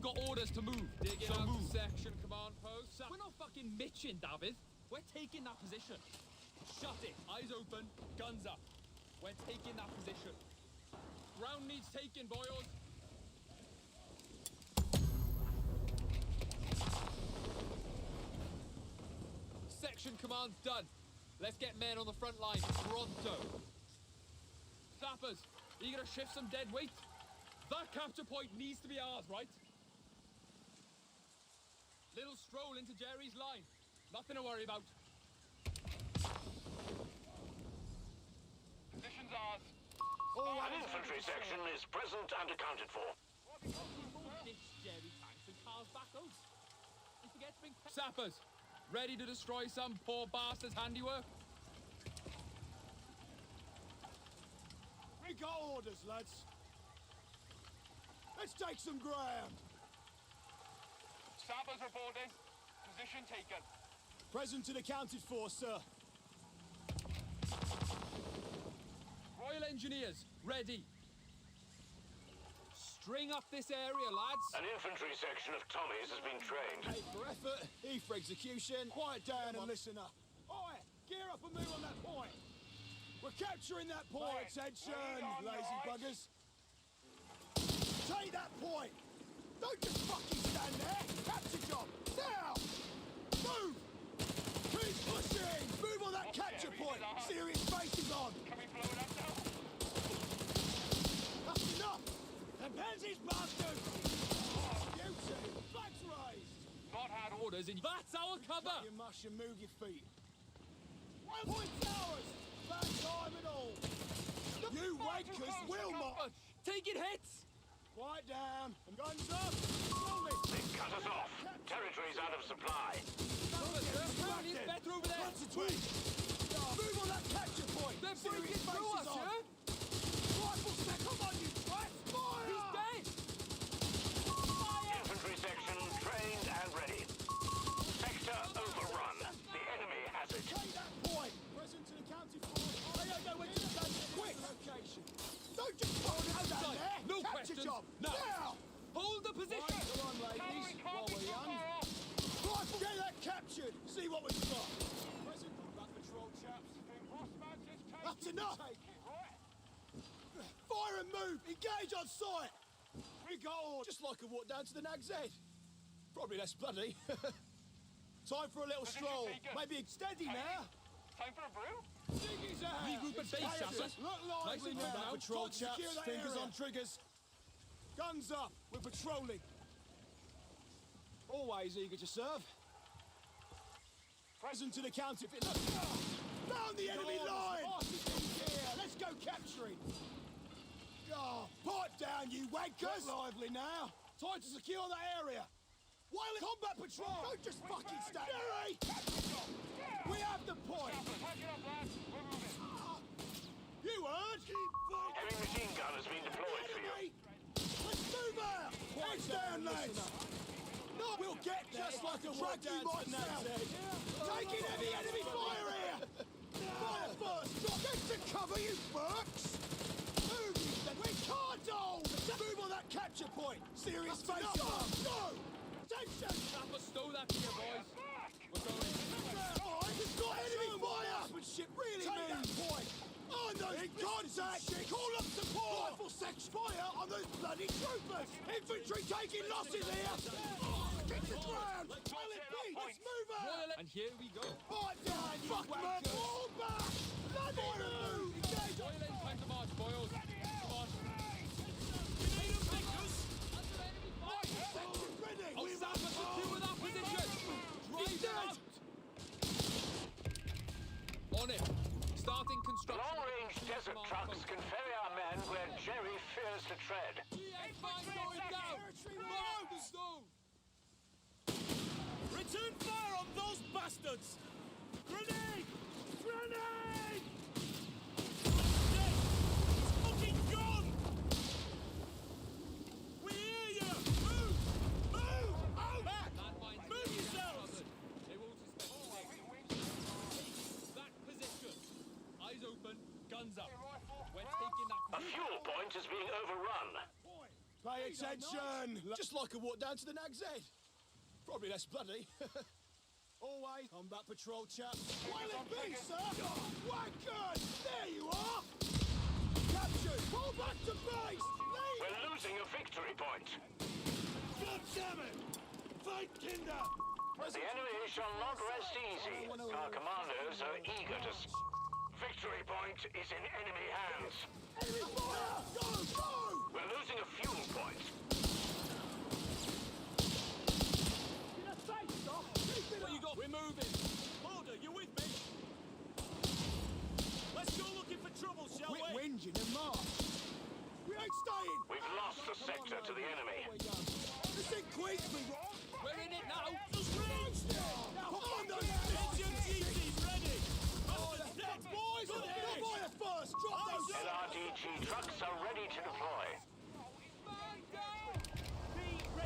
We've got orders to move. Digging So out move. section command post. We're not fucking mitching, David. We're taking that position. Shut it. Eyes open. Guns up. We're taking that position. Ground needs taking, boys. Section command's done. Let's get men on the front line. Pronto. Sappers, are you gonna shift some dead weight? That capture point needs to be ours, right? Little stroll into Jerry's line. Nothing to worry about. Position's ours. An infantry section is present and accounted for. Jerry tanks and cars back out. You forget to bring sappers, ready to destroy some poor bastard's handiwork. We got orders, lads. Let's take some ground. Sappers reporting. Position taken. Present and accounted for, sir. Royal Engineers, ready. String up this area, lads. An infantry section of Tommies has been trained. A for effort, E for execution. Quiet down and listen up. Oi, gear up and move on that point. We're capturing that point. Attention, lazy buggers. Take that point. Don't just fucking stand there. Capture job. Now. Move. Keep pushing. Move on that capture point. Serious faces on. Can we blow it up now? That's enough. And Pansy's bastard. Beauty. Flags raised. Not had orders in. That's our cover. Shut your mush and move your feet. 1 point towers. Bad time and all. You wankers will march. Taking hits. Quiet down. And guns up. Slowly. They've cut us off. Territory's out of supply. It's better over there. Move on that capture point. They're breaking through us, yeah? Rifle set. Come on, you twats. Fire! He's dead. Fire! Infantry section trained and ready. Sector overrun. The enemy has it. Take that point. Present and accounted for. They don't know when to stand. Quick. Location. Don't just hold it down there. No capture questions. job. Now. Hold the position. Right, come on, ladies. While we're young. Rifle. Get that captured. See what we've got. Present. Back patrol, chaps. That's enough. Fire and move! Engage on sight! We got orders. Just like a walk down to the Nag's Head. Probably less bloody. Time for a little stroll. Maybe steady now. Time for a brew? Diggy's out. Regroup at base, chaps. Look lively Nice and now. now. Patrol Time to chaps. secure that Fingers area. on triggers. Guns up. We're patrolling. Always eager to serve. Present and accounted for. Found the enemy line! Let's go capturing! Oh, pipe down, you wankers! Get lively now! Time to secure that area! While combat patrol! Don't just fucking stand there! We have the point! Pack it up, lads. We're moving. You heard? Heavy machine gun has been deployed for you. Let's move out! Heads down, lads! No, we'll get there! Just like a track you might sound! Taking heavy enemy fire here! Fire first! Get to cover, you Burks! Move, you said! We can't hold! Move on that capture point! Serious face on! No! Attention! Sapper, stow that here, boys. We're going. Alright, we've got enemy fire! Shit really take that point! On those in contact! Call up support! Rifle section fire on those bloody troopers! Infantry taking losses here! Get to ground! Pilot beat! Let's move out! And here we go. Pipe down, you wankers! Fall back! Bloody move! Engage on Boiling time to march, boys. Come on. section ready! Oh, Sapper, secure that position. Drive them out. On it. Starting construction. Long-range desert trucks can ferry our men where Jerry fears to tread. GX-5 going down. Fire the stone. Return fire on those bastards! Grenade! Grenade! Dead! It's fucking gone! We hear you! Move! Move! Out! Back! Landmines. Move yourselves! They won't suspect. That position. Eyes open. Guns up. We're taking that A fuel point is being overrun. Pay attention! Just like a walk down to the Nag's Head. Probably less bloody. Always. Combat patrol, chap. Well it be, sir! Wagon! There you are! Captured! Pull back to base! Leave! We're losing a victory point. God damn it! Fight, Kinder! The enemy shall not rest easy. Our commandos are eager to... Victory point is in enemy hands. Enemy fire! Go! Go! We're losing a fuel point. What you got? We're moving. Order, you with me? Let's go looking for trouble, shall we? We're whinging and march. We ain't staying. We've lost the sector to the enemy. This thing queens me, Rob. We're in it now. Just roast it. Now, come on, those GT's ready. Dead boys. Go fire first. Drop those. LRDG trucks are ready to deploy.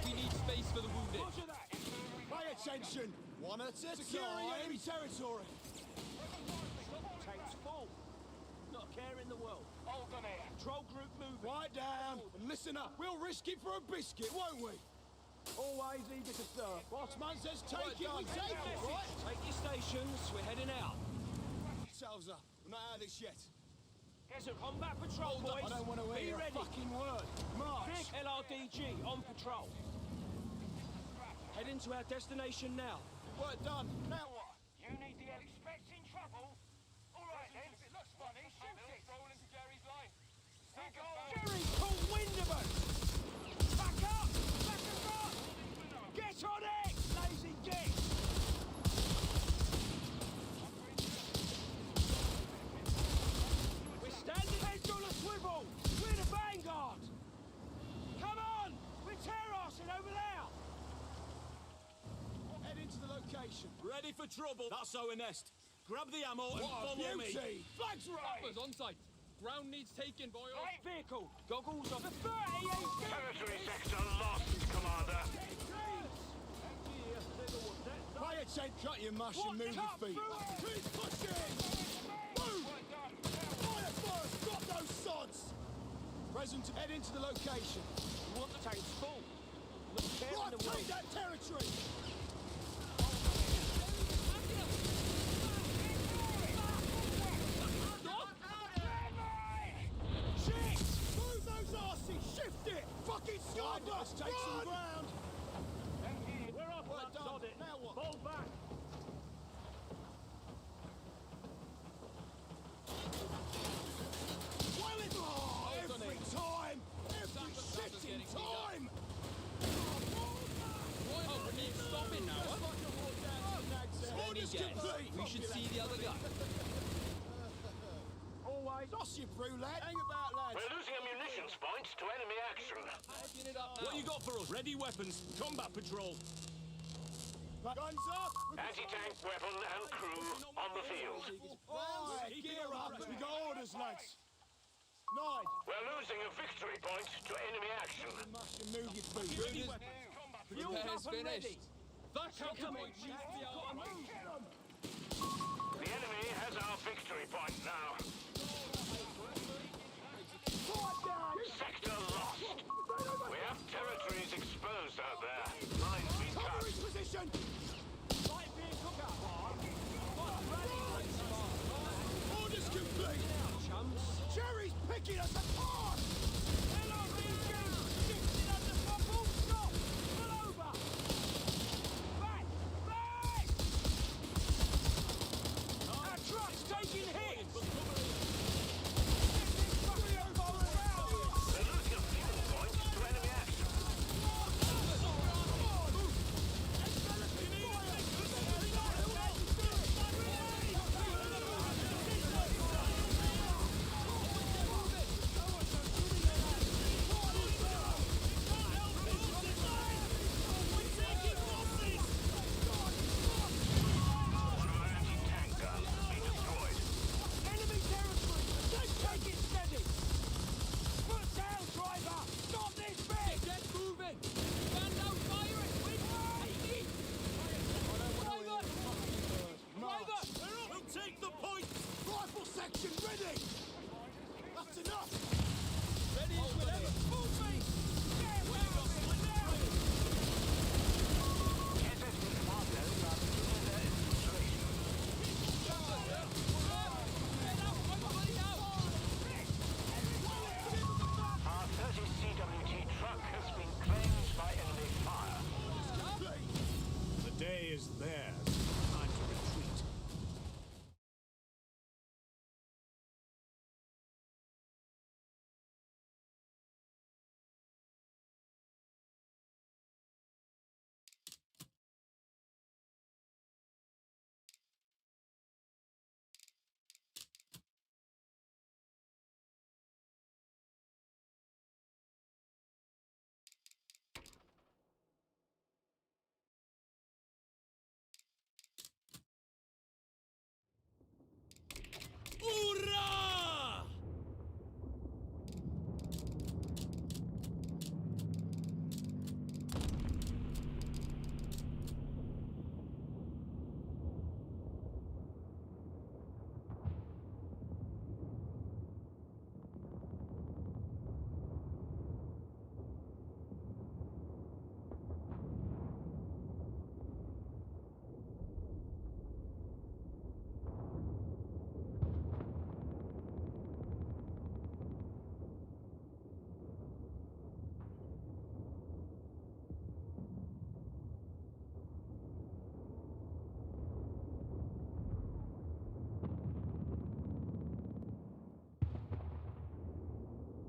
We need space for the wounded. Pay attention. One at a time. Securing enemy territory. Tanks full. Not a care in the world. Hold on here. Control group moving. Quiet down and listen up. We'll risk it for a biscuit, won't we? Always eager to serve. Boss man says take it, we take it, right? Take your stations. We're heading out. Selves up. We're not out of this yet. Here's a combat patrol, boys. I don't want to hear a fucking word. March. Big LRDG on patrol. Heading to our destination now. Work done. Now what? You need the expecting trouble. All right then. If it looks funny, shoot it. Roll into Jerry's line. Jerry, caught wind of us. Back up. Back us up. Get on it. Lazy git. We're standing heads on a swivel. We're the vanguard. Come on. We're terracing over there. Head into the location. Ready for trouble. That's our nest. Grab the ammo and follow me. Flags right. Choppers on site. Ground needs taken, boys. Right Vehicle. Goggles on. The 38. Territory sector lost, Commander. Pay attention. Cut your mush and move your feet. Keep pushing. Move. Fire first. Drop those sods. Present. Head into the location. You want the tanks full. Look careful. Right, take that territory. Shit! Move those arses! Shift it! Fucking scarborough! Let's take some ground! We're up, Well done. Now what? Fall back. Well it... Oh, every time! Every shitting time! Oh, we need stopping now, huh? Orders Steady, guys. complete! We should see the other guy. Always. Toss you through, lad. Hang about, lads. We're losing a munitions point to enemy action. Open it up now. What you got for us? Ready weapons. Combat patrol. Guns up! Anti-tank weapon and crew on the field. Right, gear up! We got orders, lads. 9. We're losing a victory point to enemy action. Mush and move your feet. Repairs finished. That counterpoint needs to be on. The enemy has our victory point now. Sector lost. We have territories exposed out there. Lines being cut. Cover his position! Light vehicle up. Orders complete! Chums. Jerry's picking us apart! LRDG! Shifting under full stop! Pull over! Back! Back! Our truck's taking hits! We're losing a fuel point to enemy action.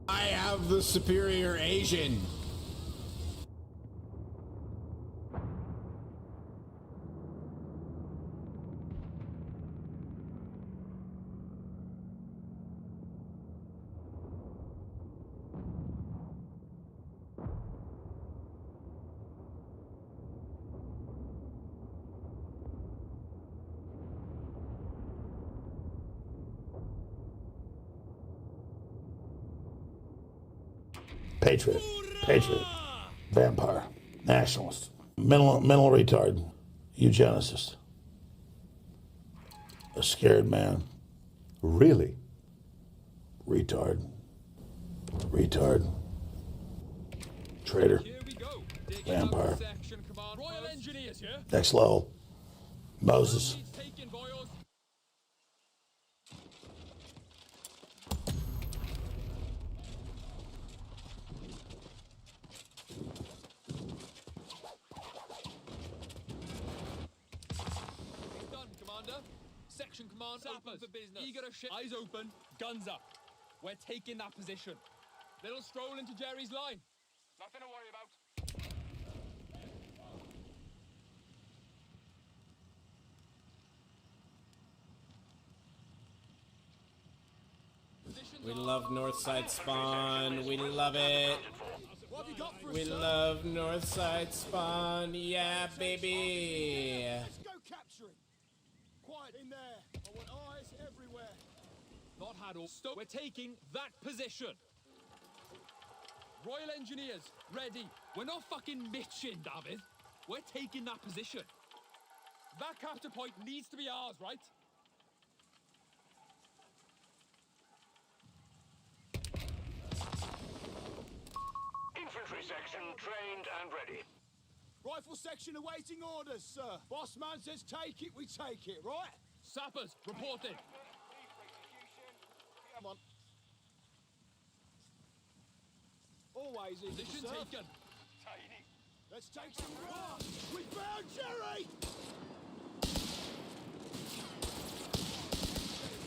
I have the superior Asian. Patriot, patriot, vampire, nationalist, mental retard, eugenicist, a scared man, Really? retard, traitor, Here we go. Digging Vampire. out section command. Royal Engineers here. next level, Moses, Needs taken, boys. It's done, Commander. Section command open for business. Eager to shit. Eyes open, guns up. We're taking that position. Little stroll into Jerry's line. Nothing to worry about. Positions We are- love Northside Spawn. We love it. What have you got for us, We sir? love Northside Spawn. Yeah, baby. Let's go capturing. Quiet in there. I want eyes everywhere. Not had all. We're taking that position. Royal Engineers, ready. We're not fucking mitching, David. We're taking that position. That capture point needs to be ours, right? Infantry section trained and ready. Rifle section awaiting orders, sir. Boss man says take it, we take it, right? Sappers, reporting. Come on. Always easy, Position sir. taken. Let's take some run. We found Jerry!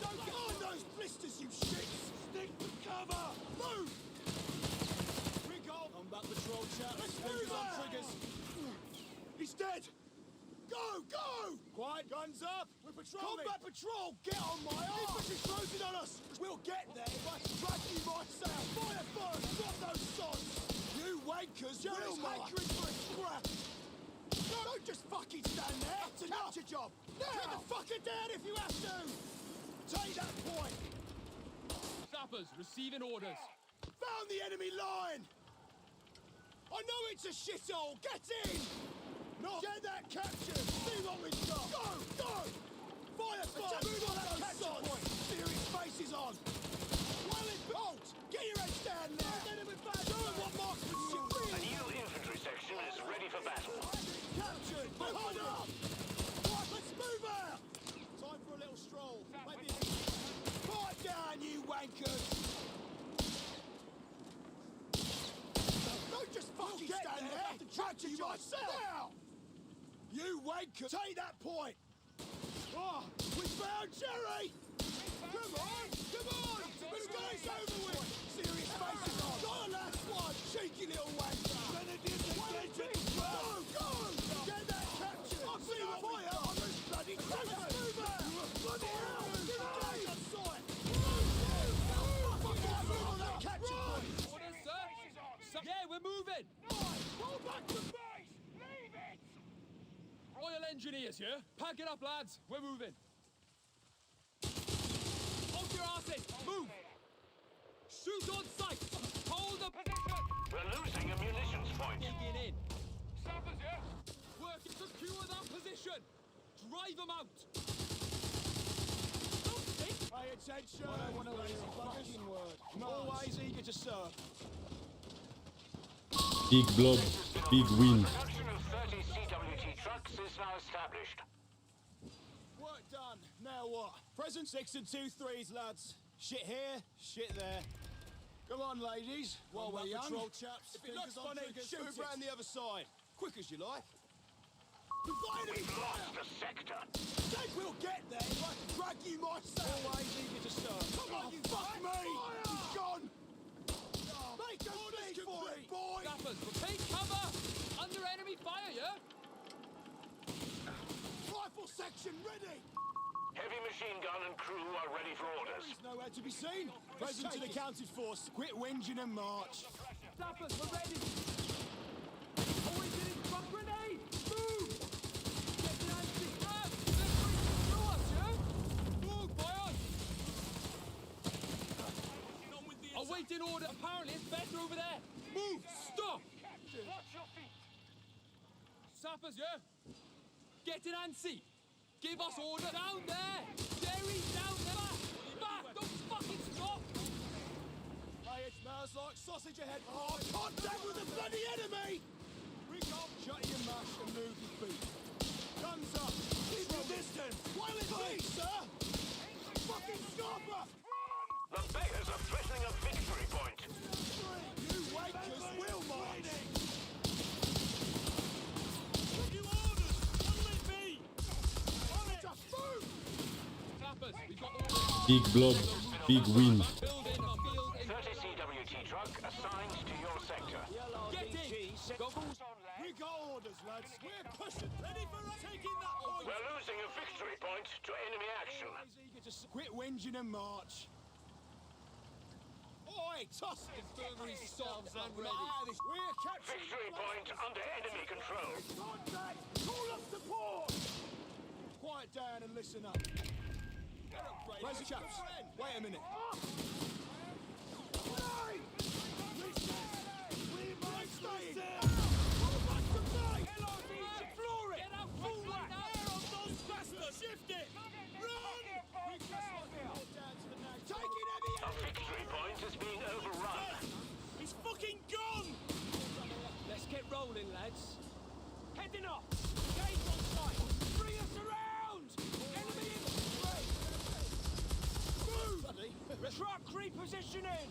Don't get on those blisters, you shits! Stick to cover! Move! We go! Combat patrol chat. Let's move on triggers. He's dead! Go! Go! Quiet, guns up! We're patrolling! Combat patrol! Get on my arm! Infantry closing on us! We'll get there if I drag you myself! Fire first! Drop those sods! You wankers! Jerry's hankering for a scrap! Don't just fucking stand there! It's a capture job! Now! Take the fucker down if you have to! Take that point! Sappers, receiving orders. Found the enemy line! I know it's a shithole! Get in! No! Get that captured! See what we've got! Go! Go! Fire first! Move on that capture point! Serious faces on! Well in bolt! Get your heads down there! Show them what marksmanship A is! new infantry section is ready for battle. Captured! But hold up! Right, let's move out! Time for a little stroll. Maybe quiet down, you wankers! Don't just fucking stand there! I have to track you myself! Now! You wanker! Take that point! Oh, we found Jerry! Come on! Come on! This guy's over with! Serious faces on! Got a last one! Cheeky little wanker! Go! Go! Get that captured! I'll see what fire on this bloody trigger! Move out! Bloody hell! Give it on sight! Move on that capture point! Orders, sir. Yeah, we're moving. Pull back to base! Leave it! Royal Engineers here. Pack it up, lads. We're moving. Hold your asses. Move. Shoot on sight. Hold the Position! We're losing a munitions point. digging in. Sappers, yeah? Work to secure that position. Drive them out. Don't think. Pay attention! I don't want to hear a fucking word. Always eager to serve. Big blob, big win. Production of 30 CWT trucks is now established. Work done. Now what? Present 6 and 2 3s, lads. Shit here, shit there. Come on, ladies. While we're young. Patrol chaps. If it looks funny, shoot round the other side. Quick as you like. We've got enemy We've fire! lost the sector. Think we'll get there if I can drag you myself. Always eager to serve. Come on, you fuck me! He's gone! Sappers, take cover! Under enemy fire, yeah? Rifle section ready! Heavy machine gun and crew are ready for orders. He's nowhere to be seen. Present to the counted force. Quit whinging and march. Sappers, we're ready! Always in front grenade! Move! Get the anti-grab! They're breaking through us, yeah? Move, boys! Awaiting order. Apparently it's better over there. Move! Stop! Watch your feet. Sappers, yeah? Get an ansi! Give us order! Down there! Jerry, down there! Back! Don't fucking stop! Hey, it smells like sausage ahead. Oh, contact with the bloody enemy! Rig up, shut your mash and move your feet. Guns up! Keep your distance! While it be, sir! Fucking scupper! The beggars are threatening a victory point. You wankers will march! You orders! What'll it be? Just move! Sappers, we've got orders. Big blob, big win. Building a field in 30 CWT truck assigned to your sector. Get in! Goggles On land. We got orders, lads. We're pushing. Ready for us? Taking that point! We're losing a victory point to enemy action. Always eager to quit whinging and march. Oi, toss it! infirmary stopped and We're ready. capturing Victory point under enemy control. contact! Call up support! Quiet down and listen up. Where's the chaps? Wait a minute. Get out full whack! Shift it! A victory point is being overrun. He's fucking gone! Let's get rolling, lads. Heading off. Gauge on sight. Bring us around. Enemy in sight. Move. Truck repositioning.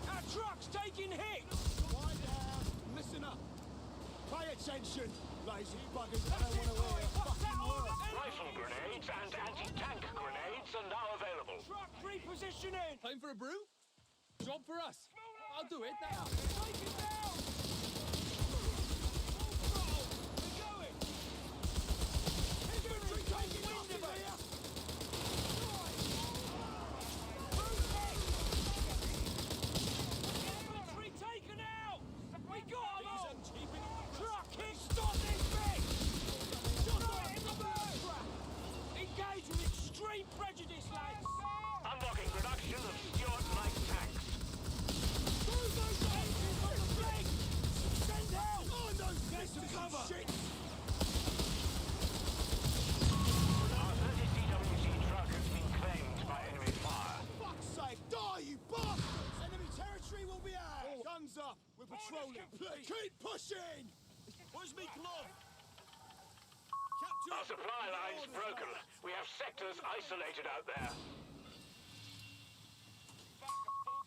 Our truck's taking hits. Quiet down. Listen up. Pay attention, lazy buggers. I don't want to hear a fucking word. Rifle grenades and anti-tank grenades are now available. Truck repositioning. Time for a brew? Job for us. I'll do it now. Take it down. We're going. Infantry taking off in here. Infantry taken out. We got them all. Truck hit. Stop this thing. Right in the bird. Engage with extreme prejudice, lads. Unlocking production of Stuart light tanks. Move those engines on the flank. Send help. On those nests of cover. Shit. Our 30 CWC truck has been claimed by enemy fire. Fuck's sake, die, you bastards! Enemy territory will be ours. Guns up. We're patrolling. Keep pushing. Where's me glove? Our supply line's broken. We have sectors isolated out there.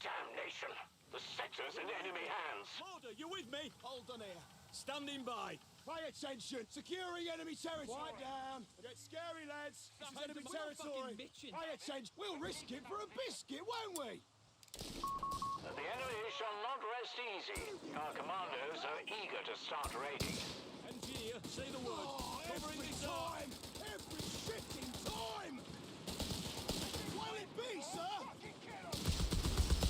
Damnation! The sector's in enemy hands. Order, you with me? Hold on here. Standing by. Pay attention. Securing enemy territory. Quiet down. Get scary, lads. This is enemy We're not territory. fucking bitching. Pay attention. We'll risk it for a biscuit, won't we? The enemy shall not rest easy. Our commandos are eager to start raiding. Engineer, say the word. Oh, Covering every this up. time. Every shifting time. Will it be, sir?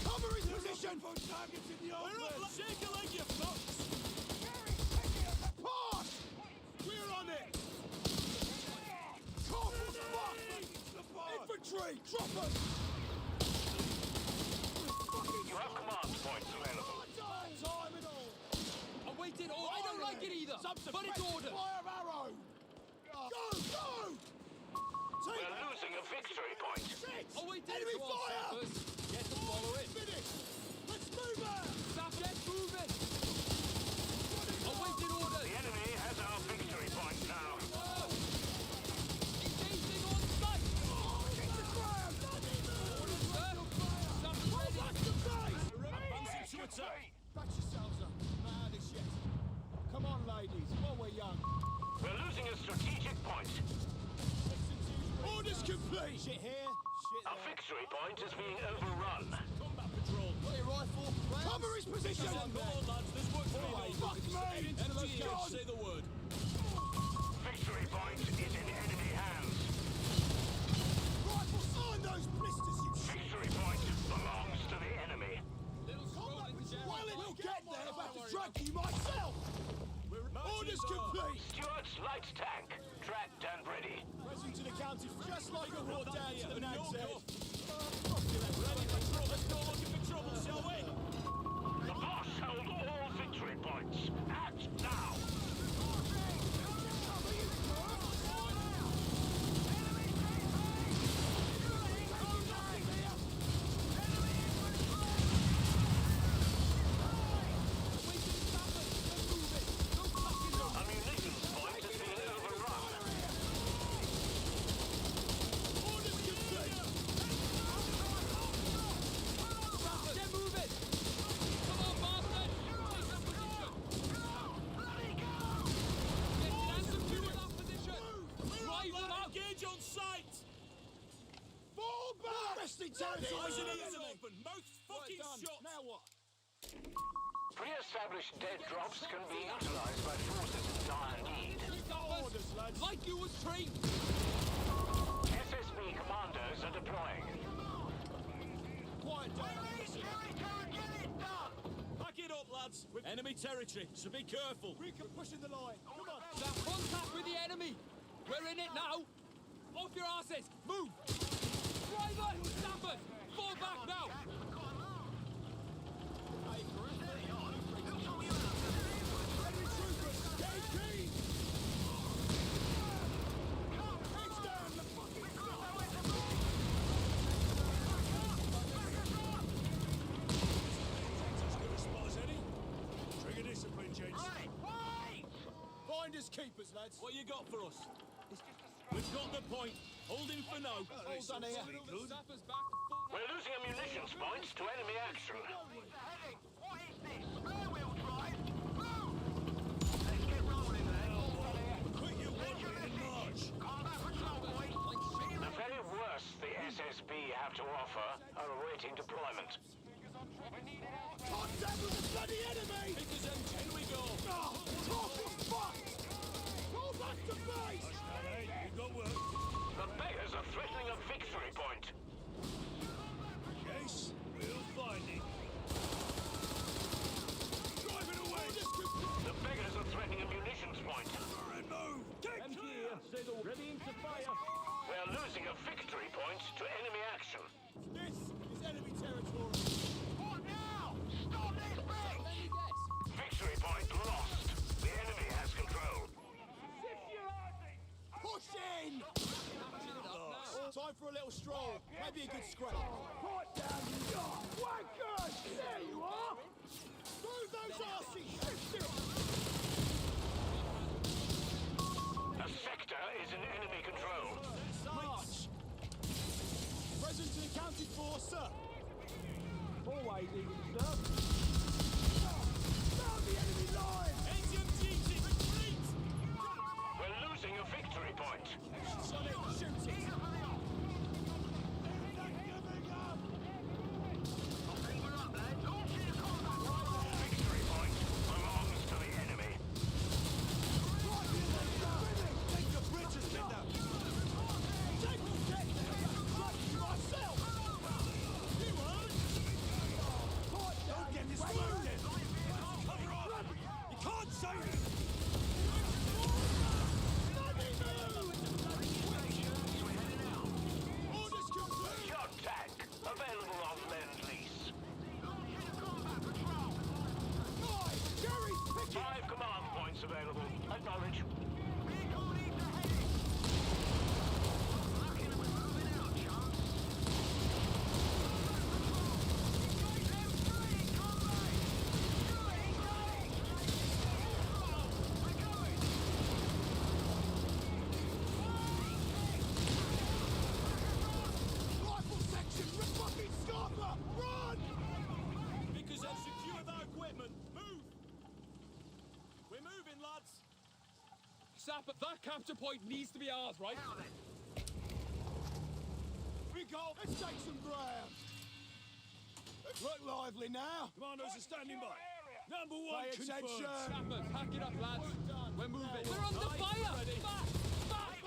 Cover his position. Targets in the We're up, shake a leg, you fucks. Pass! We're on it! Cough the fuck! Infantry! Drop us! You have command points available. Time and all! Awaiting order. I don't like it either. But it's order. Fire arrow! Go! Go! We're losing a victory point. Shit! Awaiting Enemy come on, fire! Sappers. Get to follow it. Finish! Let's move out! Stop, get moving. Awaiting order. The enemy has our victory point now. Engaging on sight. Hit the ground! Orders, sir. Sappers ready. Back to base! Advancing to attack. Back yourselves up. Mad as shit. Come on, ladies, while we're young. We're losing a strategic point. Orders complete! Shit here, shit Our there. victory point is being overrun. Combat patrol. Got your rifle? Cover Secure his position! Come on, lads, there's work to be done. Fuck me! Get into the location. Say the word. Victory point is in enemy hands. Rifle, sign those blisters, you shit! Victory point belongs to the enemy. Little stroll into jail. Well, it will get there if I have to drag you myself! Orders complete! Stuart's light tank, tracked and ready. Present to the county just like a raw down to the nag's head. Ready for trouble. Let's go looking for trouble, shall we? The boss held all victory points. Act now. A munitions point has been overrun. Orders complete! Get moving! Come on, bastard! Take that position! Get and secure that position! Drive them out! Engage on sight! Fall back! Resting territory! Eyes and ears open. Mouth fucking Done. shut. Now what? Pre-established dead drops can be utilized by forces in dire need. Orders, lads. Like you was trained! SSB commandos are deploying. Quiet down. Back it up, lads. With enemy territory, so be careful. Recon pushing the line. Come on. That contact with the enemy! We're in it now! Off your asses! Move! Driver! Snappers! Fall back now! Enemy troopers! Stay keen! Heads down! The fucking As good a spot as any. Trigger discipline, gents. Finders keepers, lads. What you got for us? We've got the point. Holding for now. Hold on here. Snappers back to full... We're losing a munitions point to enemy action. Quick, you want me in March. The very worst the SSB have to offer are awaiting deployment. Contact with the bloody enemy! Pickers M10 we go. Oh, talk of fuck! Pull back to base! We got work. The beggars are threatening a victory point. Yes, we'll find it. Driving away. The beggars are threatening a munitions point. And move. Take care. Say the ready to fire. We're losing a victory point to enemy action. This is enemy territory. Victory point lost. The enemy has control. Push in! Time for a little stroll. Maybe a good scrap. Right down, you wankers! There you are! Move those arses! Shift it! A sector is in enemy control. March! Present and accounted for, sir. Always even, sir. Found the enemy line! HMGT, retreat. We're losing a victory point. Son it, shoot it! Victory point belongs to the enemy. Take the bridges, Linda! Take the deck! Trust myself! You heard? Don't get distracted! Cover up! You can't save it! Bloody move! Orders complete! Your tank available on Lend-Lease. Guys, Jerry's picking! 5 command points available. Acknowledge. Rifle section! Fucking scarper! Run! Because they've secured our equipment. Move. We're moving, lads. Sapper, that capture point needs to be ours, right? We go! Let's take some ground! Look lively now. Commandos are standing by. Number one Pay confirmed. attention. Sappers, hack it up, lads. We're moving. We're under Aye, fire! ready. Back! Back!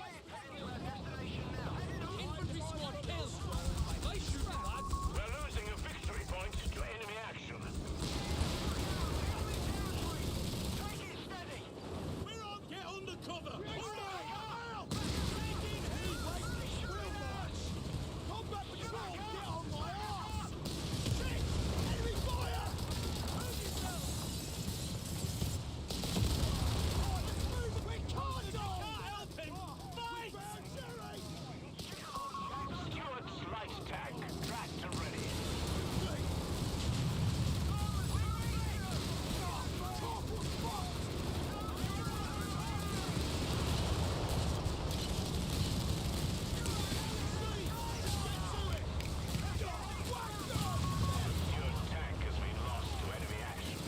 Infantry squad killed! Nice shooting, lads! We're losing a victory point to enemy action. We're on. Get under cover. Combat patrol, get on my ass! Shit! Enemy fire! Move yourself! Oh, let's move it! We can't go! Help him. Fight! Jerry! Stuart's light tank, tracked and ready. Stuart tank has been lost to enemy action.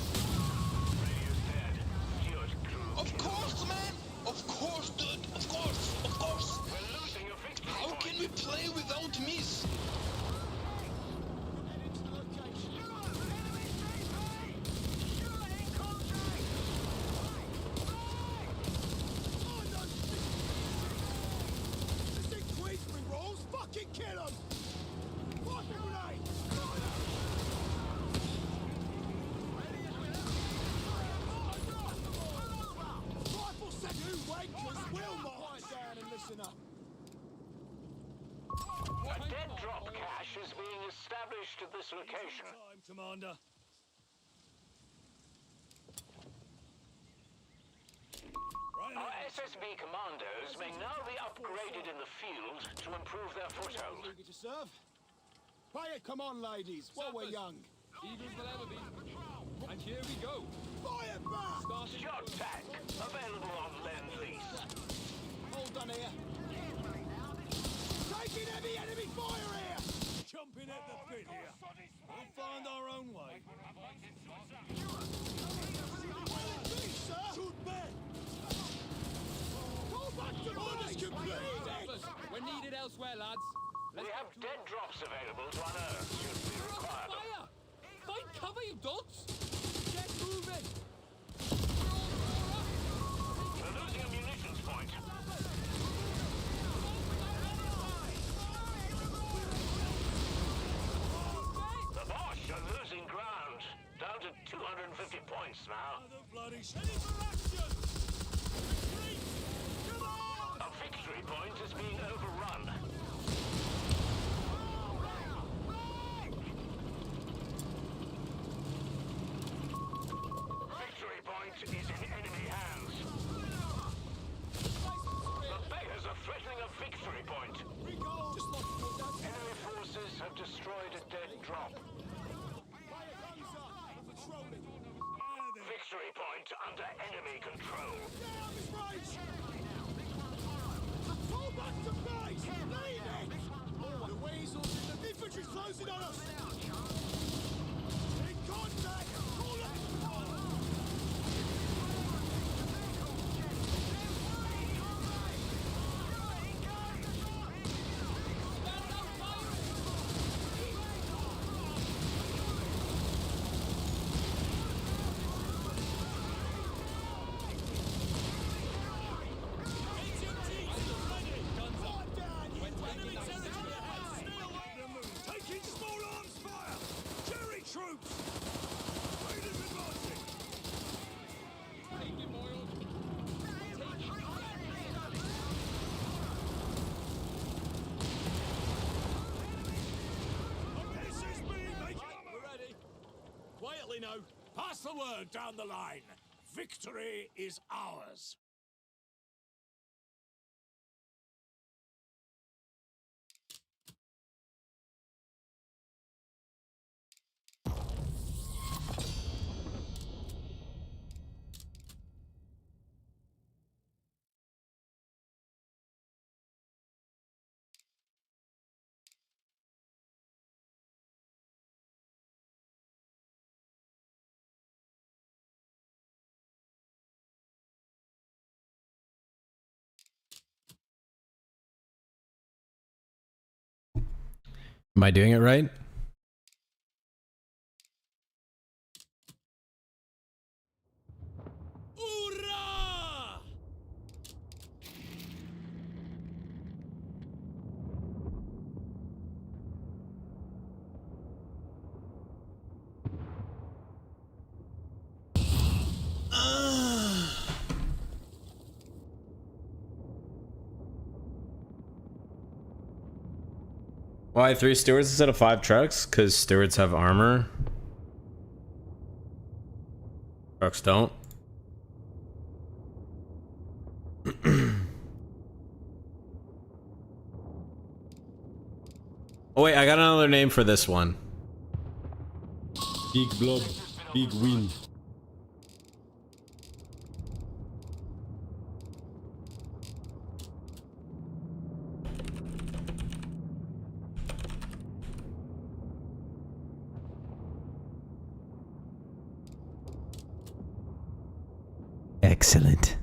Radio's dead. Stuart crew Of course, man! Of course, dude! Of course! Of course! We're losing a victory How point. can we play without miss? This ain't Queensbury rules! Fucking kill them! Rifle grenade! Rifle set! You wankers will march! Quiet down and listen up. A dead drop cache is being established at this location. Time, Commander. Right Our ahead. SSB commandos may now be upgraded in the field to improve their foothold. Eager to serve? Pay it, come on, ladies, while we're Sappers. young. Eagles will ever be. And here we go. Fire back! Starting. Shot tank, available on Lend-Lease. All done here. Taking heavy enemy fire here! Jumping at the bit here. We'll find our own way. Please, sir! Shoot back! Go back to orders complete! Sappers, we're needed elsewhere, lads. We have dead drops available to unearth should we We're require under them. fire! Find cover, you dunce! Get moving! We're losing a munitions point. The Bosch are losing ground. Down to 250 points now. Another bloody ready for action. Retreat. Come on. A victory point is being overrun. Victory point is in enemy hands. The beggars are threatening a victory point. Just like you did that. Enemy forces have destroyed a dead drop. Fire guns up! I'm patrolling. Victory point under enemy control. Down this range! Fall back to base! Leave it! The weasels in the infantry's closing on us! In contact! Call it! Quiet down, you Enemy territory ahead. Stay away. The move. Taking small arms fire. Jerry troops. Raiders advancing. Take him, Boyle. SSB making. We're ready. Quietly now. Pass the word down the line. Victory is ours. Am I doing it right? Hoorah! Why 3 stewards instead of 5 trucks? Because stewards have armor. Trucks don't. Oh wait, I got another name for this one. Big blob, big win. Excellent.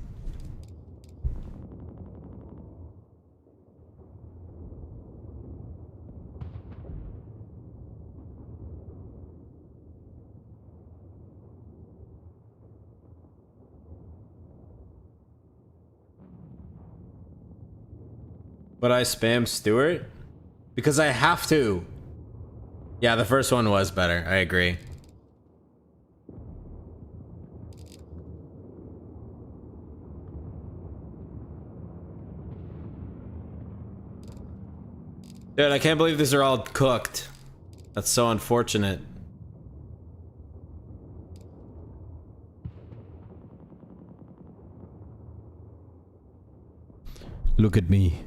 But I spam Stewart? Because I have to. Yeah, the first one was better. I agree. Dude, I can't believe these are all cooked. That's so unfortunate. Look at me.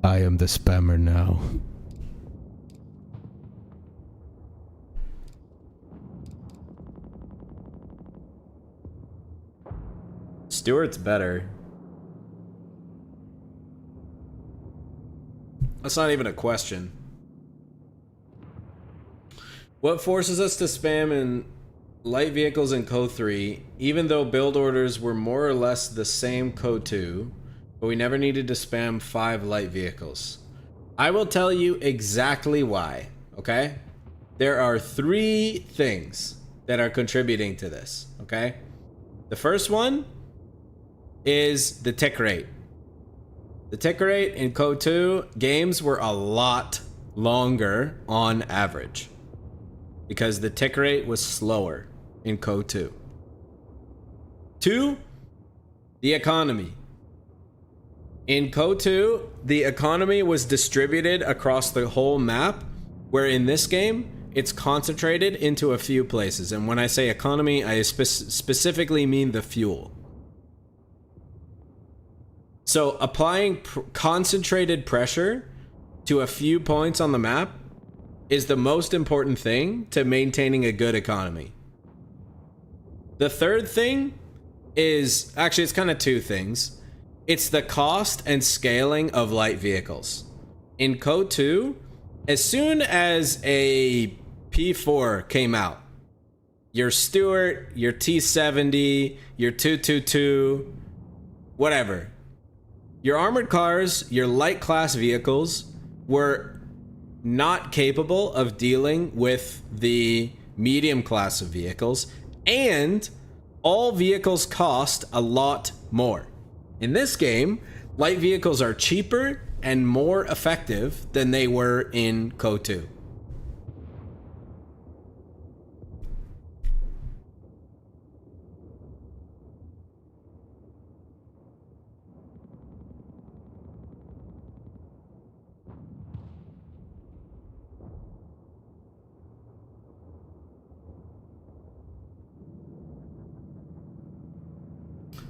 I am the spammer now. Stewart's better. That's not even a question. What forces us to spam in light vehicles in Code 3, even though build orders were more or less the same Code 2, but we never needed to spam 5 light vehicles? I will tell you exactly why, okay? There are 3 things that are contributing to this, okay? The first one is the tick rate. The tick rate in Code 2 games were a lot longer on average because the tick rate was slower in Code 2. 2, the economy. In Code 2, the economy was distributed across the whole map, where in this game, it's concentrated into a few places. And when I say economy, I specifically mean the fuel. So applying concentrated pressure to a few points on the map is the most important thing to maintaining a good economy. The third thing is, actually it's kind of 2 things. It's the cost and scaling of light vehicles. In Code 2, as soon as a P4 came out, your Stuart, your T70, your 222, whatever, your armored cars, your light class vehicles were not capable of dealing with the medium class of vehicles, and all vehicles cost a lot more. In this game, light vehicles are cheaper and more effective than they were in Code 2.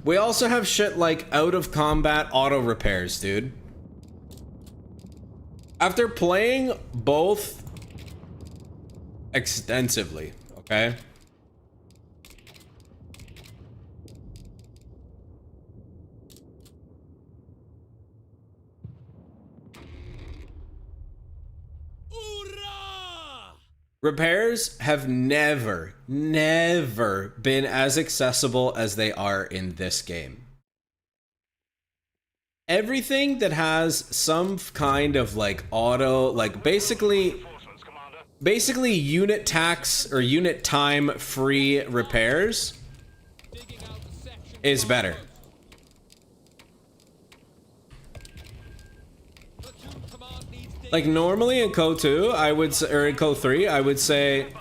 We also have shit like out of combat auto repairs, dude. After playing both extensively, okay? Repairs have never been as accessible as they are in this game. everything that has some kind of like auto, like basically unit tax or unit time free repairs is better. Like normally in Co 2, I would say, or in Co 3, I would say,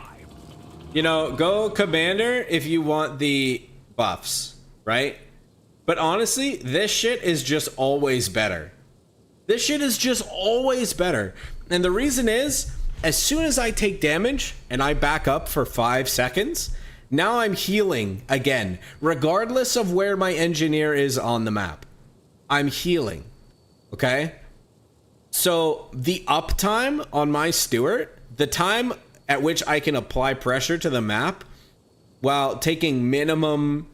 you know, go Commander if you want the buffs, right? But honestly, this shit is just always better. This shit is just always better. And the reason is, as soon as I take damage and I back up for 5 seconds, now I'm healing again, regardless of where my engineer is on the map. I'm healing, okay? So the uptime on my Stewart, the time at which I can apply pressure to the map while taking minimum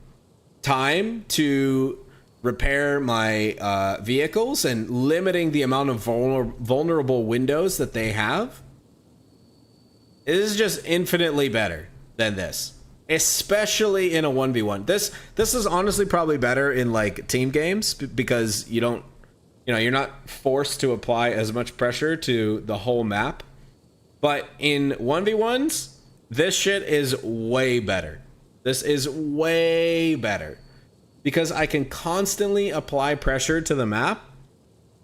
time to repair my vehicles and limiting the amount of vulnerable windows that they have, is just infinitely better than this, especially in a 1v1. This is honestly probably better in like team games because you don't, you know, you're not forced to apply as much pressure to the whole map. But in 1v1s, this shit is way better. This is way better because I can constantly apply pressure to the map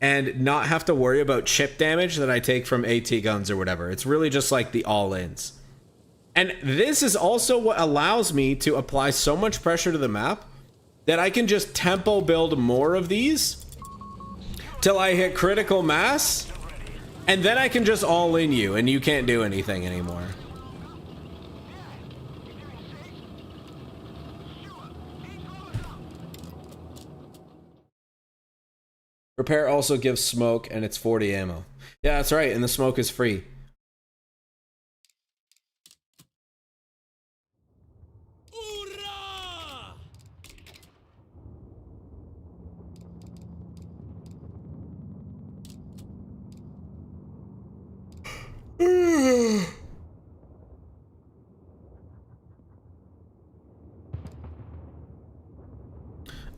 and not have to worry about chip damage that I take from AT guns or whatever. It's really just like the all-ins. And this is also what allows me to apply so much pressure to the map that I can just tempo build more of these till I hit critical mass, and then I can just all-in you and you can't do anything anymore. Repair also gives smoke and it's 40 ammo. Yeah, that's right, and the smoke is free.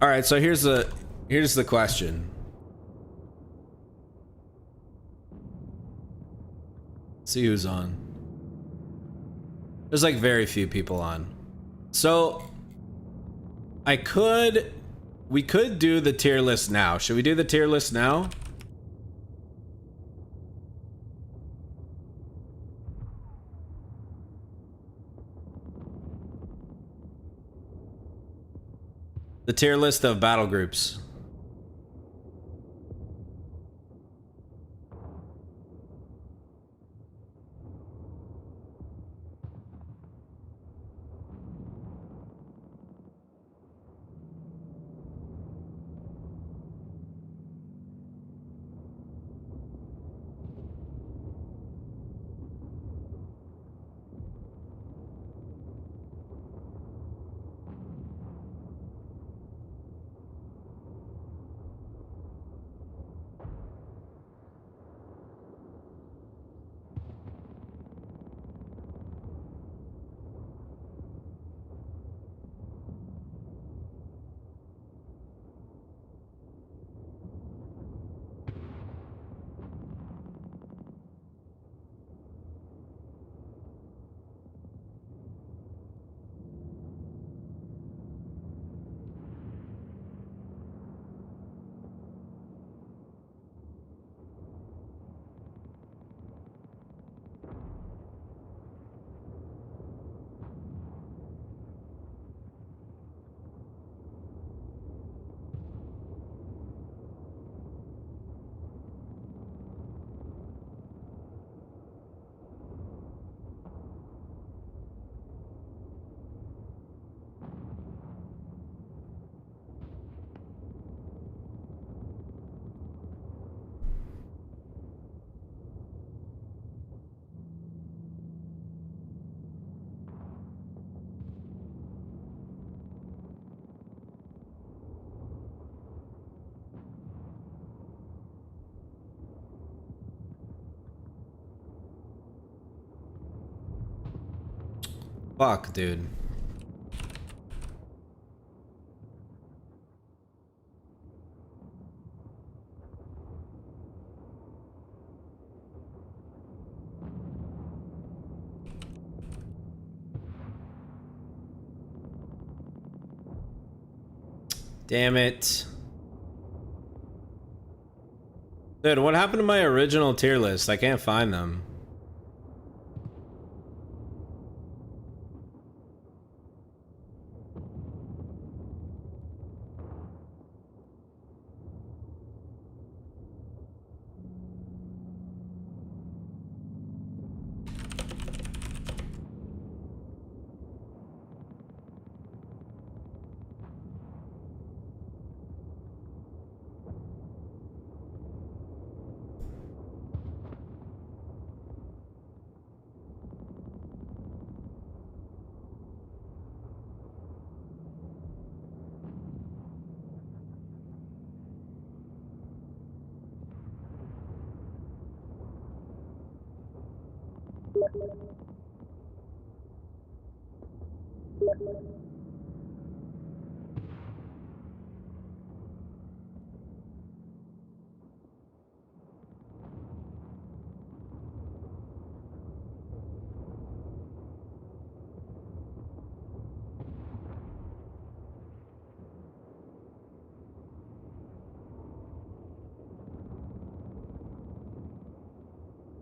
All right, so here's the question. See who's on. There's like very few people on. So we could do the tier list now. Should we do the tier list now? The tier list of battle groups. Fuck, dude. Damn it. Dude, what happened to my original tier list? I can't find them.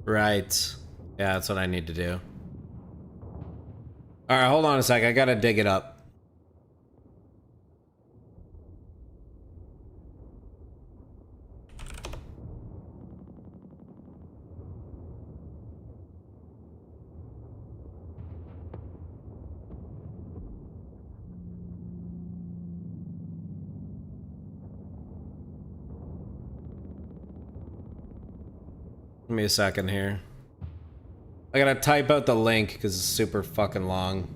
Right. Yeah, that's what I need to do. All right, hold on a sec. I gotta dig it up. Give me a second here. I gotta type out the link because it's super fucking long.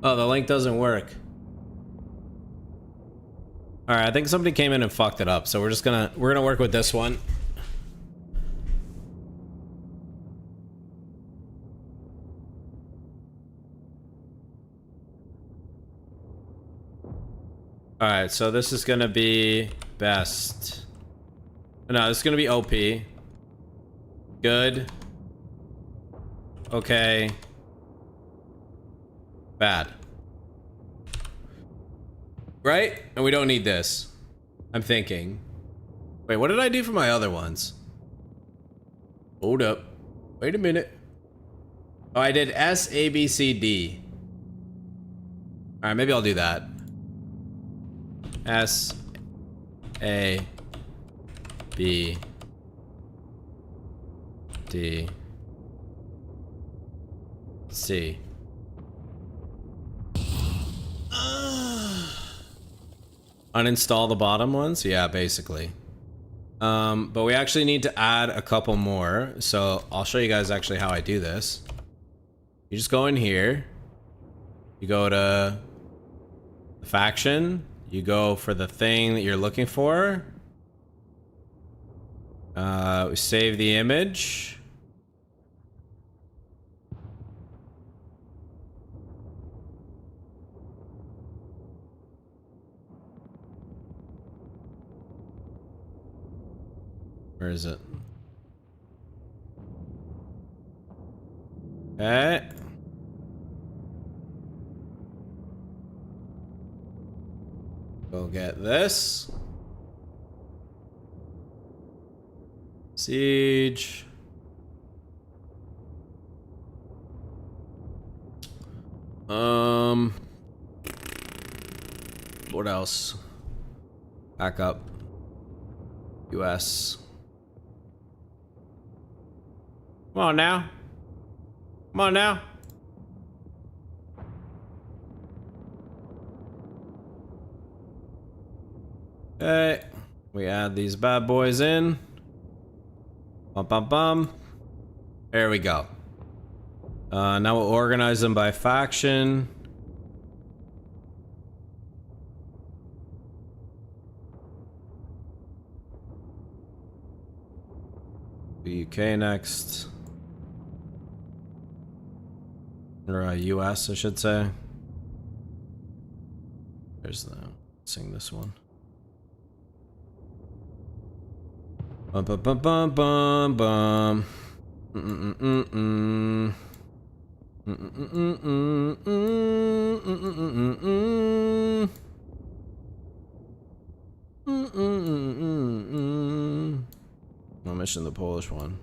Oh, the link doesn't work. All right, I think somebody came in and fucked it up, so we're gonna work with this one. All right, so this is gonna be best. No, this is gonna be OP. Good. Okay. Bad. Right? And we don't need this. I'm thinking. Wait, what did I do for my other ones? Hold up. Wait a minute. Oh, I did S, A, B, C, D. Alright, maybe I'll do that. S, A, B, D, C. Uninstall the bottom ones? Yeah, basically. But we actually need to add a couple more. So I'll show you guys actually how I do this. You just go in here. You go to the faction. You go for the thing that you're looking for. We save the image. Where is it? Okay. Go get this. Siege. What else? Back up. US. Come on now. Come on now. Okay, we add these bad boys in. Bum bum bum. There we go. Now we'll organize them by faction. UK next. Or US, I should say. There's the... Sing this one. Bum bum bum bum bum bum. I'm missing the Polish one.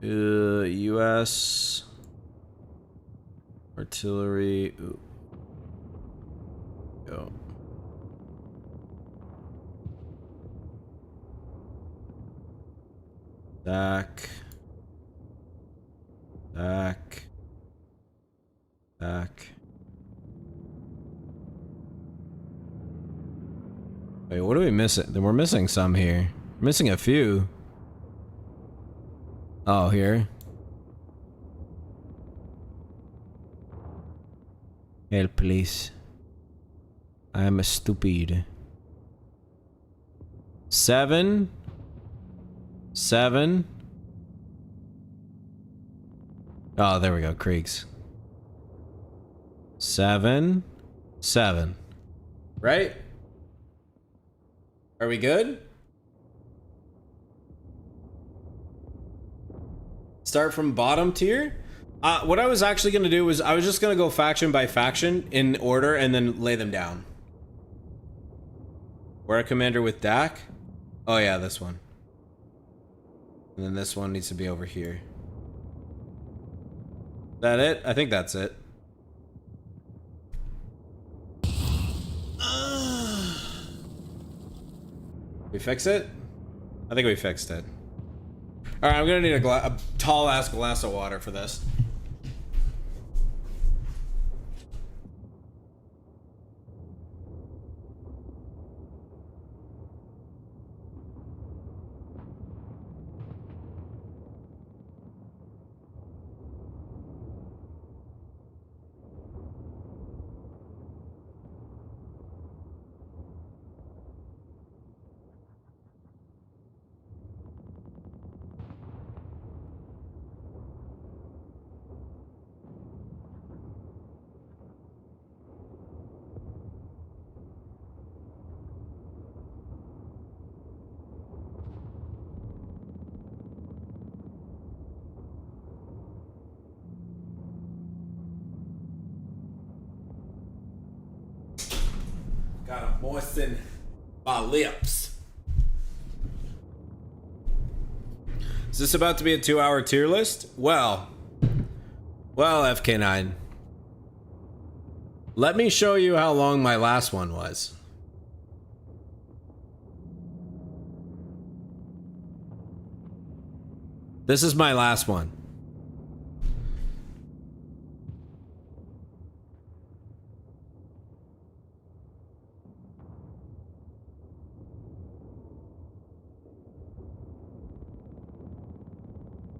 US artillery. Ooh. Go. Back. Back. Back. Wait, what are we missing? We're missing some here. We're missing a few. Oh, here. Help, please. I am a stupid. 7. 7. Oh, there we go. Kriegs. 7. 7. Right? Are we good? Start from bottom tier? What I was actually going to do was I was just going to go faction by faction in order and then lay them down. War commander with DAC? Oh yeah, this one. And then this one needs to be over here. Is that it? I think that's it. We fix it? I think we fixed it. Alright, I'm gonna need a tall ass glass of water for this. Gotta moisten my lips. Is this about to be a 2-hour tier list? Well, FK9. Let me show you how long my last one was. This is my last one.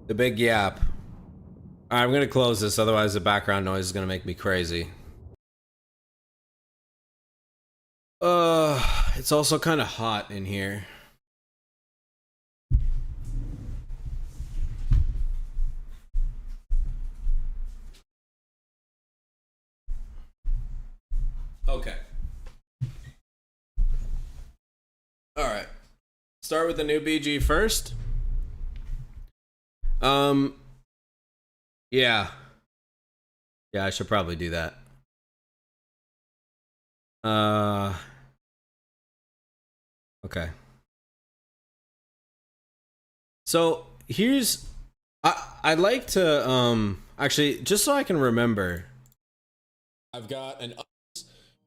The big yap. Alright, I'm gonna close this, otherwise the background noise is gonna make me crazy. It's also kind of hot in here. Okay. Alright. Start with the new BG first. Yeah. Yeah, I should probably do that. Okay. So, here's... I'd like to, actually, just so I can remember. I've got an...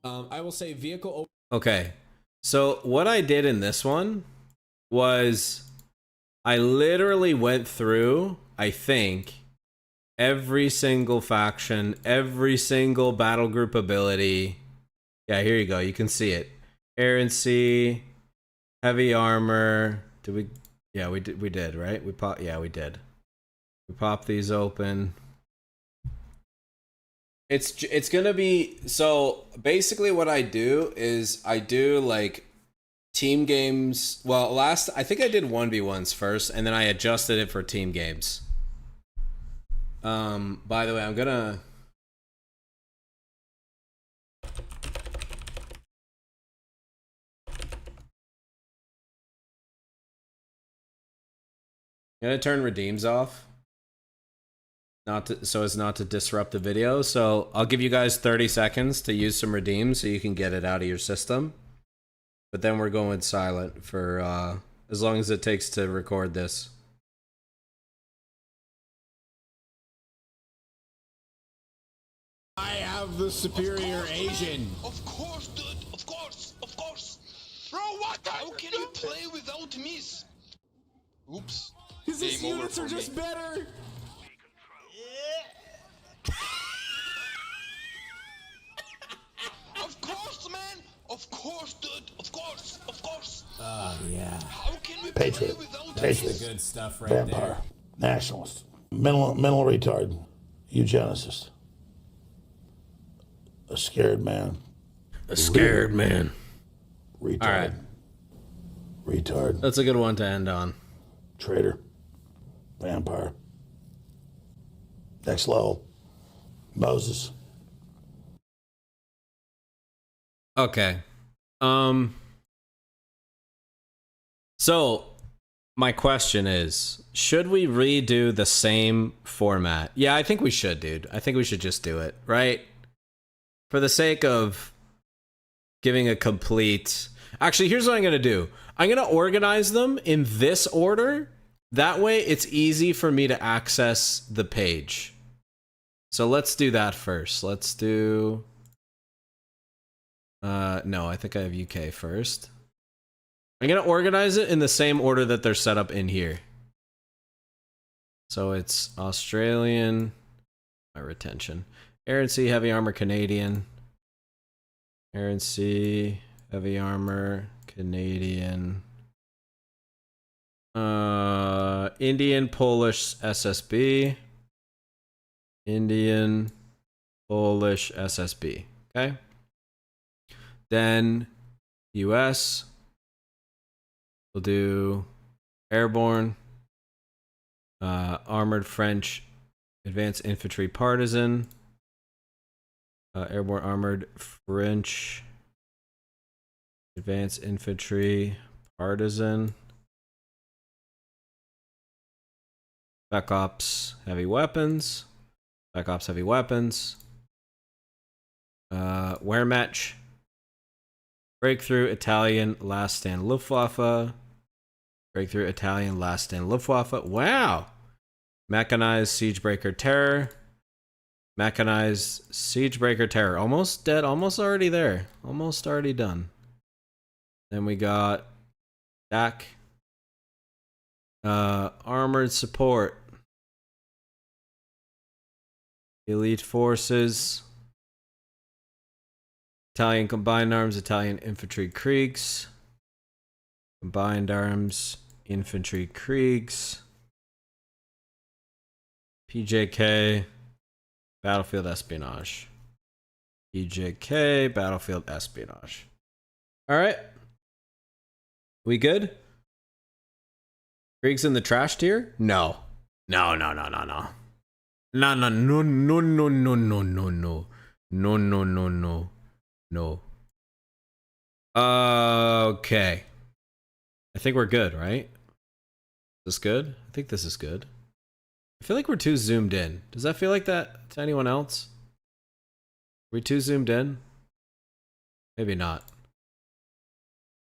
I will say vehicle... Okay. So, what I did in this one was... I literally went through, I think, every single faction, every single battle group ability. Yeah, here you go. You can see it. Air and sea, heavy armor. Did we? Yeah, we did, right? We pop. Yeah, we did. We pop these open. It's gonna be, so basically what I do is I do like team games. Well, I think I did 1v1s first, and then I adjusted it for team games. By the way, I'm gonna turn redeems off, so as not to disrupt the video. So I'll give you guys 30 seconds to use some redeems so you can get it out of your system. But then we're going silent for as long as it takes to record this. I have the superior Asian. Of course, dude. Of course. Of course. Bro, what the? How can you play without miss? Oops. Because these Game over units are for just me. better. Of course, man. Of course, dude. Of course. Of course. Oh, yeah. How can we Patriot. play without Patriot. miss? Good stuff right Vampire. Nationalist. Mental retard. Eugenicist. A scared man. A scared man. Retard. All right. Retard. That's a good one to end on. Traitor. Vampire. Next level. Moses. Okay. So my question is, should we redo the same format? Yeah, I think we should, dude. I think we should just do it, right? For the sake of giving a complete... Actually, here's what I'm going to do. I'm going to organize them in this order. That way, it's easy for me to access the page. So let's do that first. Let's do... no, I think I have UK first. I'm going to organize it in the same order that they're set up in here. So it's Australian... My retention. Air and Sea, Heavy Armor, Canadian. Air and Sea, Heavy Armor, Canadian. Indian, Polish, SSB. Indian, Polish, SSB. Okay. Then US. We'll do Airborne. Armored French, Advanced Infantry, Partisan. Airborne Armored French, Advanced Infantry, Partisan. Spec Ops, Heavy Weapons. Spec Ops, Heavy Weapons. Wehrmacht. Breakthrough, Italian, Last Stand, Luftwaffe. Breakthrough, Italian, Last Stand, Luftwaffe. Wow! Mechanized, Siegebreaker, Terror. Mechanized, Siegebreaker, Terror. Almost dead, almost already there. Almost already done. Then we got DAC. Armored Support. Elite Forces. Italian Combined Arms, Italian Infantry Kriegs. Combined Arms, Infantry Kriegs. PJK. Battlefield Espionage. PJK, Battlefield Espionage. Alright. We good? Kriegs in the trash tier? No. No, no, no, no, no. No, no, no, no, no, no, no, no, no. No, no, no, no. No. Okay. I think we're good, right? Is this good? I think this is good. I feel like we're too zoomed in. Does that feel like that to anyone else? Are we too zoomed in? Maybe not.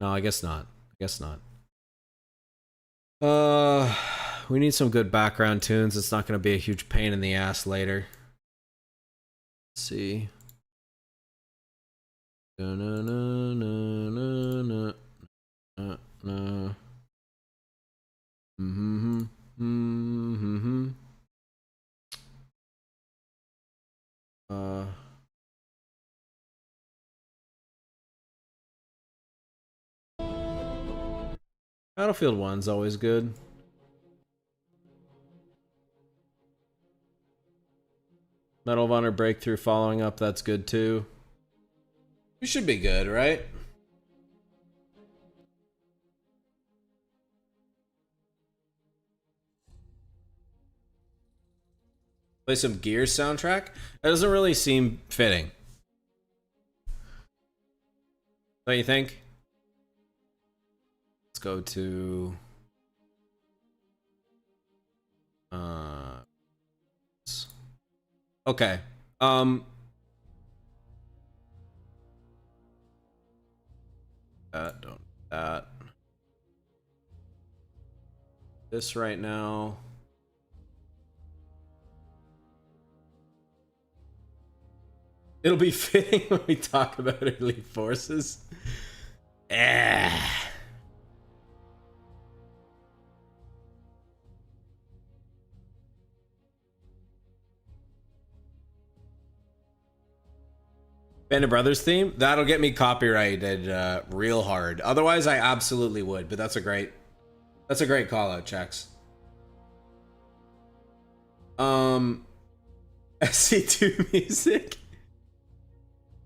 No, I guess not. I guess not. We need some good background tunes. It's not going to be a huge pain in the ass later. Let's see. Battlefield 1's always good. Medal of Honor Breakthrough following up, that's good too. You should be good, right? Play some Gears soundtrack? That doesn't really seem fitting. Don't you think? Let's go to... Okay. Don't that. This right now. It'll be fitting when we talk about elite forces. Band of Brothers theme? That'll get me copyrighted real hard. Otherwise, I absolutely would. But that's a great call out, Chex. SC2 music.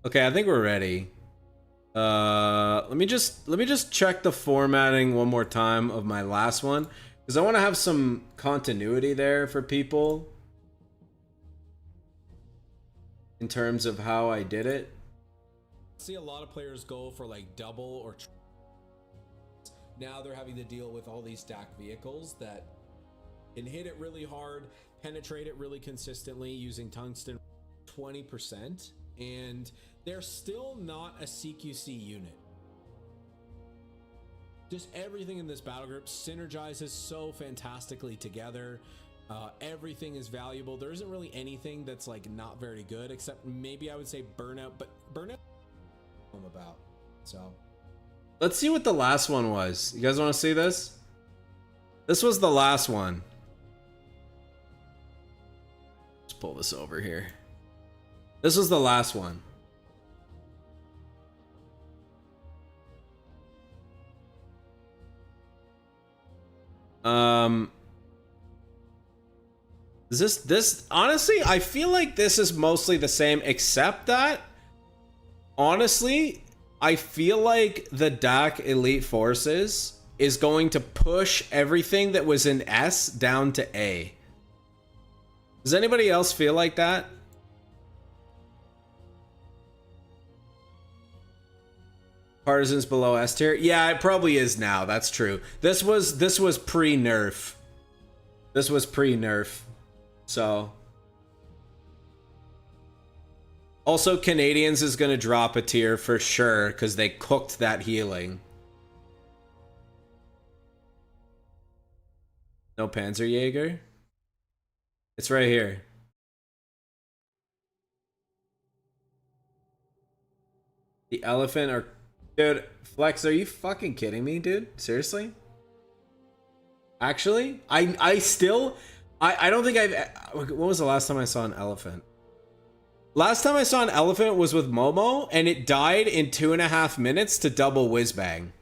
Okay, I think we're ready. Let me just check the formatting one more time of my last one, because I want to have some continuity there for people in terms of how I did it. I see a lot of players go for like double or now they're having to deal with all these stacked vehicles that can hit it really hard, penetrate it really consistently using tungsten 20%, and they're still not a CQC unit. Just everything in this battle group synergizes so fantastically together. Everything is valuable. There isn't really anything that's like not very good, except maybe I would say burnout, but burnout I'm about. So let's see what the last one was. You guys want to see this? This was the last one. Let's pull this over here. This was the last one. Is this honestly, I feel like this is mostly the same, except that honestly, I feel like the DAC Elite Forces is going to push everything that was in S down to A. Does anybody else feel like that? Partisans below S tier? Yeah, it probably is now. That's true. This was pre-nerf. This was pre-nerf. So also Canadians is going to drop a tier for sure because they cooked that healing. No Panzerjäger? It's right here. The elephant or... Dude, Flex, are you fucking kidding me, dude? Seriously? Actually? I don't think I've... When was the last time I saw an elephant? Last time I saw an elephant was with Momo, and it died in 2.5 minutes to double whiz-bang.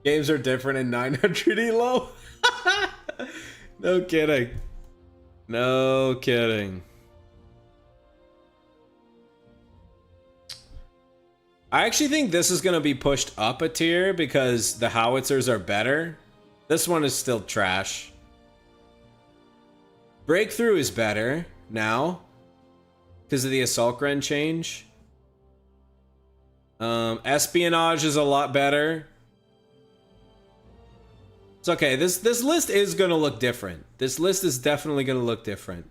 Games are different in 900 elo. No kidding. No kidding. I actually think this is going to be pushed up a tier because the howitzers are better. This one is still trash. Breakthrough is better now because of the assault gren change. Espionage is a lot better. It's okay. This list is going to look different. This list is definitely going to look different.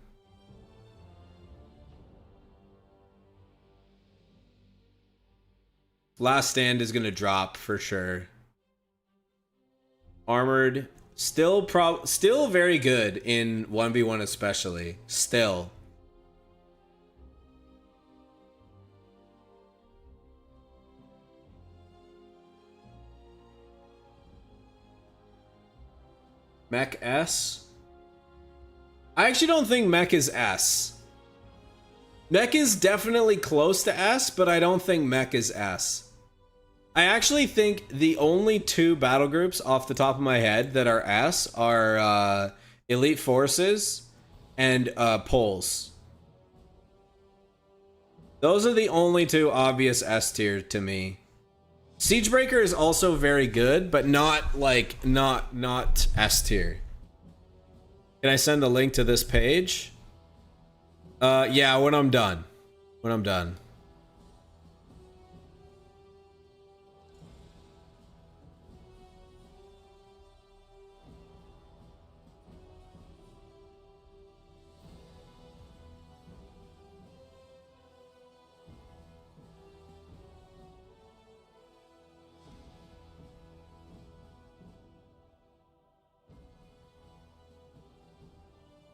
Last Stand is going to drop for sure. Armored still very good in 1v1 especially. Still. Mech S? I actually don't think Mech is S. Mech is definitely close to S, but I don't think Mech is S. I actually think the only two battle groups off the top of my head that are S are Elite Forces and Poles. Those are the only two obvious S tier to me. Siegebreaker is also very good, but not like not S tier. Can I send a link to this page? Yeah, when I'm done. When I'm done.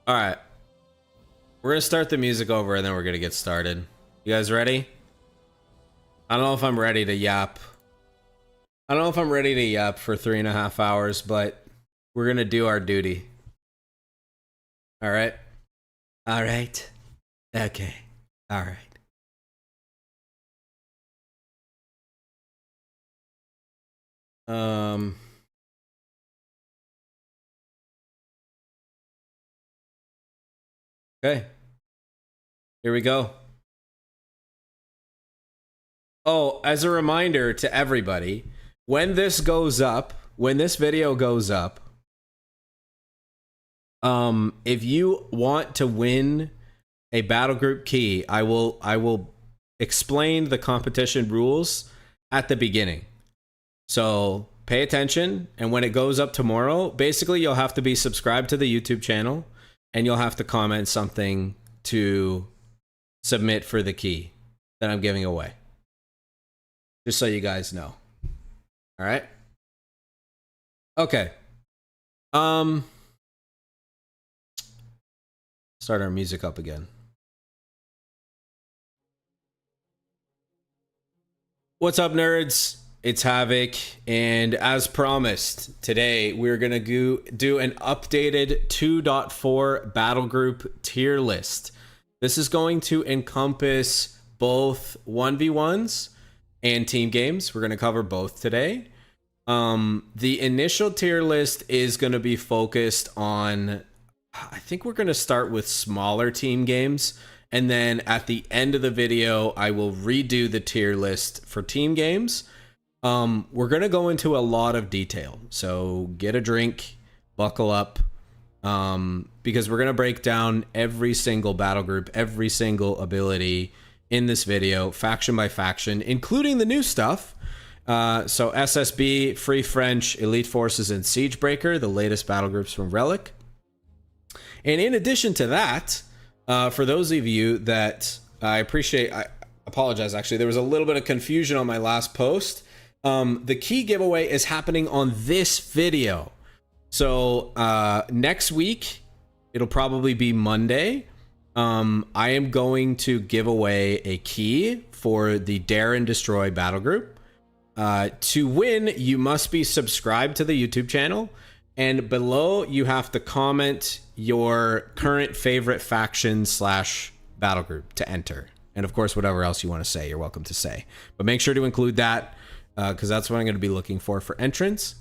All right. We're going to start the music over and then we're going to get started. You guys ready? I don't know if I'm ready to yap. I don't know if I'm ready to yap for 3.5 hours, but we're going to do our duty. All right. All right. Okay. All right. Okay. Here we go. Oh, as a reminder to everybody, when this goes up, when this video goes up, if you want to win a battle group key, I will explain the competition rules at the beginning. So pay attention, and when it goes up tomorrow, basically you'll have to be subscribed to the YouTube channel, and you'll have to comment something to submit for the key that I'm giving away. Just so you guys know. All right? Okay. Start our music up again. What's up, nerds? It's Havoc, and as promised, today we're gonna do an updated 2.4 battle group tier list. This is going to encompass both 1v1s and team games. We're gonna cover both today. The initial tier list is gonna be focused on, I think we're gonna start with smaller team games, and then at the end of the video, I will redo the tier list for team games. We're going to go into a lot of detail, so get a drink, buckle up, because we're going to break down every single battle group, every single ability in this video, faction by faction, including the new stuff. So SSB, Free French, Elite Forces, and Siegebreaker, the latest battle groups from Relic. And in addition to that, for those of you that I apologize, actually, there was a little bit of confusion on my last post. The key giveaway is happening on this video. So next week, it'll probably be Monday. I am going to give away a key for the Dare and Destroy battle group. To win, you must be subscribed to the YouTube channel. And below, you have to comment your current favorite faction / battle group to enter. And of course, whatever else you want to say, you're welcome to say. But make sure to include that, because that's what I'm going to be looking for entrance.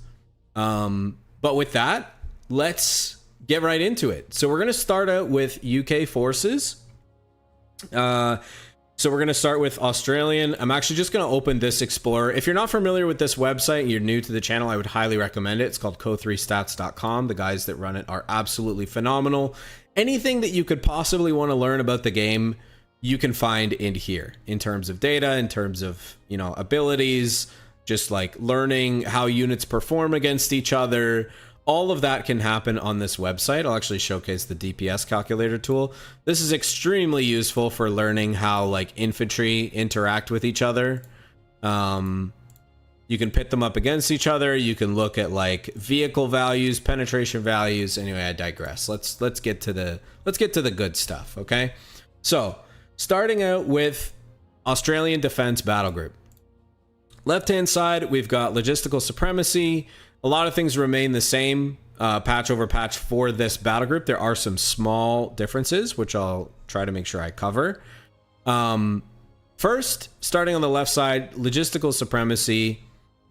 But with that, let's get right into it. So we're going to start out with UK forces. So we're going to start with Australian. I'm actually just going to open this Explorer. If you're not familiar with this website and you're new to the channel, I would highly recommend it. It's called co3stats.com. The guys that run it are absolutely phenomenal. Anything that you could possibly want to learn about the game, you can find in here in terms of data, in terms of, abilities, just like learning how units perform against each other. All of that can happen on this website. I'll actually showcase the DPS calculator tool. This is extremely useful for learning how infantry interact with each other. You can pit them up against each other. You can look at vehicle values, penetration values. Anyway, I digress. Let's get to the good stuff, okay? So, starting out with Australian Defense Battle Group. Left-hand side, we've got logistical supremacy. A lot of things remain the same patch over patch for this battle group, there are some small differences, which I'll try to make sure I cover. First, starting on the left side, logistical supremacy.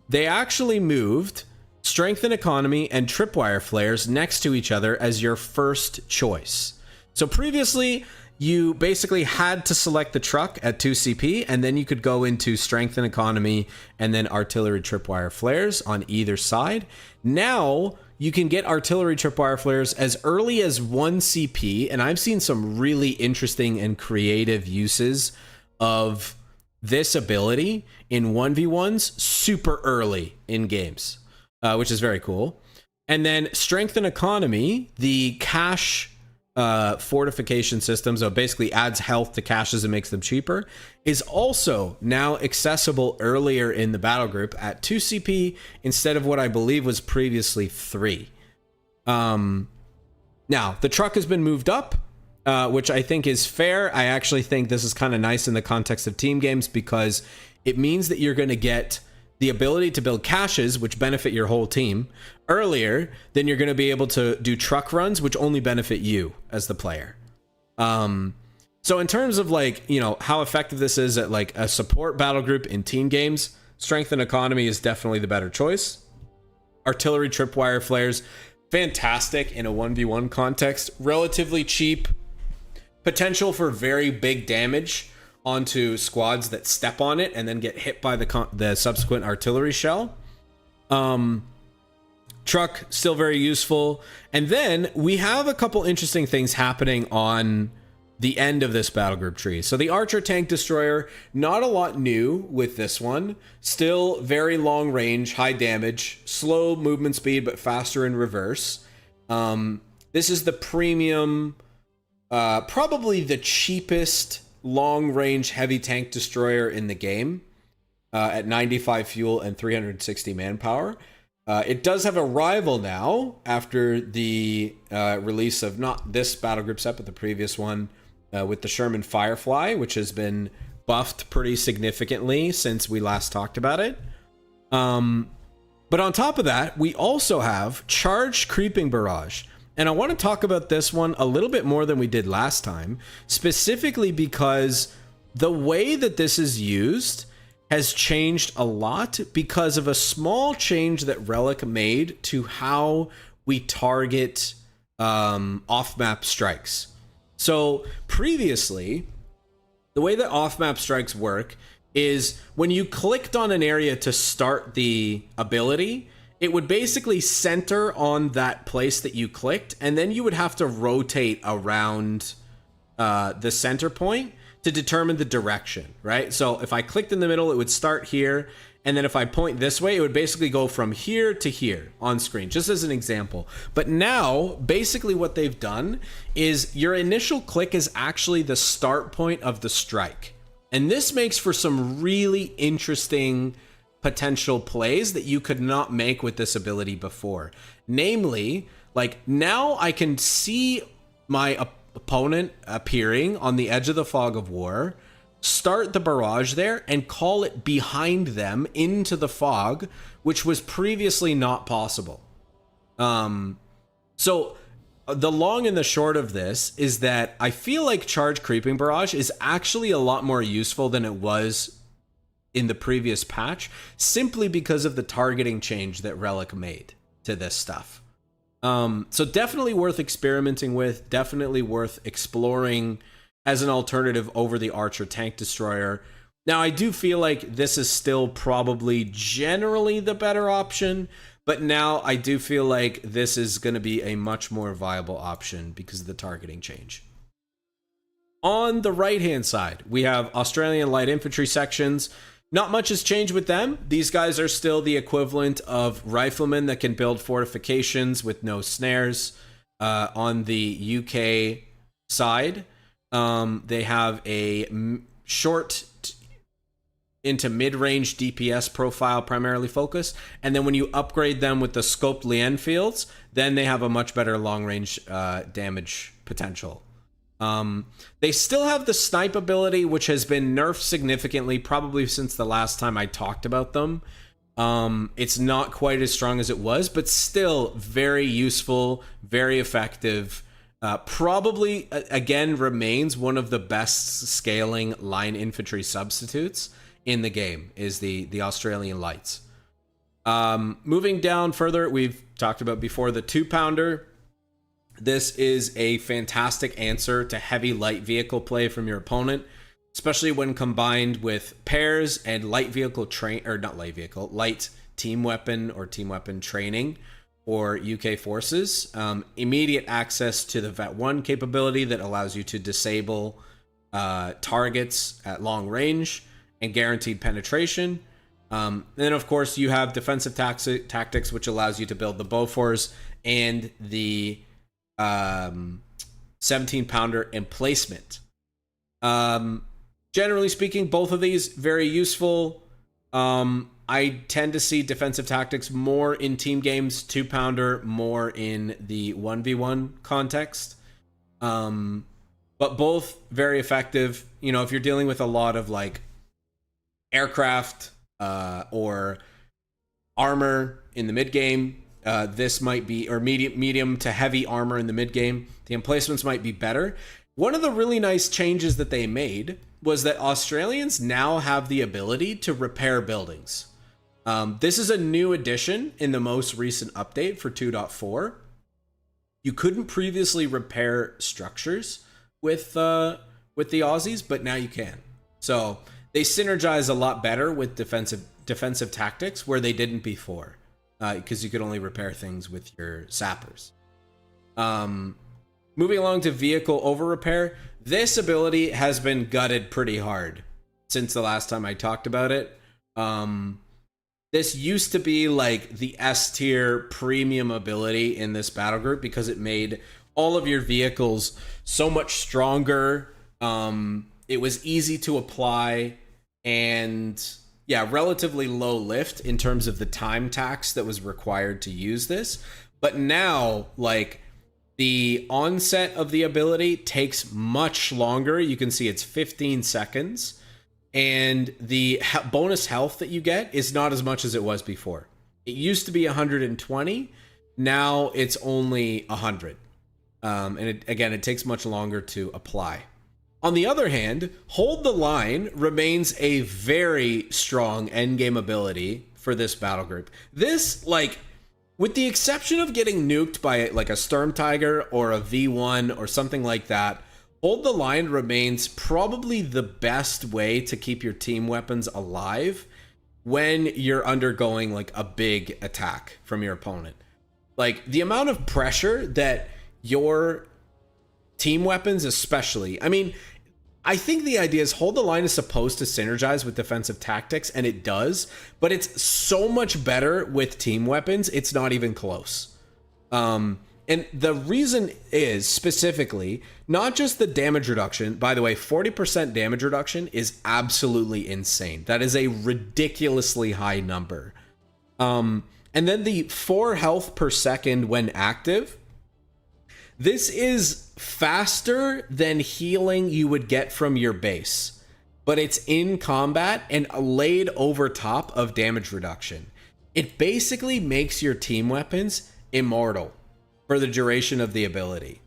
They actually moved strength and economy and tripwire flares next to each other as your first choice. So previously, you basically had to select the truck at 2 CP, and then you could go into strength and economy and then artillery tripwire flares on either side. Now, you can get artillery tripwire flares as early as 1 CP, and I've seen some really interesting and creative uses of this ability in 1v1s super early in games, which is very cool. And then strength and economy, the cache fortification system, so it basically adds health to caches and makes them cheaper, is also now accessible earlier in the battle group at 2 CP instead of what I believe was previously 3. Now, the truck has been moved up, which I think is fair. I actually think this is kind of nice in the context of team games because it means that you're going to get the ability to build caches, which benefit your whole team, earlier than you're going to be able to do truck runs, which only benefit you as the player. So in terms of like, you know, how effective this is at like a support battle group in team games, strength and economy is definitely the better choice. Artillery tripwire flares, fantastic in a 1v1 context, relatively cheap, potential for very big damage onto squads that step on it and then get hit by the subsequent artillery shell. Truck, still very useful. And then we have a couple interesting things happening on the end of this battle group tree. So the Archer Tank Destroyer, not a lot new with this one. Still very long range, high damage, slow movement speed, but faster in reverse. This is the premium, probably the cheapest long-range heavy tank destroyer in the game at 95 fuel and 360 manpower. It does have a rival now after the release of not this battle group set, but the previous one with the Sherman Firefly, which has been buffed pretty significantly since we last talked about it. But on top of that, we also have Charged Creeping Barrage. And I want to talk about this one a little bit more than we did last time, specifically because the way that this is used has changed a lot because of a small change that Relic made to how we target off-map strikes. So previously, the way that off-map strikes work is when you clicked on an area to start the ability, it would basically center on that place that you clicked, and then you would have to rotate around the center point to determine the direction, right? So if I clicked in the middle, it would start here, and then if I point this way, it would basically go from here to here on screen, just as an example. But now, basically what they've done is your initial click is actually the start point of the strike. And this makes for some really interesting potential plays that you could not make with this ability before. Namely, like now I can see my opponent appearing on the edge of the fog of war, start the barrage there, and call it behind them into the fog, which was previously not possible. So the long and the short of this is that I feel like Charged Creeping Barrage is actually a lot more useful than it was in the previous patch, simply because of the targeting change that Relic made to this stuff. So definitely worth experimenting with, definitely worth exploring as an alternative over the Archer Tank Destroyer. Now, I do feel like this is still probably generally the better option, but now I do feel like this is going to be a much more viable option because of the targeting change. On the right-hand side, we have Australian Light Infantry sections. Not much has changed with them. These guys are still the equivalent of riflemen that can build fortifications with no snares. On the UK side, they have a short into mid-range DPS profile primarily focused, and then when you upgrade them with the scoped Lien fields, then they have a much better long-range damage potential. They still have the snipe ability, which has been nerfed significantly, probably since the last time I talked about them. It's not quite as strong as it was, but still very useful, very effective. Probably, again, remains one of the best scaling line infantry substitutes in the game, is the Australian Lights. Moving down further, we've talked about before the 2-pounder. This is a fantastic answer to heavy light vehicle play from your opponent, especially when combined with pairs and light team weapon or team weapon training or UK forces. Immediate access to the VET1 capability that allows you to disable targets at long range and guaranteed penetration. Then, of course, you have defensive tactics, which allows you to build the Bofors and the 17-pounder emplacement. Generally speaking, both of these very useful. I tend to see defensive tactics more in team games, 2-pounder more in the 1v1 context. But both very effective. You know, if you're dealing with a lot of like aircraft or armor in the mid game, this might be, or medium to heavy armor in the mid game, the emplacements might be better. One of the really nice changes that they made was that Australians now have the ability to repair buildings. This is a new addition in the most recent update for 2.4. You couldn't previously repair structures with the Aussies, but now you can. So they synergize a lot better with defensive tactics where they didn't before, because you could only repair things with your sappers. Moving along to vehicle over repair, this ability has been gutted pretty hard since the last time I talked about it. This used to be like the S tier premium ability in this battle group because it made all of your vehicles so much stronger. It was easy to apply and yeah, relatively low lift in terms of the time tax that was required to use this. But now, like, the onset of the ability takes much longer. You can see it's 15 seconds. And the bonus health that you get is not as much as it was before. It used to be 120. Now it's only 100. And it takes much longer to apply. On the other hand, Hold the Line remains a very strong endgame ability for this battle group. This, like, with the exception of getting nuked by like a Sturm Tiger or a V1 or something like that, Hold the Line remains probably the best way to keep your team weapons alive when you're undergoing like a big attack from your opponent. Like the amount of pressure that your team weapons especially, I mean, I think the idea is Hold the Line is supposed to synergize with defensive tactics, and it does, but it's so much better with team weapons, it's not even close. And the reason is specifically not just the damage reduction. By the way, 40% damage reduction is absolutely insane. That is a ridiculously high number. And then the 4 health per second when active. This is faster than healing you would get from your base, but it's in combat and laid over top of damage reduction. It basically makes your team weapons immortal for the duration of the ability.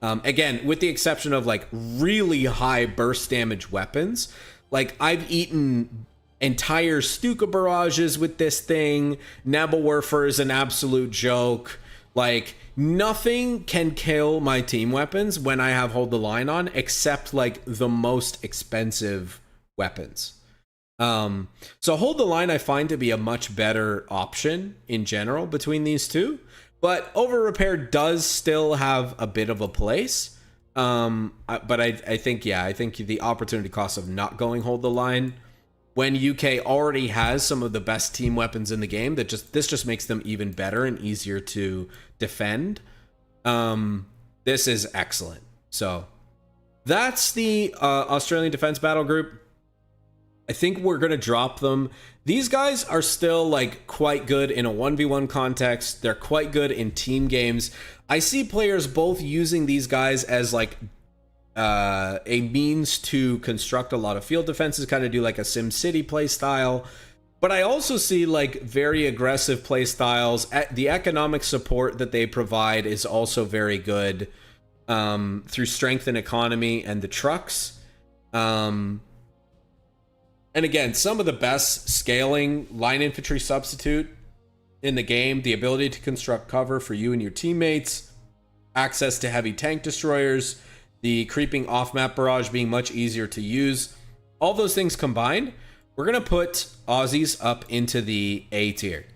Again, with the exception of like really high burst damage weapons. Like I've eaten entire Stuka barrages with this thing. Nebelwerfer is an absolute joke. Like nothing can kill my team weapons when I have Hold the Line on, except like the most expensive weapons. So Hold the Line I find to be a much better option in general between these two. But over repair does still have a bit of a place. But I think the opportunity cost of not going Hold the Line when UK already has some of the best team weapons in the game, this just makes them even better and easier to defend. This is excellent. So that's the Australian Defense Battle Group. I think we're going to drop them. These guys are still like quite good in a 1v1 context. They're quite good in team games. I see players both using these guys as like a means to construct a lot of field defenses, kind of do like a SimCity play style. But I also see like very aggressive play styles. The economic support that they provide is also very good through strength and economy and the trucks. And again, some of the best scaling line infantry substitute in the game, the ability to construct cover for you and your teammates, access to heavy tank destroyers, the creeping off-map barrage being much easier to use. All those things combined, we're going to put Aussies up into the A tier.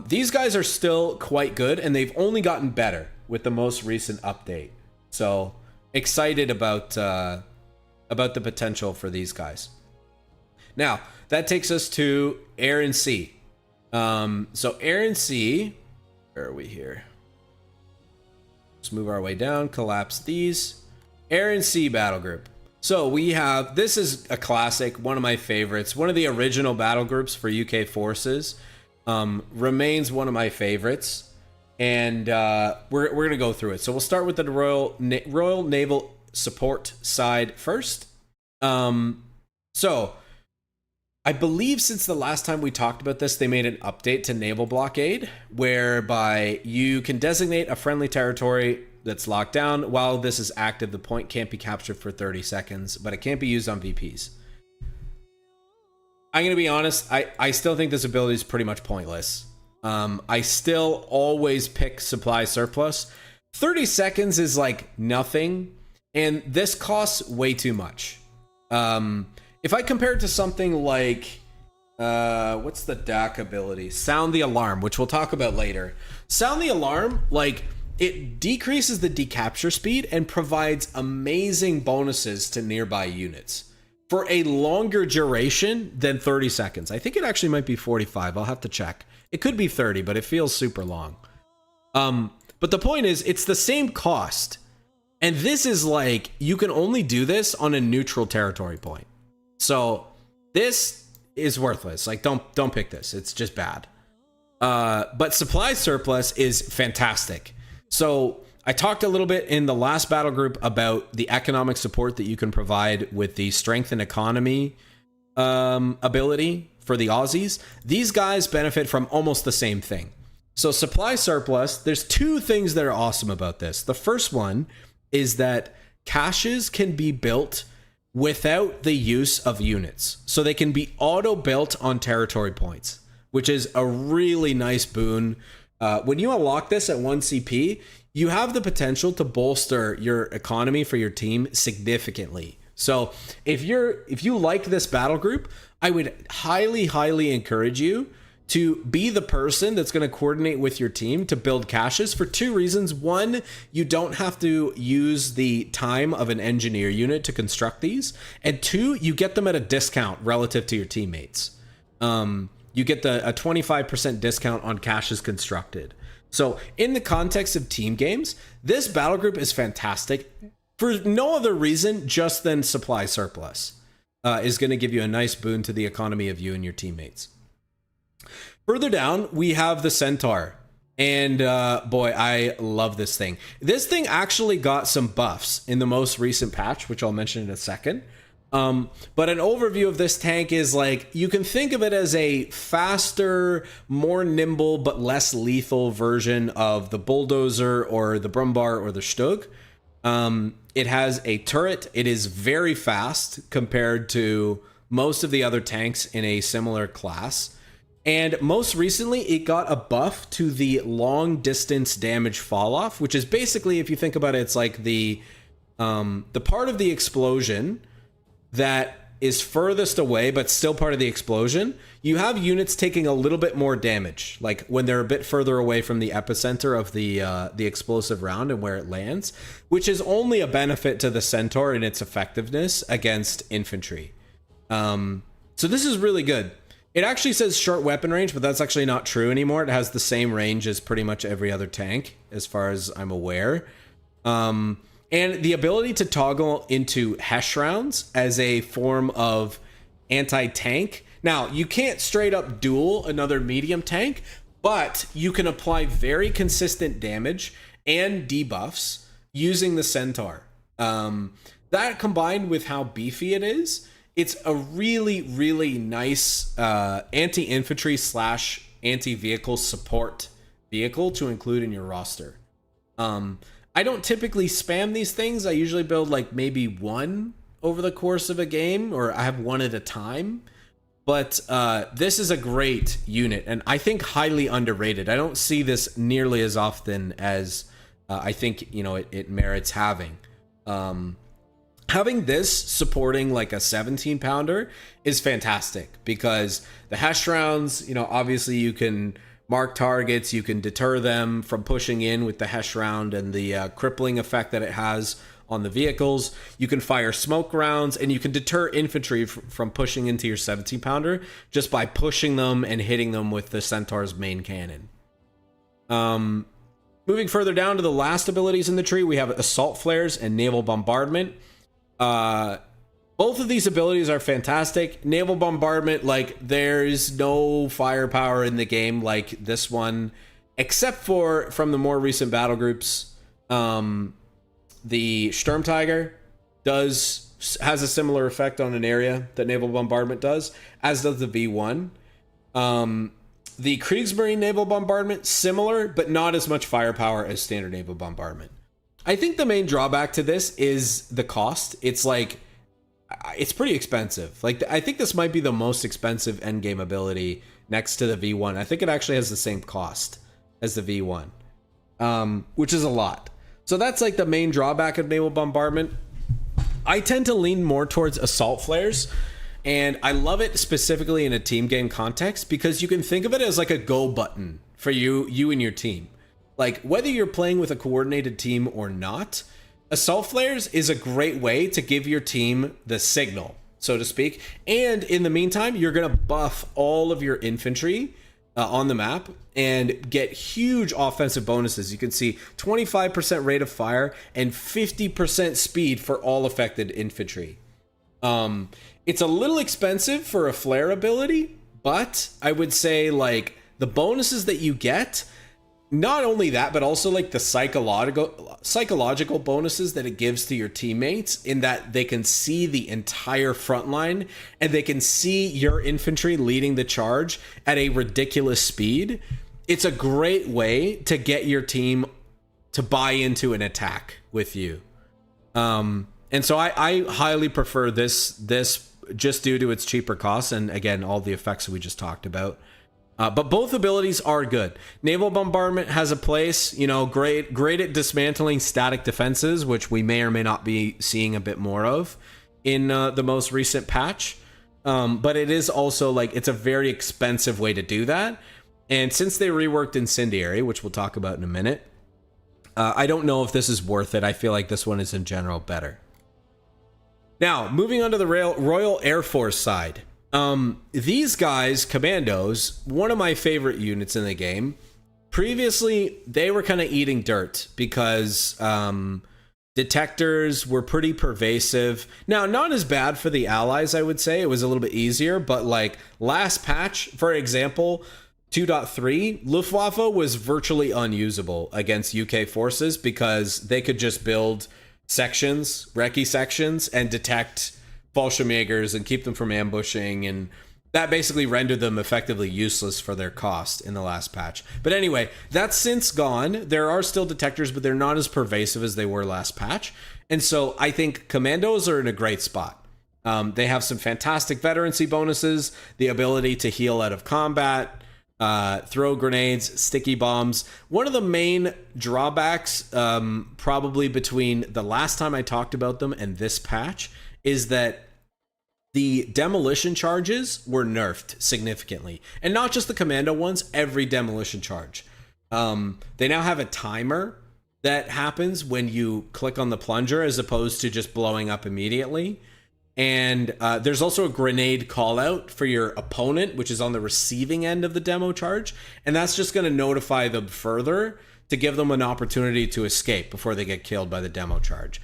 These guys are still quite good, and they've only gotten better with the most recent update. So excited about the potential for these guys. Now, that takes us to Air and Sea. So Air and Sea, where are we here? Let's move our way down, collapse these. Air and Sea battle group. So we have, this is a classic, one of my favorites, one of the original battle groups for UK forces. Remains one of my favorites, and we're going to go through it. So we'll start with the Royal Naval Support side first. So I believe since the last time we talked about this, they made an update to Naval Blockade, whereby you can designate a friendly territory that's locked down. While this is active, the point can't be captured for 30 seconds, but it can't be used on VPs. I'm going to be honest, I still think this ability is pretty much pointless. I still always pick supply surplus. 30 seconds is like nothing, and this costs way too much. If I compare it to something like, what's the DAC ability? Sound the Alarm, which we'll talk about later. Sound the Alarm, like, it decreases the decapture speed and provides amazing bonuses to nearby units for a longer duration than 30 seconds. I think it actually might be 45. I'll have to check. It could be 30, but it feels super long. But the point is, it's the same cost. And this is like, you can only do this on a neutral territory point. So this is worthless. Like, don't pick this. It's just bad. But supply surplus is fantastic. So I talked a little bit in the last battle group about the economic support that you can provide with the strength and economy ability for the Aussies. These guys benefit from almost the same thing. So supply surplus, there's two things that are awesome about this. The first one is that caches can be built without the use of units. So they can be auto-built on territory points, which is a really nice boon. When you unlock this at 1 CP, you have the potential to bolster your economy for your team significantly. So if you like this battle group, I would highly encourage you to be the person that's going to coordinate with your team to build caches for two reasons. One, you don't have to use the time of an engineer unit to construct these. And two, you get them at a discount relative to your teammates. You get a 25% discount on caches constructed. So in the context of team games, this battle group is fantastic for no other reason just than supply surplus is going to give you a nice boon to the economy of you and your teammates. Further down, we have the Centaur. And boy, I love this thing. This thing actually got some buffs in the most recent patch, which I'll mention in a second. But an overview of this tank is like, you can think of it as a faster, more nimble, but less lethal version of the Bulldozer or the Brumbar or the Stug. It has a turret. It is very fast compared to most of the other tanks in a similar class. And most recently, it got a buff to the long distance damage fall off, which is basically, if you think about it, it's like the part of the explosion that is furthest away, but still part of the explosion. You have units taking a little bit more damage, like when they're a bit further away from the epicenter of the explosive round and where it lands, which is only a benefit to the Centaur in its effectiveness against infantry. So this is really good. It actually says short weapon range, but that's actually not true anymore. It has the same range as pretty much every other tank, as far as I'm aware. And the ability to toggle into Hesh rounds as a form of anti-tank. Now, you can't straight up duel another medium tank, but you can apply very consistent damage and debuffs using the Centaur. That combined with how beefy it is it's a really, really nice anti-infantry / anti-vehicle support vehicle to include in your roster. I don't typically spam these things. I usually build like maybe one over the course of a game, or I have one at a time. But this is a great unit, and I think highly underrated. I don't see this nearly as often as I think, you know, it merits having. Having this supporting like a 17 pounder is fantastic, because the Hesh rounds, you know, obviously you can mark targets, you can deter them from pushing in with the Hesh round and the crippling effect that it has on the vehicles. You can fire smoke rounds, and you can deter infantry from pushing into your 17 pounder just by pushing them and hitting them with the Centaur's main cannon. Moving further down to the last abilities in the tree, we have assault flares and naval bombardment. Both of these abilities are fantastic. Naval bombardment, like, there's no firepower in the game like this one, except for from the more recent battle groups. The Sturm Tiger has a similar effect on an area that naval bombardment does, as does the V1. The Kriegsmarine naval bombardment, similar, but not as much firepower as standard naval bombardment. I think the main drawback to this is the cost. It's like, it's pretty expensive. Like, I think this might be the most expensive endgame ability next to the V1. I think it actually has the same cost as the V1, which is a lot. So that's like the main drawback of naval bombardment. I tend to lean more towards assault flares, and I love it specifically in a team game context, because you can think of it as like a go button for you and your team. Like, whether you're playing with a coordinated team or not, assault flares is a great way to give your team the signal, so to speak. And in the meantime, you're going to buff all of your infantry on the map and get huge offensive bonuses. You can see 25% rate of fire and 50% speed for all affected infantry. It's a little expensive for a flare ability, but I would say, like, the bonuses that you get, not only that, but also like the psychological bonuses that it gives to your teammates, in that they can see the entire front line and they can see your infantry leading the charge at a ridiculous speed. It's a great way to get your team to buy into an attack with you. And so I highly prefer this just due to its cheaper costs, and again, all the effects we just talked about. But both abilities are good. Naval bombardment has a place, you know, great at dismantling static defenses, which we may or may not be seeing a bit more of in the most recent patch. But it is also, like, it's a very expensive way to do that. And since they reworked Incendiary, which we'll talk about in a minute, I don't know if this is worth it. I feel like this one is in general better. Now, moving on to the Royal Air Force side. These guys, commandos, one of my favorite units in the game. Previously, they were kind of eating dirt because detectors were pretty pervasive. Now, not as bad for the allies, I would say. It was a little bit easier, but like last patch, for example, 2.3, Luftwaffe was virtually unusable against UK forces because they could just build sections, recce sections, and detect Fallschirmjägers and keep them from ambushing, and that basically rendered them effectively useless for their cost in the last patch. But anyway, that's since gone. There are still detectors, but they're not as pervasive as they were last patch. And so I think commandos are in a great spot. They have some fantastic veterancy bonuses, the ability to heal out of combat, throw grenades, sticky bombs. One of the main drawbacks, probably between the last time I talked about them and this patch, is that the demolition charges were nerfed significantly. And not just the commando ones, every demolition charge. They now have a timer that happens when you click on the plunger as opposed to just blowing up immediately. And there's also a grenade call out for your opponent, which is on the receiving end of the demo charge. And that's just going to notify them further to give them an opportunity to escape before they get killed by the demo charge.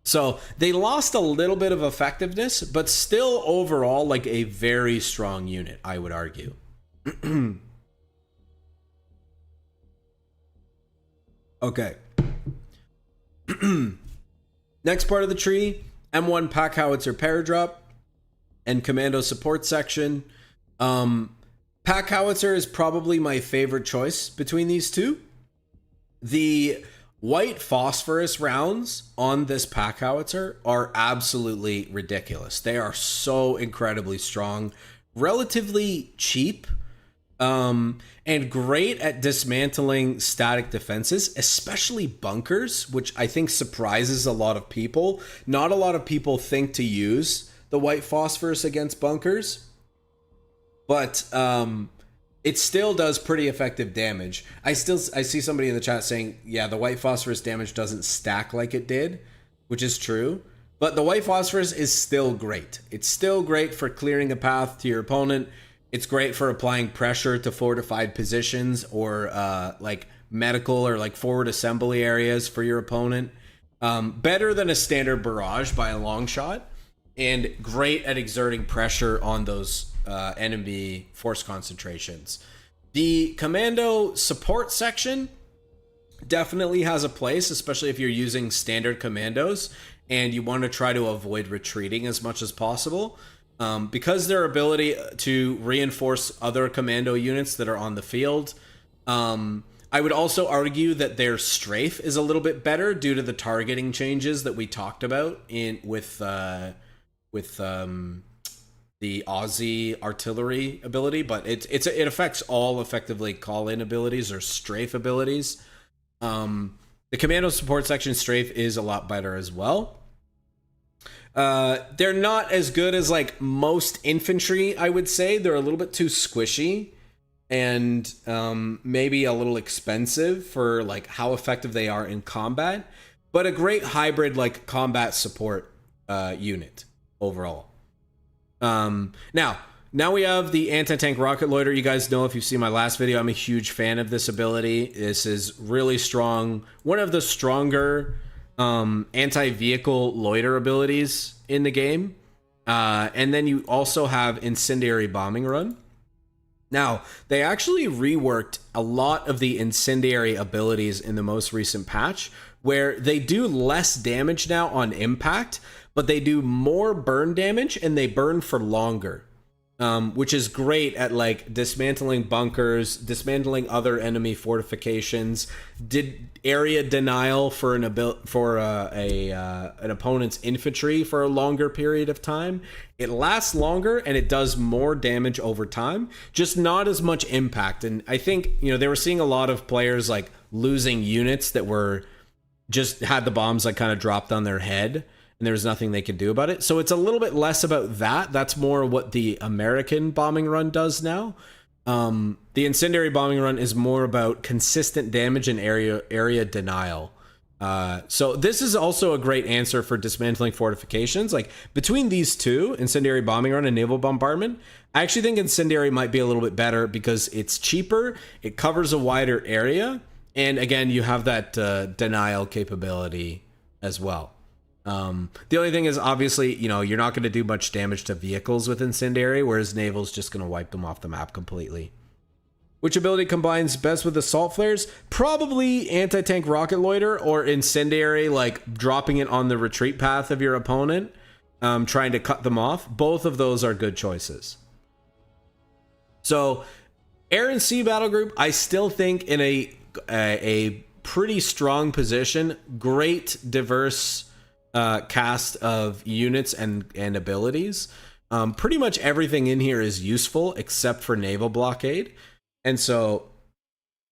So they lost a little bit of effectiveness, but still overall like a very strong unit, I would argue. Okay. Next part of the tree, M1 pack howitzer paradrop. and commando support section. Pack howitzer is probably my favorite choice between these two. The white phosphorus rounds on this pack howitzer are absolutely ridiculous. They are so incredibly strong, relatively cheap, and great at dismantling static defenses, especially bunkers, which I think surprises a lot of people. Not a lot of people think to use the white phosphorus against bunkers, but it still does pretty effective damage. I see somebody in the chat saying, yeah, the white phosphorus damage doesn't stack like it did, which is true. But the white phosphorus is still great. It's still great for clearing a path to your opponent. It's great for applying pressure to fortified positions or like medical or like forward assembly areas for your opponent. Better than a standard barrage by a long shot, and great at exerting pressure on those enemy force concentrations. The commando support section definitely has a place, especially if you're using standard commandos and you want to try to avoid retreating as much as possible. Because their ability to reinforce other commando units that are on the field. I would also argue that their strafe is a little bit better due to the targeting changes that we talked about with the Aussie artillery ability, but it affects all effectively call-in abilities or strafe abilities. The commando support section strafe is a lot better as well. They're not as good as like most infantry, I would say. They're a little bit too squishy and maybe a little expensive for like how effective they are in combat, but a great hybrid like combat support unit overall. Now we have the anti-tank rocket loader. You guys know, if you've seen my last video, I'm a huge fan of this ability. This is really strong. One of the stronger anti-vehicle loiter abilities in the game. And then you also have incendiary bombing run. Now, they actually reworked a lot of the incendiary abilities in the most recent patch, where they do less damage now on impact, but they do more burn damage and they burn for longer. Which is great at like dismantling bunkers, dismantling other enemy fortifications, did area denial for an opponent's infantry for a longer period of time. It lasts longer and it does more damage over time, just not as much impact. And I think, you know, they were seeing a lot of players like losing units that were just had the bombs like kind of dropped on their head, and there was nothing they could do about it. So it's a little bit less about that. That's more what the American bombing run does now. The incendiary bombing run is more about consistent damage and area denial. So this is also a great answer for dismantling fortifications. Like between these two, incendiary bombing run and naval bombardment, I actually think incendiary might be a little bit better because it's cheaper, it covers a wider area, and again, you have that denial capability as well. The only thing is, obviously, you know, you're not going to do much damage to vehicles with incendiary, whereas naval's just going to wipe them off the map completely. Which ability combines best with assault flares? Probably anti-tank rocket loiter or incendiary, like dropping it on the retreat path of your opponent, trying to cut them off. Both of those are good choices. So air and sea battle group, I still think in a pretty strong position. Great diverse cast of units and abilities. Pretty much everything in here is useful except for naval blockade. And so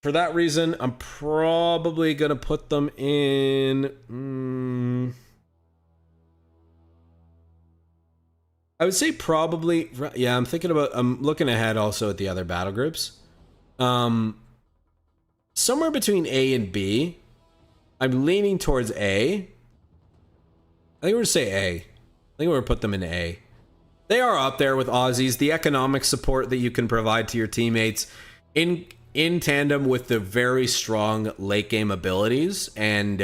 for that reason, I'm probably going to put them in... I would say probably... Yeah, I'm looking ahead also at the other battle groups. Somewhere between A and B. I'm leaning towards A. I think we're going to say A. I think we're going to put them in A. They are up there with Aussies. The economic support that you can provide to your teammates in tandem with the very strong late game abilities and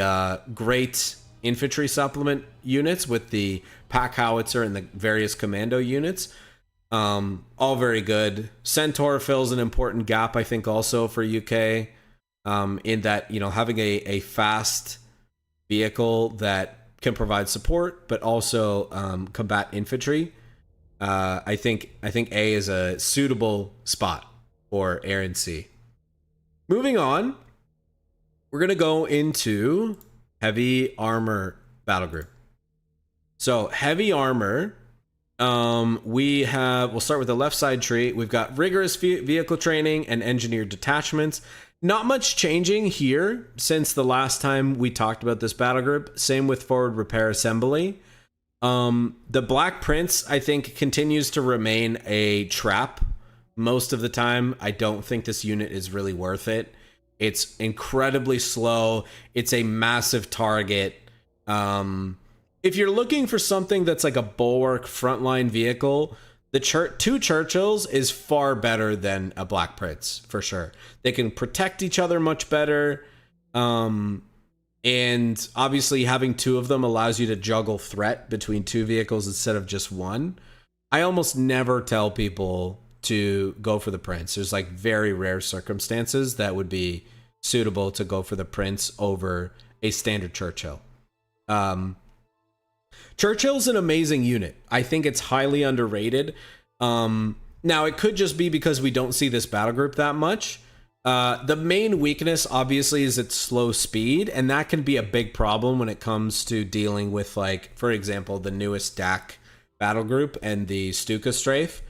great infantry supplement units with the pack howitzer and the various commando units. All very good. Centaur fills an important gap, I think, also for UK, in that, you know, having a fast vehicle that can provide support but also combat infantry I think A is a suitable spot for Air and Sea. Moving on, we're gonna go into heavy armor battle group. So heavy armor, we'll start with the left side tree. We've got rigorous vehicle training and engineered detachments. Not much changing here since the last time we talked about this battle group. Same with forward repair assembly. The Black Prince, I think, continues to remain a trap most of the time. I don't think this unit is really worth it. It's incredibly slow. It's a massive target. If you're looking for something that's like a bulwark frontline vehicle, the two Churchills is far better than a Black Prince, for sure. They can protect each other much better. And obviously having two of them allows you to juggle threat between two vehicles instead of just one. I almost never tell people to go for the Prince. There's like very rare circumstances that would be suitable to go for the Prince over a standard Churchill. Churchill's an amazing unit. I think it's highly underrated. Now, it could just be because we don't see this battle group that much. The main weakness, obviously, is its slow speed, and that can be a big problem when it comes to dealing with, like, for example, the newest DAC battle group and the Stuka strafe.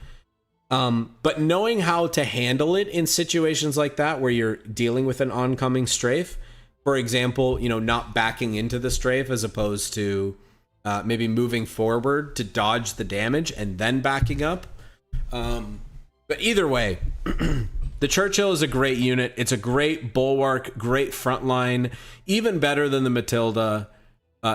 But knowing how to handle it in situations like that, where you're dealing with an oncoming strafe, for example, not backing into the strafe as opposed to maybe moving forward to dodge the damage and then backing up. But either way, the Churchill is a great unit. It's a great bulwark, great frontline, even better than the Matilda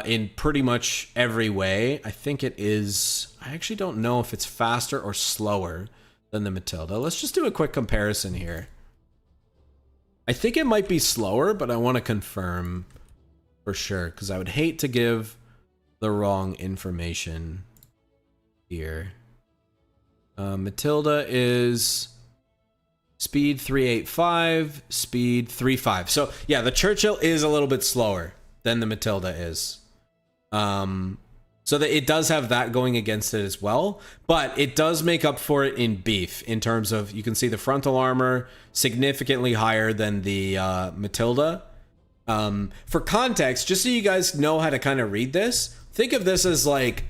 in pretty much every way. I think it is. I actually don't know if it's faster or slower than the Matilda. Let's just do a quick comparison here. I think it might be slower, but I want to confirm for sure because I would hate to give the wrong information here. Matilda is speed 385, speed 35. So yeah, the Churchill is a little bit slower than the Matilda is. So that it does have that going against it as well, but it does make up for it in beef in terms of, you can see the frontal armor significantly higher than the Matilda. For context, just so you guys know how to kind of read this, think of this as like,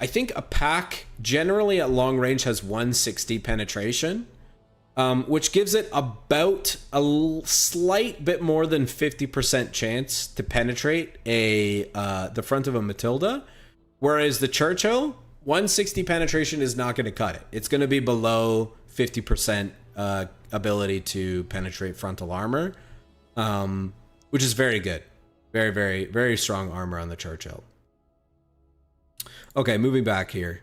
I think a pack generally at long range has 160 penetration, which gives it about a slight bit more than 50% chance to penetrate the front of a Matilda, whereas the Churchill, 160 penetration is not going to cut it. It's going to be below 50% ability to penetrate frontal armor, which is very good. Very, very, very strong armor on the Churchill. Okay, moving back here.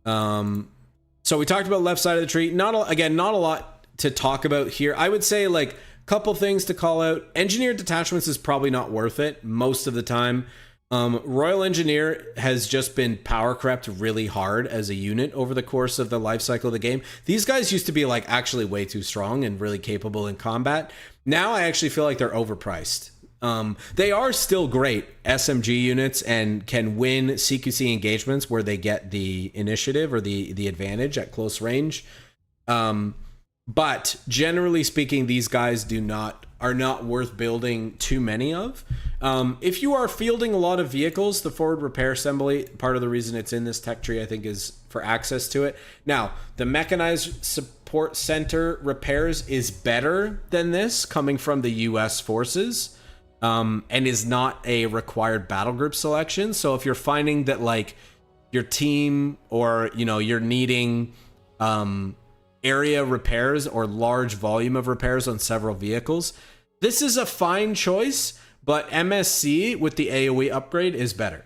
So we talked about left side of the tree. Not a lot to talk about here. I would say like a couple things to call out. Engineered detachments is probably not worth it most of the time. Royal Engineer has just been power crept really hard as a unit over the course of the life cycle of the game. These guys used to be like actually way too strong and really capable in combat. Now I actually feel like they're overpriced. They are still great SMG units and can win CQC engagements where they get the initiative or the advantage at close range. But generally speaking, these guys are not worth building too many of. If you are fielding a lot of vehicles, the forward repair assembly, part of the reason it's in this tech tree, I think, is for access to it. Now, the mechanized support center repairs is better than this, coming from the US forces. And is not a required battle group selection. So if you're finding that like your team or, you're needing area repairs or large volume of repairs on several vehicles, this is a fine choice, but MSC with the AoE upgrade is better.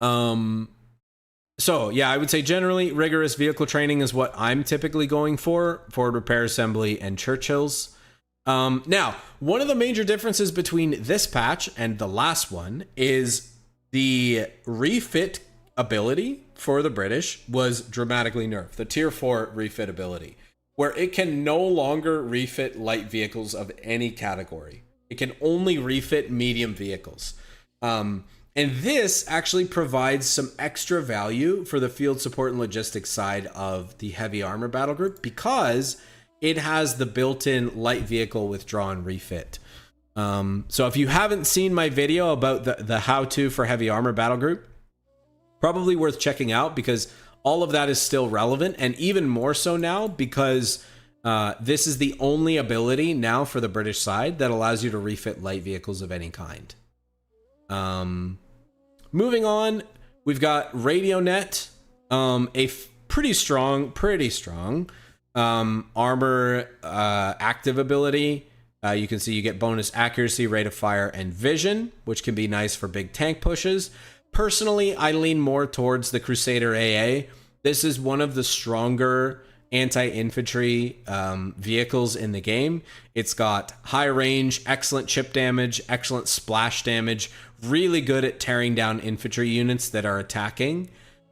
So yeah, I would say generally rigorous vehicle training is what I'm typically going for repair assembly and Churchills. Now, one of the major differences between this patch and the last one is the refit ability for the British was dramatically nerfed. The tier 4 refit ability, where it can no longer refit light vehicles of any category. It can only refit medium vehicles. And And this actually provides some extra value for the field support and logistics side of the heavy armor battle group because it has the built-in light vehicle withdraw and refit. So if you haven't seen my video about the how-to for heavy armor battle group, probably worth checking out because all of that is still relevant, and even more so now because this is the only ability now for the British side that allows you to refit light vehicles of any kind. Moving on, we've got RadioNet, pretty strong armor active ability. You can see you get bonus accuracy, rate of fire, and vision, which can be nice for big tank pushes. Personally, I lean more towards the Crusader AA. This is one of the stronger anti-infantry vehicles in the game. It's got high range, excellent chip damage, excellent splash damage, really good at tearing down infantry units that are attacking.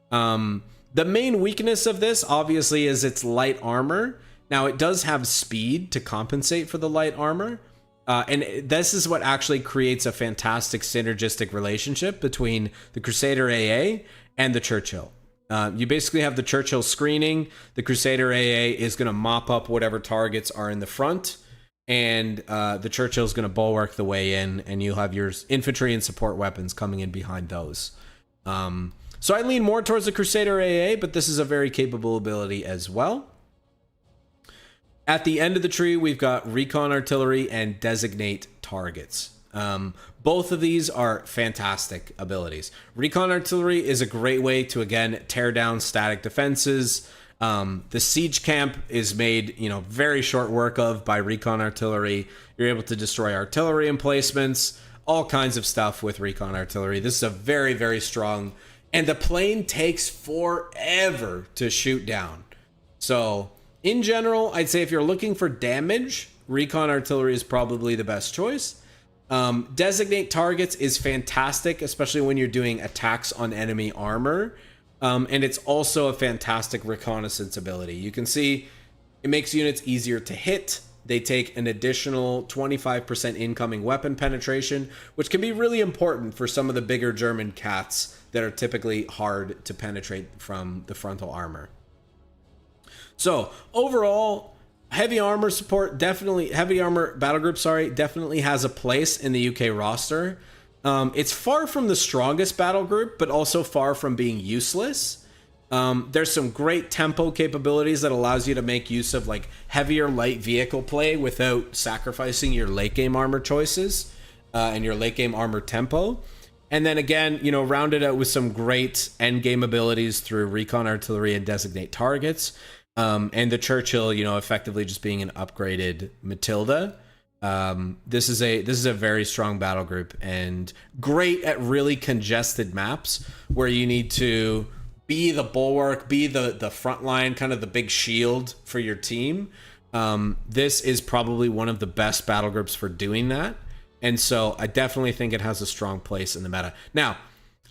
The main weakness of this, obviously, is its light armor. Now, it does have speed to compensate for the light armor. And this is what actually creates a fantastic synergistic relationship between the Crusader AA and the Churchill. You basically have the Churchill screening. The Crusader AA is going to mop up whatever targets are in the front, and the Churchill is going to bulwark the way in, and you'll have your infantry and support weapons coming in behind those. So I lean more towards the Crusader AA, but this is a very capable ability as well. At the end of the tree, we've got Recon Artillery and Designate Targets. Both of these are fantastic abilities. Recon Artillery is a great way to, again, tear down static defenses. The siege camp is made, very short work of by Recon Artillery. You're able to destroy artillery emplacements, all kinds of stuff with Recon Artillery. This is a very, very strong, and the plane takes forever to shoot down. So, in general, I'd say if you're looking for damage, Recon Artillery is probably the best choice. Designate Targets is fantastic, especially when you're doing attacks on enemy armor. And it's also a fantastic reconnaissance ability. You can see it makes units easier to hit. They take an additional 25% incoming weapon penetration, which can be really important for some of the bigger German cats that are typically hard to penetrate from the frontal armor. So overall, heavy armor battle group, definitely has a place in the UK roster. It's far from the strongest battle group, but also far from being useless. There's some great tempo capabilities that allows you to make use of like heavier light vehicle play without sacrificing your late game armor choices and your late game armor tempo. And then again, rounded out with some great end game abilities through Recon Artillery and Designate Targets. And the Churchill, effectively just being an upgraded Matilda. This is a very strong battle group and great at really congested maps where you need to be the bulwark, be the front line, kind of the big shield for your team. This is probably one of the best battle groups for doing that. And so I definitely think it has a strong place in the meta. Now,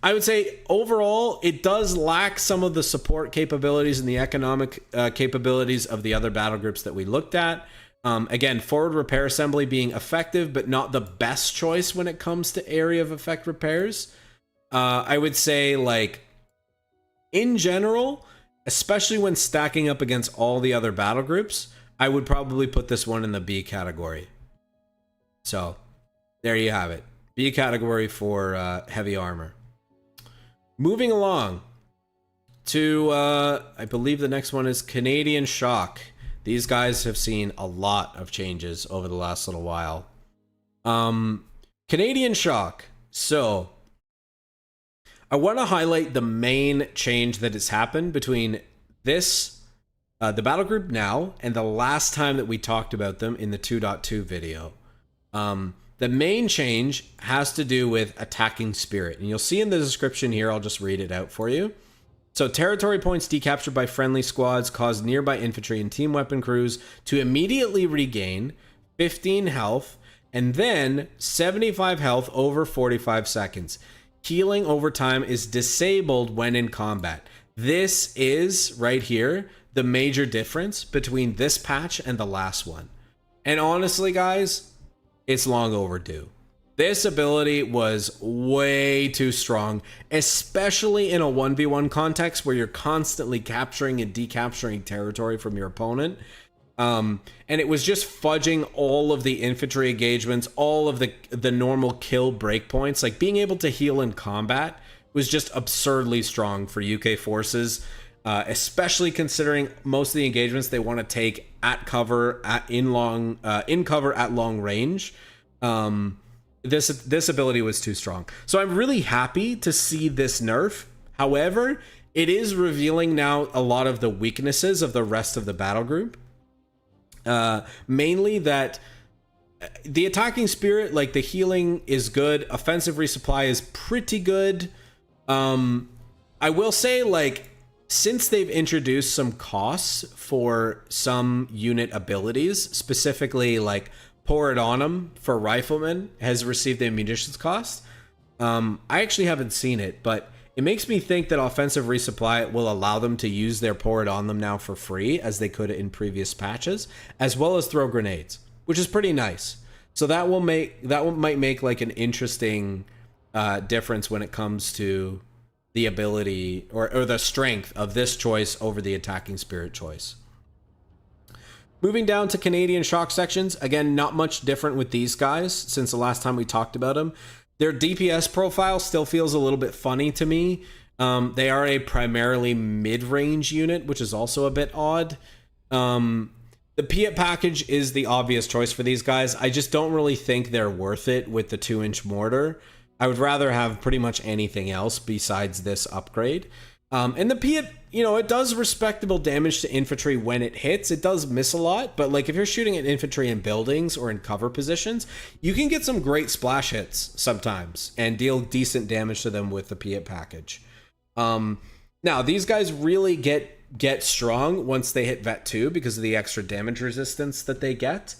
I would say overall, it does lack some of the support capabilities and the economic capabilities of the other battle groups that we looked at. Again, forward repair assembly being effective, but not the best choice when it comes to area of effect repairs. I would say, in general, especially when stacking up against all the other battle groups, I would probably put this one in the B category. So, there you have it. B category for heavy armor. Moving along to, I believe the next one is Canadian Shock. These guys have seen a lot of changes over the last little while. Canadian Shock. So, I want to highlight the main change that has happened between this, the battle group now, and the last time that we talked about them in the 2.2 video. The main change has to do with attacking spirit. And you'll see in the description here, I'll just read it out for you. So, territory points decaptured by friendly squads cause nearby infantry and team weapon crews to immediately regain 15 health and then 75 health over 45 seconds. Healing over time is disabled when in combat. This is, right here, the major difference between this patch and the last one. And honestly, guys, it's long overdue. This ability was way too strong, especially in a 1v1 context where you're constantly capturing and decapturing territory from your opponent. And it was just fudging all of the infantry engagements, all of the normal kill breakpoints. Like, being able to heal in combat was just absurdly strong for UK forces, especially considering most of the engagements they want to take at cover, in cover at long range. This ability was too strong. So I'm really happy to see this nerf. However, it is revealing now a lot of the weaknesses of the rest of the battle group. Mainly that the attacking spirit, like the healing is good. Offensive resupply is pretty good. I will say, like, since they've introduced some costs for some unit abilities, specifically like Pour It On 'Em for riflemen has received a munitions cost. I actually haven't seen it, but it makes me think that offensive resupply will allow them to use their Pour It On Them now for free, as they could in previous patches, as well as throw grenades, which is pretty nice. So that might make like an interesting difference when it comes to the ability or the strength of this choice over the attacking spirit choice. Moving down to Canadian shock sections, again, not much different with these guys since the last time we talked about them. Their DPS profile still feels a little bit funny to me. They are a primarily mid-range unit, which is also a bit odd. The Piat package is the obvious choice for these guys. I just don't really think they're worth it with the 2-inch mortar. I would rather have pretty much anything else besides this upgrade. And the Piat, it does respectable damage to infantry when it hits. It does miss a lot, but like if you're shooting at infantry in buildings or in cover positions, you can get some great splash hits sometimes and deal decent damage to them with the Piat package. Now, these guys really get strong once they hit Vet 2 because of the extra damage resistance that they get.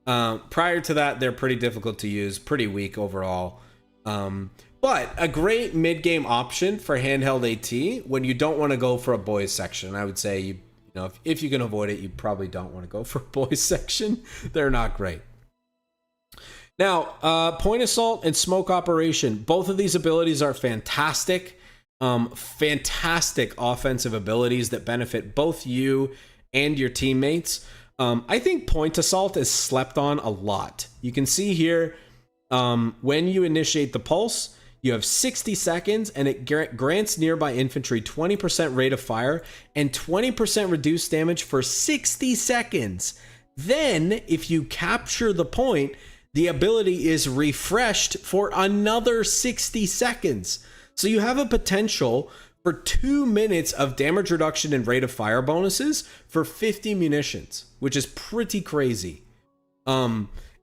Prior to that, they're pretty difficult to use, pretty weak overall. But a great mid-game option for handheld AT when you don't want to go for a boys section. I would say, if you can avoid it, you probably don't want to go for a boys section. They're not great. Now, point assault and smoke operation. Both of these abilities are fantastic. Fantastic offensive abilities that benefit both you and your teammates. I think point assault is slept on a lot. You can see here, when you initiate the pulse, you have 60 seconds and it grants nearby infantry 20% rate of fire and 20% reduced damage for 60 seconds. Then, if you capture the point, the ability is refreshed for another 60 seconds. So you have a potential for 2 minutes of damage reduction and rate of fire bonuses for 50 munitions, which is pretty crazy.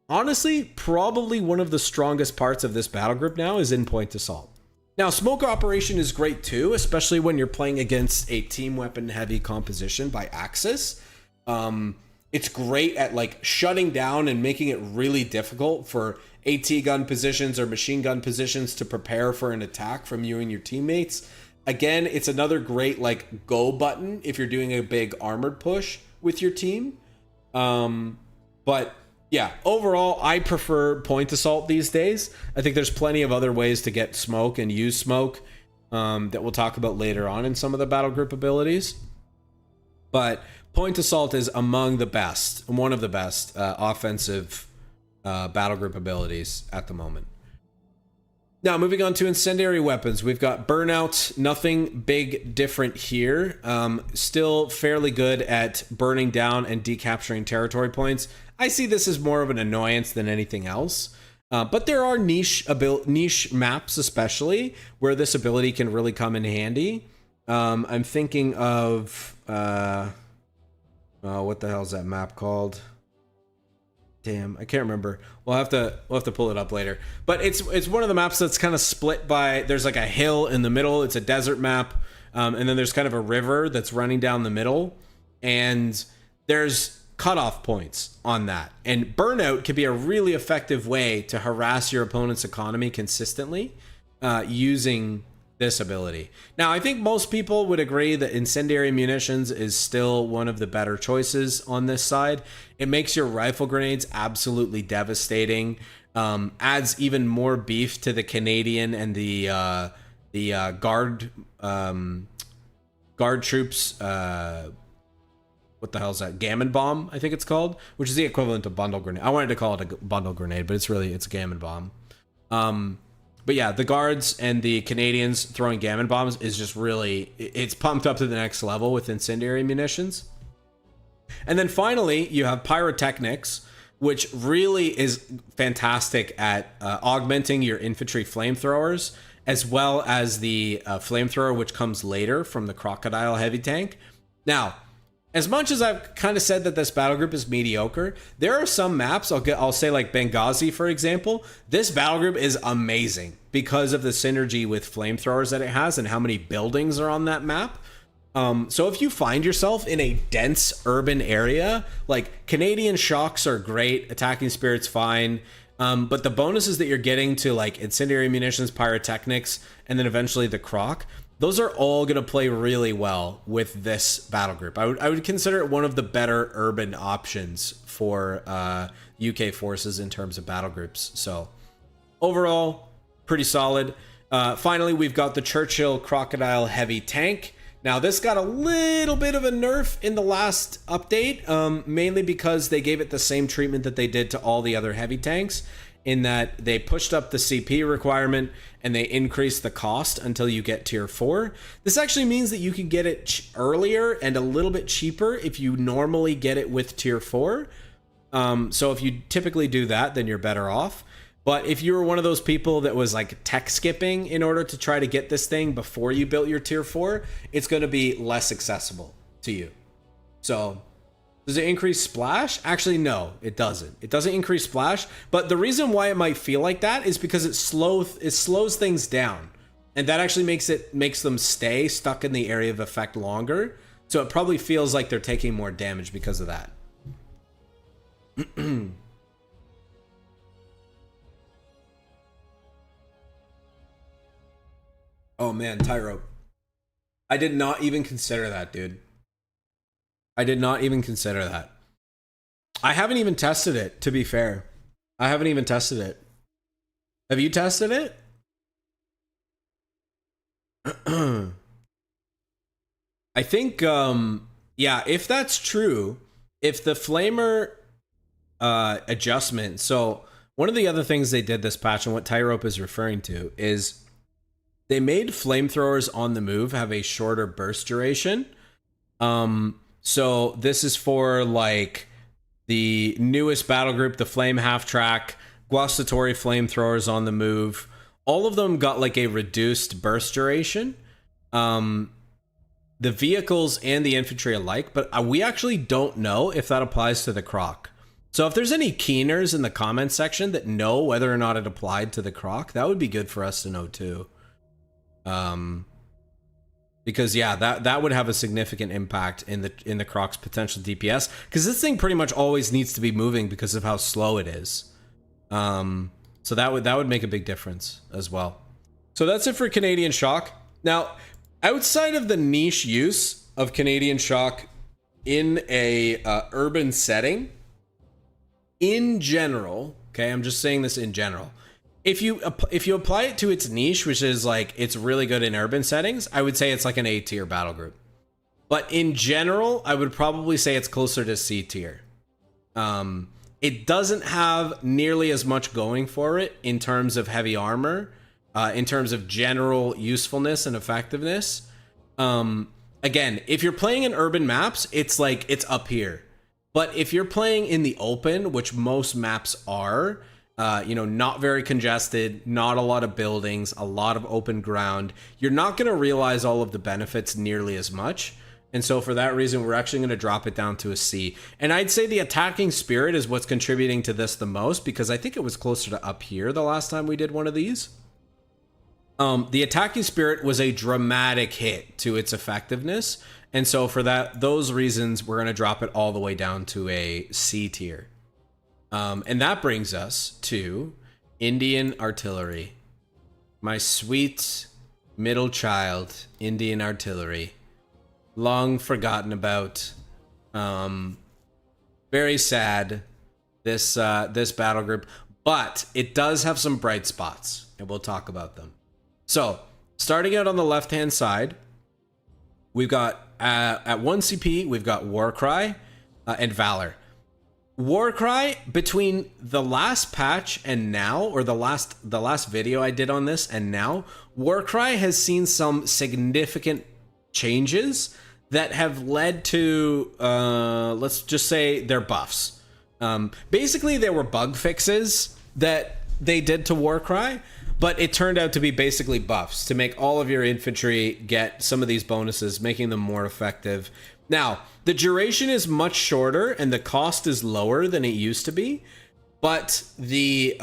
Honestly, probably one of the strongest parts of this battle group now is in point assault. Now, smoke operation is great too, especially when you're playing against a team weapon heavy composition by Axis. It's great at like shutting down and making it really difficult for AT gun positions or machine gun positions to prepare for an attack from you and your teammates. Again, it's another great like go button if you're doing a big armored push with your team. But yeah, overall, I prefer point assault these days. I think there's plenty of other ways to get smoke and use smoke that we'll talk about later on in some of the battle group abilities. But point assault is among the best, one of the best offensive battle group abilities at the moment. Now, moving on to incendiary weapons, we've got burnout. Nothing big different here. Still fairly good at burning down and decapturing territory points. I see this as more of an annoyance than anything else. But there are niche maps, especially, where this ability can really come in handy. I'm thinking of... what the hell is that map called? Damn, I can't remember. We'll have to pull it up later. But it's one of the maps that's kind of split by... There's like a hill in the middle. It's a desert map. And then there's kind of a river that's running down the middle. And there's cutoff points on that. And burnout can be a really effective way to harass your opponent's economy consistently using this ability. Now, I think most people would agree that incendiary munitions is still one of the better choices on this side. It makes your rifle grenades absolutely devastating. adds even more beef to the Canadian and the guard troops. What the hell is that? Gammon bomb, I think it's called, which is the equivalent of bundle grenade. I wanted to call it a bundle grenade, but it's a gammon bomb. But yeah, the guards and the Canadians throwing gammon bombs is just really, it's pumped up to the next level with incendiary munitions. And then finally, you have pyrotechnics, which really is fantastic at augmenting your infantry flamethrowers, as well as the flamethrower, which comes later from the crocodile heavy tank. Now, as much as I've kind of said that this battle group is mediocre, there are some maps, I'll say like Benghazi, for example. This battle group is amazing because of the synergy with flamethrowers that it has and how many buildings are on that map. So if you find yourself in a dense urban area, like Canadian shocks are great, attacking spirit's fine, but the bonuses that you're getting to like incendiary munitions, pyrotechnics, and then eventually the croc, those are all going to play really well with this battle group. I would consider it one of the better urban options for UK forces in terms of battle groups. So overall, pretty solid. Finally, we've got the Churchill Crocodile Heavy Tank. Now, this got a little bit of a nerf in the last update, mainly because they gave it the same treatment that they did to all the other heavy tanks, in that they pushed up the CP requirement and they increased the cost until you get tier 4. This actually means that you can get it earlier and a little bit cheaper if you normally get it with tier 4. So if you typically do that, then you're better off. But if you were one of those people that was like tech skipping in order to try to get this thing before you built your tier 4, it's going to be less accessible to you. So does it increase splash? Actually, no, it doesn't. It doesn't increase splash, but the reason why it might feel like that is because it slows things down, and that actually makes them stay stuck in the area of effect longer. So it probably feels like they're taking more damage because of that. Oh man, Tyro. I did not even consider that, dude. I did not even consider that. I haven't even tested it, to be fair. I haven't even tested it. Have you tested it? I think, yeah, if that's true, if the flamer adjustment, so one of the other things they did this patch, and what Tyrope is referring to, is they made flamethrowers on the move have a shorter burst duration. So this is for like the newest battle group, the Flame Half Track, Guastatori flamethrowers on the move. All of them got like a reduced burst duration. The vehicles and the infantry alike, but we actually don't know if that applies to the Croc. So if there's any keeners in the comments section that know whether or not it applied to the Croc, that would be good for us to know too. Because yeah, that would have a significant impact in the Croc's potential DPS, because this thing pretty much always needs to be moving because of how slow it is. So that would make a big difference as well. So that's it for Canadian Shock. Now, outside of the niche use of Canadian Shock in a urban setting, in general, okay, I'm just saying this in general. If you apply it to its niche, which is like it's really good in urban settings, I would say it's like an A tier battle group. But in general, I would probably say it's closer to C tier. It doesn't have nearly as much going for it in terms of heavy armor, in terms of general usefulness and effectiveness. Again, if you're playing in urban maps, it's like it's up here. But if you're playing in the open, which most maps are, not very congested, not a lot of buildings, a lot of open ground, you're not going to realize all of the benefits nearly as much. And so for that reason, we're actually going to drop it down to a C. And I'd say the attacking spirit is what's contributing to this the most, because I think it was closer to up here the last time we did one of these. The attacking spirit was a dramatic hit to its effectiveness. And so for those reasons, we're going to drop it all the way down to a C tier. And that brings us to Indian Artillery. My sweet middle child, Indian Artillery. Long forgotten about. Very sad. This battle group. but it does have some bright spots, and we'll talk about them. So, starting out on the left-hand side, we've got, at 1 CP, we've got Warcry and Valor. Warcry, between the last patch and now, or the last video I did on this and now, Warcry has seen some significant changes that have led to, let's just say, their buffs. Basically, there were bug fixes that they did to Warcry, but it turned out to be basically buffs to make all of your infantry get some of these bonuses, making them more effective. Now, the duration is much shorter and the cost is lower than it used to be, but the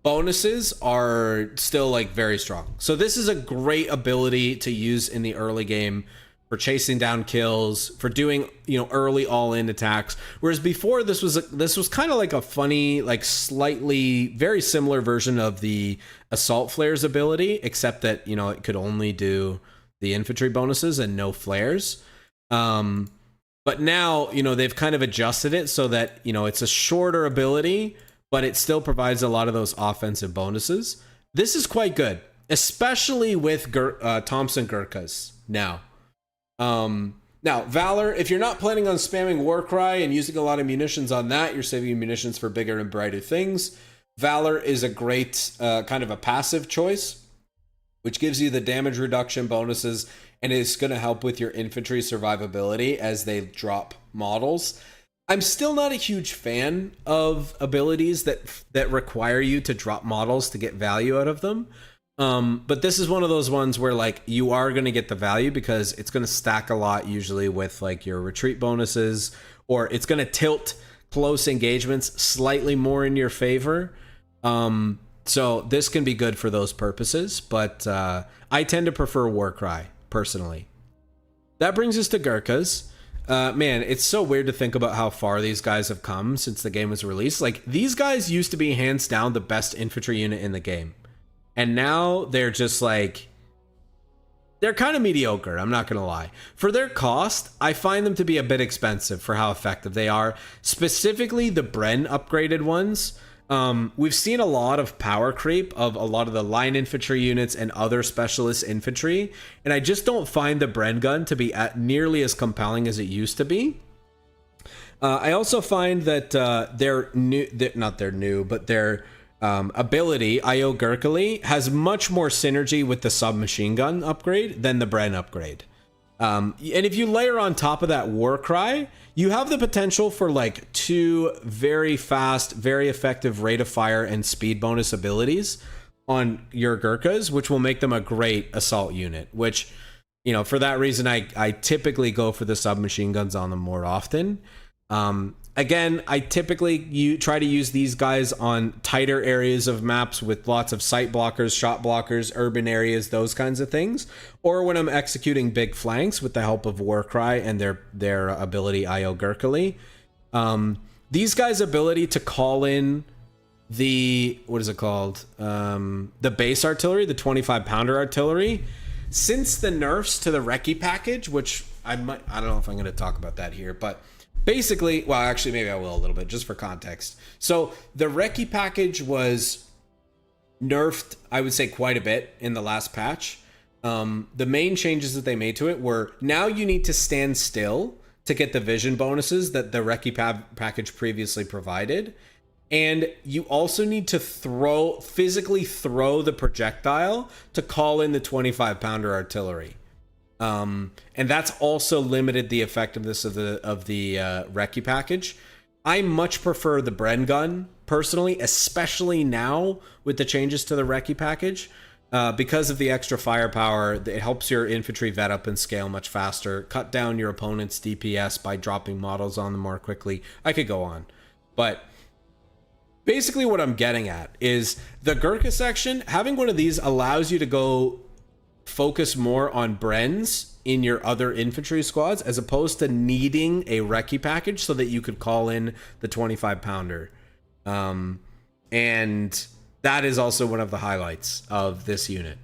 bonuses are still like very strong. So this is a great ability to use in the early game for chasing down kills, for doing, you know, early all-in attacks. Whereas before, this was kind of like a funny, like slightly very similar version of the Assault Flares ability, except that, you know, it could only do the infantry bonuses and no flares. But now, you know, they've kind of adjusted it so that, you know, it's a shorter ability, but it still provides a lot of those offensive bonuses. This is quite good, especially with Thompson Gurkhas now. Now, Valor, if you're not planning on spamming Warcry and using a lot of munitions on that, you're saving munitions for bigger and brighter things. Valor is a great kind of a passive choice, which gives you the damage reduction bonuses and is going to help with your infantry survivability as they drop models. I'm still not a huge fan of abilities that require you to drop models to get value out of them. But this is one of those ones where like you are going to get the value because it's going to stack a lot usually with like your retreat bonuses, or it's going to tilt close engagements slightly more in your favor. So this can be good for those purposes, but I tend to prefer Warcry personally. That brings us to Gurkhas. Man, it's so weird to think about how far these guys have come since the game was released. Like, these guys used to be hands down the best infantry unit in the game. And now they're just like, they're kind of mediocre, I'm not gonna lie. For their cost, I find them to be a bit expensive for how effective they are. Specifically, the Bren upgraded ones. We've seen a lot of power creep of a lot of the line infantry units and other specialist infantry, and I just don't find the Bren gun to be nearly as compelling as it used to be. I also find that their ability, I.O. Gurkhali, has much more synergy with the submachine gun upgrade than the Bren upgrade. And if you layer on top of that Warcry, you have the potential for like 2 very fast, very effective rate of fire and speed bonus abilities on your Gurkhas, which will make them a great assault unit, which, you know, for that reason, I typically go for the submachine guns on them more often. Again, I typically try to use these guys on tighter areas of maps with lots of sight blockers, shot blockers, urban areas, those kinds of things. Or when I'm executing big flanks with the help of Warcry and their ability I.O. Gurkhali. These guys' ability to call in the, what is it called? The base artillery, the 25-pounder artillery. Since the nerfs to the Recce package, which I don't know if I'm going to talk about that here, but basically, well, actually, maybe I will a little bit, just for context. So the Recce package was nerfed, I would say, quite a bit in the last patch. The main changes that they made to it were, now you need to stand still to get the vision bonuses that the Recce package previously provided. And you also need to physically throw the projectile to call in the 25-pounder artillery. And that's also limited the effectiveness of the Recce package. I much prefer the Bren gun, personally, especially now with the changes to the Recce package. Because of the extra firepower, it helps your infantry vet up and scale much faster, cut down your opponent's DPS by dropping models on them more quickly. I could go on. But basically what I'm getting at is the Gurkha section, having one of these allows you to go focus more on Brens in your other infantry squads as opposed to needing a Recce package so that you could call in the 25-pounder. And that is also one of the highlights of this unit.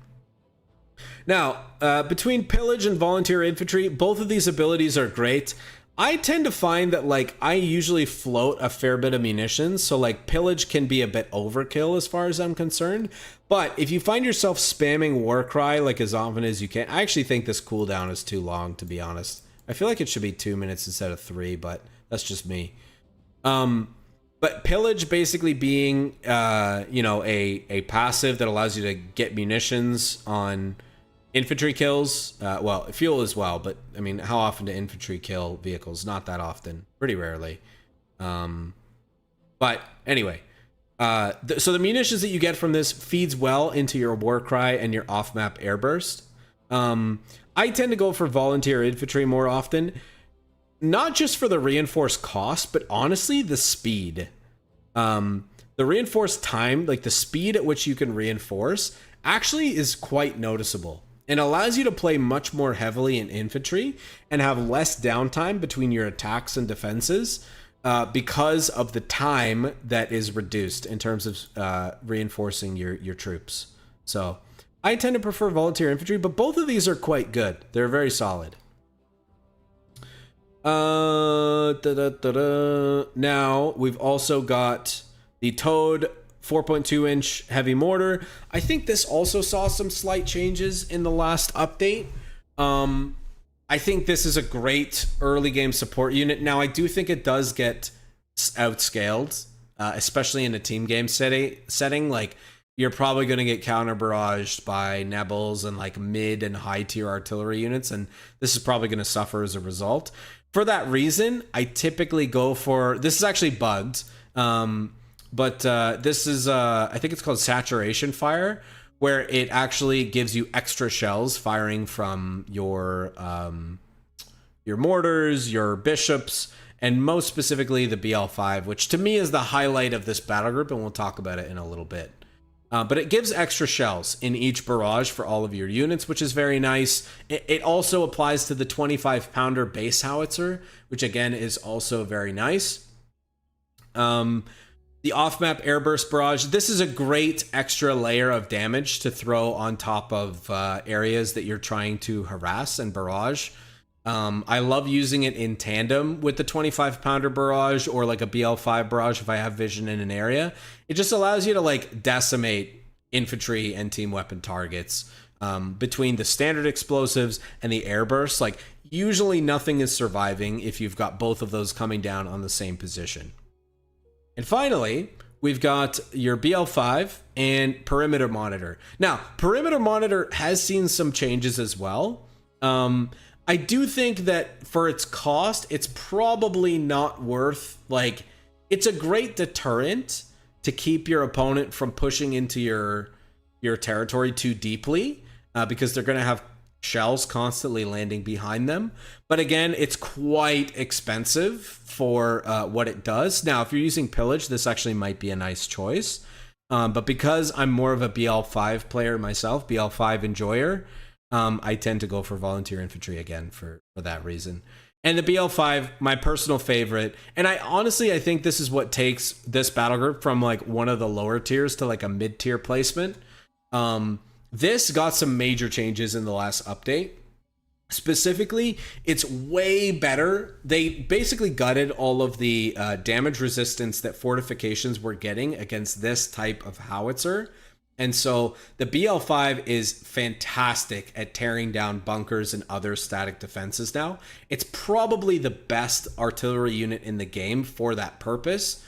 Now, between Pillage and Volunteer Infantry, both of these abilities are great. I tend to find that like I usually float a fair bit of munitions, so like pillage can be a bit overkill as far as I'm concerned. But if you find yourself spamming Warcry like as often as you can, I actually think this cooldown is too long, to be honest. I feel like it should be 2 minutes instead of 3, but that's just me. But pillage basically being you know, a passive that allows you to get munitions on infantry kills, well, fuel as well, but I mean, how often do infantry kill vehicles? Not that often, pretty rarely. But anyway, so the munitions that you get from this feeds well into your Warcry and your off-map airburst. I tend to go for volunteer infantry more often, not just for the reinforced cost, but honestly, the speed. The reinforced time, like the speed at which you can reinforce, actually is quite noticeable. It allows you to play much more heavily in infantry and have less downtime between your attacks and defenses because of the time that is reduced in terms of reinforcing your troops. So I tend to prefer volunteer infantry, but both of these are quite good. They're very solid. Now we've also got the Towed 4.2-inch heavy mortar. I think this also saw some slight changes in the last update. I think this is a great early game support unit. Now, I do think it does get outscaled, especially in a team game setting. Like, you're probably going to get counter barraged by Nebels and like mid and high tier artillery units, and this is probably going to suffer as a result. For that reason, I typically go for, this is actually bugged, but this is, I think it's called saturation fire, where it actually gives you extra shells firing from your mortars, your bishops, and most specifically the BL5, which to me is the highlight of this battle group, and we'll talk about it in a little bit. But it gives extra shells in each barrage for all of your units, which is very nice. It also applies to the 25-pounder base howitzer, which again is also very nice. The off-map airburst barrage, this is a great extra layer of damage to throw on top of areas that you're trying to harass and barrage. I love using it in tandem with the 25-pounder barrage or like a BL5 barrage if I have vision in an area. It just allows you to like decimate infantry and team weapon targets between the standard explosives and the airbursts. Like, usually nothing is surviving if you've got both of those coming down on the same position. And finally, we've got your BL5 and Perimeter Monitor. Now, Perimeter Monitor has seen some changes as well. I do think that for its cost, it's probably not worth, like, it's a great deterrent to keep your opponent from pushing into your territory too deeply, because they're going to have shells constantly landing behind them. But again, it's quite expensive for what it does. Now, if you're using pillage, this actually might be a nice choice. But because I'm more of a BL5 player myself, BL5 enjoyer, I tend to go for volunteer infantry again for that reason. And the BL5, my personal favorite, and I think this is what takes this battle group from like one of the lower tiers to like a mid-tier placement. This got some major changes in the last update. Specifically, it's way better. They basically gutted all of the damage resistance that fortifications were getting against this type of howitzer. And so the BL5 is fantastic at tearing down bunkers and other static defenses now. It's probably the best artillery unit in the game for that purpose,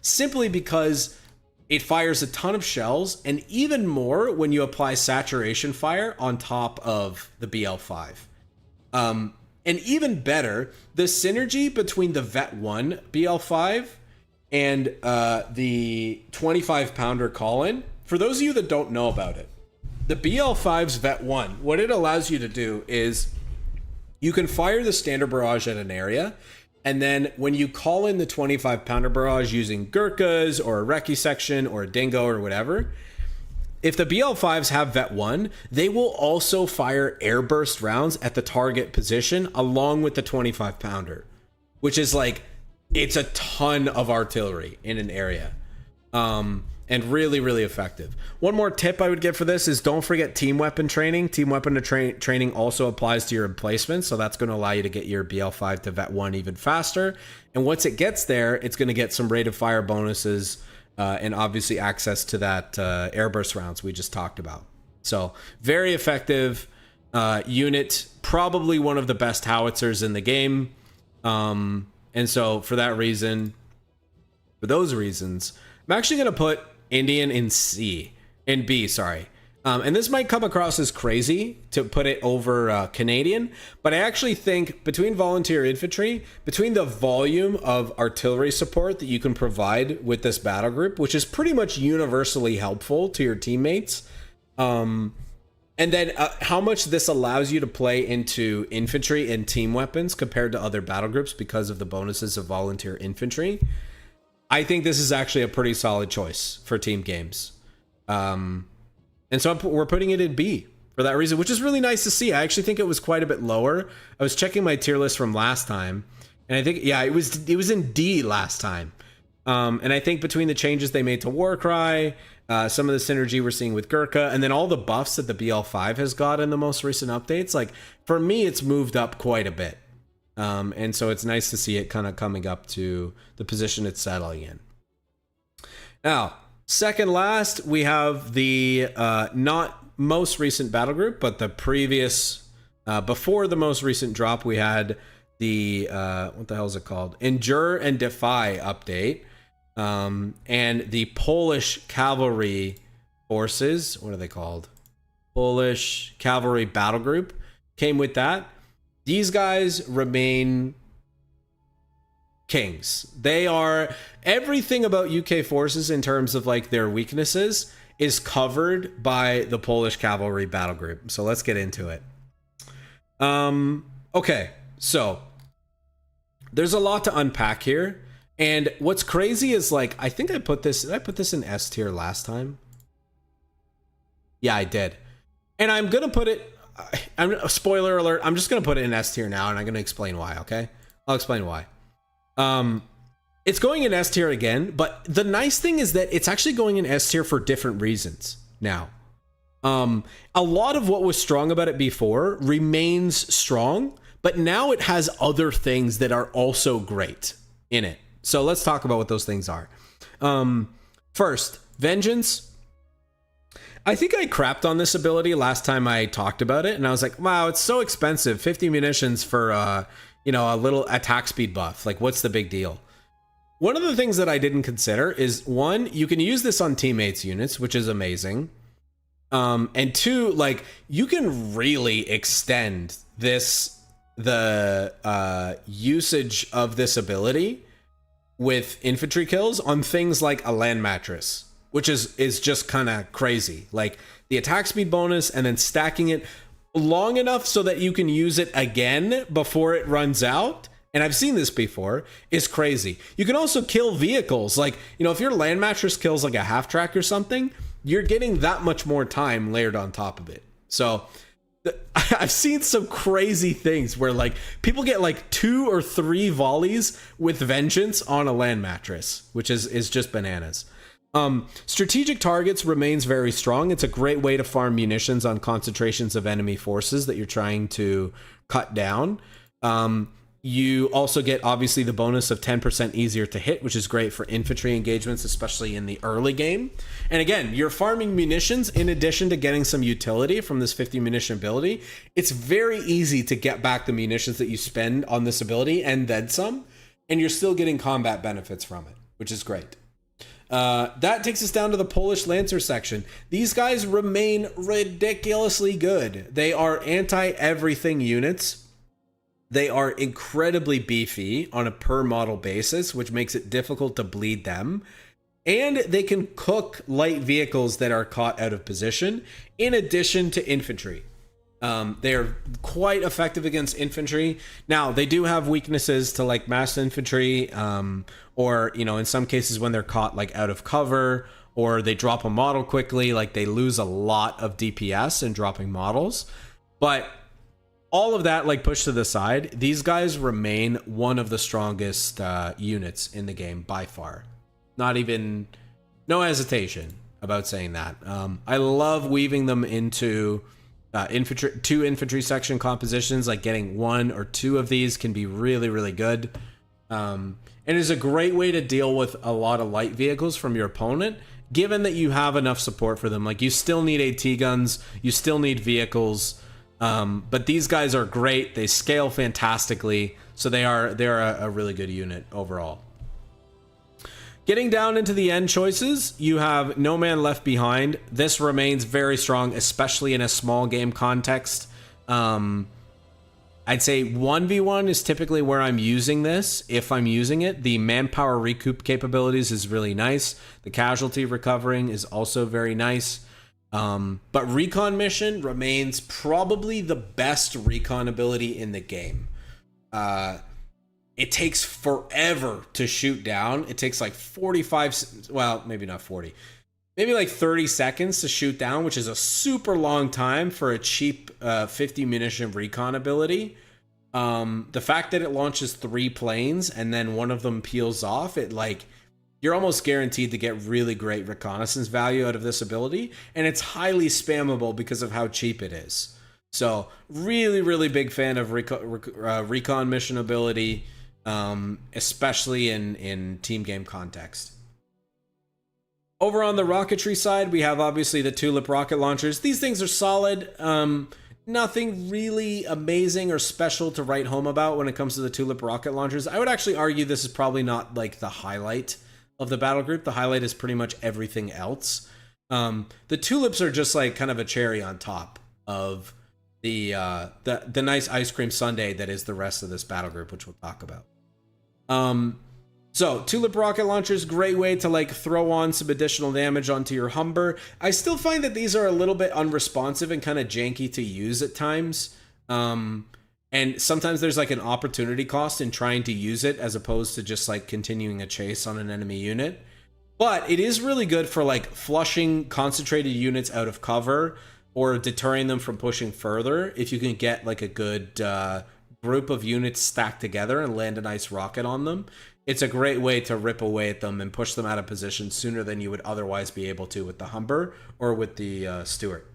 simply because it fires a ton of shells, and even more when you apply saturation fire on top of the BL5. And even better, the synergy between the Vet 1 BL5 and the 25-pounder Colin. For those of you that don't know about it, the BL5's Vet 1, what it allows you to do is you can fire the standard barrage at an area, and then when you call in the 25-pounder barrage using Gurkhas or a Recce section or a Dingo or whatever, if the BL5s have Vet 1, they will also fire airburst rounds at the target position along with the 25-pounder, which is like, it's a ton of artillery in an area. and really, really effective. One more tip I would give for this is don't forget team weapon training. Team weapon training also applies to your emplacements, so that's going to allow you to get your BL5 to Vet 1 even faster. And once it gets there, it's going to get some rate of fire bonuses and obviously access to that airburst rounds we just talked about. So very effective unit, probably one of the best howitzers in the game. And so for those reasons, I'm actually going to put Indian in B, sorry. And this might come across as crazy to put it over Canadian, but I actually think between volunteer infantry, between the volume of artillery support that you can provide with this battle group, which is pretty much universally helpful to your teammates, and then how much this allows you to play into infantry and team weapons compared to other battle groups because of the bonuses of volunteer infantry, I think this is actually a pretty solid choice for team games. And so we're putting it in B for that reason, which is really nice to see. I actually think it was quite a bit lower. I was checking my tier list from last time, and I think, yeah, it was in D last time. And I think between the changes they made to Warcry, some of the synergy we're seeing with Gurkha, and then all the buffs that the BL5 has got in the most recent updates, like for me, it's moved up quite a bit. And so it's nice to see it kind of coming up to the position it's settling in. Now, second last, we have the not most recent battle group, but the previous, before the most recent drop, we had the, what the hell is it called? Endure and Defy update. And the Polish cavalry forces, what are they called? Polish cavalry battle group came with that. These guys remain kings. They are, everything about UK forces in terms of like their weaknesses is covered by the Polish cavalry battle group. So let's get into it. Okay, so there's a lot to unpack here. And what's crazy is like, I think I put this, did I put this in S tier last time? Yeah, I did. And I'm going to put it, spoiler alert, I'm just going to put it in S tier now, and I'm going to explain why, okay? I'll explain why. It's going in S tier again, but the nice thing is that it's actually going in S tier for different reasons now. A lot of what was strong about it before remains strong, but now it has other things that are also great in it. So let's talk about what those things are. First, Vengeance. I think I crapped on this ability last time I talked about it, and I was like, wow, it's so expensive. 50 munitions for, you know, a little attack speed buff. Like, what's the big deal? One of the things that I didn't consider is, one, you can use this on teammates units, which is amazing. And two, like, you can really extend this, the usage of this ability with infantry kills on things like a land mattress, which is just kind of crazy. Like the attack speed bonus and then stacking it long enough so that you can use it again before it runs out. And I've seen this before, is crazy. You can also kill vehicles. Like, you know, if your land mattress kills like a half track or something, you're getting that much more time layered on top of it. So I've seen some crazy things where like people get like 2 or 3 volleys with Vengeance on a land mattress, which is just bananas. Strategic targets remains very strong. It's a great way to farm munitions on concentrations of enemy forces that you're trying to cut down. You also get obviously the bonus of 10% easier to hit, which is great for infantry engagements, especially in the early game. And again, you're farming munitions in addition to getting some utility from this 50 munition ability. It's very easy to get back the munitions that you spend on this ability and then some, and you're still getting combat benefits from it, which is great. That takes us down to the Polish Lancer section. These guys remain ridiculously good. They are anti-everything units. They are incredibly beefy on a per model basis, which makes it difficult to bleed them. And they can cook light vehicles that are caught out of position, in addition to infantry. They are quite effective against infantry. Now, they do have weaknesses to like mass infantry, or, you know, in some cases when they're caught like out of cover, or they drop a model quickly, like they lose a lot of DPS in dropping models. But all of that like pushed to the side, these guys remain one of the strongest units in the game by far. Not even No hesitation about saying that. I love weaving them into two infantry section compositions. Like getting 1 or 2 of these can be really, really good. And is a great way to deal with a lot of light vehicles from your opponent, given that you have enough support for them. Like you still need AT guns, you still need vehicles, but these guys are great. They scale fantastically, so they're a really good unit overall. Getting down into the end choices, you have No Man Left Behind. This remains very strong, especially in a small game context. I'd say 1v1 is typically where I'm using this, if I'm using it. The manpower recoup capabilities is really nice. The casualty recovering is also very nice. But recon mission remains probably the best recon ability in the game. It takes forever to shoot down. It takes like 45, well, maybe not 40. Maybe like 30 seconds to shoot down, which is a super long time for a cheap 50 munition recon ability. The fact that it launches 3 planes and then one of them peels off, you're almost guaranteed to get really great reconnaissance value out of this ability. And it's highly spammable because of how cheap it is. So really, really big fan of recon mission ability, especially in team game context. Over on the rocketry side, we have obviously the Tulip rocket launchers. These things are solid. Nothing really amazing or special to write home about when it comes to the Tulip rocket launchers. I would actually argue this is probably not like the highlight of the battle group. The highlight is pretty much everything else. The Tulips are just like kind of a cherry on top of the nice ice cream sundae that is the rest of this battle group, which we'll talk about. So Tulip rocket launchers, great way to like throw on some additional damage onto your Humber. I still find that these are a little bit unresponsive and kind of janky to use at times. And sometimes there's like an opportunity cost in trying to use it as opposed to just like continuing a chase on an enemy unit. But it is really good for like flushing concentrated units out of cover or deterring them from pushing further if you can get like a good group of units stacked together and land a nice rocket on them. It's a great way to rip away at them and push them out of position sooner than you would otherwise be able to with the Humber or with the Stuart.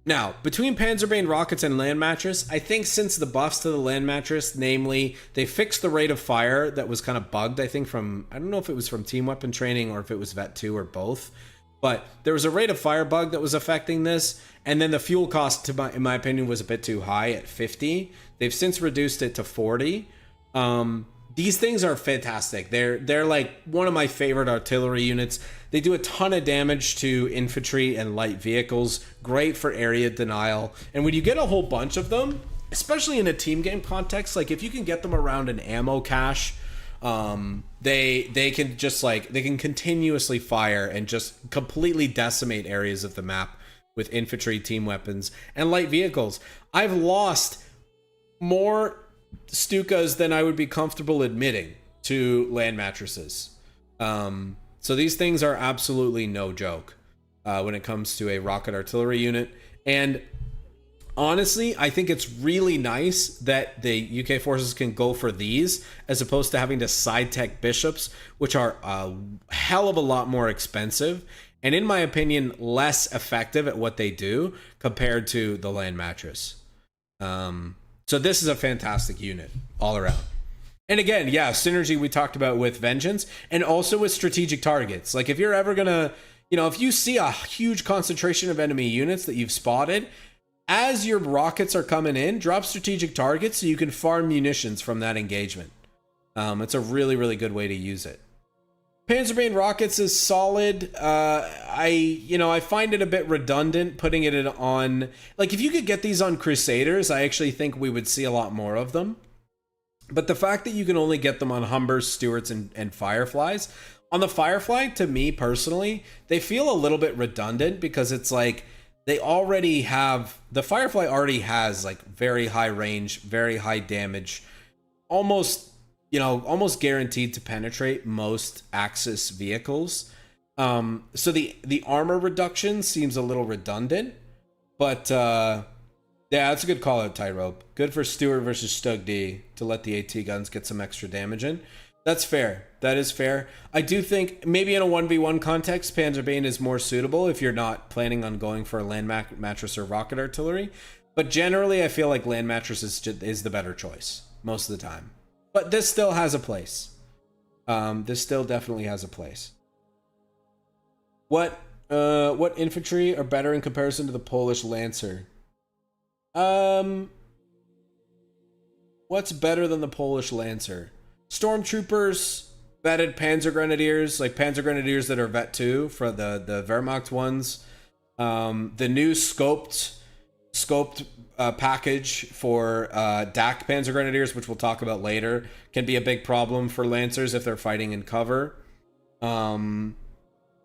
Now, between Panzerbane rockets and Land Mattress, I think since the buffs to the Land Mattress, namely, they fixed the rate of fire that was kind of bugged, I think from, I don't know if it was from Team Weapon Training or if it was Vet 2 or both, but there was a rate of fire bug that was affecting this, and then the fuel cost, in my opinion, was a bit too high at 50. They've since reduced it to 40. These things are fantastic. They're like one of my favorite artillery units. They do a ton of damage to infantry and light vehicles. Great for area denial. And when you get a whole bunch of them, especially in a team game context, like if you can get them around an ammo cache, they can just like, they can continuously fire and just completely decimate areas of the map with infantry, team weapons, and light vehicles. I've lost more Stukas than I would be comfortable admitting to Land Mattresses. So these things are absolutely no joke when it comes to a rocket artillery unit. And honestly, I think it's really nice that the UK forces can go for these as opposed to having to side tech bishops, which are a hell of a lot more expensive and, in my opinion, less effective at what they do compared to the Land Mattress. So this is a fantastic unit all around. And again, yeah, synergy we talked about with Vengeance and also with strategic targets. Like if you're ever gonna, if you see a huge concentration of enemy units that you've spotted, as your rockets are coming in, drop strategic targets so you can farm munitions from that engagement. It's a really, really good way to use it. Panzerbane rockets is solid. I find it a bit redundant putting it on, like if you could get these on Crusaders, I actually think we would see a lot more of them. But the fact that you can only get them on Humbers, Stuarts, and Fireflies, on the Firefly, to me personally, they feel a little bit redundant because it's like the Firefly already has like very high range, very high damage, almost guaranteed to penetrate most Axis vehicles. So the armor reduction seems a little redundant, but yeah, that's a good call out, Tyrope. Good for Stuart versus Stug D to let the AT guns get some extra damage in. That's fair. That is fair. I do think maybe in a 1v1 context, Panzerbane is more suitable if you're not planning on going for a land mattress or rocket artillery. But generally, I feel like land mattress is the better choice most of the time. But this still has a place. This still definitely has a place. What infantry are better in comparison to the Polish Lancer? What's better than the Polish Lancer? Stormtroopers, vetted Panzer Grenadiers, like Panzer Grenadiers that are vet 2 for the Wehrmacht ones. The new scoped package for DAC Panzer Grenadiers, which we'll talk about later, can be a big problem for Lancers if they're fighting in cover. Those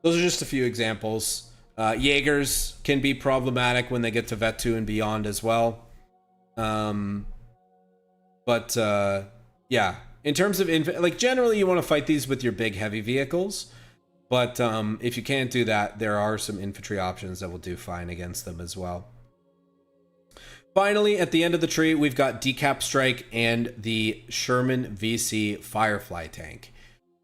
are just a few examples. Jaegers can be problematic when they get to vet 2 and beyond as well. Yeah, in terms of like generally you want to fight these with your big heavy vehicles, but if you can't do that, there are some infantry options that will do fine against them as well. Finally, at the end of the tree, we've got Decap Strike and the Sherman VC Firefly tank.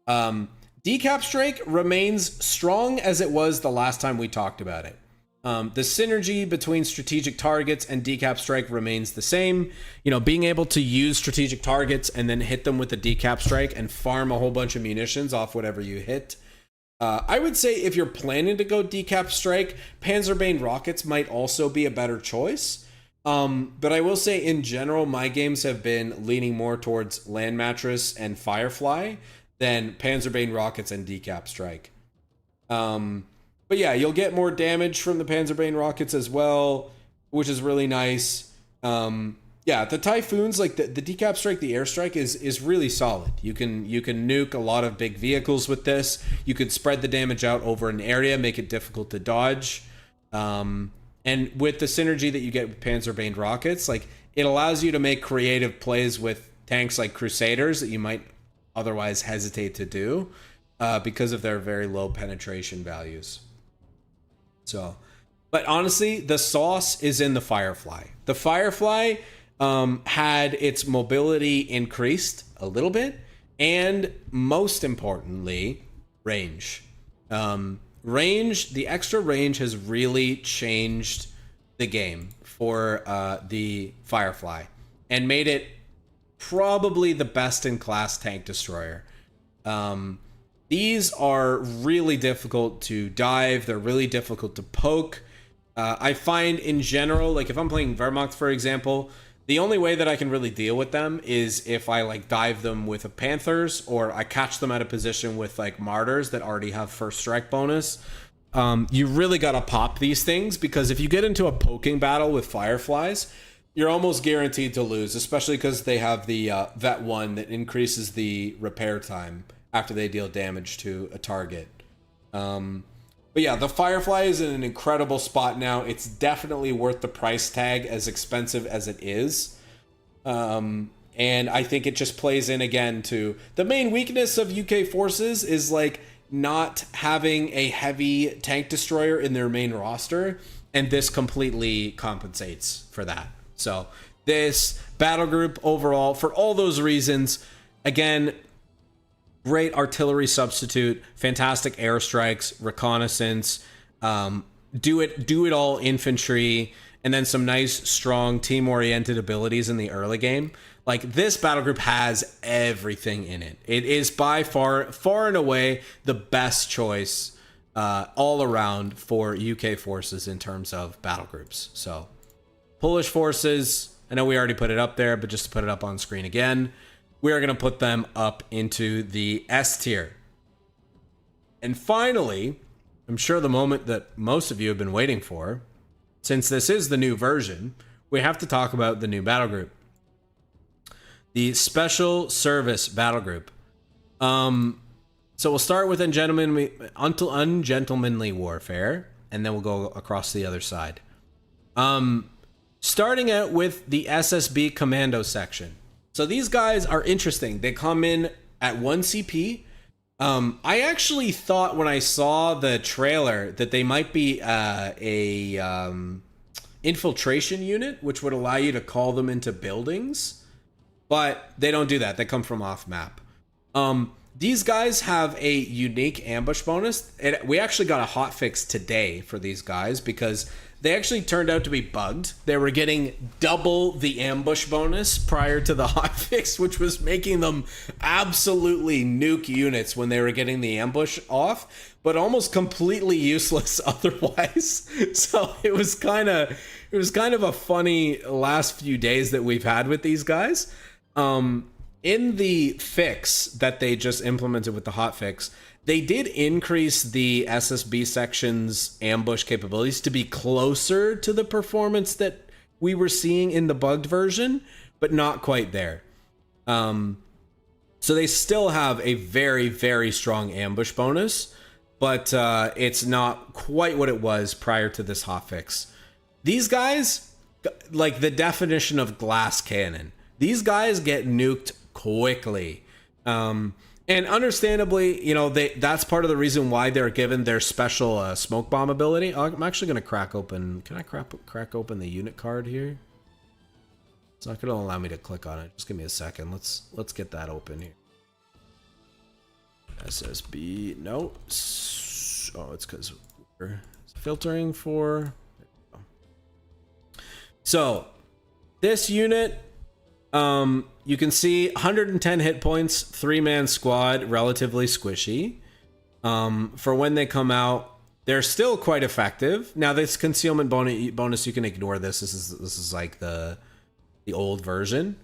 Decap Strike remains strong as it was the last time we talked about it. The synergy between strategic targets and Decap Strike remains the same. You know, being able to use strategic targets and then hit them with the Decap Strike and farm a whole bunch of munitions off whatever you hit. I would say if you're planning to go Decap Strike, Panzerbane rockets might also be a better choice. But I will say in general, my games have been leaning more towards Land Mattress and Firefly than Panzerbane rockets and Decap Strike. But yeah, you'll get more damage from the Panzerbane rockets as well, which is really nice. Yeah, the Typhoons, like the Decap Strike, the airstrike is really solid. You can nuke a lot of big vehicles with this. You could spread the damage out over an area, make it difficult to dodge. And with the synergy that you get with Panzerbane rockets, like it allows you to make creative plays with tanks like Crusaders that you might otherwise hesitate to do because of their very low penetration values. So, but honestly, the sauce is in the Firefly. The Firefly had its mobility increased a little bit, and most importantly, range. The extra range has really changed the game for the Firefly and made it probably the best in class tank destroyer. These are really difficult to dive. They're really difficult to poke. I find in general, like if I'm playing Wehrmacht, for example, the only way that I can really deal with them is if I like dive them with a Panthers, or I catch them at a position with like Martyrs that already have first strike bonus. You really got to pop these things, because if you get into a poking battle with Fireflies, you're almost guaranteed to lose, especially because they have the Vet 1 that increases the repair time after they deal damage to a target. But yeah, the Firefly is in an incredible spot now. It's definitely worth the price tag, as expensive as it is. And I think it just plays in again to the main weakness of UK forces is like not having a heavy tank destroyer in their main roster. And this completely compensates for that. So this battle group overall, for all those reasons, again, great artillery substitute, fantastic airstrikes, reconnaissance, do it all infantry, and then some nice, strong, team-oriented abilities in the early game. Like, this battle group has everything in it. It is by far and away the best choice all around for UK forces in terms of battle groups. So, Polish forces, I know we already put it up there, but just to put it up on screen again, we are going to put them up into the S tier. And finally, I'm sure the moment that most of you have been waiting for, since this is the new version, we have to talk about the new battle group. The Special Service Battle Group. So we'll start with ungentlemanly warfare, and then we'll go across the other side. Starting out with the SSB Commando section. So these guys are interesting. They come in at 1 CP. I actually thought when I saw the trailer that they might be a infiltration unit, which would allow you to call them into buildings. But they don't do that. They come from off map. These guys have a unique ambush bonus. And we actually got a hotfix today for these guys because they actually turned out to be bugged. They were getting double the ambush bonus prior to the hotfix, which was making them absolutely nuke units when they were getting the ambush off, but almost completely useless otherwise. So it was kind of a funny last few days that we've had with these guys. In the fix that they just implemented with the hotfix, they did increase the SSB section's ambush capabilities to be closer to the performance that we were seeing in the bugged version, but not quite there. So they still have a very, very strong ambush bonus, but it's not quite what it was prior to this hotfix. These guys, like the definition of glass cannon, these guys get nuked quickly. And understandably, you know, that's part of the reason why they're given their special smoke bomb ability. I'm actually going to crack open... Can I crack open the unit card here? It's not going to allow me to click on it. Just give me a second. Let's get that open here. SSB... No. Oh, it's because we're filtering for... There we go. So, this unit... you can see 110 hit points, 3-man squad, relatively squishy. For when they come out, they're still quite effective. Now, this concealment bonus, you can ignore this. This is like the old version.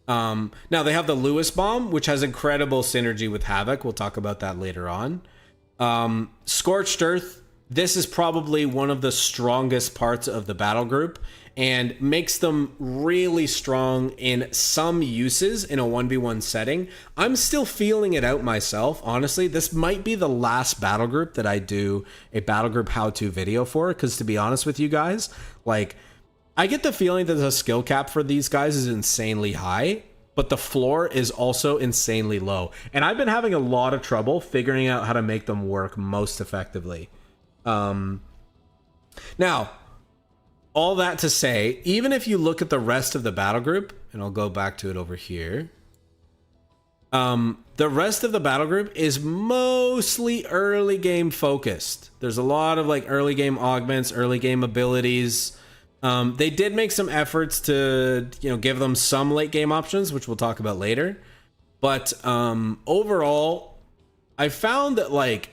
Now they have the Lewis bomb, which has incredible synergy with Havoc. We'll talk about that later on. Scorched Earth. This is probably one of the strongest parts of the battle group and makes them really strong in some uses in a 1v1 setting. I'm still feeling it out myself. Honestly, this might be the last battle group that I do a battle group how-to video for, because to be honest with you guys, like, I get the feeling that the skill cap for these guys is insanely high, but the floor is also insanely low. And I've been having a lot of trouble figuring out how to make them work most effectively. Now, all that to say, even if you look at the rest of the battle group, and I'll go back to it over here, the rest of the battle group is mostly early game focused. There's a lot of like early game augments, early game abilities. They did make some efforts to, you know, give them some late game options, which we'll talk about later. But overall, I found that like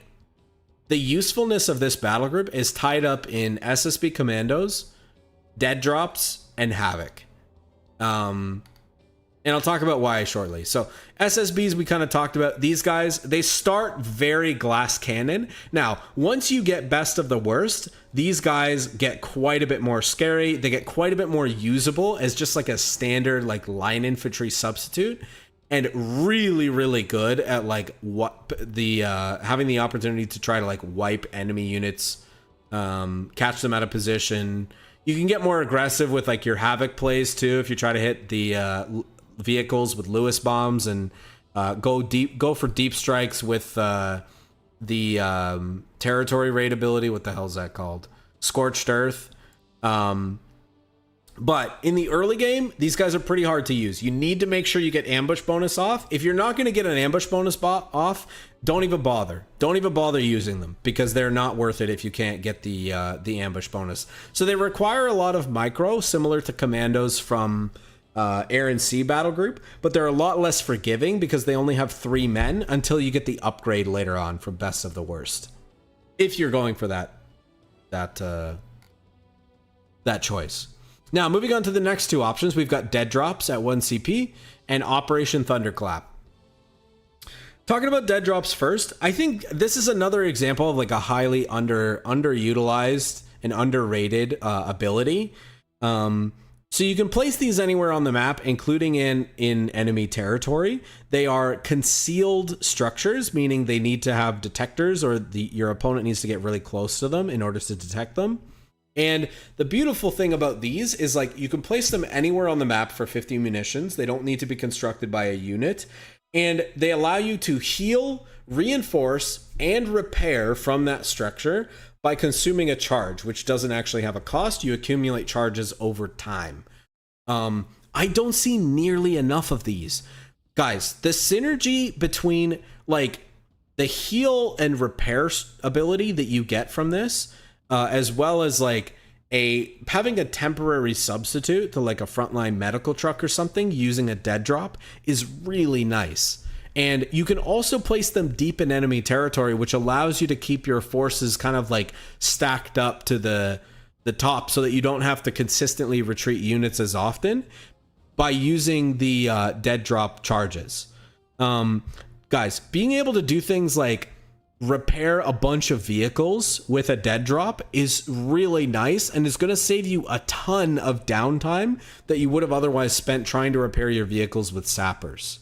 the usefulness of this battle group is tied up in SSB commandos, dead drops, and Havoc. And I'll talk about why shortly. So SSBs, we kind of talked about. These guys, they start very glass cannon. Now, once you get best of the worst, these guys get quite a bit more scary. They get quite a bit more usable as just like a standard like line infantry substitute, and really, really good at like what the having the opportunity to try to like wipe enemy units, catch them out of position. You can get more aggressive with like your Havoc plays too if you try to hit the vehicles with Lewis bombs, and go for deep strikes with the territory raid ability. What the hell is that called? Scorched Earth. But in the early game, these guys are pretty hard to use. You need to make sure you get ambush bonus off. If you're not going to get an ambush bonus off, don't even bother. Don't even bother using them, because they're not worth it if you can't get the ambush bonus. So they require a lot of micro, similar to commandos from Air and Sea battle group, but they're a lot less forgiving because they only have 3 men until you get the upgrade later on from best of the worst. If you're going for that choice. Now, moving on to the next 2 options, we've got dead drops at 1 CP and Operation Thunderclap. Talking about dead drops first, I think this is another example of like a highly underutilized and underrated ability. So you can place these anywhere on the map, including in enemy territory. They are concealed structures, meaning they need to have detectors, or your opponent needs to get really close to them in order to detect them. And the beautiful thing about these is like you can place them anywhere on the map for 50 munitions. They don't need to be constructed by a unit. And they allow you to heal, reinforce, and repair from that structure by consuming a charge, which doesn't actually have a cost. You accumulate charges over time. I don't see nearly enough of these. guys, the synergy between like the heal and repair ability that you get from this, as well as like having a temporary substitute to like a frontline medical truck or something using a dead drop is really nice. And you can also place them deep in enemy territory, which allows you to keep your forces kind of like stacked up to the top so that you don't have to consistently retreat units as often by using the dead drop charges. Guys, being able to do things like repair a bunch of vehicles with a dead drop is really nice, and it's going to save you a ton of downtime that you would have otherwise spent trying to repair your vehicles with sappers.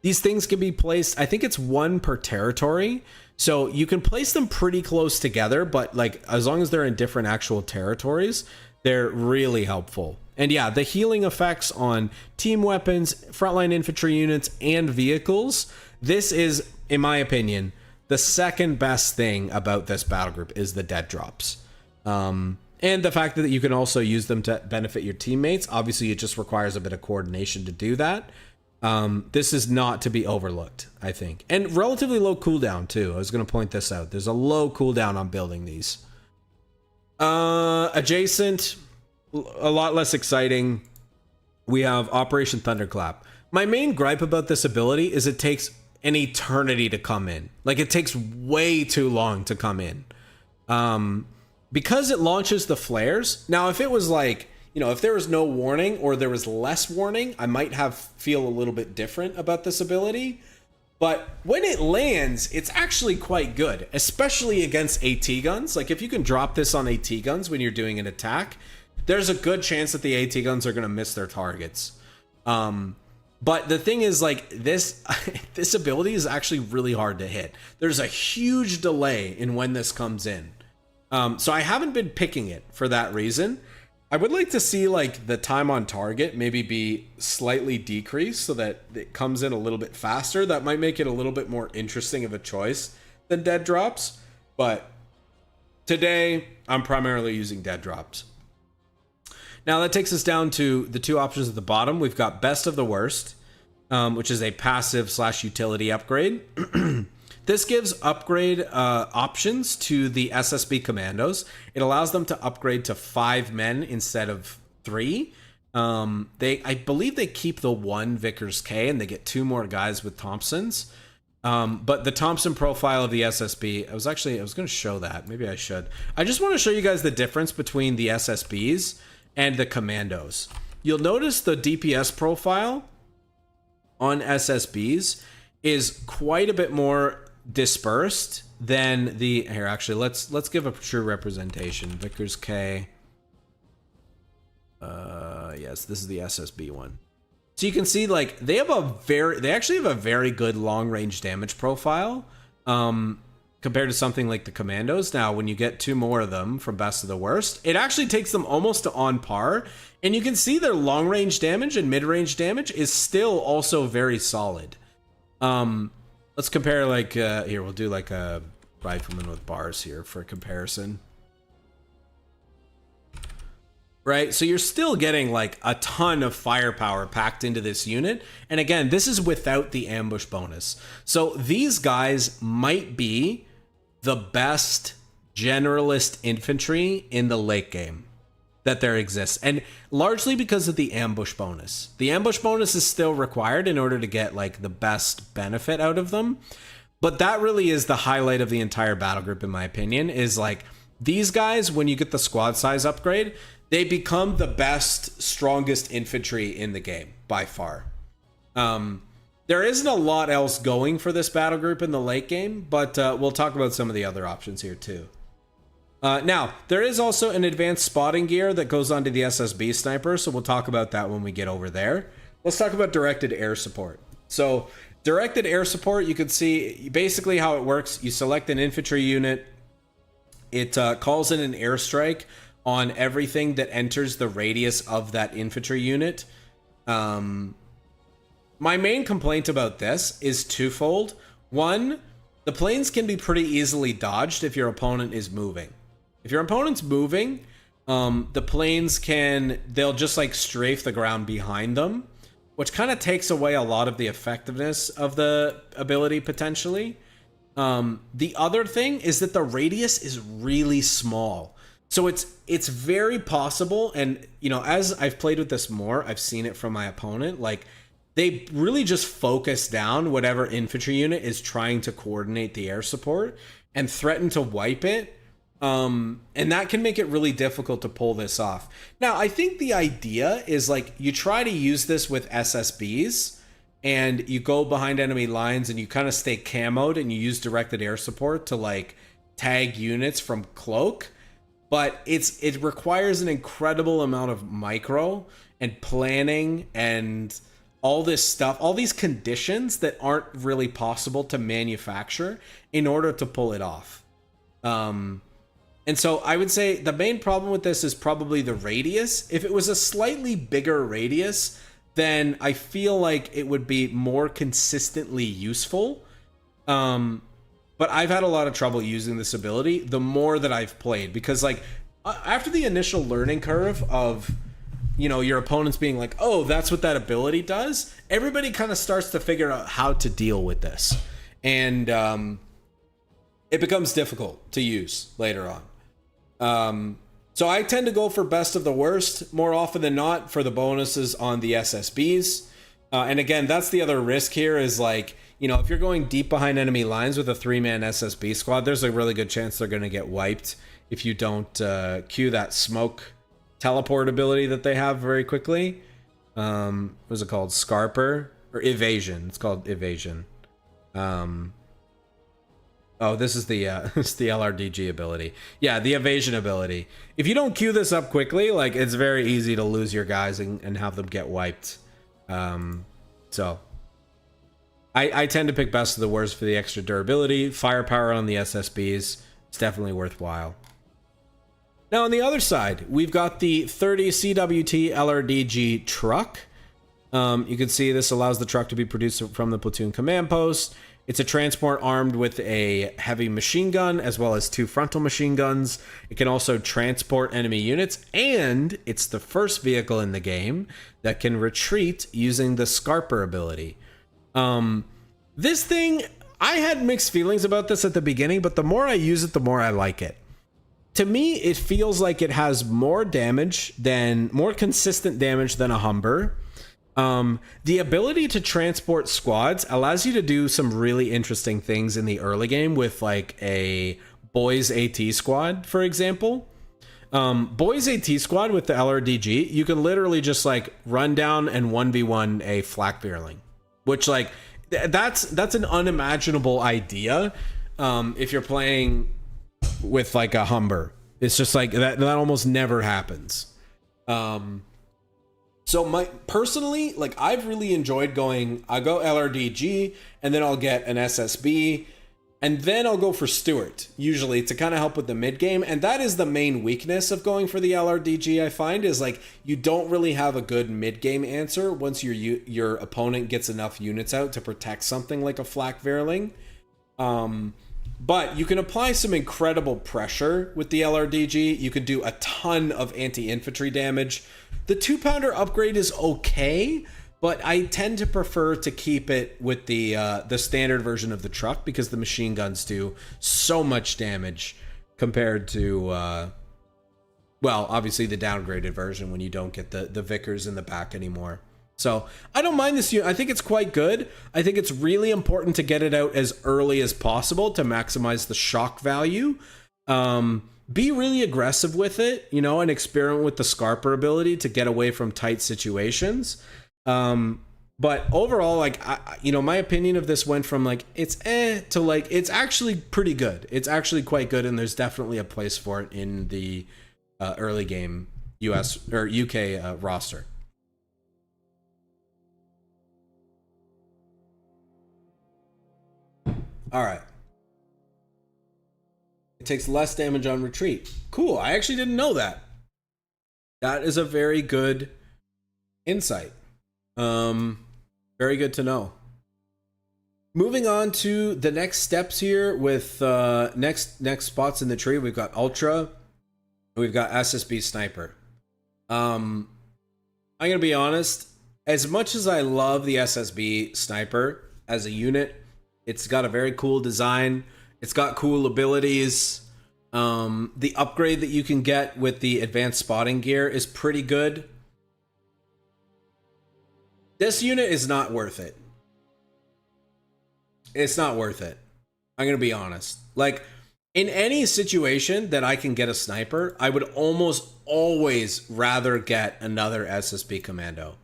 These things can be placed, I think it's 1 per territory, so you can place them pretty close together, but like as long as they're in different actual territories, they're really helpful. And yeah, the healing effects on team weapons, frontline infantry units, and vehicles, this is, in my opinion, the second best thing about this battle group is the dead drops. And the fact that you can also use them to benefit your teammates. Obviously, it just requires a bit of coordination to do that. This is not to be overlooked, I think. And relatively low cooldown, too. I was going to point this out. There's a low cooldown on building these. Adjacent, a lot less exciting. We have Operation Thunderclap. My main gripe about this ability is it takes an eternity to come in. Like, it takes way too long to come in. Because it launches the flares. Now, if it was like, you know, if there was no warning or there was less warning, I might feel a little bit different about this ability. But when it lands, it's actually quite good, especially against AT guns. Like, if you can drop this on AT guns when you're doing an attack, there's a good chance that the AT guns are going to miss their targets. But the thing is, like, this ability is actually really hard to hit. There's a huge delay in when this comes in. So I haven't been picking it for that reason. I would like to see, like, the time on target maybe be slightly decreased so that it comes in a little bit faster. That might make it a little bit more interesting of a choice than dead drops. But today, I'm primarily using dead drops. Now that takes us down to the 2 options at the bottom. We've got Best of the Worst, which is a passive/utility upgrade. This gives upgrade options to the SSB commandos. It allows them to upgrade to 5 men instead of 3. I believe they keep the 1 Vickers K and they get 2 more guys with Thompsons. But the Thompson profile of the SSB, I was going to show that. Maybe I should. I just want to show you guys the difference between the SSBs and the commandos. You'll notice the DPS profile on SSBs is quite a bit more dispersed than the here. Actually, let's give a true representation. Vickers K. Yes, this is the SSB one. So you can see, like, they actually have a very good long range damage profile. Compared to something like the commandos. Now, when you get 2 more of them from Best of the Worst, it actually takes them almost to on par. And you can see their long range damage and mid range damage is still also very solid. Let's compare, like, here, we'll do like a rifleman with bars here for comparison. Right, so you're still getting like a ton of firepower packed into this unit. And again, this is without the ambush bonus. So these guys might be the best generalist infantry in the late game that there exists. And largely because of the ambush bonus. The ambush bonus is still required in order to get like the best benefit out of them. But that really is the highlight of the entire battle group, in my opinion, is like these guys, when you get the squad size upgrade, they become the best, strongest infantry in the game by far. There isn't a lot else going for this battle group in the late game, but we'll talk about some of the other options here too. Now, there is also an advanced spotting gear that goes onto the SSB sniper, so we'll talk about that when we get over there. Let's talk about directed air support. So, directed air support, you can see basically how it works. You select an infantry unit. It calls in an airstrike on everything that enters the radius of that infantry unit. My main complaint about this is twofold. One, the planes can be pretty easily dodged if your opponent is moving. If your opponent's moving, the planes they'll just like strafe the ground behind them. which kind of takes away a lot of the effectiveness of the ability potentially. The other thing is that the radius is really small. So it's very possible, and you know, as I've played with this more, I've seen it from my opponent, like they really just focus down whatever infantry unit is trying to coordinate the air support and threaten to wipe it. And that can make it really difficult to pull this off. Now, I think the idea is like you try to use this with SSBs and you go behind enemy lines and you kind of stay camoed and you use directed air support to like tag units from cloak. But it requires an incredible amount of micro and planning and all this stuff, all these conditions that aren't really possible to manufacture in order to pull it off. And so I would say the main problem with this is probably the radius. If it was a slightly bigger radius, then I feel like it would be more consistently useful. But I've had a lot of trouble using this ability the more that I've played, because like after the initial learning curve of, you know, your opponents being like, oh, that's what that ability does, everybody kind of starts to figure out how to deal with this. And it becomes difficult to use later on. So I tend to go for best of the worst more often than not for the bonuses on the SSBs. And again, that's the other risk here is like, you know, if you're going deep behind enemy lines with a 3-man SSB squad, there's a really good chance they're going to get wiped if you don't cue that smoke teleport ability that they have very quickly. What is it called? Scarper? Or evasion. It's called evasion. Oh, this is the it's the LRDG ability. Yeah, the evasion ability. If you don't queue this up quickly, like it's very easy to lose your guys and have them get wiped. So I tend to pick best of the worst for the extra durability. Firepower on the SSBs. It's definitely worthwhile. Now on the other side, we've got the 30 CWT LRDG truck. You can see this allows the truck to be produced from the platoon command post. It's a transport armed with a heavy machine gun as well as 2 frontal machine guns. It can also transport enemy units, and it's the first vehicle in the game that can retreat using the Scarper ability. This thing, I had mixed feelings about this at the beginning, but the more I use it, the more I like it. To me, it feels like it has more consistent damage than a Humber. The ability to transport squads allows you to do some really interesting things in the early game with like a boys AT squad, for example. Boys AT squad with the LRDG, you can literally just like run down and 1v1 a flak Veerling, which like that's an unimaginable idea. If you're playing with like a Humber, it's just like that almost never happens. So personally, like I've really enjoyed I go LRDG and then I'll get an SSB and then I'll go for Stuart, usually to kind of help with the mid game. And that is the main weakness of going for the LRDG, I find, is like you don't really have a good mid game answer once your opponent gets enough units out to protect something like a flak Veerling. But you can apply some incredible pressure with the LRDG. You can do a ton of anti-infantry damage. The 2-pounder upgrade is okay, but I tend to prefer to keep it with the standard version of the truck because the machine guns do so much damage compared to, well, obviously the downgraded version when you don't get the Vickers in the back anymore. So I don't mind this unit. I think it's quite good. I think it's really important to get it out as early as possible to maximize the shock value. Be really aggressive with it, you know, and experiment with the Scarper ability to get away from tight situations. But overall, like, you know, my opinion of this went from like, it's to like, it's actually pretty good. It's actually quite good. And there's definitely a place for it in the early game US or UK roster. All right. It takes less damage on retreat. Cool. I actually didn't know that. That is a very good insight. Very good to know. Moving on to the next steps here with next spots in the tree. We've got Ultra. We've got SSB Sniper. I'm going to be honest. as much as I love the SSB sniper as a unit, it's got a very cool design. It's got cool abilities. The upgrade that you can get with the advanced spotting gear is pretty good. This unit is not worth it. It's not worth it. I'm going to be honest. Like, in any situation that I can get a sniper, I would almost always rather get another SSB commando.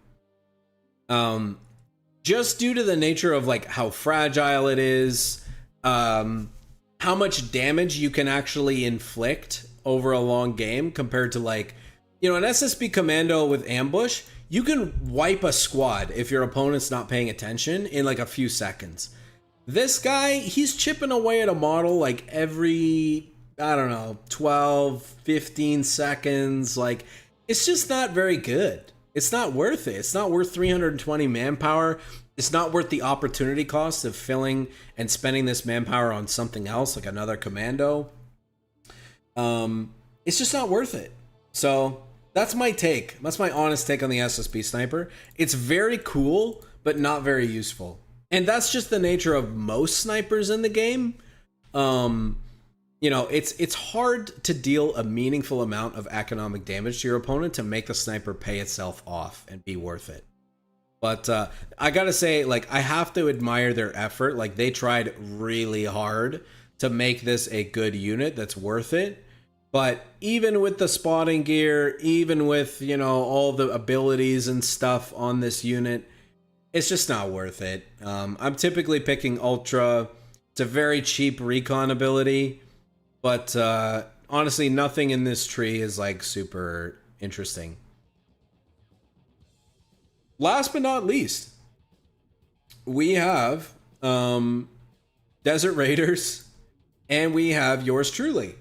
Just due to the nature of like how fragile it is, how much damage you can actually inflict over a long game compared to like, you know, an SSB commando with ambush, you can wipe a squad if your opponent's not paying attention in like a few seconds. This guy, he's chipping away at a model like every, I don't know, 12, 15 seconds. Like, it's just not very good. It's not worth it. It's not worth 320 manpower. It's not worth the opportunity cost of filling and spending this manpower on something else, like another commando. It's just not worth it. So that's my take. That's my honest take on the SSB sniper. It's very cool, but not very useful. And that's just the nature of most snipers in the game. You know, it's hard to deal a meaningful amount of economic damage to your opponent to make the sniper pay itself off and be worth it. But I gotta say, like, I have to admire their effort. Like, they tried really hard to make this a good unit that's worth it. But even with the spotting gear, even with, you know, all the abilities and stuff on this unit, it's just not worth it. I'm typically picking Ultra. It's a very cheap recon ability. But honestly, nothing in this tree is like super interesting. Last but not least, we have Desert Raiders, and we have yours truly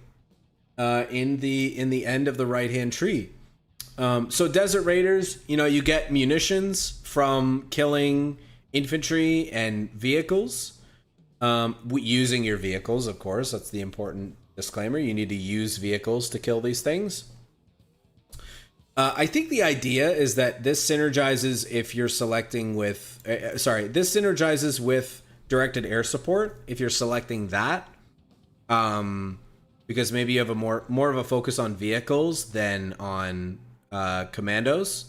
in the end of the right hand tree. So Desert Raiders, you know, you get munitions from killing infantry and vehicles, using your vehicles, of course. That's the important disclaimer. You need to use vehicles to kill these things. I think the idea is that this synergizes if you're selecting with... this synergizes with directed air support if you're selecting that. Because maybe you have a more of a focus on vehicles than on commandos.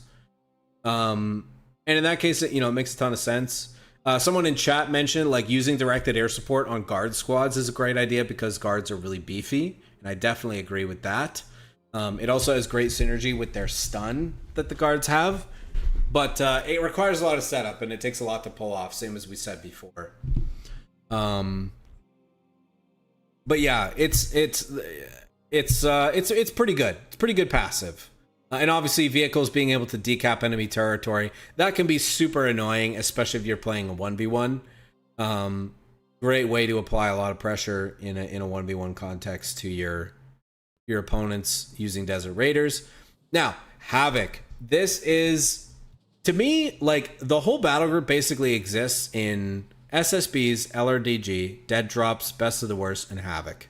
And in that case, you know, it makes a ton of sense. Someone in chat mentioned like using directed air support on guard squads is a great idea because guards are really beefy, and I definitely agree with that. It also has great synergy with their stun that the guards have, but it requires a lot of setup and it takes a lot to pull off, same as we said before. But yeah, it's pretty good. It's pretty good passive. And obviously vehicles being able to decap enemy territory, that can be super annoying, especially if you're playing a 1v1. Great way to apply a lot of pressure in a 1v1 context to your opponents using Desert Raiders. Now, Havoc. This is, to me, like, the whole battle group basically exists in SSBs, LRDG, Dead Drops, Best of the Worst, and Havoc.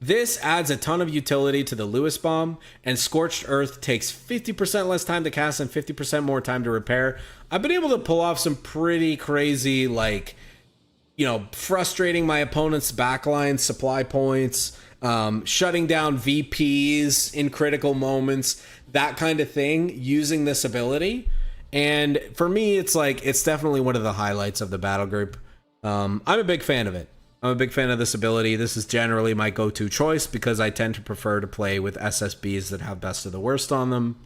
This adds a ton of utility to the Lewis Bomb, and Scorched Earth takes 50% less time to cast and 50% more time to repair. I've been able to pull off some pretty crazy, like, you know, frustrating my opponent's backline supply points, shutting down VPs in critical moments, that kind of thing, using this ability. And for me, it's like, it's definitely one of the highlights of the battle group. I'm a big fan of it. I'm a big fan of this ability. This is generally my go-to choice because I tend to prefer to play with SSBs that have Best of the Worst on them.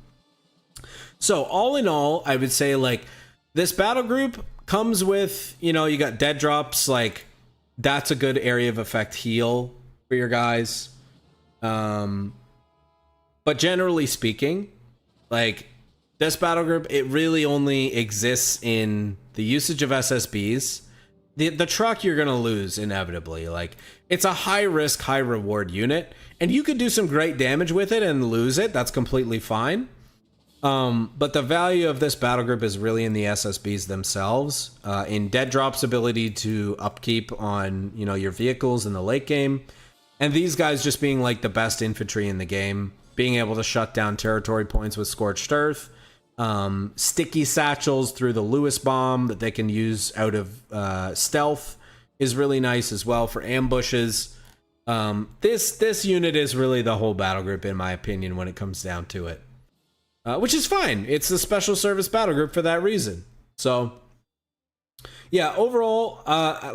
So all in all, I would say like this battle group comes with, you know, you got Dead Drops, like that's a good area of effect heal for your guys. But generally speaking, like this battle group, it really only exists in the usage of SSBs. The truck you're going to lose inevitably. Like, it's a high risk, high reward unit, and you could do some great damage with it and lose it. That's completely fine. But the value of this battle group is really in the SSBs themselves, in Dead Drop's ability to upkeep on, you know, your vehicles in the late game, and these guys just being like the best infantry in the game, being able to shut down territory points with Scorched Earth, Sticky satchels through the Lewis bomb that they can use out of stealth is really nice as well for ambushes. This unit is really the whole battle group, in my opinion, when it comes down to it. Which is fine. It's the special service battle group for that reason. So, yeah, overall,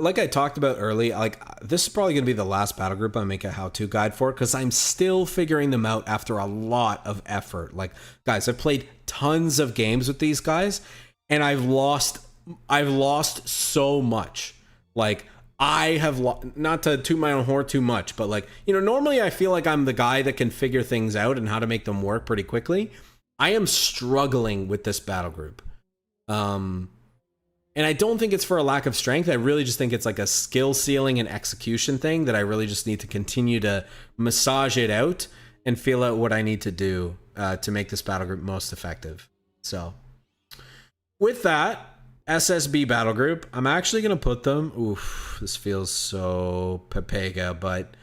like I talked about early, like this is probably going to be the last battle group I make a how-to guide for, because I'm still figuring them out after a lot of effort. Like, guys, I've played tons of games with these guys, and I've lost so much. Like, I have not to toot my own horn too much, but like, you know, normally I feel like I'm the guy that can figure things out and how to make them work pretty quickly. I am struggling with this battle group. And I don't think it's for a lack of strength. I really just think it's like a skill ceiling and execution thing that I really just need to continue to massage it out and feel out what I need to do to make this battle group most effective. So with that, SSB battle group, I'm actually going to put them, oof, this feels so Pepega, but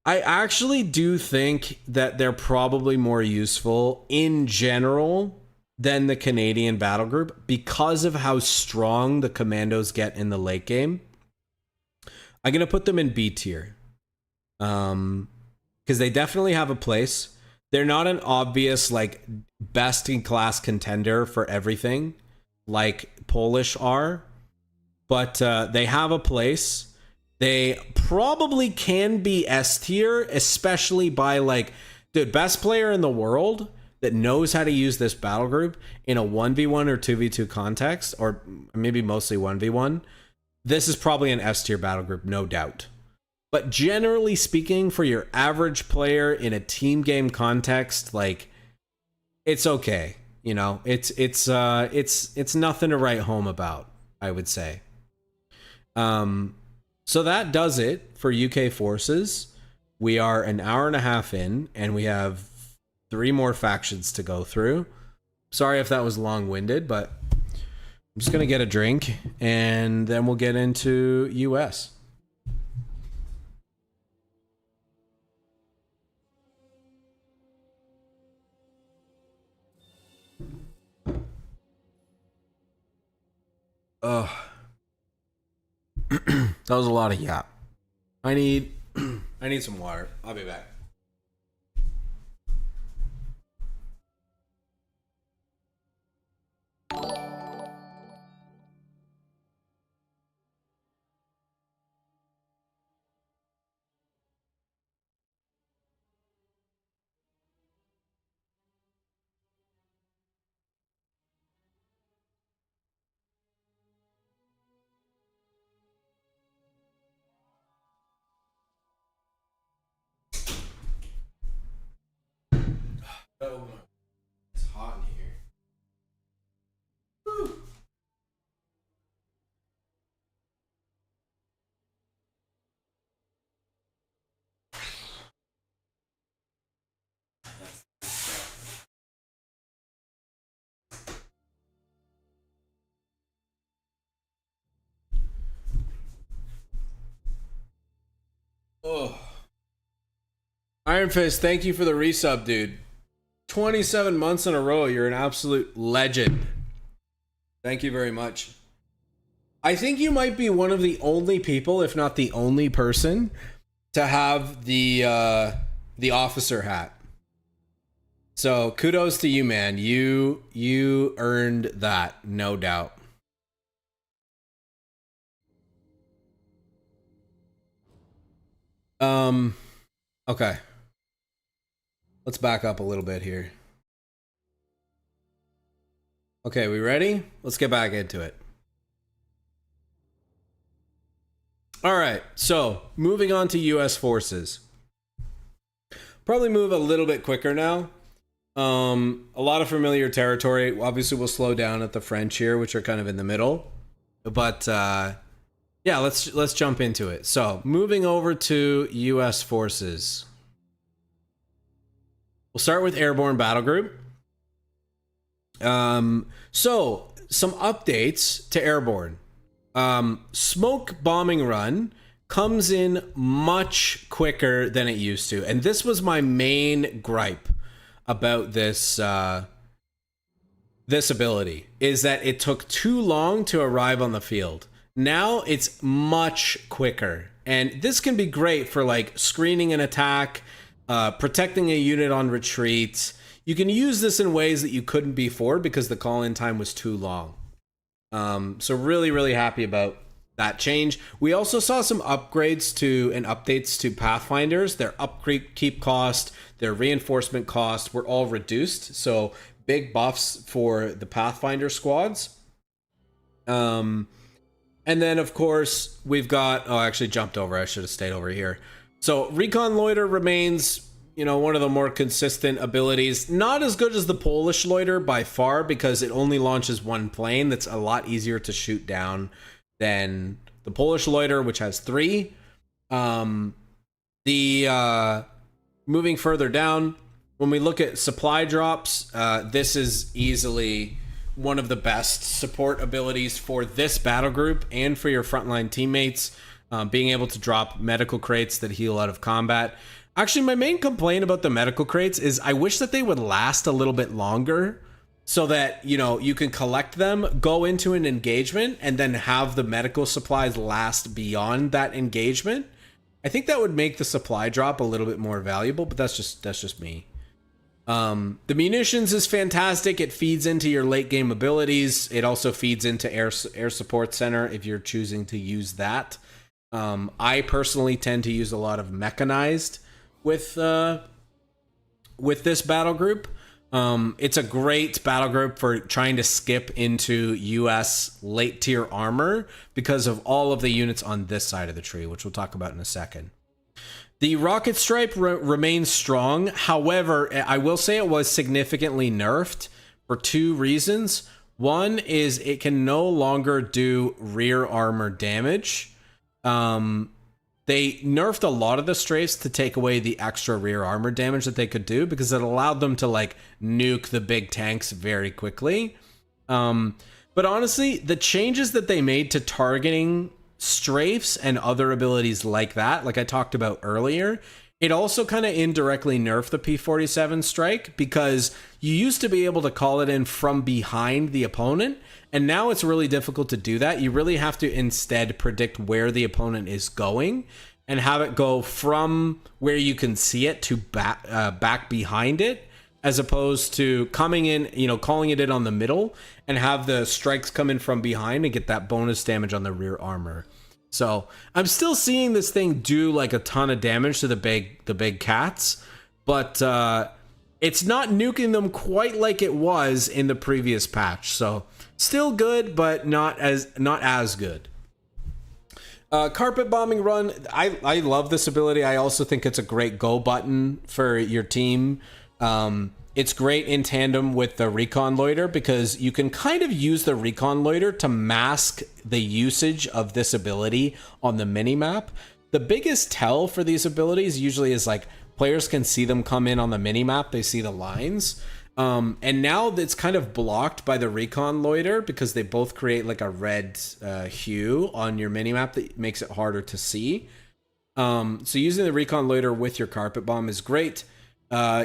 I actually do think that they're probably more useful in general than the Canadian battle group because of how strong the commandos get in the late game. I'm going to put them in B tier. Because they definitely have a place. They're not an obvious, like, best in class contender for everything like Polish are, but they have a place. They probably can be S tier, especially by, like, the best player in the world that knows how to use this battle group in a 1v1 or 2v2 context, or maybe mostly 1v1. This is probably an S tier battle group, no doubt. But generally speaking, for your average player in a team game context, like, it's okay. You know, it's nothing to write home about, I would say. So that does it for UK forces. We are an hour and a half in, and we have 3 more factions to go through. Sorry if that was long-winded, but I'm just gonna get a drink, and then we'll get into US. Ugh. That was a lot of yap. I need some water. I'll be back. Oh, it's hot in here. Woo. Oh. Iron Fist, thank you for the resub, dude. 27 months in a row. You're an absolute legend. Thank you very much. I think you might be one of the only people, if not the only person, to have the officer hat. So kudos to you, man. You earned that, no doubt. Okay. Let's back up a little bit here. Okay, we ready? Let's get back into it. All right, so moving on to US forces. Probably move a little bit quicker now. A lot of familiar territory. Obviously, we'll slow down at the French here, which are kind of in the middle. But yeah, let's jump into it. So moving over to US forces. We'll start with Airborne Battle Group. So some updates to Airborne. Smoke Bombing Run comes in much quicker than it used to. And this was my main gripe about this this ability is that it took too long to arrive on the field. Now it's much quicker. And this can be great for like screening an attack, protecting a unit on retreat. You can use this in ways that you couldn't before because the call-in time was too long. So really, really happy about that change. We also saw some upgrades to and updates to Pathfinders. Their upkeep cost, their reinforcement cost were all reduced. So big buffs for the Pathfinder squads. And then, of course, we've got... Oh, I actually jumped over. I should have stayed over here. So Recon Loiter remains, you know, one of the more consistent abilities. Not as good as the Polish Loiter by far, because it only launches one plane. That's a lot easier to shoot down than the Polish Loiter, which has 3. Moving further down, when we look at supply drops, this is easily one of the best support abilities for this battle group and for your frontline teammates, being able to drop medical crates that heal out of combat. Actually, my main complaint about the medical crates is I wish that they would last a little bit longer so that, you know, you can collect them, go into an engagement, and then have the medical supplies last beyond that engagement. I think that would make the supply drop a little bit more valuable, but that's just me. The munitions is fantastic. It feeds into your late game abilities. It also feeds into air support center if you're choosing to use that. I personally tend to use a lot of mechanized with this battle group. It's a great battle group for trying to skip into US late tier armor because of all of the units on this side of the tree, which we'll talk about in a second. The Rocket Stripe remains strong. However, I will say it was significantly nerfed for 2 reasons. One is it can no longer do rear armor damage. They nerfed a lot of the strafes to take away the extra rear armor damage that they could do because it allowed them to like nuke the big tanks very quickly. But honestly, the changes that they made to targeting strafes and other abilities like that, like I talked about earlier, it also kind of indirectly nerfed the P-47 strike because you used to be able to call it in from behind the opponent, and now it's really difficult to do that. You really have to instead predict where the opponent is going and have it go from where you can see it to back behind it, as opposed to coming in, you know, calling it in on the middle and have the strikes come in from behind and get that bonus damage on the rear armor. So I'm still seeing this thing do like a ton of damage to the big cats, but it's not nuking them quite like it was in the previous patch. So still good, but not as good. Carpet bombing run. I love this ability. I also think it's a great go button for your team. It's great in tandem with the Recon Loiter because you can kind of use the Recon Loiter to mask the usage of this ability on the minimap. The biggest tell for these abilities usually is like players can see them come in on the minimap. They see the lines. And now it's kind of blocked by the Recon Loiter because they both create like a red hue on your minimap that makes it harder to see. So using the Recon Loiter with your Carpet Bomb is great.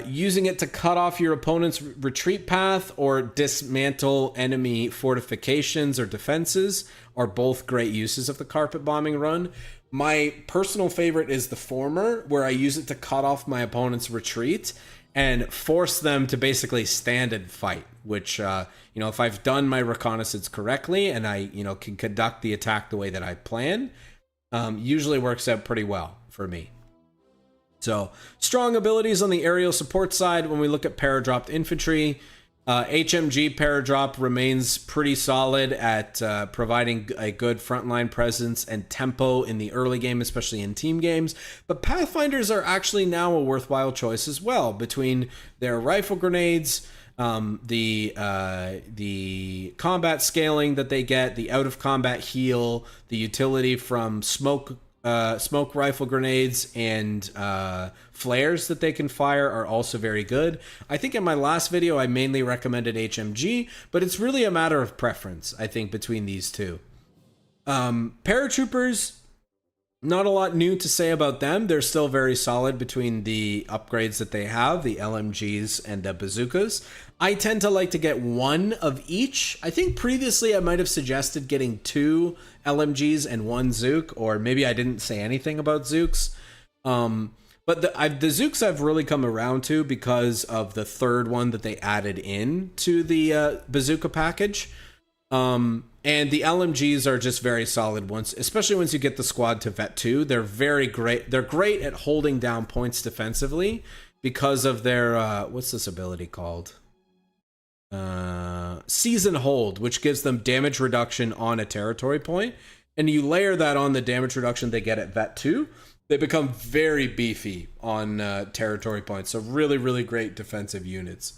Using it to cut off your opponent's retreat path or dismantle enemy fortifications or defenses are both great uses of the carpet bombing run. My personal favorite is the former, where I use it to cut off my opponent's retreat and force them to basically stand and fight, which, if I've done my reconnaissance correctly and I, can conduct the attack the way that I plan, usually works out pretty well for me. So, strong abilities on the aerial support side. When we look at paradropped infantry, HMG paradrop remains pretty solid at providing a good frontline presence and tempo in the early game, especially in team games. But Pathfinders are actually now a worthwhile choice as well, between their rifle grenades, the combat scaling that they get, the out of combat heal, the utility from smoke rifle grenades, and flares that they can fire are also very good. I think in my last video I mainly recommended HMG, but it's really a matter of preference, I think, between these two. Paratroopers, Not a lot new to say about them. They're still very solid between the upgrades that they have, the LMGs and the bazookas. I tend to like to get one of each. I think previously I might have suggested getting 2 LMGs and 1 Zook, or maybe I didn't say anything about Zooks. But the Zooks I've really come around to because of the 3rd one that they added in to the bazooka package. And the LMGs are just very solid once, especially once you get the squad to Vet 2. They're very great. They're great at holding down points defensively because of their, what's this ability called? Season Hold, which gives them damage reduction on a territory point. And you layer that on the damage reduction they get at Vet 2. They become very beefy on territory points. So really, really great defensive units.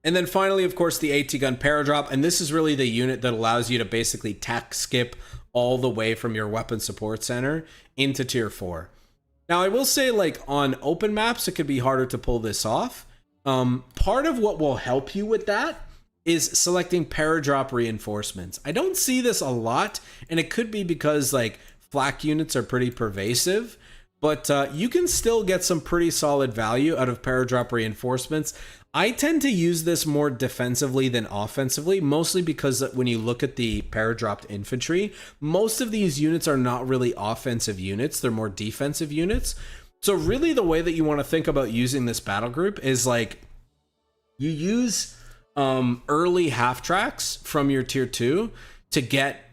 And then finally, of course, the AT gun paradrop. And this is really the unit that allows you to basically tack skip all the way from your weapon support center into tier 4. Now, I will say, like, on open maps, it could be harder to pull this off. Part of what will help you with that is selecting paradrop reinforcements. I don't see this a lot, and it could be because, like, flak units are pretty pervasive. But you can still get some pretty solid value out of paradrop reinforcements. I tend to use this more defensively than offensively, mostly because when you look at the paradropped infantry, most of these units are not really offensive units. They're more defensive units. So really the way that you want to think about using this battle group is like you use early half tracks from your tier 2 to get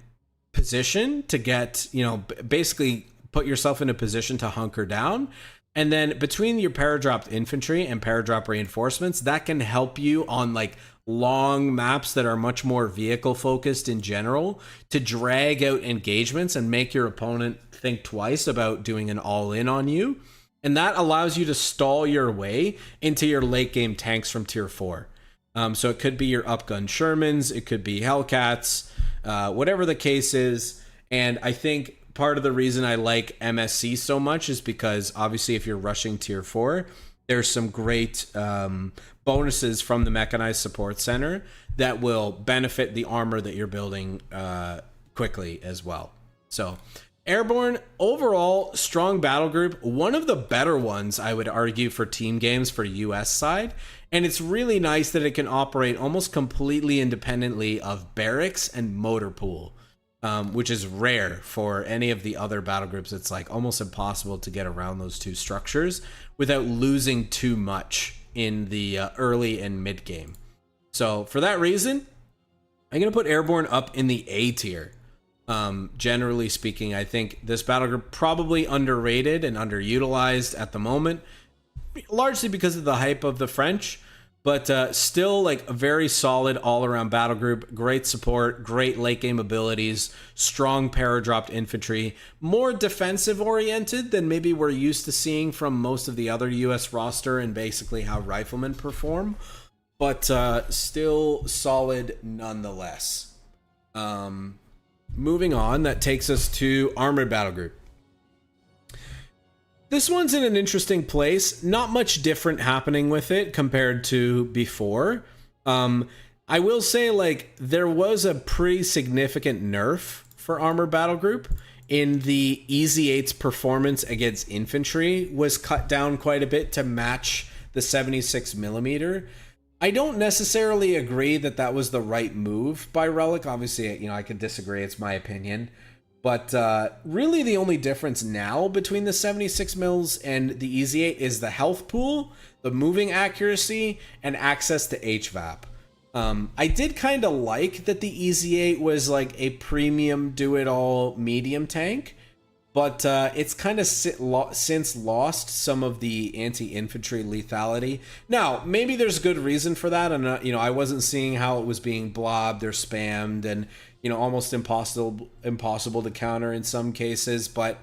position, to get, you know, basically put yourself in a position to hunker down. And then between your paradropped infantry and paradrop reinforcements, that can help you on like long maps that are much more vehicle focused in general to drag out engagements and make your opponent think twice about doing an all-in on you. And that allows you to stall your way into your late game tanks from tier 4. So it could be your upgun Shermans, it could be Hellcats, whatever the case is. And I think part of the reason I like MSC so much is because obviously if you're rushing tier 4, there's some great bonuses from the Mechanized Support Center that will benefit the armor that you're building quickly as well. So Airborne, overall, strong battle group. One of the better ones, I would argue, for team games for US side. And it's really nice that it can operate almost completely independently of barracks and motor pool. Which is rare for any of the other battle groups. It's like almost impossible to get around those two structures without losing too much in the early and mid game. So for that reason, I'm going to put Airborne up in the A tier. Generally speaking, I think this battle group probably underrated and underutilized at the moment, largely because of the hype of the French. But still, like, a very solid all-around battle group. Great support, great late-game abilities, strong paradropped infantry. More defensive-oriented than maybe we're used to seeing from most of the other U.S. roster and basically how riflemen perform. But still solid nonetheless. Moving on, that takes us to Armored Battle Group. This one's in an interesting place. Not much different happening with it compared to before. I will say, like, there was a pretty significant nerf for Armored Battle Group in the EZ8's performance against infantry was cut down quite a bit to match the 76mm. I don't necessarily agree that that was the right move by Relic. Obviously, you know, I could disagree. It's my opinion. But really the only difference now between the 76 mils and the EZ8 is the health pool, the moving accuracy, and access to HVAP. I did kind of like that the EZ8 was like a premium do-it-all medium tank, but it's kind of since lost some of the anti-infantry lethality. Now, maybe there's good reason for that, and you know, I wasn't seeing how it was being blobbed or spammed, and you know, almost impossible to counter in some cases, but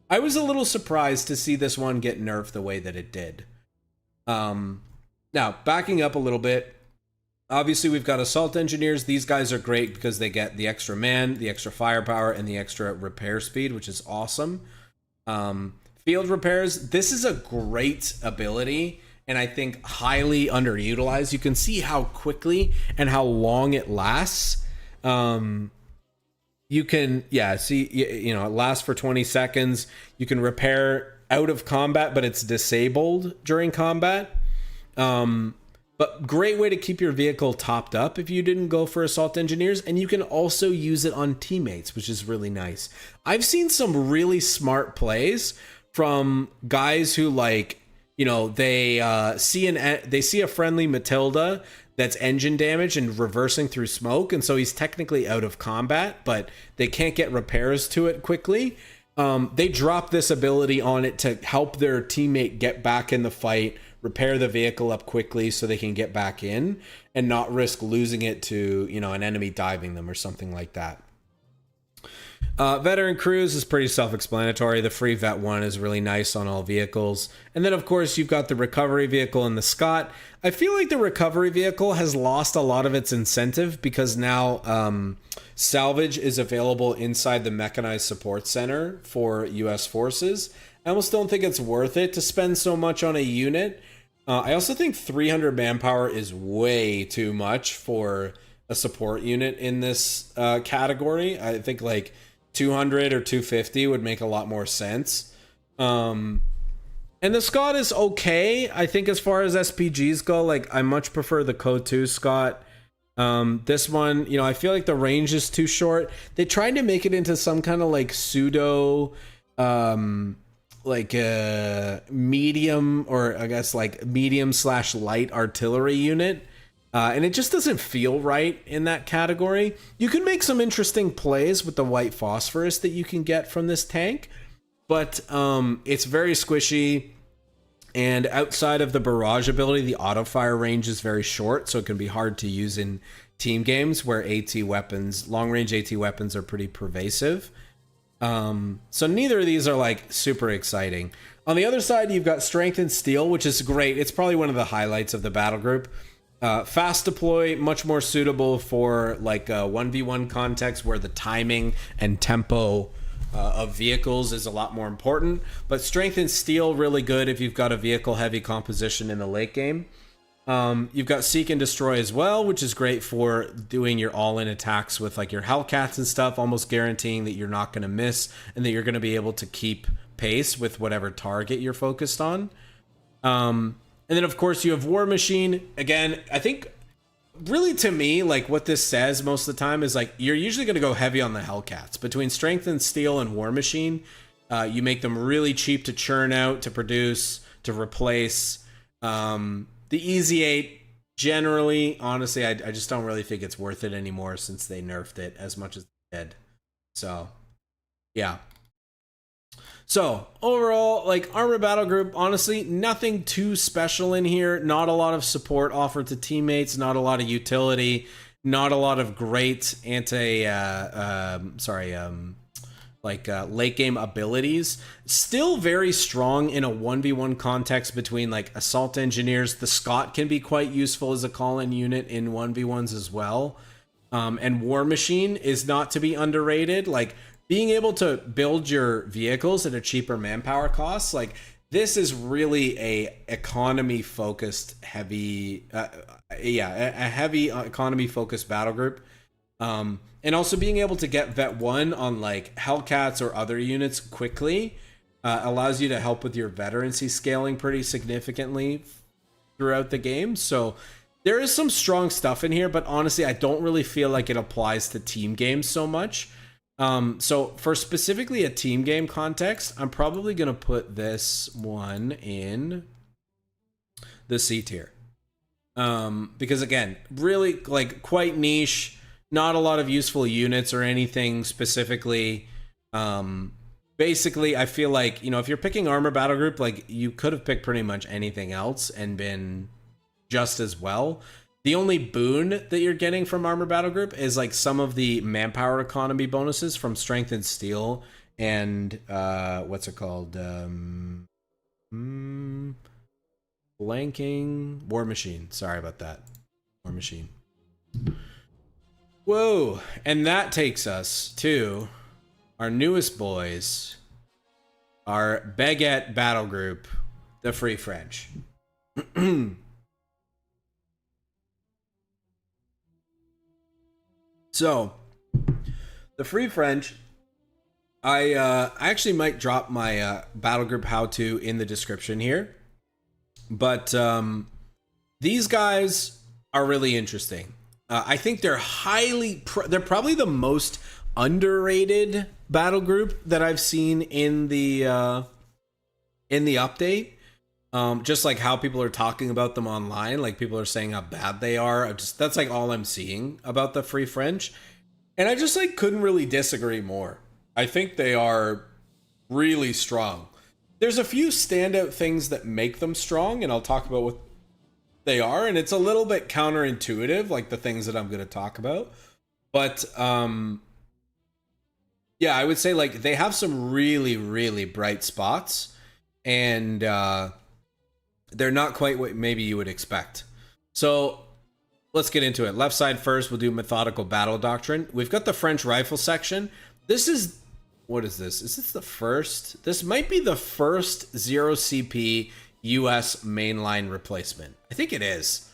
I was a little surprised to see this one get nerfed the way that it did. Now, backing up a little bit, obviously we've got assault engineers. These guys are great because they get the extra man, the extra firepower, and the extra repair speed, which is awesome. Field repairs, this is a great ability, and I think highly underutilized. You can see how quickly and how long it lasts. you can, yeah, see, you know, it lasts for 20 seconds. You can repair out of combat, but it's disabled during combat. But great way to keep your vehicle topped up if you didn't go for assault engineers. And you can also use it on teammates, which is really nice. I've seen some really smart plays from guys who, like, you know, they see a friendly Matilda that's engine damage and reversing through smoke, and so he's technically out of combat, but they can't get repairs to it quickly. They drop this ability on it to help their teammate get back in the fight, repair the vehicle up quickly so they can get back in and not risk losing it to, you know, an enemy diving them or something like that. Veteran Cruise is pretty self-explanatory. The free Vet 1 is really nice on all vehicles. And then, of course, you've got the recovery vehicle and the Scott. I feel like the recovery vehicle has lost a lot of its incentive because now salvage is available inside the Mechanized Support Center for U.S. forces. I almost don't think it's worth it to spend so much on a unit. I also think 300 manpower is way too much for a support unit in this category. I think like 200 or 250 would make a lot more sense. And the Scott is okay. I think as far as SPGs go, like I much prefer the COHDADDY Scott. This one, you know, I feel like the range is too short. They tried to make it into some kind of like pseudo like a medium, or I guess like medium/light artillery unit. And it just doesn't feel right in that category. You can make some interesting plays with the white phosphorus that you can get from this tank, but it's very squishy. And outside of the barrage ability, the auto fire range is very short, so it can be hard to use in team games where AT weapons, long range AT weapons, are pretty pervasive. So neither of these are like super exciting. On the other side, you've got Strength and Steel, which is great. It's probably one of the highlights of the battle group. Fast deploy, much more suitable for like a 1v1 context where the timing and tempo of vehicles is a lot more important. But Strength and Steel, really good if you've got a vehicle heavy composition in the late game. You've got Seek and Destroy as well, which is great for doing your all-in attacks with like your Hellcats and stuff, almost guaranteeing that you're not going to miss and that you're going to be able to keep pace with whatever target you're focused on. And then, of course, you have War Machine. Again, I think really to me, like what this says most of the time is like you're usually going to go heavy on the Hellcats. Between Strength and Steel and War Machine, you make them really cheap to churn out, to produce, to replace. The Easy 8, generally, honestly, I just don't really think it's worth it anymore since they nerfed it as much as they did. So, yeah. So, overall, like, Armor Battle Group, honestly, nothing too special in here. Not a lot of support offered to teammates, not a lot of utility, not a lot of great late game abilities. Still very strong in a 1v1 context between, like, Assault Engineers. The Scott can be quite useful as a call-in unit in 1v1s as well. And War Machine is not to be underrated. Like, being able to build your vehicles at a cheaper manpower cost, like this is really a economy focused heavy, a heavy economy focused battle group. And also being able to get Vet 1 on like Hellcats or other units quickly allows you to help with your veterancy scaling pretty significantly throughout the game. So there is some strong stuff in here, but honestly, I don't really feel like it applies to team games so much. So for specifically a team game context, I'm probably going to put this one in the C tier. Because again, really like quite niche, not a lot of useful units or anything specifically. Basically, I feel like, you know, if you're picking Armor Battle Group, like you could have picked pretty much anything else and been just as well. The only boon that you're getting from Armor Battle Group is like some of the manpower economy bonuses from Strength and Steel and what's it called? Blanking. War Machine. Sorry about that. War Machine. Whoa. And that takes us to our newest boys, our Baguette Battle Group, the Free French. So, The Free French, I actually might drop my battle group how-to in the description here. But these guys are really interesting. I think they're they're probably the most underrated battle group that I've seen in the update. Just like how people are talking about them online, like people are saying how bad they are. That's like all I'm seeing about the Free French. And I just like couldn't really disagree more. I think they are really strong. There's a few standout things that make them strong, and I'll talk about what they are, and it's a little bit counterintuitive, like the things that I'm going to talk about. But yeah, I would say like they have some really, really bright spots, and they're not quite what maybe you would expect. So let's get into it. Left side first, we'll do methodical battle doctrine. We've got the French rifle section. This is, what is this? Is this the first? This might be the first 0 CP US mainline replacement. I think it is.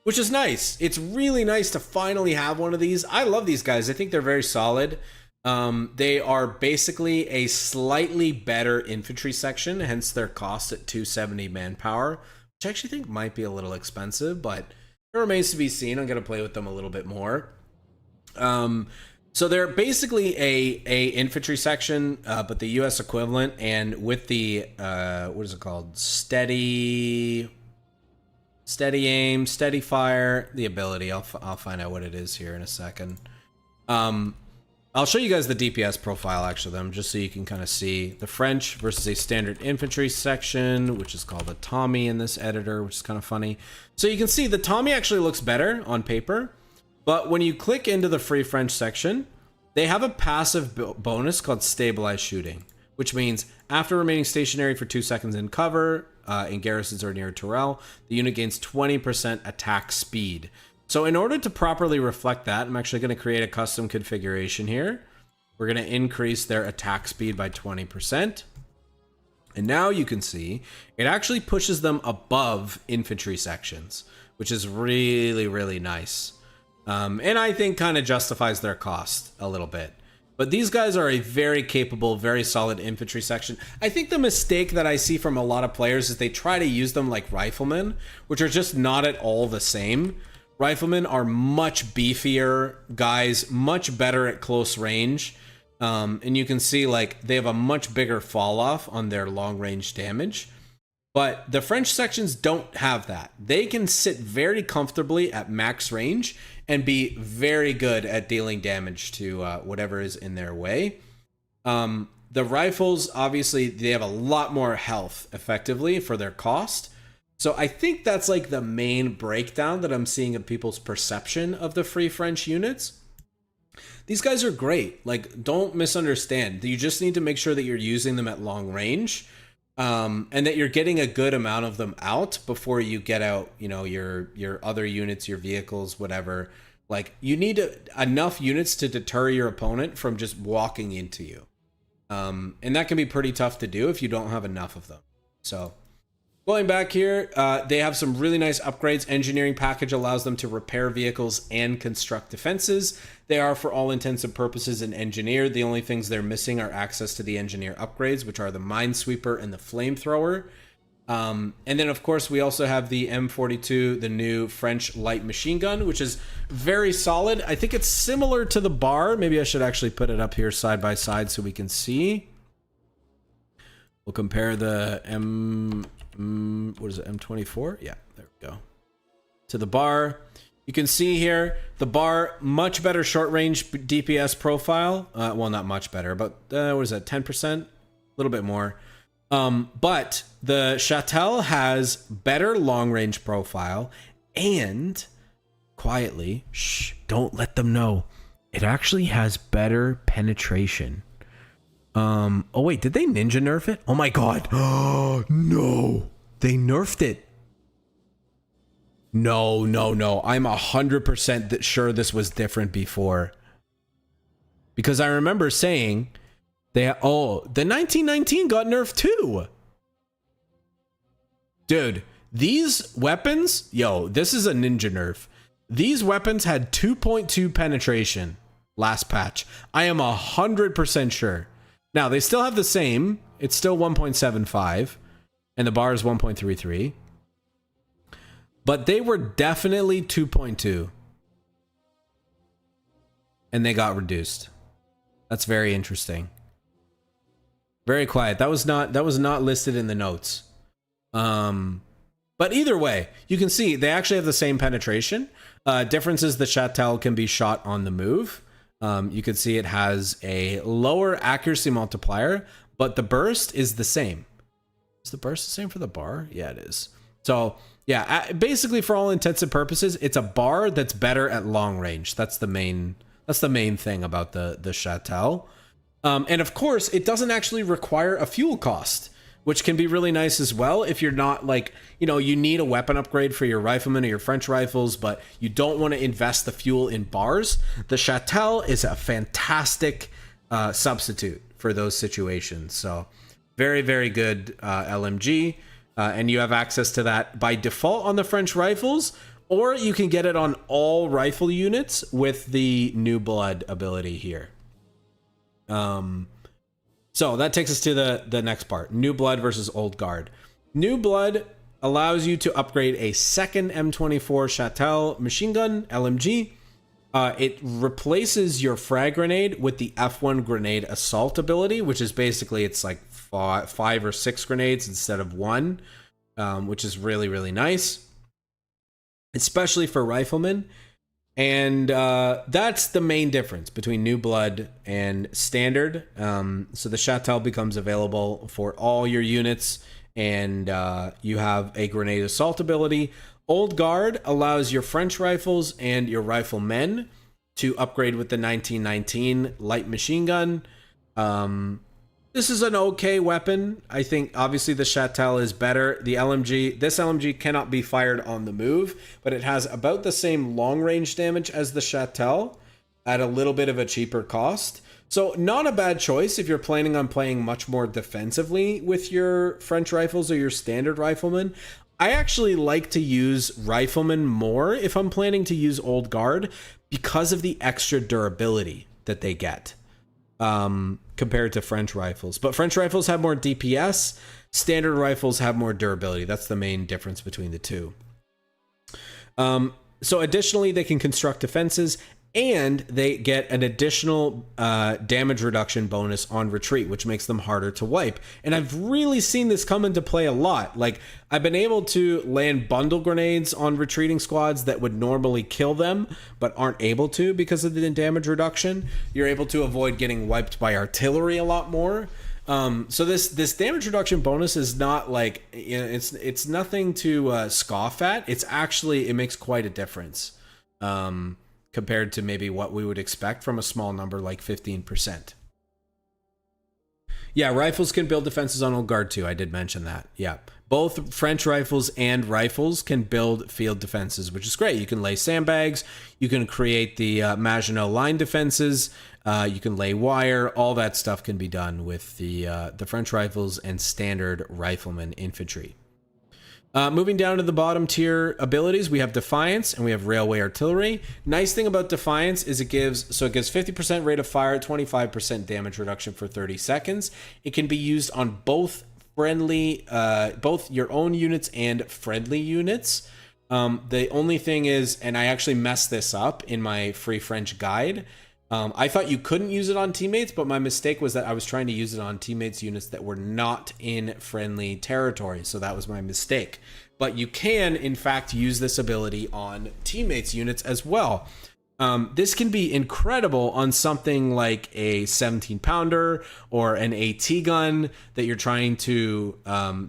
Which is nice. It's really nice to finally have one of these. I love these guys. I think they're very solid. They are basically a slightly better infantry section, hence their cost at 270 manpower, which I actually think might be a little expensive, but it remains to be seen. I'm going to play with them a little bit more. So they're basically a infantry section, but the US equivalent, and with the what is it called? Steady aim, steady fire, the ability. I'll find out what it is here in a second. I'll show you guys the DPS profile actually, them, just so you can kind of see the French versus a standard infantry section, which is called a Tommy in this editor, which is kind of funny. So you can see the Tommy actually looks better on paper, but when you click into the Free French section, they have a passive bonus called stabilized shooting, which means after remaining stationary for 2 seconds in cover, in garrisons or near Tourelle, the unit gains 20% attack speed. So in order to properly reflect that, I'm actually going to create a custom configuration here. We're going to increase their attack speed by 20%. And now you can see it actually pushes them above infantry sections, which is really, really nice. And I think kind of justifies their cost a little bit. But these guys are a very capable, very solid infantry section. I think the mistake that I see from a lot of players is they try to use them like riflemen, which are just not at all the same. Riflemen are much beefier guys, much better at close range. And you can see like they have a much bigger fall off on their long range damage. But the French sections don't have that. They can sit very comfortably at max range and be very good at dealing damage to whatever is in their way. The rifles, obviously, they have a lot more health effectively for their cost. So I think that's like the main breakdown that I'm seeing of people's perception of the Free French units. These guys are great. Like, don't misunderstand. You just need to make sure that you're using them at long range, and that you're getting a good amount of them out before you get out, you know, your other units, your vehicles, whatever. Like, you need enough units to deter your opponent from just walking into you. And that can be pretty tough to do if you don't have enough of them. So going back here, they have some really nice upgrades. Engineering package allows them to repair vehicles and construct defenses. They are, for all intents and purposes, an engineer. The only things they're missing are access to the engineer upgrades, which are the minesweeper and the flamethrower. And then, of course, we also have the M42, the new French light machine gun, which is very solid. I think it's similar to the bar. Maybe I should actually put it up here side by side so we can see. We'll compare the what is it, M24? Yeah, there we go. To the bar. You can see here, the bar, much better short range DPS profile. Well, not much better, but what is that, 10%? A little bit more. But the Châtel has better long range profile, and quietly, shh, don't let them know, it actually has better penetration. Oh wait, did they ninja nerf it? Oh my god. Oh no, they nerfed it. No. I'm 100% sure this was different before, because I remember saying the 1919 got nerfed too. Dude, these weapons, yo, this is a ninja nerf. These weapons had 2.2 penetration last patch. I am 100% sure. Now, they still have the same. It's still 1.75, and the bar is 1.33. But they were definitely 2.2. And they got reduced. That's very interesting. Very quiet. That was not listed in the notes. But either way, you can see they actually have the same penetration. Difference is the Chattel can be shot on the move. You can see it has a lower accuracy multiplier, but the burst is the same. Is the burst the same for the bar? Yeah, it is. So yeah, basically for all intents and purposes, it's a bar that's better at long range. That's the main thing about the Chattel. And of course, it doesn't actually require a fuel cost, which can be really nice as well if you're not like, you know, you need a weapon upgrade for your riflemen or your French rifles, but you don't want to invest the fuel in bars. The Chattel is a fantastic substitute for those situations. So very, very good LMG. And you have access to that by default on the French rifles, or you can get it on all rifle units with the New Blood ability here. So that takes us to the next part. New Blood versus Old Guard. New Blood allows you to upgrade a second M24 Chattel machine gun, LMG. It replaces your frag grenade with the F1 grenade assault ability, which is basically, it's like 5 or 6 grenades instead of 1, which is really, really nice, especially for riflemen. And that's the main difference between New Blood and Standard. So the Chattel becomes available for all your units, and you have a grenade assault ability. Old Guard allows your French rifles and your riflemen to upgrade with the 1919 light machine gun. This is an okay weapon. I think obviously the Chattel is better. The LMG, this LMG cannot be fired on the move, but it has about the same long range damage as the Chattel at a little bit of a cheaper cost. So not a bad choice if you're planning on playing much more defensively with your French rifles or your standard riflemen. I actually like to use riflemen more if I'm planning to use Old Guard because of the extra durability that they get. Compared to French rifles. But French rifles have more DPS, standard rifles have more durability. That's the main difference between the two. So additionally, they can construct defenses, and they get an additional damage reduction bonus on retreat, which makes them harder to wipe. And I've really seen this come into play a lot. Like, I've been able to land bundle grenades on retreating squads that would normally kill them, but aren't able to because of the damage reduction. You're able to avoid getting wiped by artillery a lot more. So this damage reduction bonus is not like, you know, it's nothing to scoff at. It's actually, it makes quite a difference. Compared to maybe what we would expect from a small number like 15%. Yeah, rifles can build defenses on Old Guard too. I did mention that. Yeah, both French rifles and rifles can build field defenses, which is great. You can lay sandbags, you can create the Maginot line defenses, you can lay wire. All that stuff can be done with the French rifles and standard rifleman infantry. Moving down to the bottom tier abilities, we have Defiance and we have Railway Artillery. Nice thing about Defiance is it gives 50% rate of fire, 25% damage reduction for 30 seconds. It can be used on both friendly, both your own units and friendly units. The only thing is, and I actually messed this up in my free French guide, I thought you couldn't use it on teammates, but my mistake was that I was trying to use it on teammates units that were not in friendly territory. So that was my mistake. But you can, in fact, use this ability on teammates units as well. This can be incredible on something like a 17-pounder or an AT gun that you're trying to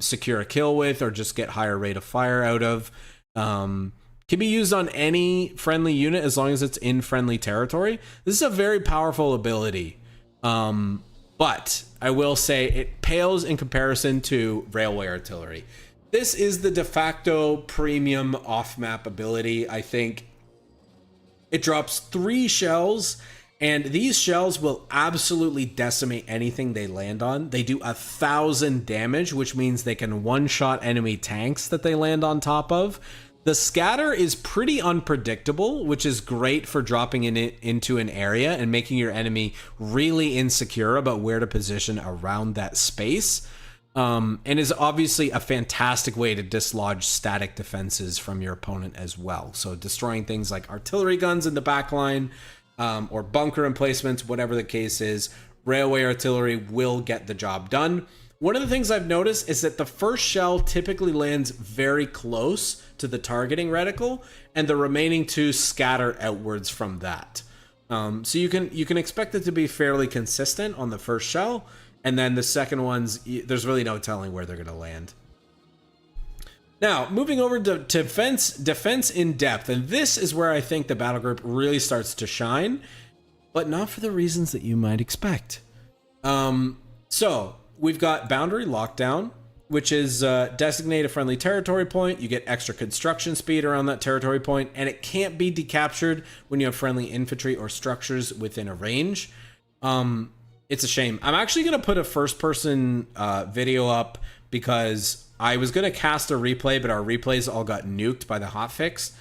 secure a kill with or just get higher rate of fire out of. Can be used on any friendly unit as long as it's in friendly territory. This is a very powerful ability. But I will say it pales in comparison to Railway Artillery. This is the de facto premium off-map ability, I think. It drops 3 shells, and these shells will absolutely decimate anything they land on. They do 1,000 damage, which means they can one-shot enemy tanks that they land on top of. The scatter is pretty unpredictable, which is great for dropping into an area and making your enemy really insecure about where to position around that space. And is obviously a fantastic way to dislodge static defenses from your opponent as well. So destroying things like artillery guns in the back line, or bunker emplacements, whatever the case is, railway artillery will get the job done. One of the things I've noticed is that the first shell typically lands very close to the targeting reticle, and the remaining two scatter outwards from that. So you can expect it to be fairly consistent on the first shell, and then the second ones, there's really no telling where they're going to land. Now, moving over to defense in depth, and this is where I think the battle group really starts to shine, but not for the reasons that you might expect. So we've got boundary lockdown, which is designate a friendly territory point. You get extra construction speed around that territory point, and it can't be decaptured when you have friendly infantry or structures within a range. It's a shame. I'm actually going to put a first-person video up because I was going to cast a replay, but our replays all got nuked by the hotfix.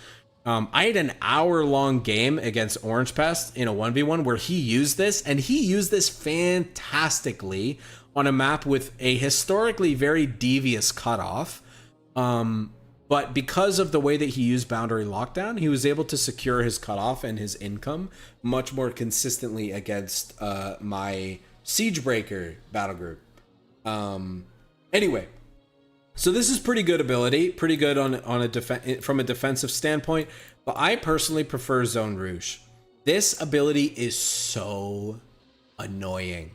I had an hour-long game against Orange Pest in a 1v1 where he used this, and he used this fantastically on a map with a historically very devious cutoff. But because of the way that he used boundary lockdown, he was able to secure his cutoff and his income much more consistently against my Siegebreaker battle group. Anyway, so this is pretty good ability, pretty good from a defensive standpoint, but I personally prefer Zone Rouge. This ability is so annoying.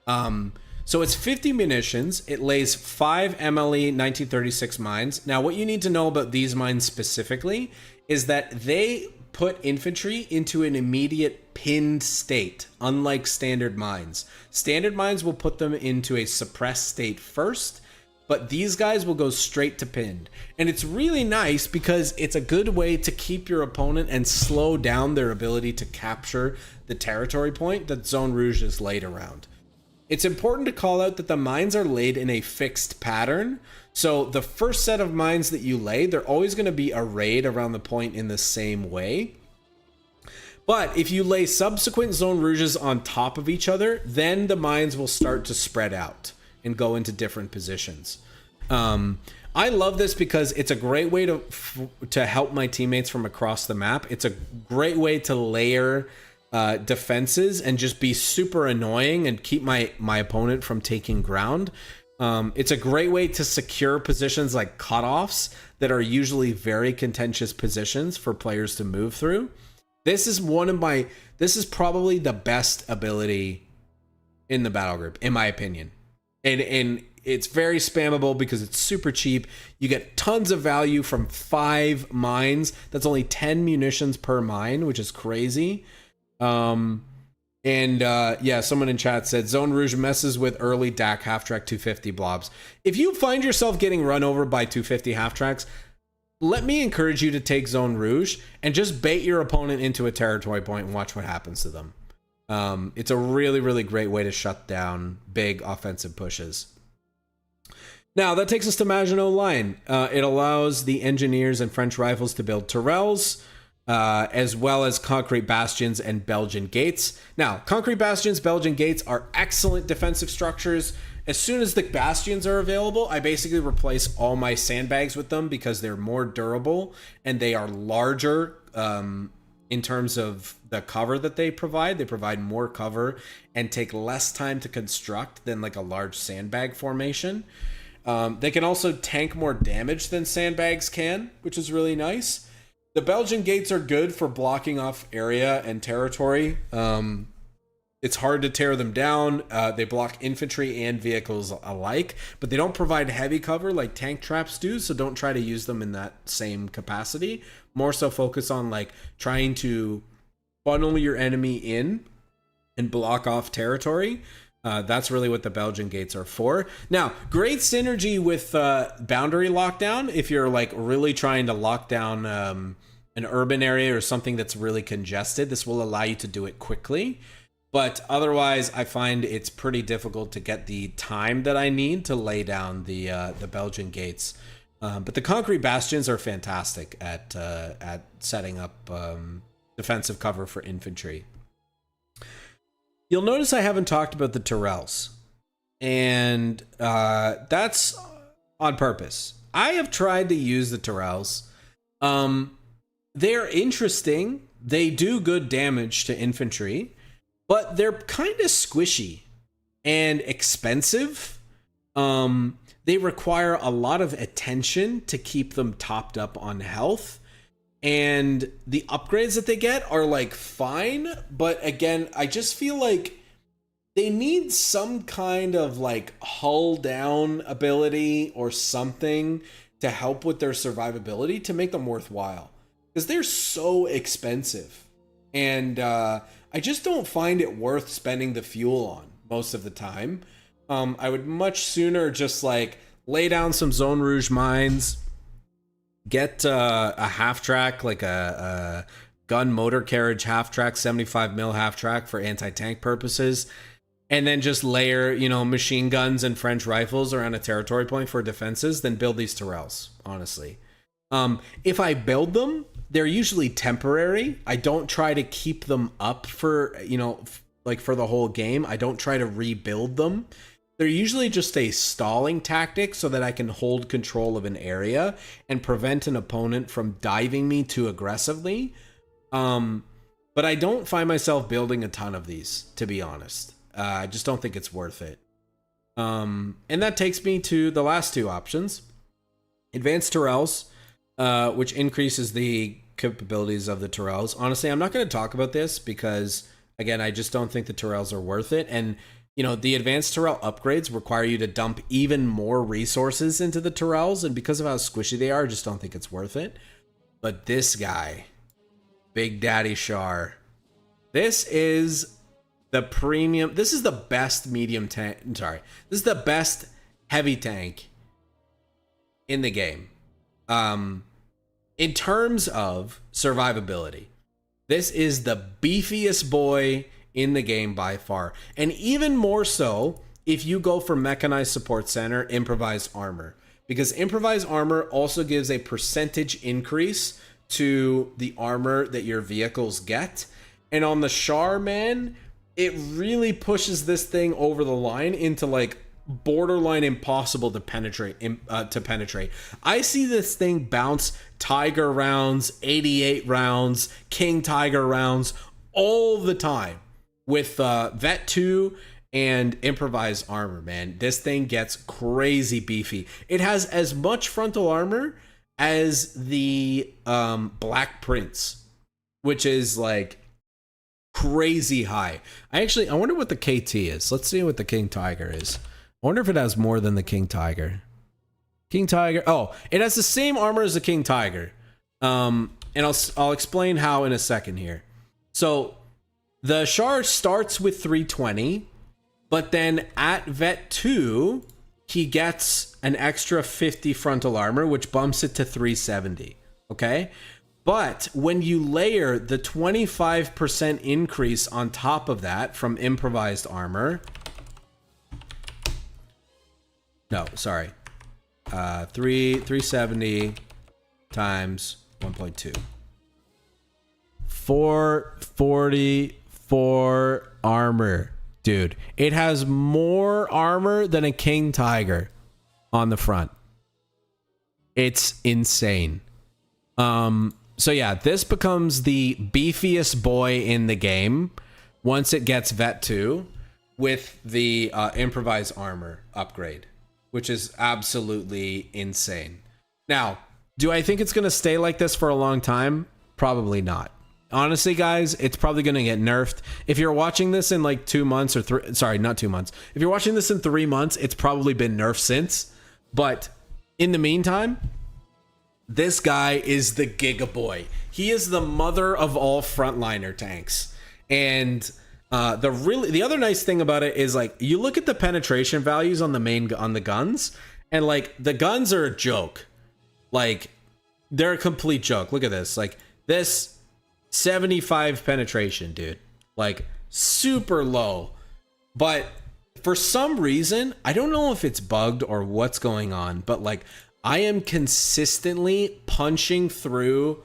So it's 50 munitions. It lays 5 MLE 1936 mines. Now, what you need to know about these mines specifically is that they put infantry into an immediate pinned state, unlike standard mines. Standard mines will put them into a suppressed state first, but these guys will go straight to pinned. And it's really nice because it's a good way to keep your opponent and slow down their ability to capture the territory point that Zone Rouge is laid around. It's important to call out that the mines are laid in a fixed pattern. So the first set of mines that you lay, they're always going to be arrayed around the point in the same way. But if you lay subsequent Zone Rouges on top of each other, then the mines will start to spread out and go into different positions. I love this because it's a great way to help my teammates from across the map. It's a great way to layer defenses and just be super annoying and keep my opponent from taking ground. It's a great way to secure positions like cutoffs that are usually very contentious positions for players to move through. This is probably the best ability in the battle group, in my opinion. And it's very spammable because it's super cheap. You get tons of value from 5 mines. That's only 10 munitions per mine, which is crazy. Someone in chat said Zone Rouge messes with early DAC half-track 250 blobs. If you find yourself getting run over by 250 half-tracks, let me encourage you to take Zone Rouge and just bait your opponent into a territory point and watch what happens to them. It's a really, really great way to shut down big offensive pushes. Now, that takes us to Maginot Line. It allows the engineers and French rifles to build tourelles, as well as concrete bastions and Belgian gates. Now, concrete bastions, Belgian gates are excellent defensive structures. As soon as the bastions are available, I basically replace all my sandbags with them because they're more durable and they are larger in terms of the cover that they provide. They provide more cover and take less time to construct than like a large sandbag formation. They can also tank more damage than sandbags can, which is really nice. The Belgian gates are good for blocking off area and territory. It's hard to tear them down. They block infantry and vehicles alike, but they don't provide heavy cover like tank traps do, so don't try to use them in that same capacity. More so focus on like trying to funnel your enemy in and block off territory. That's really what the Belgian gates are for. Now, great synergy with boundary lockdown if you're like really trying to lock down an urban area or something that's really congested. This will allow you to do it quickly. But otherwise, I find it's pretty difficult to get the time that I need to lay down the Belgian gates. But the concrete bastions are fantastic at setting up defensive cover for infantry. You'll notice I haven't talked about the Tyrells, and that's on purpose. I have tried to use the Tyrells. They're interesting. They do good damage to infantry, but they're kind of squishy and expensive. They require a lot of attention to keep them topped up on health. And the upgrades that they get are like fine, but again, I just feel like they need some kind of like hull down ability or something to help with their survivability to make them worthwhile, because they're so expensive. And I just don't find it worth spending the fuel on most of the time. I would much sooner just like lay down some Zone Rouge mines, get a half track, like a gun motor carriage half track, 75 mil half track for anti-tank purposes, and then just layer, you know, machine guns and French rifles around a territory point for defenses, then build these Tyrells, honestly. If I build them, they're usually temporary. I don't try to keep them up for, you know, like for the whole game. I don't try to rebuild them. They're usually just a stalling tactic so that I can hold control of an area and prevent an opponent from diving me too aggressively. But I don't find myself building a ton of these, to be honest. I just don't think it's worth it. And that takes me to the last two options. Advanced Tyrells, which increases the capabilities of the Tyrells. Honestly, I'm not going to talk about this because, again, I just don't think the Tyrells are worth it. And you know, the advanced Tyrell upgrades require you to dump even more resources into the Tyrells, and because of how squishy they are, I just don't think it's worth it. But this guy, Big Daddy Char, this is the premium. This is the best medium tank. Sorry, this is the best heavy tank in the game. In terms of survivability, this is the beefiest boy in the game by far, and even more so if you go for mechanized support center, improvised armor, because improvised armor also gives a percentage increase to the armor that your vehicles get. And on the Char, man, it really pushes this thing over the line into like borderline impossible to penetrate. I see this thing bounce Tiger rounds, 88 rounds, King Tiger rounds all the time with Vet 2 and improvised armor, man. This thing gets crazy beefy. It has as much frontal armor as the Black Prince, which is like crazy high. I wonder what the KT is. Let's see what the King Tiger is. I wonder if it has more than the King Tiger. King Tiger. Oh, it has the same armor as the King Tiger. And I'll explain how in a second here. So the Char starts with 320, but then at Vet 2, he gets an extra 50 frontal armor, which bumps it to 370. Okay? But when you layer the 25% increase on top of that from improvised armor. No, sorry. 370 times 1.2. 444 armor. Dude, it has more armor than a King Tiger on the front. It's insane. So yeah, this becomes the beefiest boy in the game once it gets Vet 2 with the improvised armor upgrade, which is absolutely insane. Now, do I think it's going to stay like this for a long time? Probably not. Honestly, guys, it's probably going to get nerfed. If you're watching this in like 2 months or not 2 months. If you're watching this in 3 months, it's probably been nerfed since. But in the meantime, this guy is the Giga Boy. He is the mother of all frontliner tanks. And the other nice thing about it is, like, you look at the penetration values on the guns, and like the guns are a joke. Like, they're a complete joke. Look at this. Like, this 75 penetration, dude. Like, super low. But for some reason, I don't know if it's bugged or what's going on, but like I am consistently punching through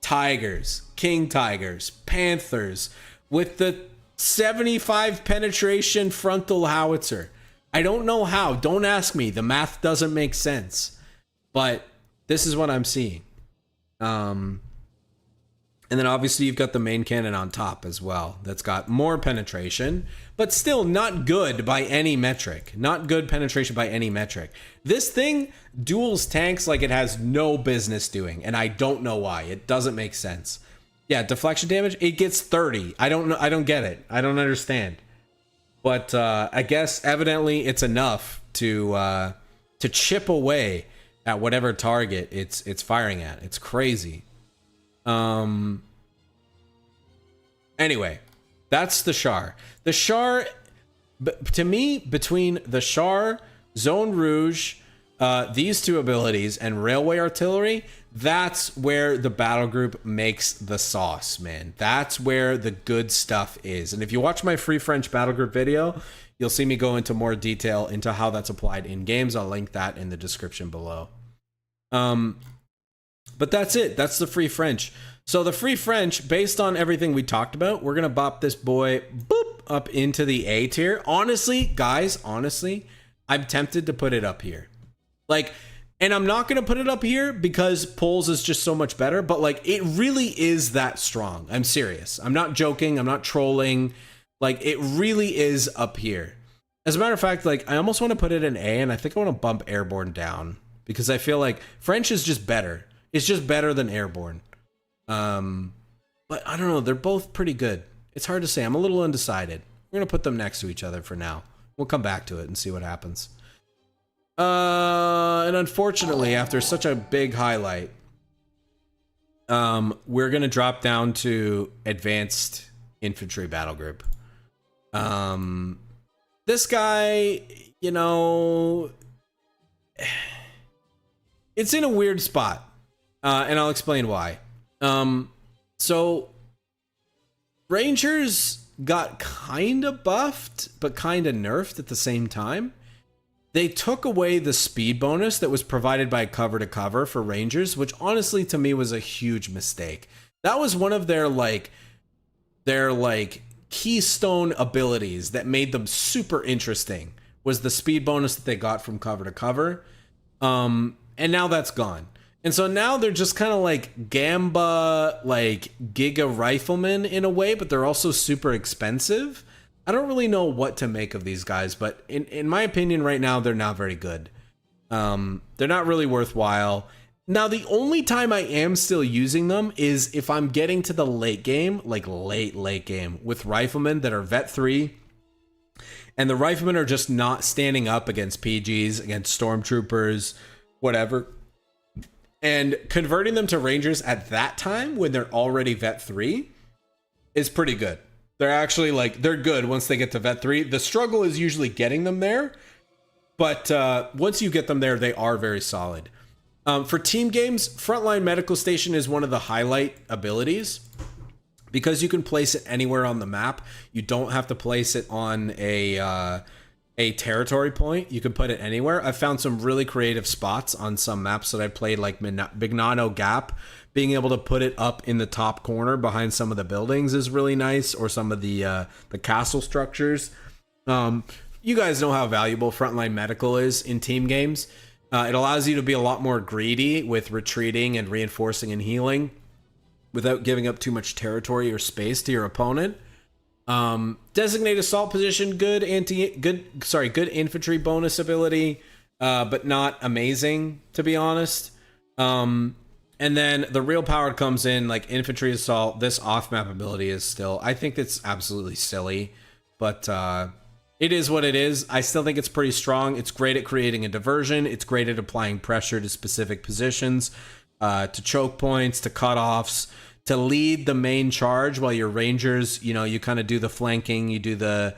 tigers, king tigers, panthers with the 75 penetration frontal howitzer. I don't know how. Don't ask me. The math doesn't make sense. But this is what I'm seeing. And then obviously you've got the main cannon on top as well. That's got more penetration, but still not good by any metric. Not good penetration by any metric. This thing duels tanks like it has no business doing, and I don't know why. It doesn't make sense. Yeah, deflection damage, it gets 30. I don't know. I don't get it. I don't understand. But I guess evidently it's enough to chip away at whatever target it's firing at. It's crazy. Anyway, that's the Char. The Char, to me, between the Char, Zone Rouge, these two abilities, and Railway Artillery, that's where the battle group makes the sauce, man. That's where the good stuff is. And if you watch my free French battle group video, you'll see me go into more detail into how that's applied in games. I'll link that in the description below. But that's it. That's the free French. So the free French, based on everything we talked about, we're going to bop this boy boop up into the A tier. Honestly, guys, I'm tempted to put it up here. Like, and I'm not going to put it up here because Poles is just so much better, but like, it really is that strong. I'm serious. I'm not joking. I'm not trolling. Like, it really is up here. As a matter of fact, like, I almost want to put it in A, and I think I want to bump Airborne down because I feel like French is just better. It's just better than Airborne. But I don't know. They're both pretty good. It's hard to say. I'm a little undecided. We're going to put them next to each other for now. We'll come back to it and see what happens. And unfortunately, after such a big highlight, we're going to drop down to Advanced Infantry Battle Group. This guy, you know, it's in a weird spot. And I'll explain why. So Rangers got kind of buffed, but kind of nerfed at the same time. They took away the speed bonus that was provided by cover to cover for Rangers, which honestly to me was a huge mistake. That was one of their keystone abilities that made them super interesting, was the speed bonus that they got from cover to cover. And now that's gone. And so now they're just kind of like Gamba, like Giga Riflemen in a way, but they're also super expensive. I don't really know what to make of these guys, but in my opinion right now, they're not very good. They're not really worthwhile. Now, the only time I am still using them is if I'm getting to the late game, like late game, with Riflemen that are Vet 3, and the Riflemen are just not standing up against PGs, against Stormtroopers, whatever. And converting them to Rangers at that time when they're already Vet 3 is pretty good. They're actually like, they're good once they get to Vet 3. The struggle is usually getting them there, but once you get them there, they are very solid. For team games, Frontline Medical Station is one of the highlight abilities because you can place it anywhere on the map. You don't have to place it on a territory point. You can put it anywhere. I've found some really creative spots on some maps that I played, like Bignano Gap. Being able to put it up in the top corner behind some of the buildings is really nice, or some of the castle structures. You guys know how valuable Frontline Medical is in team games. It allows you to be a lot more greedy with retreating and reinforcing and healing without giving up too much territory or space to your opponent. Designate assault position, good infantry bonus ability, but not amazing, to be honest. And then the real power comes in, like infantry assault. This off-map ability is still, I think it's absolutely silly, but it is what it is. I still think it's pretty strong. It's great at creating a diversion. It's great at applying pressure to specific positions, to choke points, to cutoffs, to lead the main charge while your Rangers, you know, you kind of do the flanking, you do the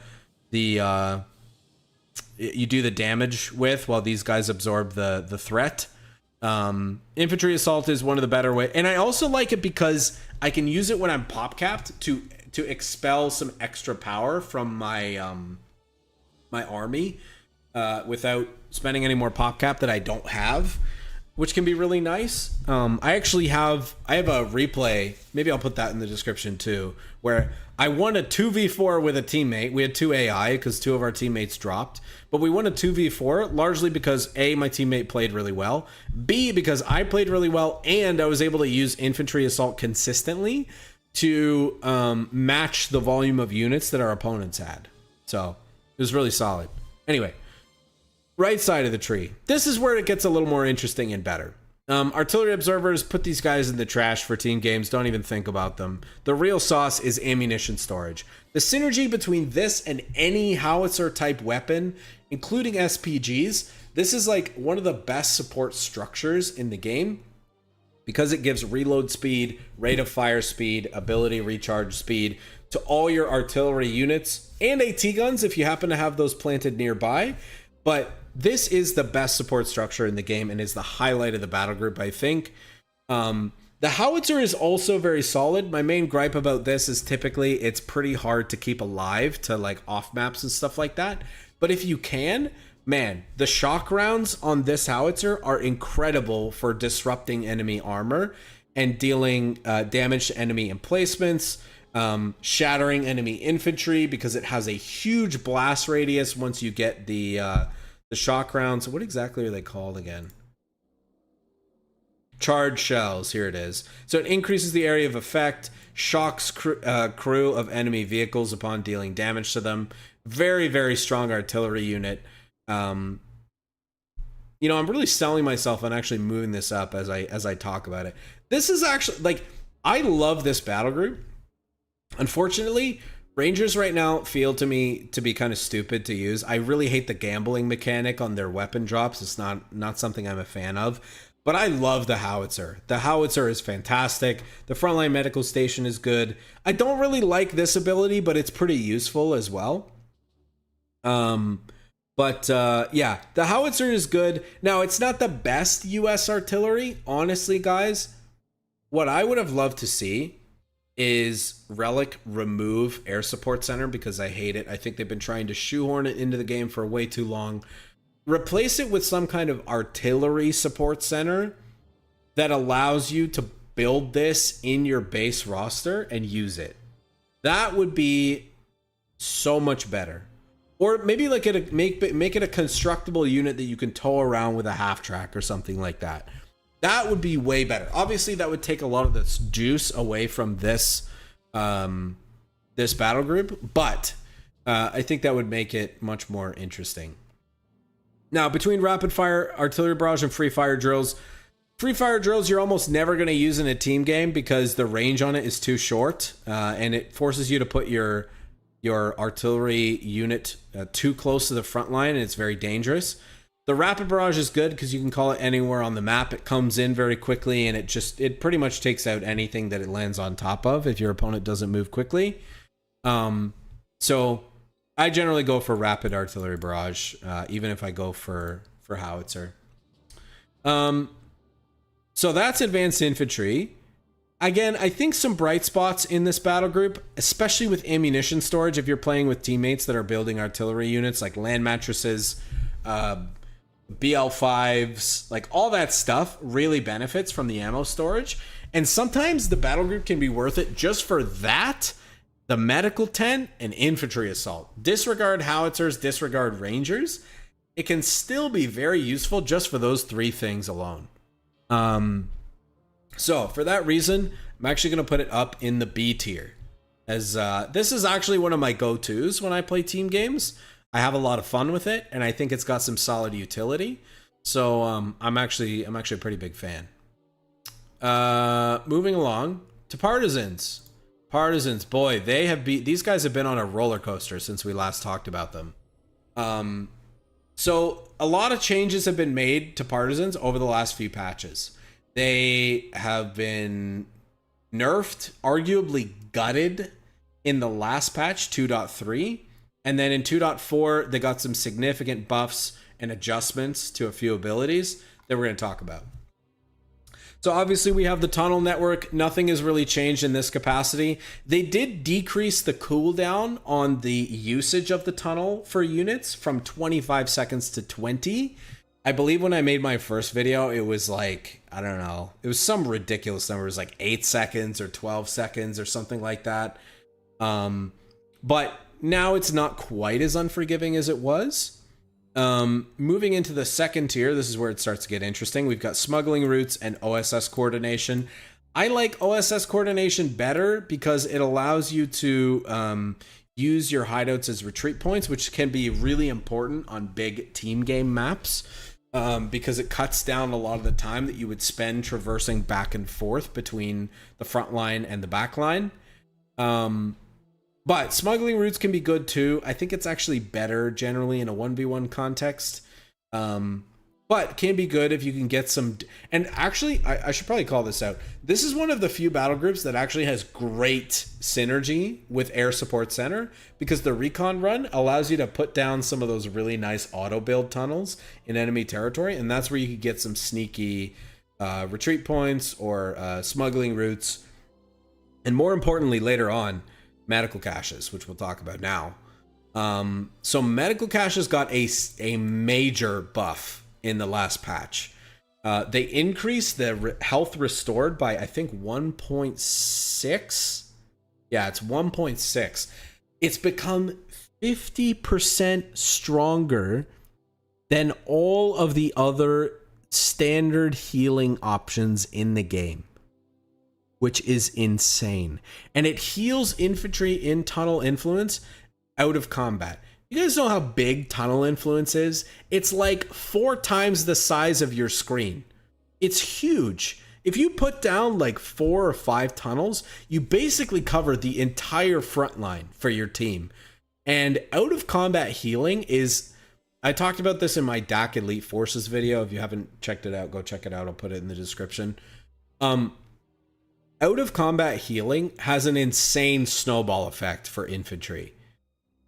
damage with, while these guys absorb the threat. Infantry assault is one of the better ways, and I also like it because I can use it when I'm pop capped to expel some extra power from my my army without spending any more pop cap that I don't have. which can be really nice. I have a replay. Maybe I'll put that in the description too, where I won a 2v4 with a teammate. We had 2 AI because 2 of our teammates dropped, but we won a 2v4 largely because A, my teammate played really well, B, because I played really well, and I was able to use infantry assault consistently to match the volume of units that our opponents had. So it was really solid. Anyway, right side of the tree. This is where it gets a little more interesting and better. Artillery observers, put these guys in the trash for team games. Don't even think about them. The real sauce is ammunition storage. The synergy between this and any howitzer type weapon, including SPGs, this is like one of the best support structures in the game because it gives reload speed, rate of fire speed, ability recharge speed to all your artillery units and AT guns if you happen to have those planted nearby. But this is the best support structure in the game and is the highlight of the battle group, I think. The howitzer is also very solid. My main gripe about this is typically it's pretty hard to keep alive to like off maps and stuff like that. But if you can, man, the shock rounds on this howitzer are incredible for disrupting enemy armor and dealing damage to enemy emplacements, shattering enemy infantry because it has a huge blast radius once you get the shock rounds. What exactly are they called again? Charged shells. Here it is. So it increases the area of effect, shocks crew of enemy vehicles upon dealing damage to them. Very, very strong artillery unit. I'm really selling myself on actually moving this up as I talk about it. This is actually, like, I love this battle group. Unfortunately, Rangers right now feel to me to be kind of stupid to use. I really hate the gambling mechanic on their weapon drops. It's not something I'm a fan of. But I love the howitzer. The howitzer is fantastic. The frontline medical station is good. I don't really like this ability, but it's pretty useful as well. Yeah, the howitzer is good. Now, it's not the best US artillery. Honestly, guys, what I would have loved to see is Relic remove Air Support Center because I hate it. I think they've been trying to shoehorn it into the game for way too long. Replace it with some kind of artillery support center that allows you to build this in your base roster and use it. That would be so much better. Or maybe like make it a constructible unit that you can tow around with a half track or something like that. That would be way better. Obviously, that would take a lot of this juice away from this this battle group, but I think that would make it much more interesting. Now, between rapid fire artillery barrage and free fire drills you're almost never going to use in a team game because the range on it is too short, and it forces you to put your artillery unit too close to the front line, and it's very dangerous. The rapid barrage is good because you can call it anywhere on the map. It comes in very quickly, and it pretty much takes out anything that it lands on top of if your opponent doesn't move quickly. So I generally go for rapid artillery barrage, even if I go for howitzer. So that's advanced infantry. Again, I think some bright spots in this battle group, especially with ammunition storage if you're playing with teammates that are building artillery units like land mattresses, BL5s, like all that stuff really benefits from the ammo storage. And sometimes the battle group can be worth it just for that, the medical tent, and infantry assault. Disregard howitzers, disregard rangers. It can still be very useful just for those 3 things alone. So for that reason, I'm actually going to put it up in the B tier, as this is actually one of my go-tos when I play team games. I have a lot of fun with it, and I think it's got some solid utility. So I'm actually a pretty big fan. Moving along to Partisans. Partisans, boy, these guys have been on a roller coaster since we last talked about them. So a lot of changes have been made to Partisans over the last few patches. They have been nerfed, arguably gutted in the last patch, 2.3. And then in 2.4, they got some significant buffs and adjustments to a few abilities that we're going to talk about. So obviously we have the tunnel network. Nothing has really changed in this capacity. They did decrease the cooldown on the usage of the tunnel for units from 25 seconds to 20. I believe when I made my first video, it was like, I don't know, it was some ridiculous number. It was like 8 seconds or 12 seconds or something like that. But now it's not quite as unforgiving as it was. Moving into the second tier, this is where it starts to get interesting. We've got smuggling routes and OSS coordination. I like OSS coordination better because it allows you to use your hideouts as retreat points, which can be really important on big team game maps, because it cuts down a lot of the time that you would spend traversing back and forth between the front line and the back line. But smuggling routes can be good too. I think it's actually better generally in a 1v1 context. But can be good if you can get some... And actually, I should probably call this out. This is one of the few battle groups that actually has great synergy with Air Support Center, because the recon run allows you to put down some of those really nice auto-build tunnels in enemy territory, and that's where you could get some sneaky retreat points or smuggling routes. And more importantly, later on, medical caches, which we'll talk about now. So medical caches got a major buff in the last patch. They increased the health restored by, I think, 1.6. Yeah, it's 1.6. It's become 50% stronger than all of the other standard healing options in the game, which is insane. And it heals infantry in tunnel influence out of combat. You guys know how big tunnel influence is? It's like 4 times the size of your screen. It's huge. If you put down like 4 or 5 tunnels, you basically cover the entire front line for your team. And out of combat healing is... I talked about this in my DAC Elite Forces video. If you haven't checked it out, go check it out. I'll put it in the description. Out of combat healing has an insane snowball effect for infantry.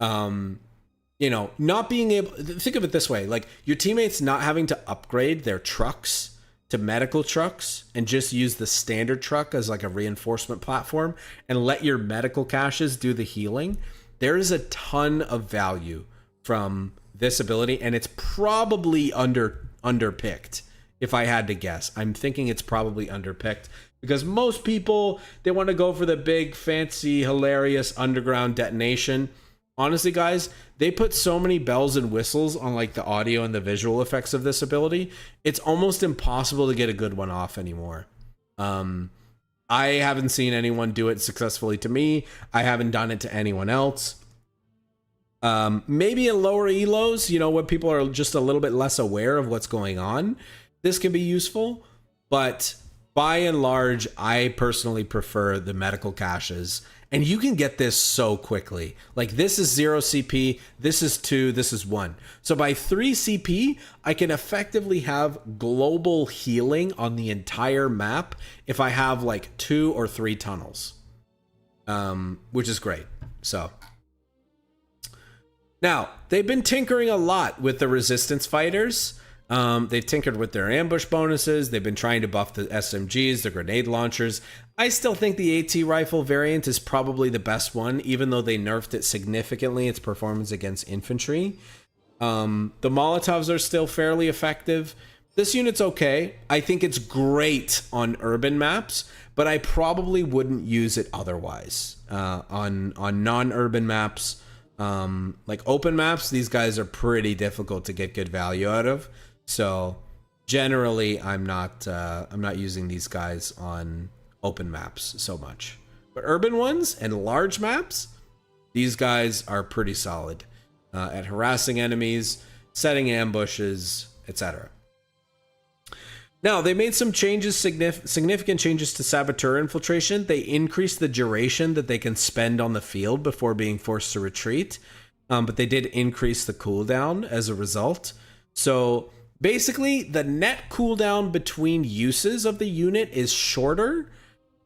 You know, not being able... Think of it this way. Like, your teammates not having to upgrade their trucks to medical trucks and just use the standard truck as like a reinforcement platform and let your medical caches do the healing. There is a ton of value from this ability, and it's probably underpicked. If I had to guess, I'm thinking it's probably underpicked because most people, they want to go for the big, fancy, hilarious underground detonation. Honestly, guys, they put so many bells and whistles on like the audio and the visual effects of this ability. It's almost impossible to get a good one off anymore. I haven't seen anyone do it successfully to me. I haven't done it to anyone else. Maybe in lower elos, you know, when people are just a little bit less aware of what's going on, this can be useful. But by and large, I personally prefer the medical caches. And you can get this so quickly. Like, this is 0 CP, this is 2, this is 1. So by 3 CP, I can effectively have global healing on the entire map if I have like 2 or 3 tunnels, which is great. So now, they've been tinkering a lot with the resistance fighters. They've tinkered with their ambush bonuses. They've been trying to buff the SMGs, the grenade launchers. I still think the AT rifle variant is probably the best one, even though they nerfed it significantly, its performance against infantry. The Molotovs are still fairly effective. This unit's okay. I think it's great on urban maps, but I probably wouldn't use it otherwise. On non-urban maps, like open maps, these guys are pretty difficult to get good value out of. So generally, I'm not using these guys on open maps so much. But urban ones and large maps, these guys are pretty solid at harassing enemies, setting ambushes, etc. Now, they made some changes, significant changes to saboteur infiltration. They increased the duration that they can spend on the field before being forced to retreat. But they did increase the cooldown as a result. So basically, the net cooldown between uses of the unit is shorter.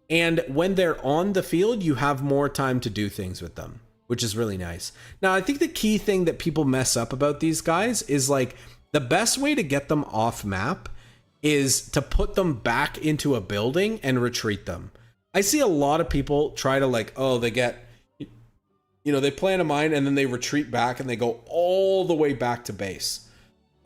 And when they're on the field, you have more time to do things with them, which is really nice. Now, I think the key thing that people mess up about these guys is like the best way to get them off map is to put them back into a building and retreat them. I see a lot of people try to like, oh, they get, you know, they plant a mine and then they retreat back and they go all the way back to base.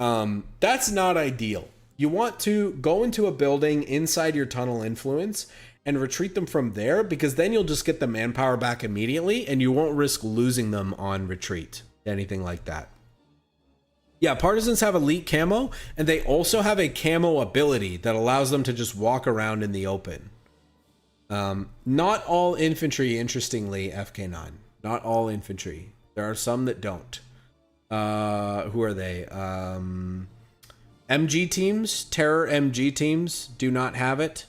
That's not ideal. You want to go into a building inside your tunnel influence and retreat them from there, because then you'll just get the manpower back immediately and you won't risk losing them on retreat, anything like that. Yeah, partisans have elite camo, and they also have a camo ability that allows them to just walk around in the open. Not all infantry, interestingly, FK9. Not all infantry. There are some that don't. Who are they? MG teams, Terror MG teams do not have it.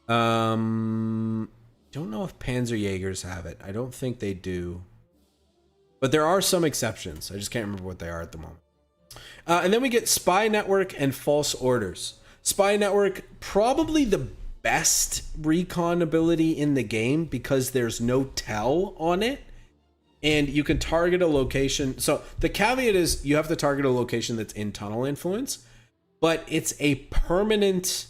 Don't know if Panzerjägers have it. I don't think they do. But there are some exceptions. I just can't remember what they are at the moment. And then we get Spy Network and False Orders. Spy Network, probably the best recon ability in the game because there's no tell on it. And you can target a location. So the caveat is you have to target a location that's in tunnel influence. But it's a permanent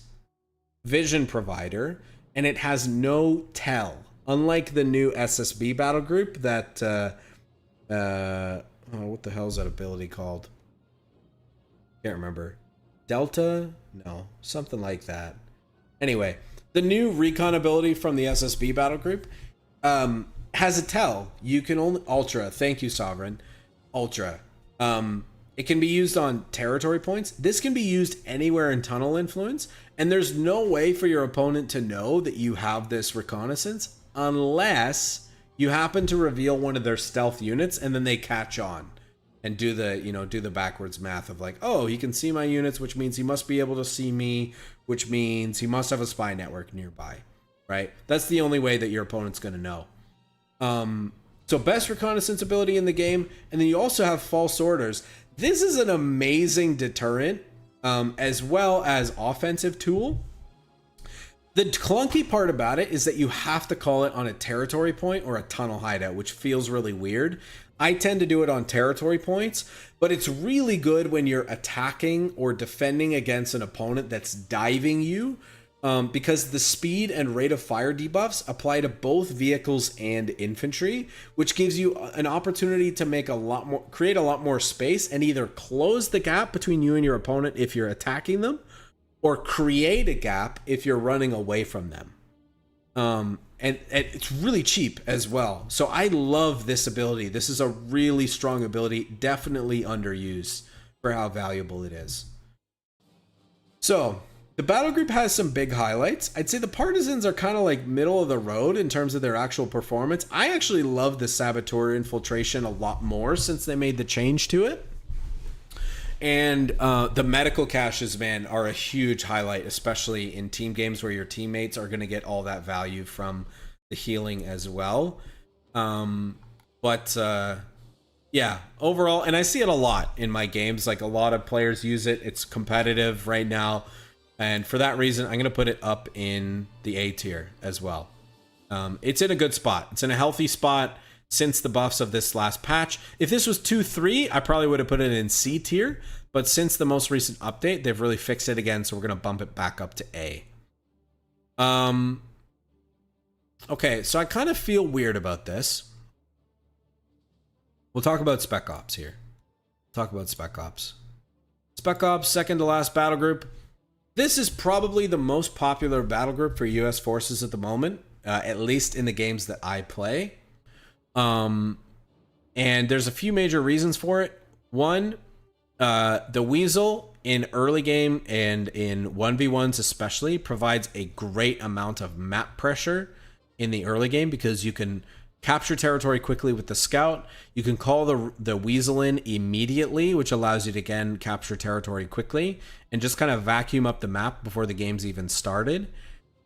vision provider. And it has no tell. Unlike the new SSB battle group that... what the hell is that ability called? Can't remember. Delta? No, something like that. Anyway, the new recon ability from the SSB battle group has a tell. You can only Ultra. Thank you, Sovereign. Ultra. It can be used on territory points. This can be used anywhere in tunnel influence, and there's no way for your opponent to know that you have this reconnaissance unless you happen to reveal one of their stealth units, and then they catch on and do the backwards math of like, oh, he can see my units, which means he must be able to see me, which means he must have a spy network nearby, right? That's the only way that your opponent's going to know. So best reconnaissance ability in the game, and then you also have False Orders. This is an amazing deterrent, as well as offensive tool. The clunky part about it is that you have to call it on a territory point or a tunnel hideout, which feels really weird. I tend to do it on territory points, but it's really good when you're attacking or defending against an opponent that's diving you, because the speed and rate of fire debuffs apply to both vehicles and infantry, which gives you an opportunity to make create a lot more space and either close the gap between you and your opponent if you're attacking them, or create a gap if you're running away from them. And it's really cheap as well. So I love this ability. This is a really strong ability, definitely underused for how valuable it is. So the battle group has some big highlights. I'd say the partisans are kind of like middle of the road in terms of their actual performance. I actually love the saboteur infiltration a lot more since they made the change to it. And the medical caches, man, are a huge highlight, especially in team games where your teammates are going to get all that value from the healing as well. Yeah, overall, and I see it a lot in my games. Like, a lot of players use it. It's competitive right now. And for that reason, I'm going to put it up in the A tier as well. It's in a good spot. It's in a healthy spot since the buffs of this last patch. If this was 2.3, I probably would have put it in C tier. But since the most recent update, they've really fixed it again. So we're going to bump it back up to A. Okay, so I kind of feel weird about this. We'll talk about Spec Ops here. Talk about Spec Ops. Spec Ops, second to last battle group. This is probably the most popular battle group for US forces at the moment, at least in the games that I play. And there's a few major reasons for it. One, the Weasel in early game and in 1v1s especially provides a great amount of map pressure in the early game because you can capture territory quickly with the scout. You can call the Weasel in immediately, which allows you to again capture territory quickly and just kind of vacuum up the map before the game's even started.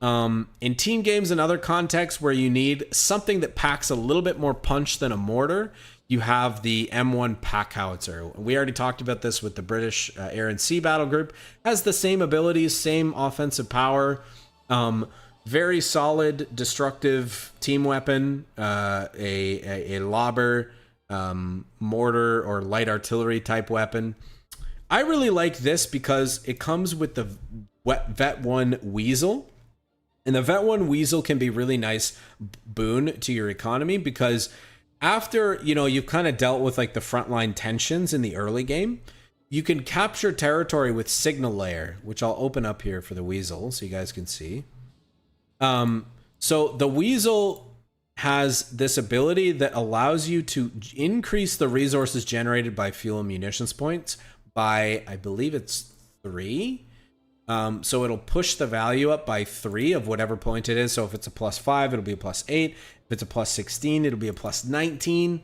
In team games and other contexts where you need something that packs a little bit more punch than a mortar, you have the M1 pack howitzer. We already talked about this with the British Air and Sea battle group. Has the same abilities, same offensive power. Very solid, destructive team weapon. A lobber, mortar, or light artillery type weapon. I really like this because it comes with the Vet 1 Weasel. And the Vet 1 Weasel can be really nice boon to your economy because after, you've kind of dealt with like the frontline tensions in the early game, you can capture territory with signal layer, which I'll open up here for the Weasel so you guys can see. So the Weasel has this ability that allows you to increase the resources generated by fuel and munitions points by, I believe it's 3. So it'll push the value up by 3 of whatever point it is. So if it's a +5, it'll be a +8. If it's a +16, it'll be a +19.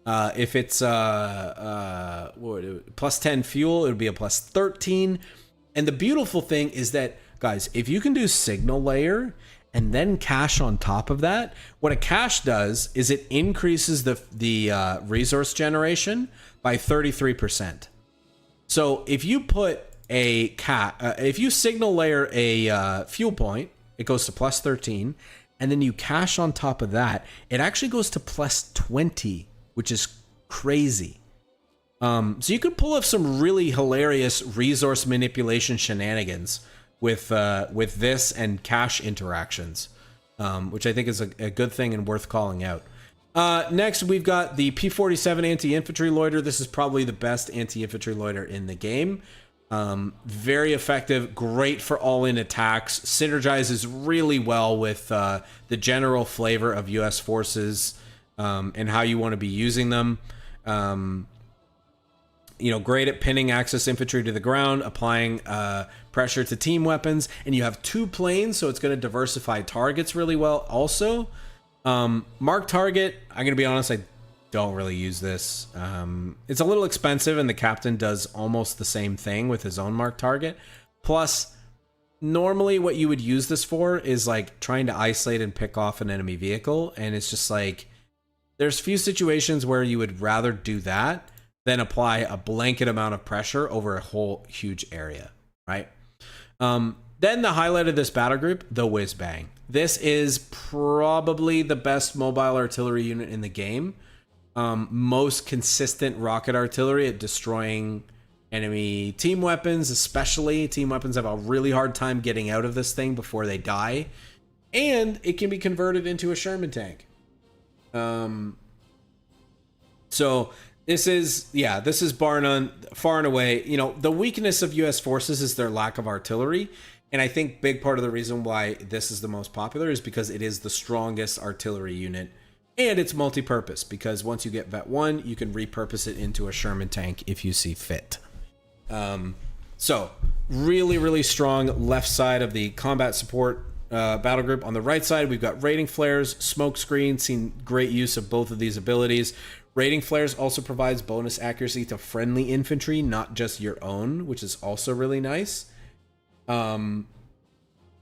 If it's +10 fuel, it'll be a +13. And the beautiful thing is that, guys, if you can do signal layer and then cache on top of that, what a cache does is it increases the resource generation by 33%. So if you put if you signal layer a fuel point, it goes to +13, and then you cache on top of that, it actually goes to +20, which is crazy. So you could pull off some really hilarious resource manipulation shenanigans with this and cache interactions, which I think is a good thing and worth calling out. Next, we've got the P-47 anti-infantry loiter. This is probably the best anti-infantry loiter in the game. Very effective, great for all-in attacks, synergizes really well with the general flavor of U.S. forces and how you want to be using them. Great at pinning Axis infantry to the ground, applying pressure to team weapons, and you have 2 planes, so it's going to diversify targets really well. Also, mark target, I'm going to be honest, I don't really use this. It's a little expensive, and the captain does almost the same thing with his own mark target. Plus, normally what you would use this for is like trying to isolate and pick off an enemy vehicle, and it's just like there's few situations where you would rather do that than apply a blanket amount of pressure over a whole huge area, right? Then the highlight of this battle group, the Whiz Bang. This is probably the best mobile artillery unit in the game. Most consistent rocket artillery at destroying enemy team weapons, especially. Team weapons have a really hard time getting out of this thing before they die. And it can be converted into a Sherman tank. So this is far and away, the weakness of U.S. forces is their lack of artillery. And I think big part of the reason why this is the most popular is because it is the strongest artillery unit. And it's multi-purpose, because once you get Vet 1, you can repurpose it into a Sherman tank if you see fit. So, really, really strong left side of the combat support battle group. On the right side, we've got raiding flares, smoke screen, seen great use of both of these abilities. Raiding flares also provides bonus accuracy to friendly infantry, not just your own, which is also really nice. And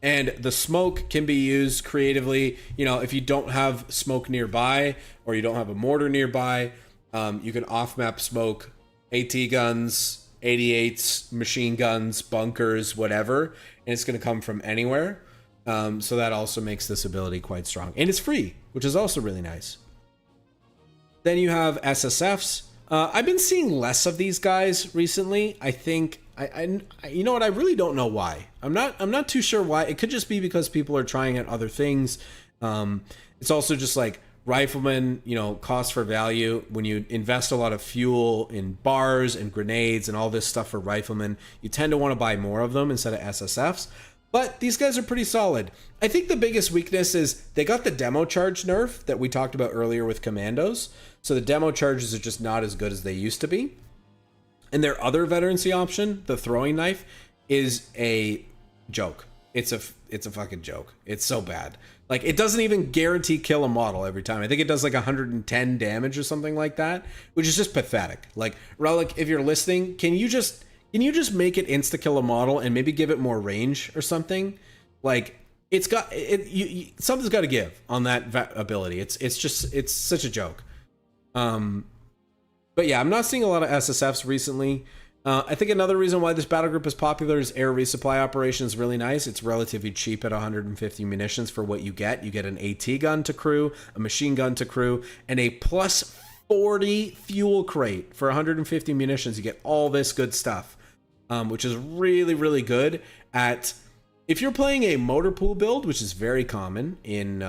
the smoke can be used creatively. If you don't have smoke nearby or you don't have a mortar nearby, you can off-map smoke AT guns, 88s, machine guns, bunkers, whatever, and it's going to come from anywhere. So that also makes this ability quite strong. And it's free, which is also really nice. Then you have SSFs. I've been seeing less of these guys recently. I think I you know what, I really don't know why. I'm not too sure why. It could just be because people are trying out other things. It's also just like riflemen, cost for value. When you invest a lot of fuel in bars and grenades and all this stuff for riflemen, you tend to want to buy more of them instead of SSFs. But these guys are pretty solid. I think the biggest weakness is they got the demo charge nerf that we talked about earlier with commandos. So the demo charges are just not as good as they used to be. And their other veterancy option, the throwing knife, is a joke. It's a fucking joke. It's so bad. Like, it doesn't even guarantee kill a model every time. I think it does like 110 damage or something like that, which is just pathetic. Like, Relic, if you're listening, can you just make it insta kill a model and maybe give it more range or something? Like, something's got to give on that ability. It's such a joke. But yeah, I'm not seeing a lot of SSFs recently. I think another reason why this battle group is popular is air resupply operation is really nice. It's relatively cheap at 150 munitions for what you get. You get an AT gun to crew, a machine gun to crew, and a plus 40 fuel crate for 150 munitions. You get all this good stuff, which is really, really good at, if you're playing a motor pool build, which is very common in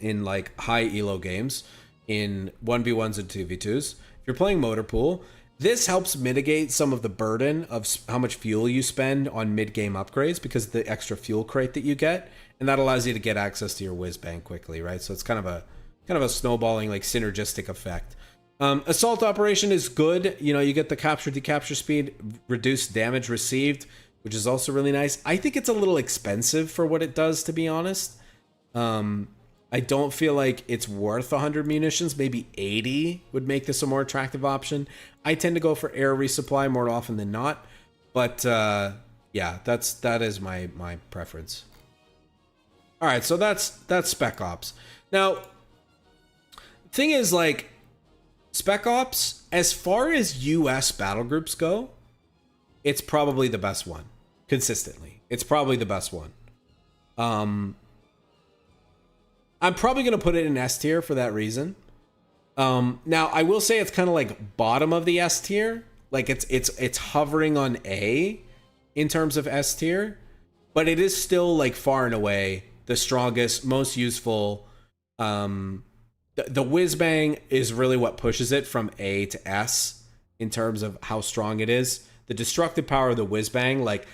like high elo games, in 1v1s and 2v2s. If you're playing motor pool, This helps mitigate some of the burden of how much fuel you spend on mid-game upgrades because of the extra fuel crate that you get, and that allows you to get access to your whiz bang quickly, right? So it's kind of a snowballing, like, synergistic effect. Assault operation is good. You know, you get the capture decapture speed, reduced damage received, which is also really nice. I think it's a little expensive for what it does, to be honest. I don't feel like it's worth 100 munitions. Maybe 80 would make this a more attractive option. I tend to go for air resupply more often than not, but yeah, that is my preference. All right, so that's Spec Ops. Now, thing is, like, Spec Ops, as far as US battle groups go, it's probably the best one consistently. It's probably the best one. I'm probably going to put it in S tier for that reason. Now, I will say it's kind of like bottom of the S tier. Like it's hovering on A in terms of S tier, but it is still like far and away the strongest, most useful. The whiz bang is really what pushes it from A to S in terms of how strong it is. The destructive power of the whiz bang, like,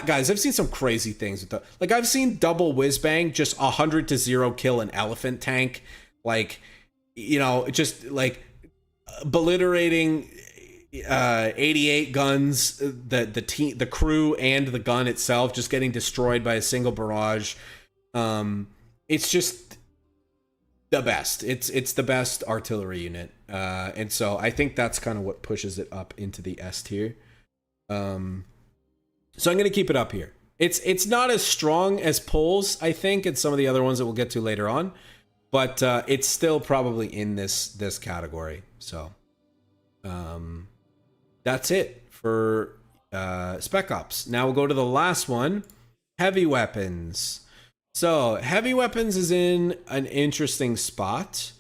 guys, I've seen some crazy things with like I've seen double whiz bang just 100-0 kill an elephant tank, like, you know, just like obliterating 88 guns, the crew and the gun itself just getting destroyed by a single barrage. It's just the best. It's the best artillery unit, and so I think that's kind of what pushes it up into the S tier. So I'm going to keep it up here. It's not as strong as Pulse, I think, and some of the other ones that we'll get to later on, but it's still probably in this category. So that's it for Spec Ops. Now we'll go to the last one, heavy weapons. So heavy weapons is in an interesting spot.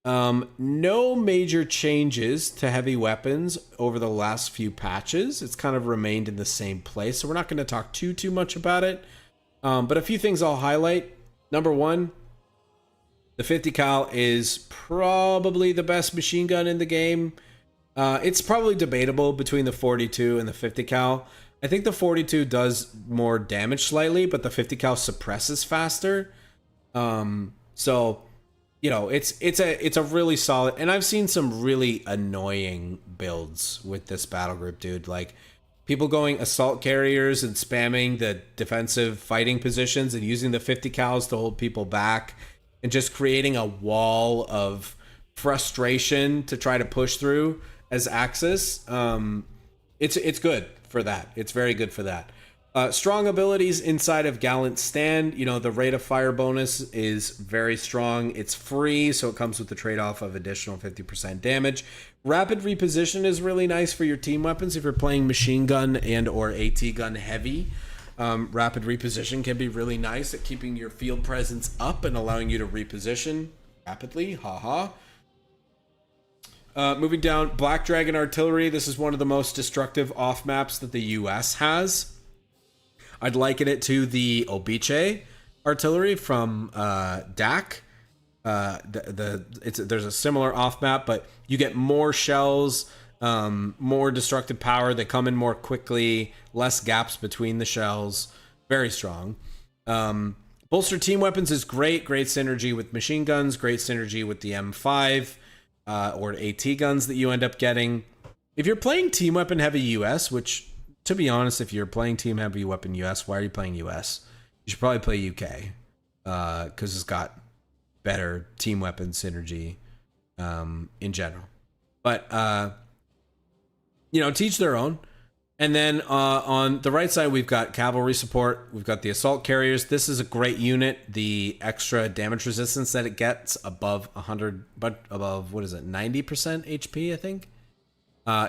No major changes to heavy weapons over the last few patches. It's kind of remained in the same place, so we're not going to talk too much about it. But a few things I'll highlight. Number one, the 50 cal is probably the best machine gun in the game. It's probably debatable between the 42 and the 50 cal. I think the 42 does more damage slightly, but the 50 cal suppresses faster. So, you know, it's a really solid, and I've seen some really annoying builds with this battle group, dude. Like people going assault carriers and spamming the defensive fighting positions and using the 50 cals to hold people back and just creating a wall of frustration to try to push through as Axis. It's good for that. It's very good for that. Strong abilities inside of Gallant Stand. You know, the rate of fire bonus is very strong. It's free, so it comes with the trade-off of additional 50% damage. Rapid reposition is really nice for your team weapons if you're playing machine gun and or AT gun heavy. Rapid reposition can be really nice at keeping your field presence up and allowing you to reposition rapidly. Haha. Moving down, Black Dragon Artillery. This is one of the most destructive off maps that the US has. I'd liken it to the Obiche artillery from DAC. There's a similar off map, but you get more shells, more destructive power. They come in more quickly, less gaps between the shells. Very strong. Bolster team weapons is great. Great synergy with machine guns. Great synergy with the M5 or AT guns that you end up getting. If you're playing team weapon heavy US, which, to be honest, if you're playing team heavy weapon US, why are you playing US? You should probably play UK because it's got better team weapon synergy in general. But, you know, teach their own. And then on the right side, we've got cavalry support. We've got the assault carriers. This is a great unit. The extra damage resistance that it gets above 100, but above, what is it, 90% HP, I think,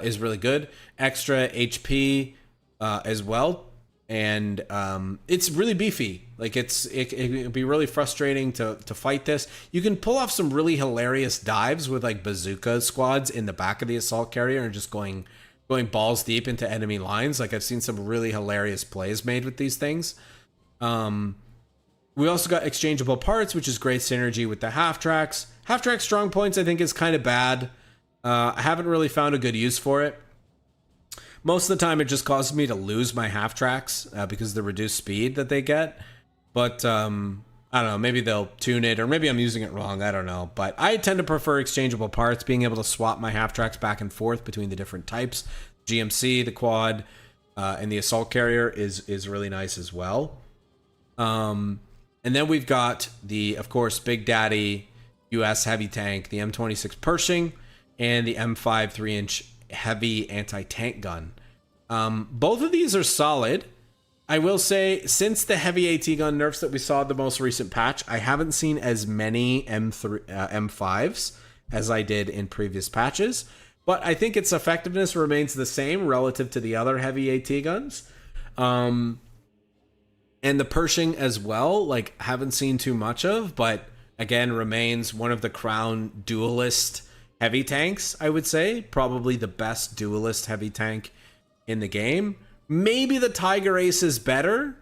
is really good. Extra HP as well. And it's really beefy. Like it can be really frustrating to fight this. You can pull off some really hilarious dives with like bazooka squads in the back of the assault carrier and just going balls deep into enemy lines. Like I've seen some really hilarious plays made with these things. We also got exchangeable parts, which is great synergy with the half tracks. Half track strong points I think is kind of bad. I haven't really found a good use for it. Most of the time, it just causes me to lose my half tracks because of the reduced speed that they get. But I don't know, maybe they'll tune it, or maybe I'm using it wrong. I don't know. But I tend to prefer exchangeable parts, being able to swap my half tracks back and forth between the different types. GMC, the quad, and the assault carrier is really nice as well. And then we've got the, of course, Big Daddy US heavy tank, the M26 Pershing, and the M5 3-inch heavy anti-tank gun. Both of these are solid. I will say, since the heavy AT gun nerfs that we saw in the most recent patch, I haven't seen as many M5s as I did in previous patches. But I think its effectiveness remains the same relative to the other heavy AT guns. And the Pershing as well, like, haven't seen too much of, but again, remains one of the crown duelist heavy tanks, I would say. Probably the best duelist heavy tank in the game. Maybe the Tiger Ace is better,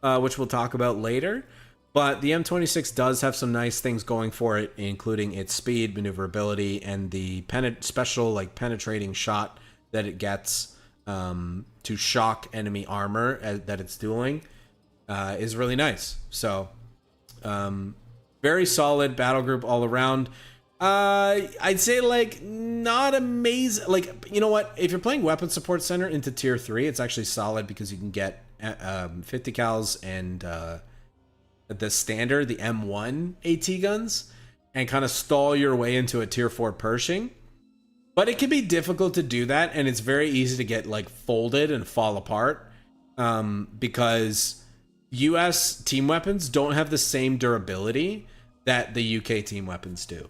which we'll talk about later. But the M26 does have some nice things going for it, including its speed, maneuverability, and the special like penetrating shot that it gets to shock enemy armor that it's dueling is really nice. So, very solid battle group all around. I'd say like not amazing. Like, you know what? If you're playing Weapon Support Center into Tier 3, it's actually solid because you can get 50 cals and the standard, the M1 AT guns, and kind of stall your way into a Tier 4 Pershing. But it can be difficult to do that, and it's very easy to get like folded and fall apart because US team weapons don't have the same durability that the UK team weapons do.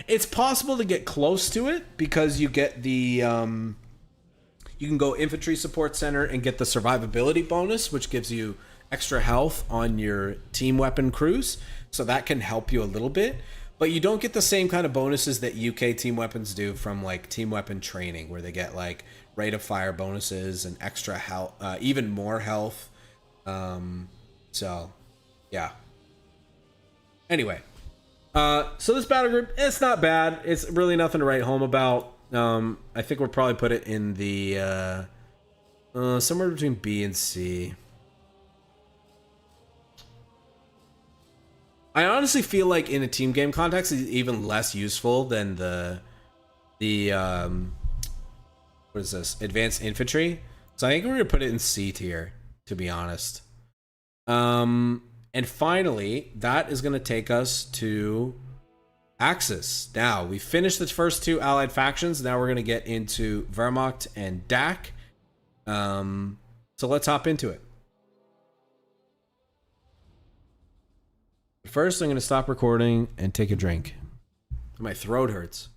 It's possible to get close to it because you get the you can go infantry support center and get the survivability bonus, which gives you extra health on your team weapon crews, so that can help you a little bit. But you don't get the same kind of bonuses that UK team weapons do from like team weapon training, where they get like rate of fire bonuses and extra health, even more health. So yeah. Anyway. So this battle group, it's not bad. It's really nothing to write home about. I think we'll probably put it in the somewhere between B and C. I honestly feel like in a team game context, it's even less useful than the what is this? Advanced infantry. So I think we're gonna put it in C tier, to be honest. And finally, that is going to take us to Axis. Now, we finished the first two allied factions. Now we're going to get into Wehrmacht and DAC. So let's hop into it. First, I'm going to stop recording and take a drink. My throat hurts.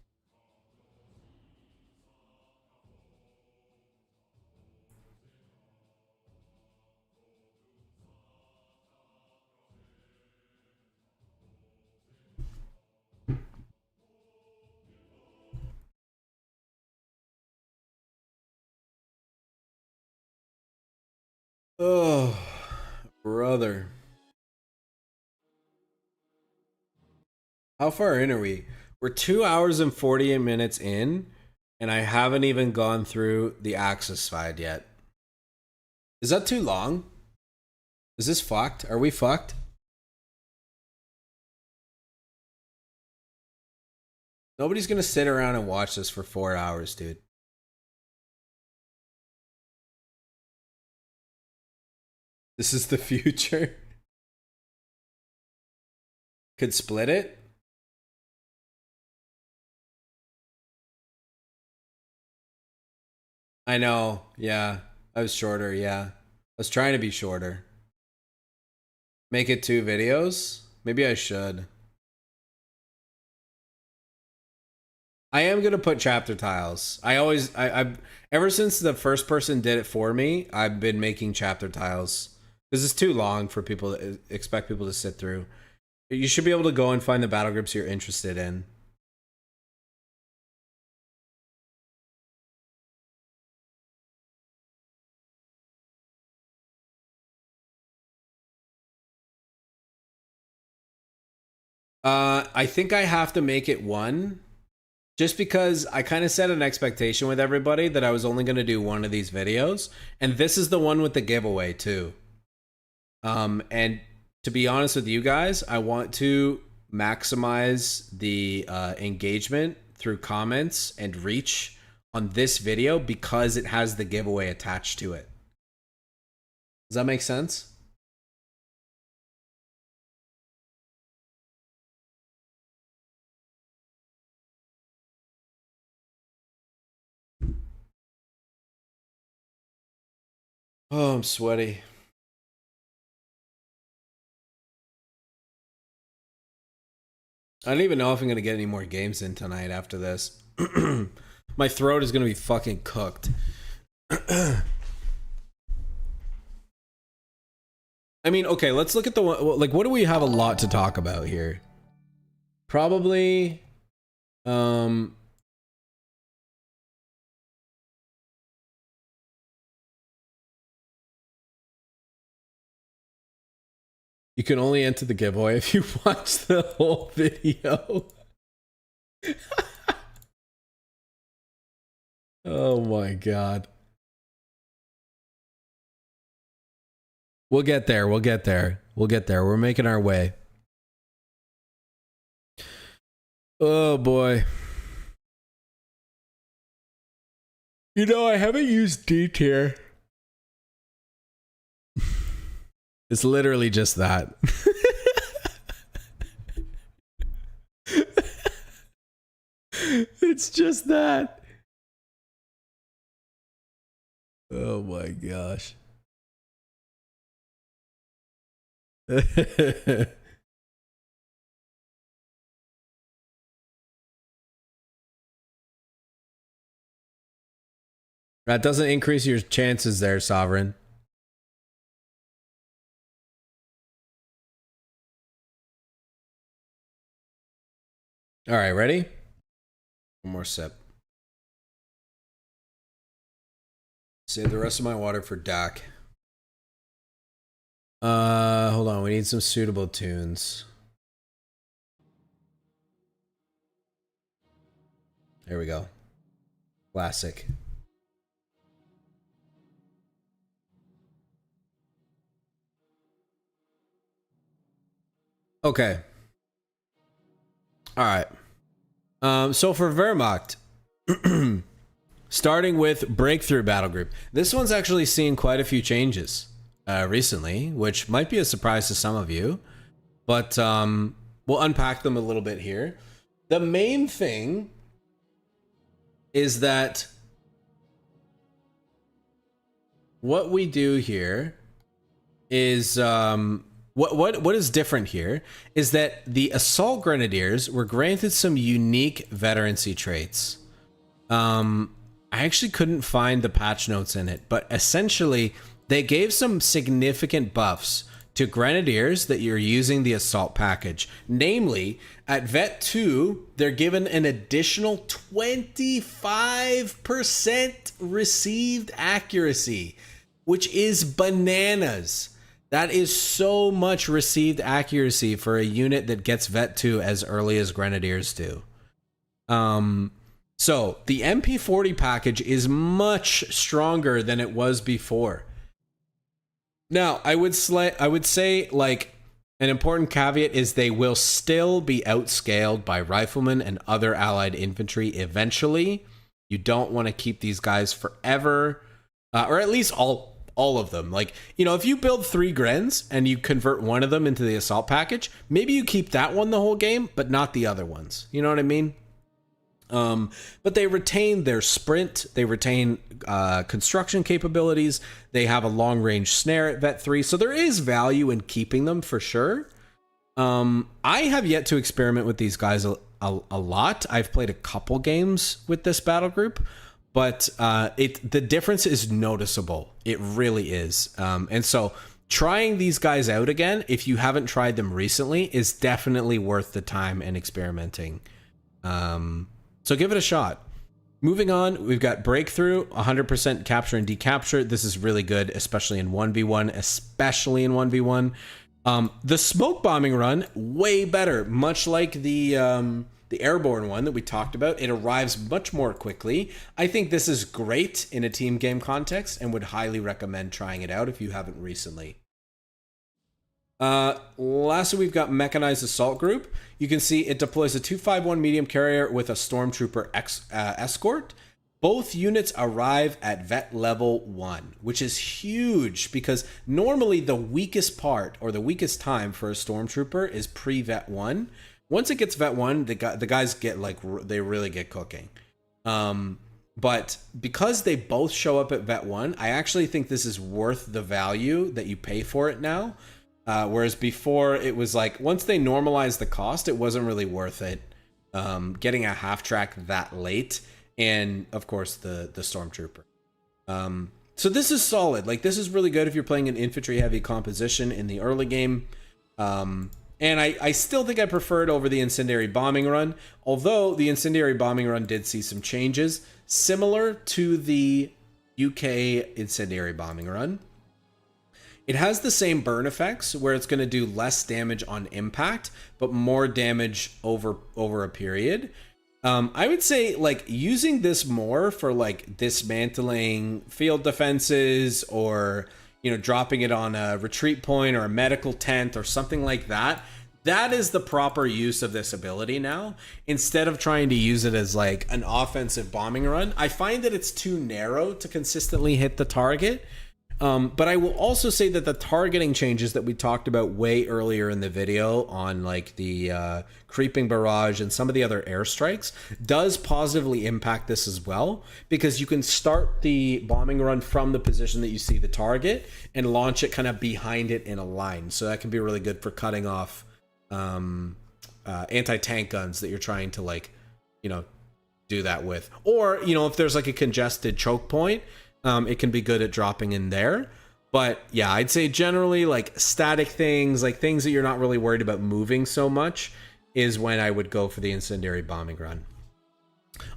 Oh, brother. How far in are we? We're 2 hours and 48 minutes in, and I haven't even gone through the Axis side yet. Is that too long? Is this fucked? Are we fucked? Nobody's gonna sit around and watch this for 4 hours, dude. This is the future. Could split it. I know. Yeah. I was shorter. Yeah. I was trying to be shorter. Make it 2 videos? Maybe I should. I am going to put chapter tiles. I've ever since the first person did it for me, I've been making chapter tiles. This is too long for people to expect people to sit through. You should be able to go and find the battle groups you're interested in. I think I have to make it 1 just because I kind of set an expectation with everybody that I was only going to do one of these videos, and this is the one with the giveaway too. And to be honest with you guys, I want to maximize the engagement through comments and reach on this video because it has the giveaway attached to it. Does that make sense? Oh, I'm sweaty. I don't even know if I'm going to get any more games in tonight after this. My throat is going to be fucking cooked. I mean, okay, let's look at the one. Like, what do we have a lot to talk about here? Probably, you can only enter the giveaway if you watch the whole video. Oh my god. We'll get there. We'll get there. We'll get there. We're making our way. Oh boy. You know, I haven't used D tier. It's literally just that. It's just that. Oh my gosh. That doesn't increase your chances there, Sovereign. All right, ready? One more sip. Save the rest of my water for Dak. Hold on. We need some suitable tunes. There we go. Classic. Okay. All right. So for Wehrmacht, starting with Breakthrough Battle Group, this one's actually seen quite a few changes recently, which might be a surprise to some of you, but we'll unpack them a little bit here. The main thing is that what we do here is what is different here is that the Assault Grenadiers were granted some unique veterancy traits. I actually couldn't find the patch notes in it, but essentially they gave some significant buffs to Grenadiers that you're using the Assault package. Namely, at Vet 2, they're given an additional 25% received accuracy, which is bananas. That is so much received accuracy for a unit that gets Vet 2 as early as Grenadiers do. So the MP40 package is much stronger than it was before. Now, I would say like an important caveat is they will still be outscaled by riflemen and other allied infantry eventually. You don't want to keep these guys forever, or at least all of them. Like, you know, if you build 3 Grens and you convert one of them into the assault package, maybe you keep that one the whole game, but not the other ones. You know what I mean? But they retain their sprint, they retain construction capabilities, they have a long range snare at Vet 3, so there is value in keeping them for sure. I have yet to experiment with these guys a lot. I've played a couple games with this battle group, but the difference is noticeable. It really is. And so trying these guys out again, if you haven't tried them recently, is definitely worth the time and experimenting. So give it a shot. Moving on, we've got Breakthrough, 100% capture and decapture. This is really good, especially in 1v1, The smoke bombing run, way better. Much like the the airborne one that we talked about. It arrives much more quickly. I think this is great in a team game context and would highly recommend trying it out if you haven't recently. Lastly, we've got Mechanized Assault Group. You can see it deploys a 251 medium carrier with a Stormtrooper escort. Both units arrive at vet level 1, which is huge because normally the weakest part or the weakest time for a Stormtrooper is pre-vet 1. Once it gets vet 1, the guys get like, they really get cooking. But because they both show up at vet 1, I actually think this is worth the value that you pay for it now. Whereas before it was like, once they normalized the cost, it wasn't really worth it. Getting a half track that late, and of course the Stormtrooper. So this is solid. Like, this is really good if you're playing an infantry heavy composition in the early game. And I still think I prefer it over the Incendiary Bombing Run, although the Incendiary Bombing Run did see some changes similar to the UK Incendiary Bombing Run. It has the same burn effects where it's going to do less damage on impact, but more damage over a period. I would say like using this more for like dismantling field defenses, or, you know, dropping it on a retreat point or a medical tent or something like that. That is the proper use of this ability now, instead of trying to use it as like an offensive bombing run. I find that it's too narrow to consistently hit the target. But I will also say that the targeting changes that we talked about way earlier in the video on like the creeping barrage and some of the other airstrikes does positively impact this as well, because you can start the bombing run from the position that you see the target and launch it kind of behind it in a line. So that can be really good for cutting off anti-tank guns that you're trying to, like, you know, do that with. Or, you know, if there's like a congested choke point, it can be good at dropping in there. But yeah, I'd say generally like static things, like things that you're not really worried about moving so much, is when I would go for the Incendiary Bombing Run.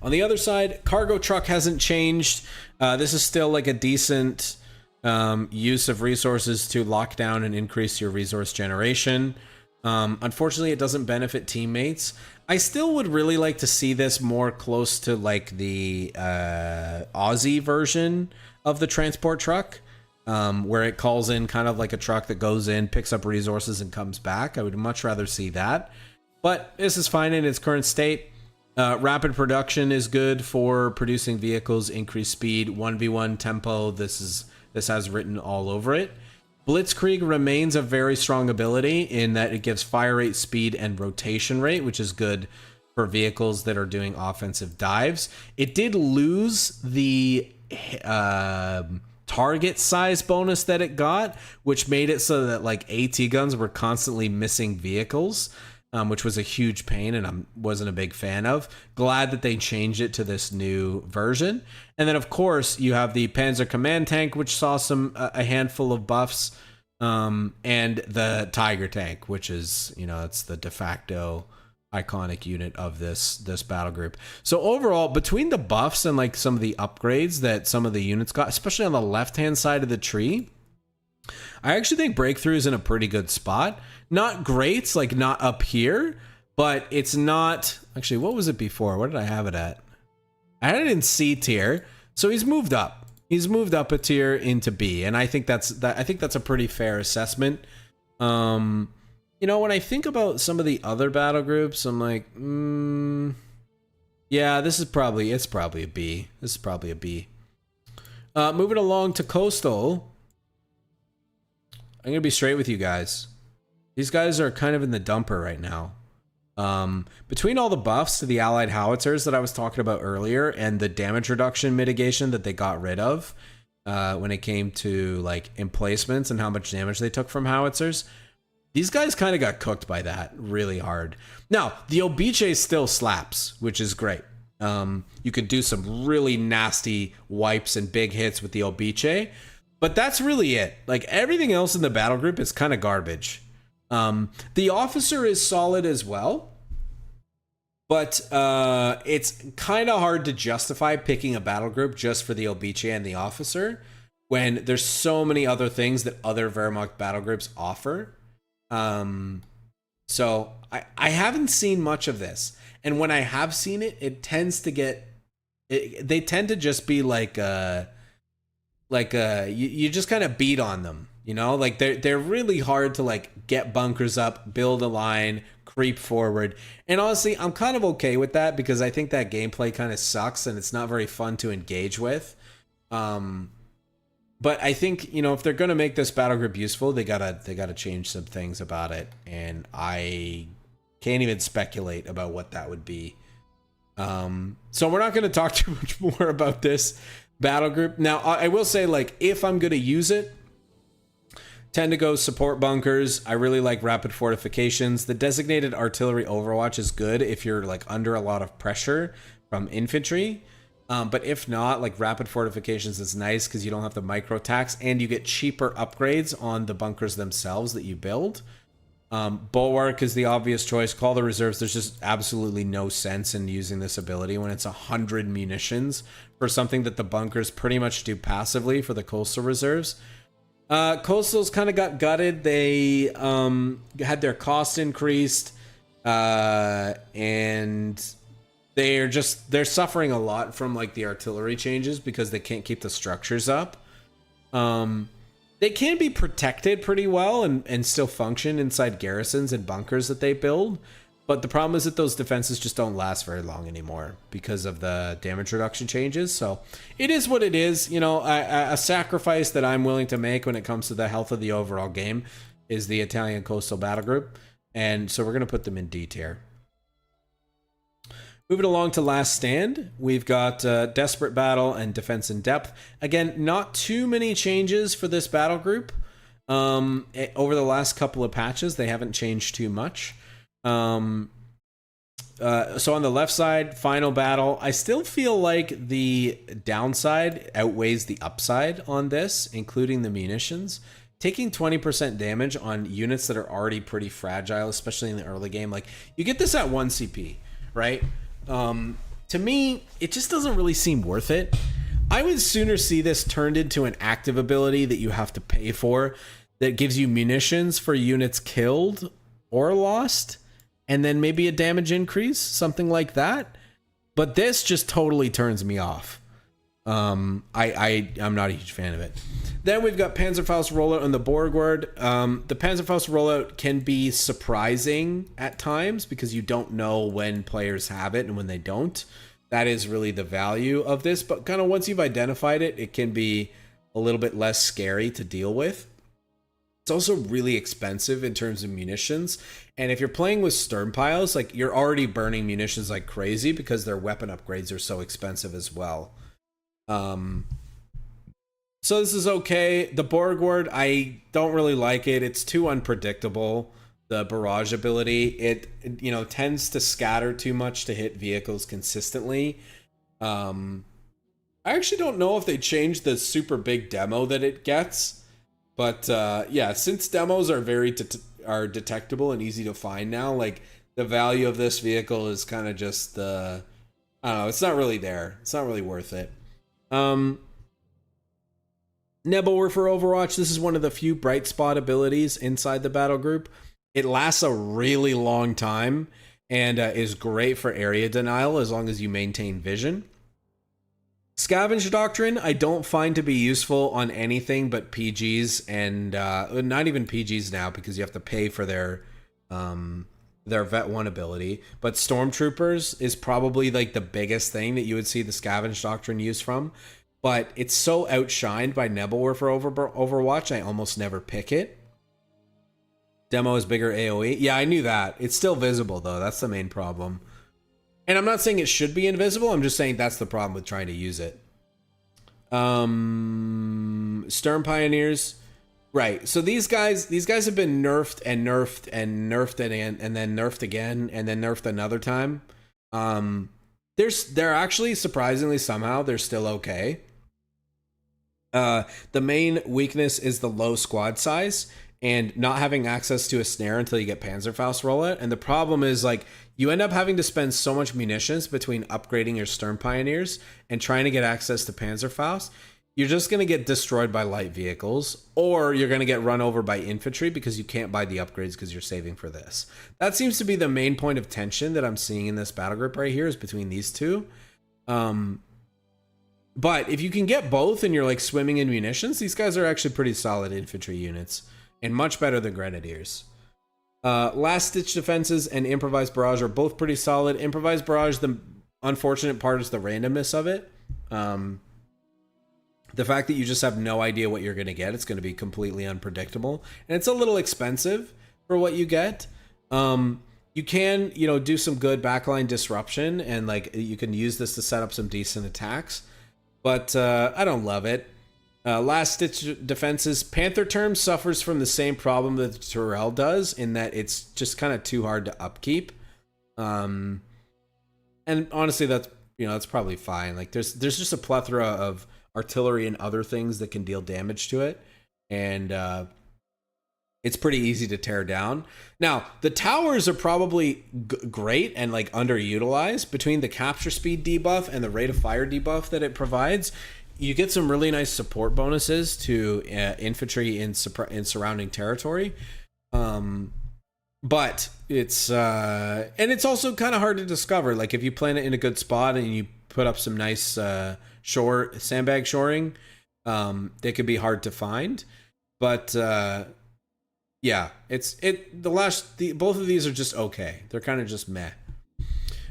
On the other side, Cargo Truck hasn't changed. This is still like a decent use of resources to lock down and increase your resource generation. Unfortunately, it doesn't benefit teammates. I still would really like to see this more close to like the Aussie version of the transport truck, where it calls in kind of like a truck that goes in, picks up resources, and comes back. I would much rather see that. But this is fine in its current state. Rapid production is good for producing vehicles, increased speed, 1v1 tempo. This has written all over it. Blitzkrieg remains a very strong ability in that it gives fire rate, speed, and rotation rate, which is good for vehicles that are doing offensive dives. It did lose the target size bonus that it got, which made it so that like AT guns were constantly missing vehicles, which was a huge pain and I wasn't a big fan of. Glad that they changed it to this new version. And then, of course, you have the Panzer Command Tank, which saw a handful of buffs, and the Tiger Tank, which is, you know, it's the de facto iconic unit of this battle group. So overall, between the buffs and like some of the upgrades that some of the units got, especially on the left-hand side of the tree, I actually think Breakthrough is in a pretty good spot. Not great, like not up here, but it's not... Actually, what was it before? What did I have it at? I had it in C tier, so he's moved up. He's moved up a tier into B, and I think that's a pretty fair assessment. You know, when I think about some of the other battle groups, I'm like, yeah, it's probably a B. This is probably a B. Moving along to Coastal, I'm gonna be straight with you guys. These guys are kind of in the dumper right now. Between all the buffs to the allied howitzers that I was talking about earlier and the damage reduction mitigation that they got rid of when it came to like emplacements and how much damage they took from howitzers, these guys kind of got cooked by that really hard. Now, the Obiche still slaps, which is great. You could do some really nasty wipes and big hits with the Obiche, but that's really it. Like everything else in the battle group is kind of garbage. The officer is solid as well, but it's kind of hard to justify picking a battle group just for the Obiche and the officer when there's so many other things that other Wehrmacht battle groups offer. So I haven't seen much of this. And when I have seen it, it tends to get... they tend to just be like you just kind of beat on them, you know? Like they're really hard to like get bunkers up, build a line, creep forward. And honestly, I'm kind of okay with that because I think that gameplay kind of sucks and it's not very fun to engage with. But I think, you know, if they're going to make this battle group useful, they gotta change some things about it. And I can't even speculate about what that would be. So we're not going to talk too much more about this battle group. Now, I will say, like, if I'm going to use it, tend to go support bunkers. I really like rapid fortifications. The designated artillery overwatch is good if you're like under a lot of pressure from infantry. But if not, like rapid fortifications is nice because you don't have to micro tax and you get cheaper upgrades on the bunkers themselves that you build. Bulwark is the obvious choice. Call the reserves. There's just absolutely no sense in using this ability when it's 100 munitions for something that the bunkers pretty much do passively for the coastal reserves. Coastals kind of got gutted. They had their cost increased, and they're suffering a lot from like the artillery changes because they can't keep the structures up. They can be protected pretty well and still function inside garrisons and bunkers that they build. But the problem is that those defenses just don't last very long anymore because of the damage reduction changes. So it is what it is. You know, a sacrifice that I'm willing to make when it comes to the health of the overall game is the Italian Coastal Battle Group. And so we're going to put them in D tier. Moving along to Last Stand, we've got Desperate Battle and Defense in Depth. Again, not too many changes for this battle group. Over the last couple of patches, they haven't changed too much. So on the left side, Final Battle, I still feel like the downside outweighs the upside on this, including the munitions. Taking 20% damage on units that are already pretty fragile, especially in the early game. Like, you get this at 1 CP, right? To me, it just doesn't really seem worth it. I would sooner see this turned into an active ability that you have to pay for that gives you munitions for units killed or lost, and then maybe a damage increase, something like that. But this just totally turns me off. I'm not a huge fan of it. Then we've got Panzerfaust rollout on the Borgward. The Panzerfaust rollout can be surprising at times because you don't know when players have it and when they don't. That is really the value of this. But kind of once you've identified it, it can be a little bit less scary to deal with. It's also really expensive in terms of munitions. And if you're playing with Sternpiles, like you're already burning munitions like crazy because their weapon upgrades are so expensive as well. So this is okay. The Borgward, I don't really like it. It's too unpredictable. The barrage ability, it you know, tends to scatter too much to hit vehicles consistently. I actually don't know if they changed the super big demo that it gets, but yeah, since demos are very are detectable and easy to find now, like the value of this vehicle is kind of just I don't know, it's not really there. It's not really worth it. Nebelwerfer for Overwatch, this is one of the few bright spot abilities inside the battle group. It lasts a really long time and is great for area denial as long as you maintain vision. Scavenge Doctrine, I don't find to be useful on anything but PGs and not even PGs now because you have to pay for their Vet 1 ability. But Stormtroopers is probably like the biggest thing that you would see the Scavenge Doctrine used from. But it's so outshined by Nebelwerfer for Overwatch, I almost never pick it. Demo is bigger AoE. Yeah, I knew that. It's still visible, though. That's the main problem. And I'm not saying it should be invisible. I'm just saying that's the problem with trying to use it. Stern Pioneers. Right. So these guys have been nerfed and nerfed and nerfed and then nerfed again and then nerfed another time. They're actually surprisingly somehow they're still okay. The main weakness is the low squad size and not having access to a snare until you get Panzerfaust rollout. And the problem is like you end up having to spend so much munitions between upgrading your Stern Pioneers and trying to get access to Panzerfaust. you're just going to get destroyed by light vehicles, or you're going to get run over by infantry because you can't buy the upgrades because you're saving for this. That seems to be the main point of tension that I'm seeing in this battle group right here, is between these two. But if you can get both and you're like swimming in munitions, these guys are actually pretty solid infantry units and much better than grenadiers. Last ditch defenses and improvised barrage are both pretty solid. Improvised barrage, the unfortunate part is the randomness of it. The fact that you just have no idea what you're going to get. It's going to be completely unpredictable, and it's a little expensive for what you get. You can, do some good backline disruption, and like you can use this to set up some decent attacks. But I don't love it. Last ditch defenses. Panther Term suffers from the same problem that the Tyrell does, in that it's just kind of too hard to upkeep. And honestly, that's probably fine. Like there's just a plethora of artillery and other things that can deal damage to it, and it's pretty easy to tear down. Now, the towers are probably great and like underutilized. Between the capture speed debuff and the rate of fire debuff that it provides, you get some really nice support bonuses to infantry in surrounding territory. But it's and it's also kind of hard to discover. Like if you plant it in a good spot and you put up some nice sandbag shoring, they could be hard to find. But yeah, both of these are just okay. They're kind of just meh.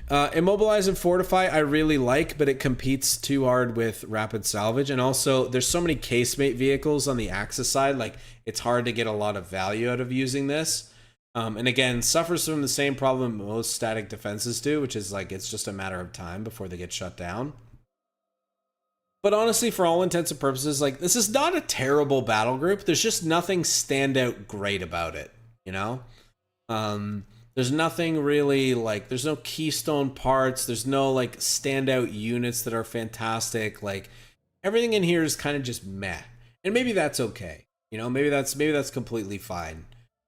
Immobilize and Fortify I really like, but it competes too hard with Rapid Salvage, and also there's so many casemate vehicles on the Axis side, like it's hard to get a lot of value out of using this. And again, suffers from the same problem most static defenses do, which is like it's just a matter of time before they get shut down. But honestly, for all intents and purposes, like this is not a terrible battle group. There's just nothing standout great about it, There's nothing really like, there's no keystone parts. There's no like standout units that are fantastic. Like everything in here is kind of just meh, and maybe that's okay. Maybe that's completely fine.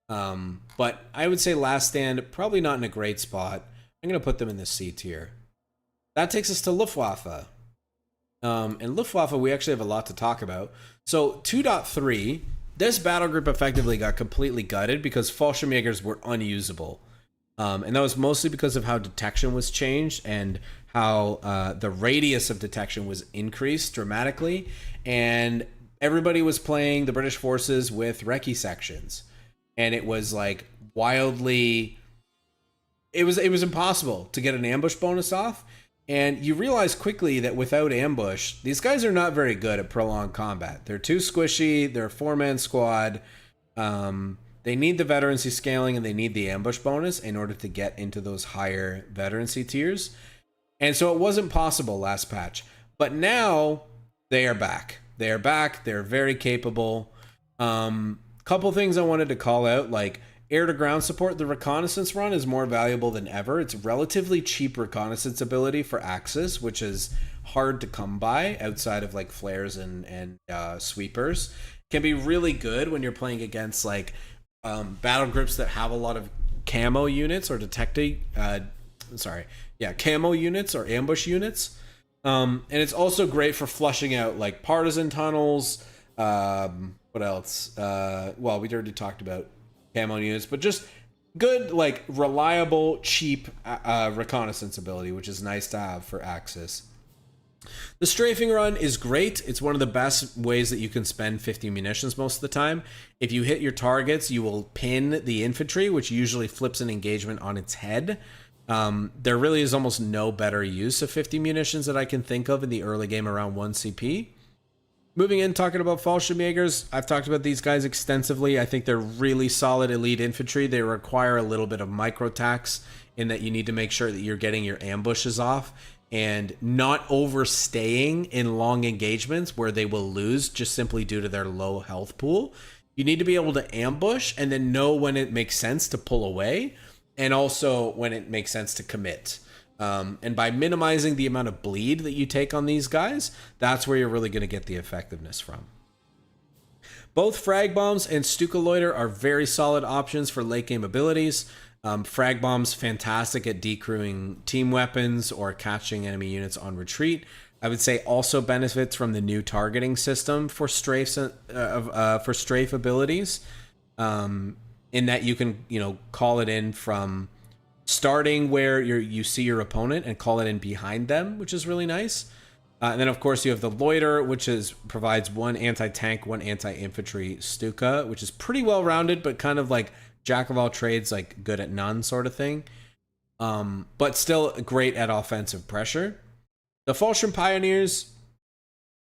But I would say Last Stand probably not in a great spot. I'm gonna put them in the C tier. That takes us to Luftwaffe. And Luftwaffe, we actually have a lot to talk about. So 2.3, this battle group effectively got completely gutted because Fallschirmjägers were unusable. And that was mostly because of how detection was changed and how the radius of detection was increased dramatically. And everybody was playing the British forces with recce sections. And it was like wildly... It was impossible to get an ambush bonus off. And you realize quickly that without ambush, these guys are not very good at prolonged combat. They're too squishy. They're a 4-man squad. They need the veterancy scaling and they need the ambush bonus in order to get into those higher veterancy tiers. And so it wasn't possible last patch. But now they are back. They are back. They're very capable. Couple things I wanted to call out, like air-to-ground support. The reconnaissance run is more valuable than ever. It's relatively cheap reconnaissance ability for Axis, which is hard to come by outside of like flares and sweepers. Can be really good when you're playing against like battle groups that have a lot of camo units or camo units or ambush units. And it's also great for flushing out like partisan tunnels. What else? Well, we already talked about camo units, but just good, like reliable, cheap reconnaissance ability, which is nice to have for Axis. The strafing run is great. It's one of the best ways that you can spend 50 munitions most of the time. If you hit your targets, you will pin the infantry, which usually flips an engagement on its head. There really is almost no better use of 50 munitions that I can think of in the early game around 1 CP. Moving in, talking about Fallschirmjägers, I've talked about these guys extensively. I think they're really solid elite infantry. They require a little bit of micro tax in that you need to make sure that you're getting your ambushes off and not overstaying in long engagements where they will lose just simply due to their low health pool. You need to be able to ambush and then know when it makes sense to pull away and also when it makes sense to commit. And by minimizing the amount of bleed that you take on these guys, that's where you're really going to get the effectiveness from. Both Frag Bombs and Stuka Loiter are very solid options for late game abilities. Frag Bombs, fantastic at decrewing team weapons or catching enemy units on retreat. I would say also benefits from the new targeting system for strafes for strafe abilities, in that you can, you know, call it in from starting where you see your opponent and call it in behind them, which is really nice. And then of course you have the loiter, which provides one anti-tank, one anti-infantry Stuka, which is pretty well rounded, but kind of like jack of all trades, like good at none sort of thing. But still great at offensive pressure. The Falchion Pioneers,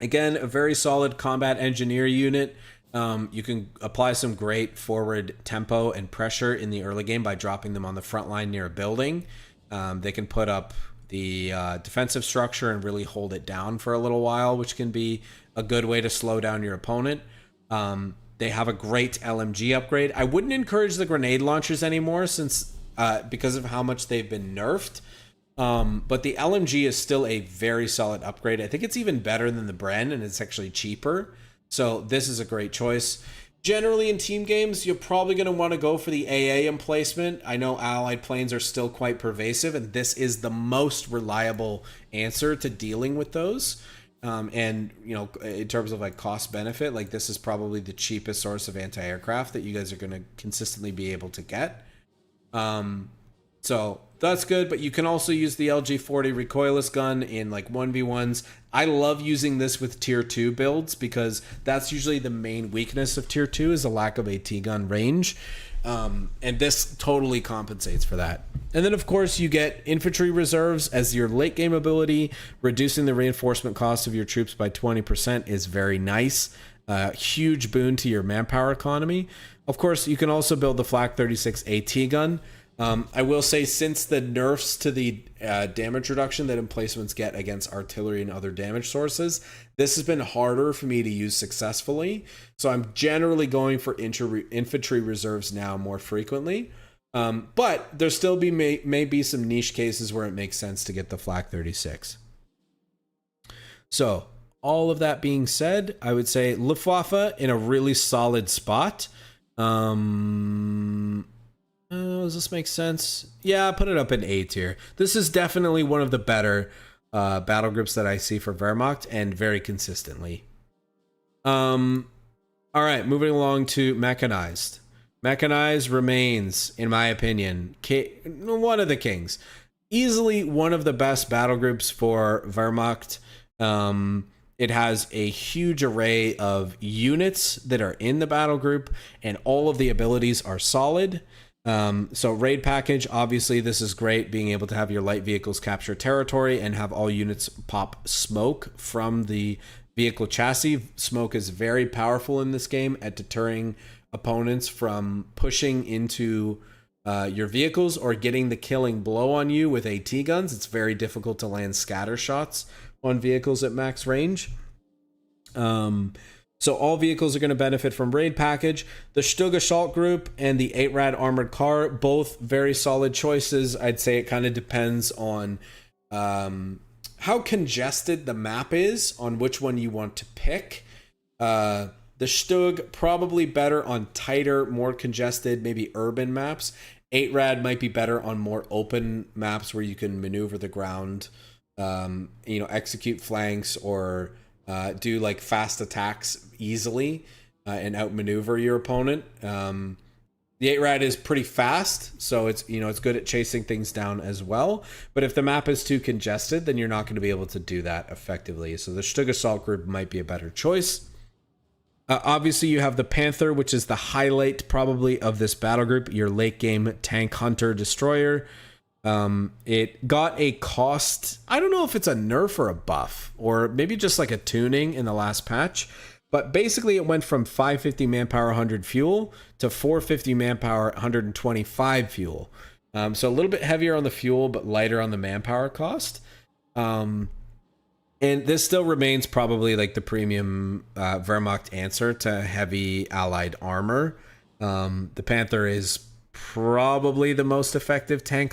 again, a very solid combat engineer unit. You can apply some great forward tempo and pressure in the early game by dropping them on the front line near a building. They can put up the defensive structure and really hold it down for a little while, which can be a good way to slow down your opponent. They have a great LMG upgrade. I wouldn't encourage the grenade launchers anymore since because of how much they've been nerfed. But the LMG is still a very solid upgrade. I think it's even better than the Bren, and it's actually cheaper. So this is a great choice. Generally in team games, you're probably going to want to go for the AA emplacement. I know allied planes are still quite pervasive, and this is the most reliable answer to dealing with those. And, you know, in terms of like cost benefit, like this is probably the cheapest source of anti-aircraft that you guys are going to consistently be able to get. So that's good, but you can also use the LG-40 recoilless gun in like 1v1s. I love using this with tier 2 builds because that's usually the main weakness of tier 2 is a lack of AT gun range. And this totally compensates for that. And then of course you get infantry reserves as your late game ability. Reducing the reinforcement cost of your troops by 20% is very nice. Huge boon to your manpower economy. Of course, you can also build the Flak 36 AT gun. I will say, since the nerfs to the damage reduction that emplacements get against artillery and other damage sources, this has been harder for me to use successfully. So I'm generally going for infantry reserves now more frequently. But there still may be some niche cases where it makes sense to get the Flak 36. So all of that being said, I would say Luftwaffe in a really solid spot. Does this make sense? Yeah, put it up in A tier. This is definitely one of the better battle groups that I see for Wehrmacht, and very consistently. All right, moving along to Mechanized. Mechanized remains, in my opinion, one of the kings. Easily one of the best battle groups for Wehrmacht. It has a huge array of units that are in the battle group, and all of the abilities are solid. So raid package, obviously this is great, being able to have your light vehicles capture territory and have all units pop smoke from the vehicle chassis. Smoke is very powerful in this game at deterring opponents from pushing into your vehicles or getting the killing blow on you with AT guns. It's very difficult to land scatter shots on vehicles at max range. So all vehicles are going to benefit from raid package. The Stug Assault Group and the 8-Rad Armored Car, both very solid choices. I'd say it kind of depends on how congested the map is on which one you want to pick. The Stug, probably better on tighter, more congested, maybe urban maps. 8-Rad might be better on more open maps where you can maneuver the ground, execute flanks, or do like fast attacks easily and outmaneuver your opponent. The 8-Rad is pretty fast, so it's good at chasing things down as well. But if the map is too congested, then you're not going to be able to do that effectively. So the Stug Assault Group might be a better choice. Obviously, you have the Panther, which is the highlight probably of this battle group, your late game tank hunter destroyer. It got a cost, I don't know if it's a nerf or a buff, or maybe just like a tuning in the last patch, but basically it went from 550 manpower 100 fuel to 450 manpower 125 fuel. So a little bit heavier on the fuel but lighter on the manpower cost. And this still remains probably like the premium Wehrmacht answer to heavy allied armor. The Panther is probably the most effective tank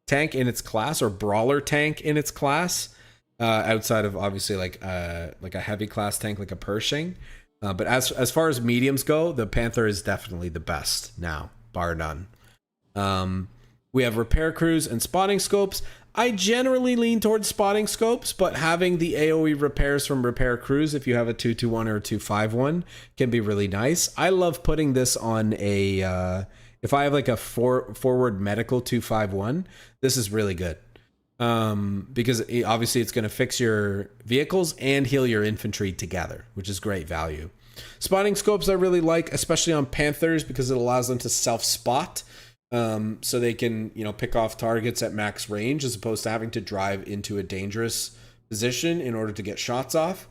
tank in its class, or brawler tank in its class, outside of obviously like a heavy class tank like a Pershing. But as far as mediums go, the Panther is definitely the best now, bar none. We have repair crews and spotting scopes. I generally lean towards spotting scopes, but having the AoE repairs from repair crews, if you have a 221 or a 251, can be really nice. I love putting this on a, if I have like a forward medical 251, this is really good. Because obviously it's going to fix your vehicles and heal your infantry together, which is great value. Spotting scopes I really like, especially on Panthers, because it allows them to self-spot. So they can, pick off targets at max range as opposed to having to drive into a dangerous position in order to get shots off.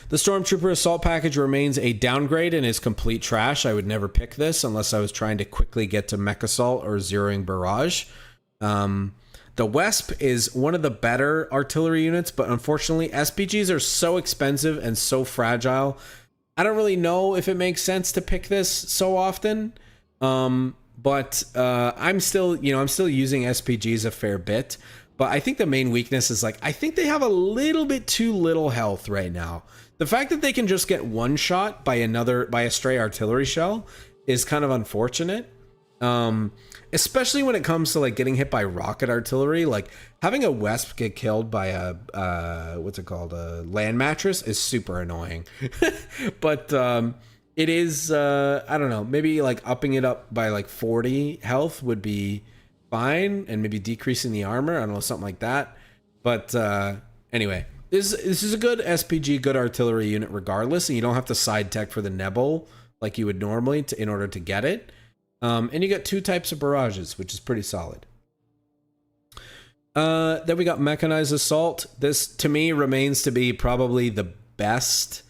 The Stormtrooper Assault Package remains a downgrade and is complete trash. I would never pick this unless I was trying to quickly get to Mech Assault or zeroing Barrage. The Wesp is one of the better artillery units, but unfortunately SPGs are so expensive and so fragile. I don't really know if it makes sense to pick this so often. But I'm still using SPGs a fair bit. But I think the main weakness is I think they have a little bit too little health right now. The fact that they can just get one shot by a stray artillery shell is kind of unfortunate. Especially when it comes to getting hit by rocket artillery. Having a Wesp get killed by a land mattress is super annoying. But it is, I don't know, maybe upping it up by 40 health would be fine, and maybe decreasing the armor. I don't know, something like that. But anyway, this is a good SPG, good artillery unit regardless, and you don't have to side tech for the Nebel like you would normally in order to get it. And you got 2 types of barrages, which is pretty solid. Then we got Mechanized Assault. This, to me, remains to be probably the best.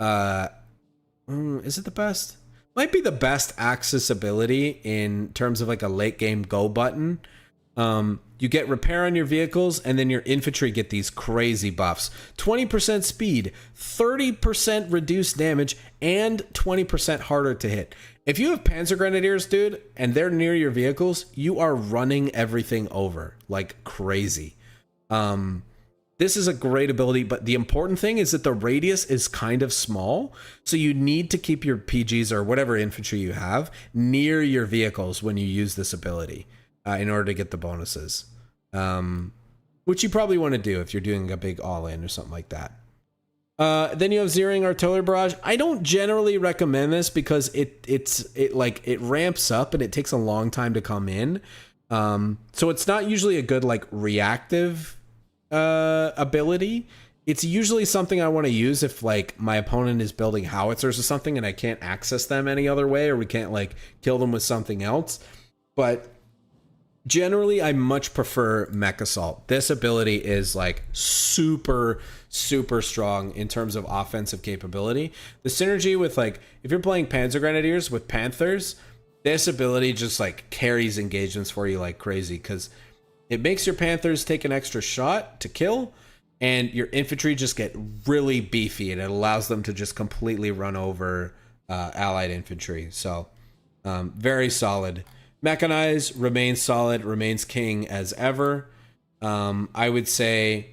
Is it the best? Might be the best Axis ability in terms of a late game go button. You get repair on your vehicles, and then your infantry get these crazy buffs. 20% speed, 30% reduced damage, and 20% harder to hit. If you have Panzer Grenadiers, dude, and they're near your vehicles, you are running everything over like crazy. This is a great ability, but the important thing is that the radius is kind of small, so you need to keep your PGs or whatever infantry you have near your vehicles when you use this ability in order to get the bonuses, which you probably want to do if you're doing a big all-in or something like that. Then you have zeroing artillery barrage. I don't generally recommend this because it ramps up and it takes a long time to come in. So it's not usually a good reactive ability. It's usually something I want to use if my opponent is building howitzers or something and I can't access them any other way, or we can't kill them with something else. But generally I much prefer Mech Assault. This ability is super strong in terms of offensive capability. The synergy with if you're playing Panzer Grenadiers with Panthers, this ability just carries engagements for you like crazy, because it makes your Panthers take an extra shot to kill, and your infantry just get really beefy, and it allows them to just completely run over allied infantry. So very solid. Mechanized remains solid, remains king as ever. I would say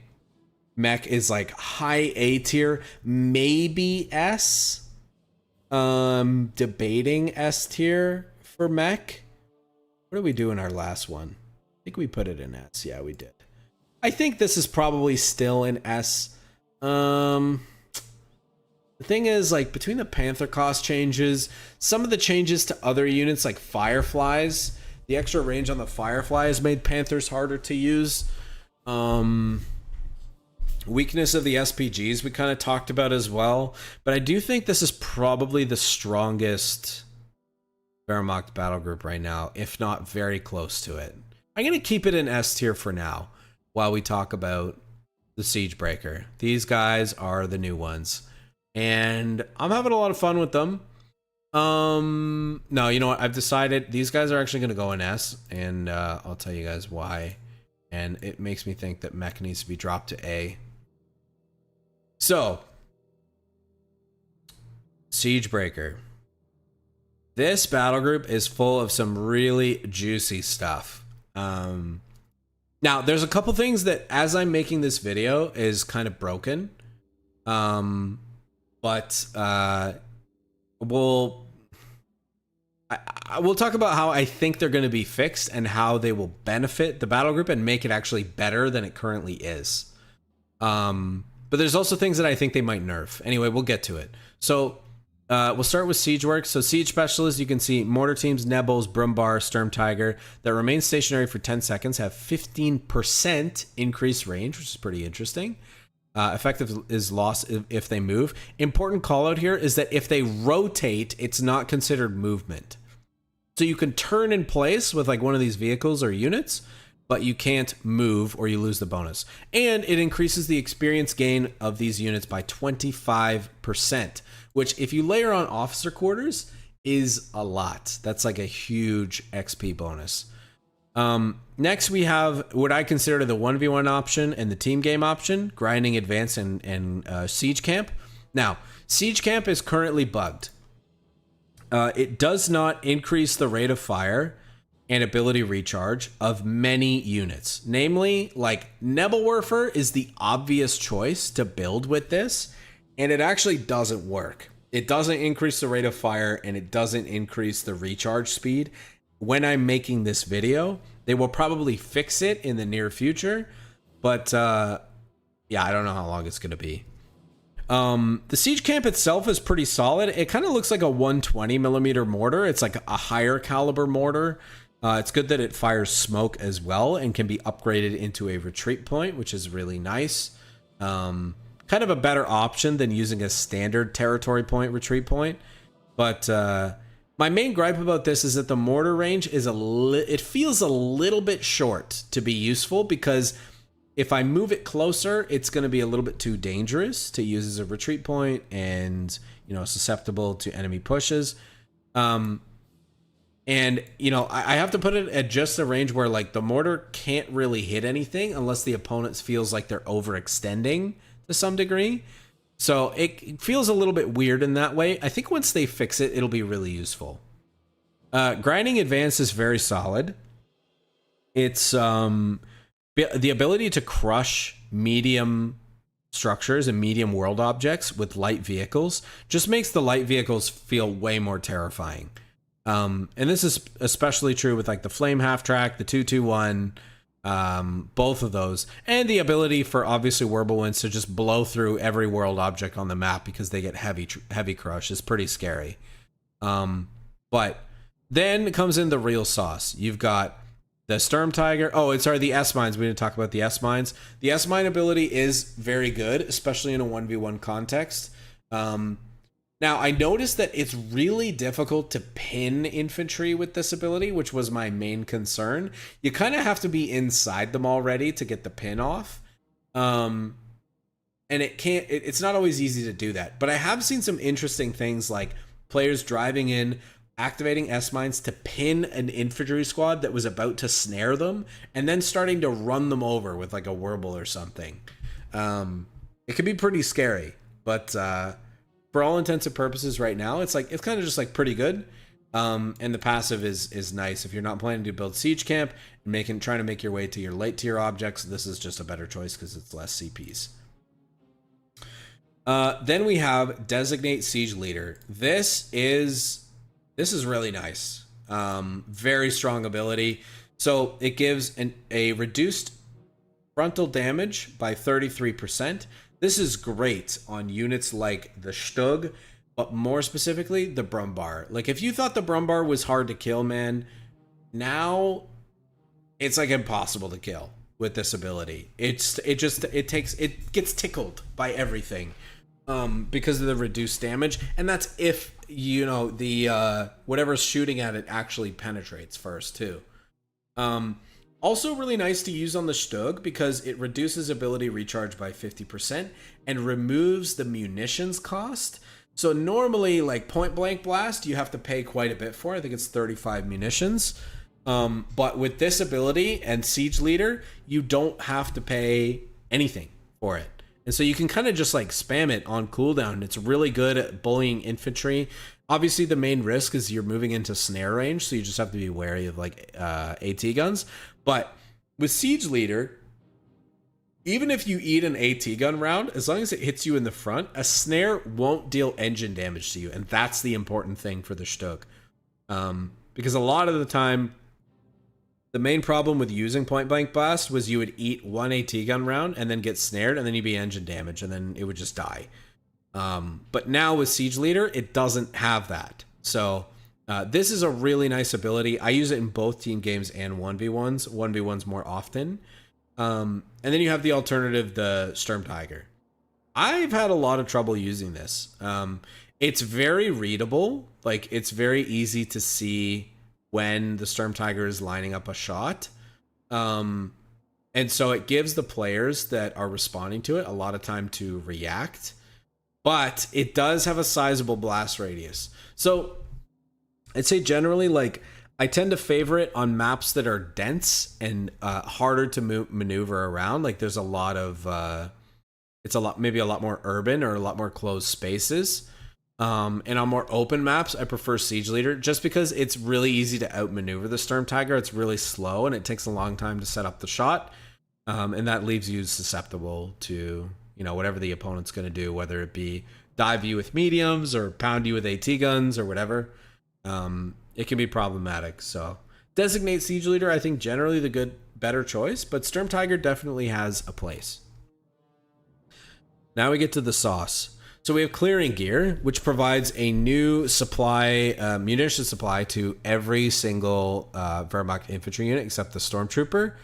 Mech is high A tier, maybe S. Debating S tier for Mech. What did we do in our last one? I think we put it in S. Yeah, we did. I think this is probably still in S. The thing is, between the Panther cost changes, some of the changes to other units like Fireflies, the extra range on the Fireflies made Panthers harder to use. Weakness of the SPGs we kind of talked about as well. But I do think this is probably the strongest Wehrmacht battle group right now, if not very close to it. I'm going to keep it in S tier for now while we talk about the Siegebreaker. These guys are the new ones, and I'm having a lot of fun with them. No, you know what? I've decided these guys are actually going to go in S, and I'll tell you guys why. And it makes me think that Mech needs to be dropped to A. So, Siegebreaker. This battle group is full of some really juicy stuff. Now, there's a couple things that, as I'm making this video, is kind of broken. But I we'll talk about how I think they're going to be fixed and how they will benefit the battle group and make it actually better than it currently is. But there's also things that I think they might nerf. Anyway, we'll get to it. So we'll start with siege work. So siege specialists, you can see mortar teams, Nebels, Brumbar, Sturm Tiger that remain stationary for 10 seconds have 15% increased range, which is pretty interesting. Effective is lost if they move. Important call out here is that if they rotate, it's not considered movement. So you can turn in place with like one of these vehicles or units, but you can't move or you lose the bonus. And it increases the experience gain of these units by 25%, which if you layer on officer quarters is a lot. That's like a huge XP bonus. Next, we have what I consider the 1v1 option and the team game option, grinding advance and siege camp. Now, siege camp is currently bugged. It does not increase the rate of fire and ability recharge of many units. Namely, like Nebelwerfer is the obvious choice to build with this, and it actually doesn't work. It doesn't increase the rate of fire and it doesn't increase the recharge speed. When I'm making this video, they will probably fix it in the near future, but yeah, I don't know how long it's going to be. The siege camp itself is pretty solid. It kind of looks like a 120 millimeter mortar. It's like a higher caliber mortar. It's good that it fires smoke as well and can be upgraded into a retreat point, which is really nice. Kind of a better option than using a standard territory point retreat point, but my main gripe about this is that the mortar range is it feels a little bit short to be useful, because if I move it closer, it's going to be a little bit too dangerous to use as a retreat point and, you know, susceptible to enemy pushes. And, you know, I have to put it at just a range where like the mortar can't really hit anything unless the opponent feels like they're overextending to some degree. So it feels a little bit weird in that way. I think once they fix it, it'll be really useful. Grinding advance is very solid. It's the ability to crush medium structures and medium world objects with light vehicles just makes the light vehicles feel way more terrifying. And this is especially true with like the Flame Half Track, the 221, both of those, and the ability for obviously Whirlwinds to just blow through every world object on the map because they get heavy crush is pretty scary. But then comes in the real sauce. You've got the Sturm Tiger. Oh, sorry, the S-Mines. We didn't talk about the S-Mines. The S-Mine ability is very good, especially in a 1v1 context. Now, I noticed that it's really difficult to pin infantry with this ability, which was my main concern. You kind of have to be inside them already to get the pin off. And it's not always easy to do that. But I have seen some interesting things like players driving in, activating S-Mines to pin an infantry squad that was about to snare them, and then starting to run them over with like a Whirlwind or something. It can be pretty scary, but for all intents and purposes right now, it's kind of just like pretty good. And the passive is nice. If you're not planning to build siege camp and trying to make your way to your late tier objects, this is just a better choice because it's less CPs. Then we have designate siege leader. This is really nice. Very strong ability. So it gives a reduced frontal damage by 33%. This is great on units like the Stug, but more specifically, the Brumbar. Like, if you thought the Brumbar was hard to kill, man, now it's like impossible to kill with this ability. It gets tickled by everything because of the reduced damage, and that's if, you know, the whatever's shooting at it actually penetrates first too. Also really nice to use on the Stug because it reduces ability recharge by 50% and removes the munitions cost. So normally, like point blank blast, you have to pay quite a bit for. I think it's 35 munitions. But with this ability and siege leader, you don't have to pay anything for it. And so you can kind of just like spam it on cooldown. It's really good at bullying infantry. Obviously, the main risk is you're moving into snare range, so you just have to be wary of like AT guns. But with siege leader, even if you eat an AT gun round, as long as it hits you in the front, a snare won't deal engine damage to you, and that's the important thing for the Stug. Because a lot of the time, the main problem with using point blank blast was you would eat one AT gun round and then get snared, and then you'd be engine damage, and then it would just die. But now with Siege Leader, it doesn't have that. So this is a really nice ability. I use it in both team games and 1v1s. 1v1s more often. And then you have the alternative, the Sturm Tiger. I've had a lot of trouble using this. It's very readable. Like, it's very easy to see when the Sturm Tiger is lining up a shot. And so it gives the players that are responding to it a lot of time to react. But it does have a sizable blast radius. So I'd say generally, like, I tend to favor it on maps that are dense and harder to maneuver around. Like, there's a lot of, maybe a lot more urban or a lot more closed spaces. And on more open maps, I prefer Siege Leader just because it's really easy to outmaneuver the Sturm Tiger. It's really slow and it takes a long time to set up the shot. And that leaves you susceptible to, you know, whatever the opponent's going to do, whether it be dive you with mediums or pound you with AT guns or whatever. It can be problematic. So designate Siege Leader, I think generally the better choice, but Sturm Tiger definitely has a place. Now we get to the sauce. So we have clearing gear, which provides a new supply, munition supply to every single Wehrmacht infantry unit except the Stormtrooper.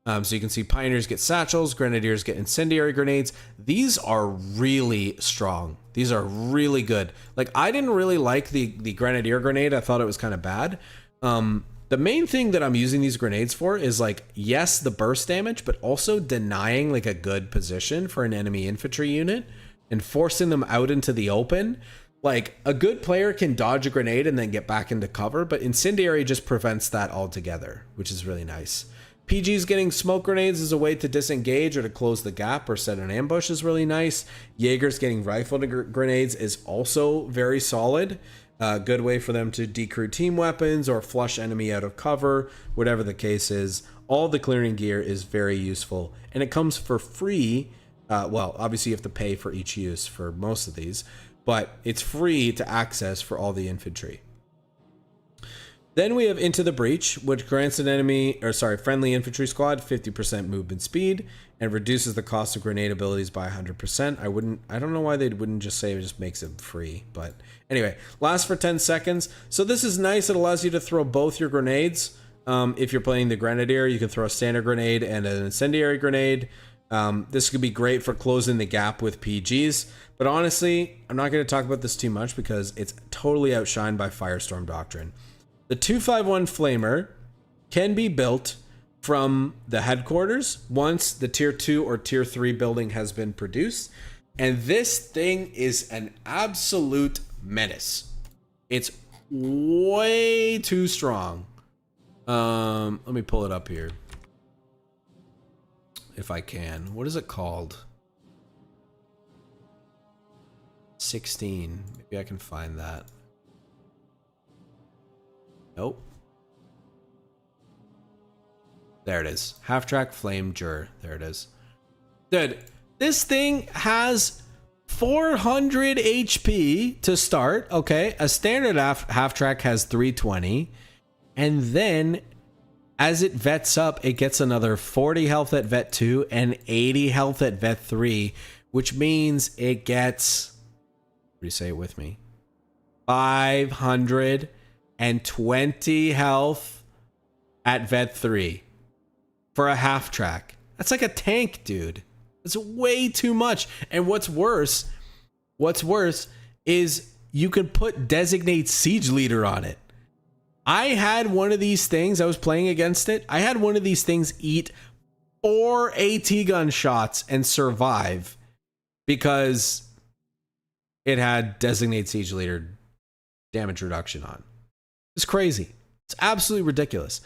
So you can see Pioneers get satchels, Grenadiers get incendiary grenades. These are really strong. These are really good. Like, I didn't really like the Grenadier grenade. I thought it was kind of bad. The main thing that I'm using these grenades for is, like, yes, the burst damage, but also denying, like, a good position for an enemy infantry unit and forcing them out into the open. Like, a good player can dodge a grenade and then get back into cover, but incendiary just prevents that altogether, which is really nice. PG's getting smoke grenades as a way to disengage or to close the gap or set an ambush is really nice. Jaeger's getting rifle grenades is also very solid. Good way for them to decrew team weapons or flush enemy out of cover, whatever the case is. All the clearing gear is very useful, and it comes for free. Well, obviously you have to pay for each use for most of these, but it's free to access for all the infantry. Then we have Into the Breach, which grants an friendly infantry squad 50% movement speed and reduces the cost of grenade abilities by 100%. I don't know why they wouldn't just say it just makes it free, but anyway, lasts for 10 seconds. So this is nice. It allows you to throw both your grenades. If you're playing the Grenadier, you can throw a standard grenade and an incendiary grenade. This could be great for closing the gap with PGs, but honestly, I'm not going to talk about this too much because it's totally outshined by Firestorm Doctrine. The 251 Flamer can be built from the headquarters once the tier 2 or tier 3 building has been produced, and this thing is an absolute menace. It's way too strong. Let me pull it up here if I can. What is it called? 16. Maybe I can find that. Nope. There it is. Half-track flame jur. There it is. Dude, this thing has 400 HP to start. Okay, a standard half-track has 320. And then, as it vets up, it gets another 40 health at vet 2 and 80 health at vet 3, which means it gets... Say it with me. 520 health at vet 3 for a half track. That's like a tank, dude. It's way too much. And what's worse is you can put designate siege leader on it. I had one of these things. I was playing against it. I had one of these things eat 4 AT gun shots and survive because it had designate siege leader damage reduction on. It's crazy. It's absolutely ridiculous.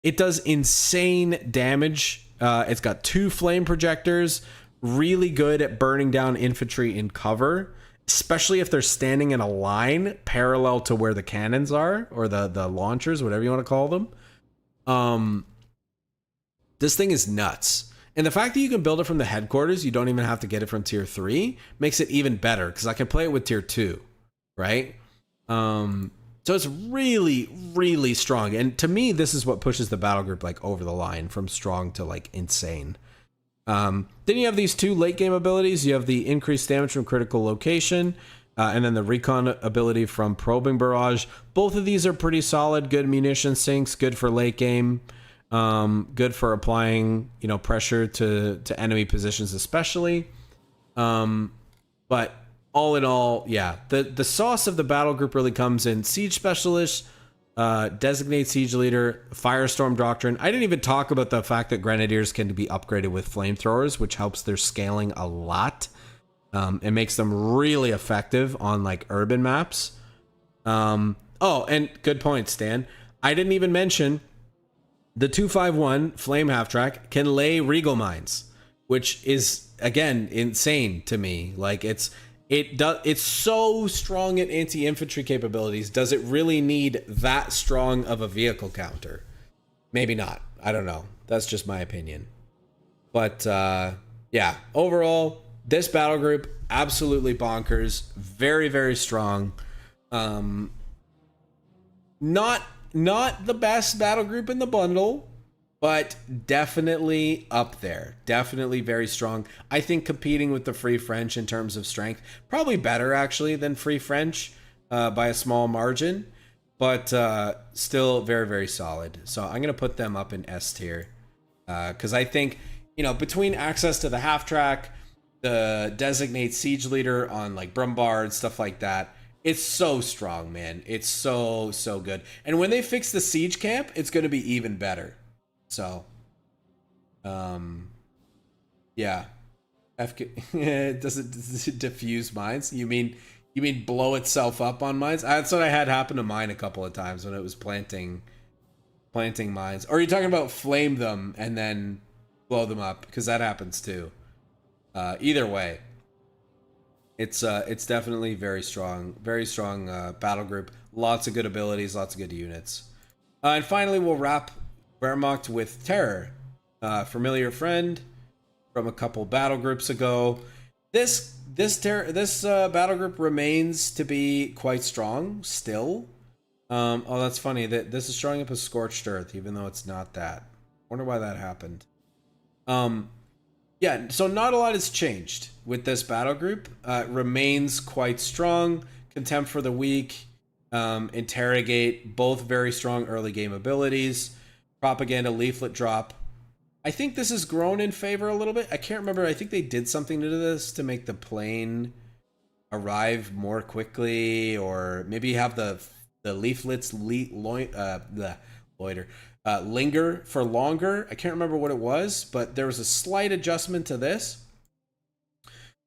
It does insane damage. It's got 2 flame projectors, really good at burning down infantry in cover, especially if they're standing in a line parallel to where the cannons are, or the launchers, whatever you want to call them. This thing is nuts. And the fact that you can build it from the headquarters, you don't even have to get it from tier 3, makes it even better, because I can play it with tier 2, right? So So it's really, really strong. And to me, this is what pushes the battle group like over the line from strong to like insane. Then you have these two late game abilities. You have the increased damage from critical location, and then the recon ability from probing barrage. Both of these are pretty solid, good munition sinks, good for late game, good for applying, you know, pressure to enemy positions especially. But all in all, yeah, the sauce of the battle group really comes in siege specialist, designate siege leader, firestorm doctrine. I didn't even talk about the fact that grenadiers can be upgraded with flamethrowers, which helps their scaling a lot. It makes them really effective on like urban maps. Oh, and good point, Stan. I didn't even mention the 251 flame half track can lay regal mines, which is again insane to me. Like it's so strong at anti-infantry capabilities. Does it really need that strong of a vehicle counter? Maybe not. I don't know. That's just my opinion. But yeah, overall, this battle group absolutely bonkers. Very, very strong. Not the best battle group in the bundle, but definitely up there. Definitely very strong. I think competing with the Free French in terms of strength, probably better actually than Free French by a small margin, but still very, very solid. So I'm going to put them up in S tier because I think, you know, between access to the half track, the designate siege leader on like Brumbard, stuff like that, it's so strong, man. It's so, so good. And when they fix the siege camp, it's going to be even better. So, yeah. Does it diffuse mines? You mean blow itself up on mines? That's what I had happen to mine a couple of times when it was planting mines. Or are you talking about flame them and then blow them up? Because that happens too. Either way, it's definitely very strong battle group. Lots of good abilities, lots of good units. And finally, we'll wrap Wehrmacht with Terror, familiar friend from a couple battle groups ago. This battle group remains to be quite strong still. Oh, that's funny that this is showing up as Scorched Earth, even though it's not that. Wonder why that happened. Yeah, so not a lot has changed with this battle group. It remains quite strong. Contempt for the Weak, Interrogate, both very strong early game abilities. Propaganda, Leaflet Drop. I think this has grown in favor a little bit. I can't remember. I think they did something to this to make the plane arrive more quickly, or maybe have the leaflets linger for longer. I can't remember what it was, but there was a slight adjustment to this.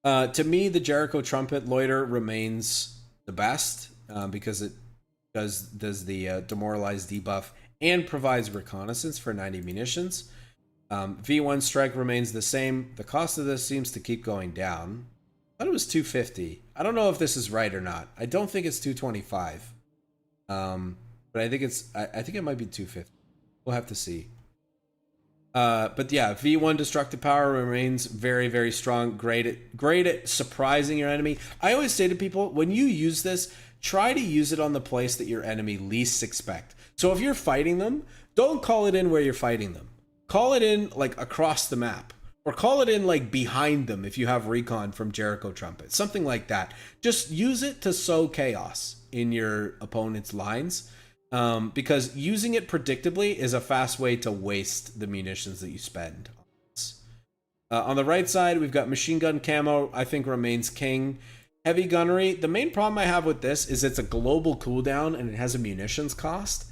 To me, the Jericho Trumpet Loiter remains the best because it does the demoralize debuff and provides reconnaissance for 90 munitions. V1 Strike remains the same. The cost of this seems to keep going down. I thought it was 250. I don't know if this is right or not. I don't think it's 225. But I think it might be 250. We'll have to see. But yeah, V1 Destructive Power remains very, very strong. Great at surprising your enemy. I always say to people, when you use this, try to use it on the place that your enemy least expect. So if you're fighting them, don't call it in where you're fighting them. Call it in like across the map. Or call it in like behind them if you have recon from Jericho Trumpet. Something like that. Just use it to sow chaos in your opponent's lines. Because using it predictably is a fast way to waste the munitions that you spend. On the right side, we've got machine gun camo, I think remains king. Heavy gunnery, the main problem I have with this is it's a global cooldown and it has a munitions cost,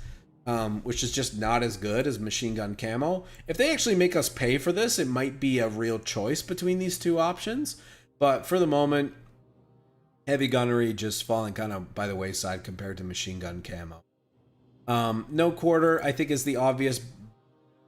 which is just not as good as machine gun camo. If they actually make us pay for this, it might be a real choice between these two options. But for the moment, heavy gunnery just falling kind of by the wayside compared to machine gun camo. No quarter, I think, is the obvious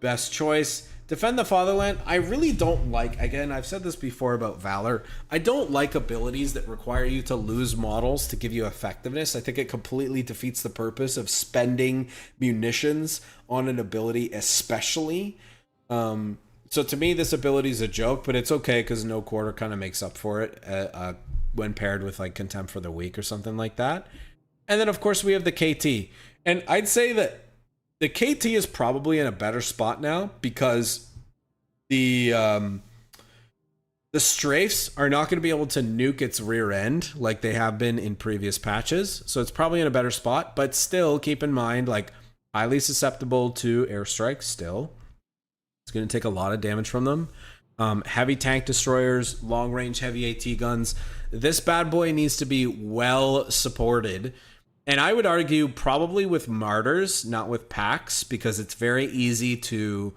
best choice. Defend the Fatherland, I really don't like, again, I've said this before about Valor, I don't like abilities that require you to lose models to give you effectiveness. I think it completely defeats the purpose of spending munitions on an ability especially. So to me, this ability is a joke, but it's okay because no quarter kind of makes up for it when paired with like Contempt for the Weak or something like that. And then, of course, we have the KT. And I'd say that the KT is probably in a better spot now because the strafes are not going to be able to nuke its rear end like they have been in previous patches. So it's probably in a better spot, but still keep in mind, like, highly susceptible to airstrikes still. It's going to take a lot of damage from them. Heavy tank destroyers, long range heavy AT guns. This bad boy needs to be well supported. And I would argue probably with martyrs, not with packs, because it's very easy to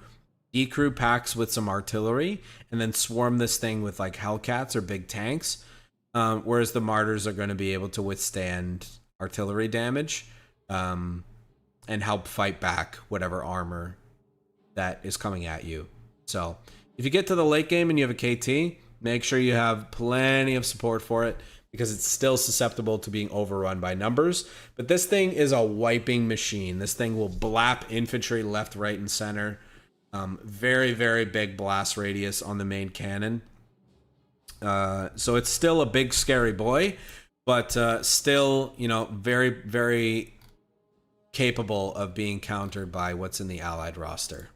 decrew packs with some artillery and then swarm this thing with like Hellcats or big tanks. Whereas the martyrs are going to be able to withstand artillery damage and help fight back whatever armor that is coming at you. So if you get to the late game and you have a KT, make sure you have plenty of support for it because it's still susceptible to being overrun by numbers. But this thing is a wiping machine. This thing will blap infantry left, right, and center. Very, very big blast radius on the main cannon. So it's still a big, scary boy, but still, you know, very, very capable of being countered by what's in the allied roster.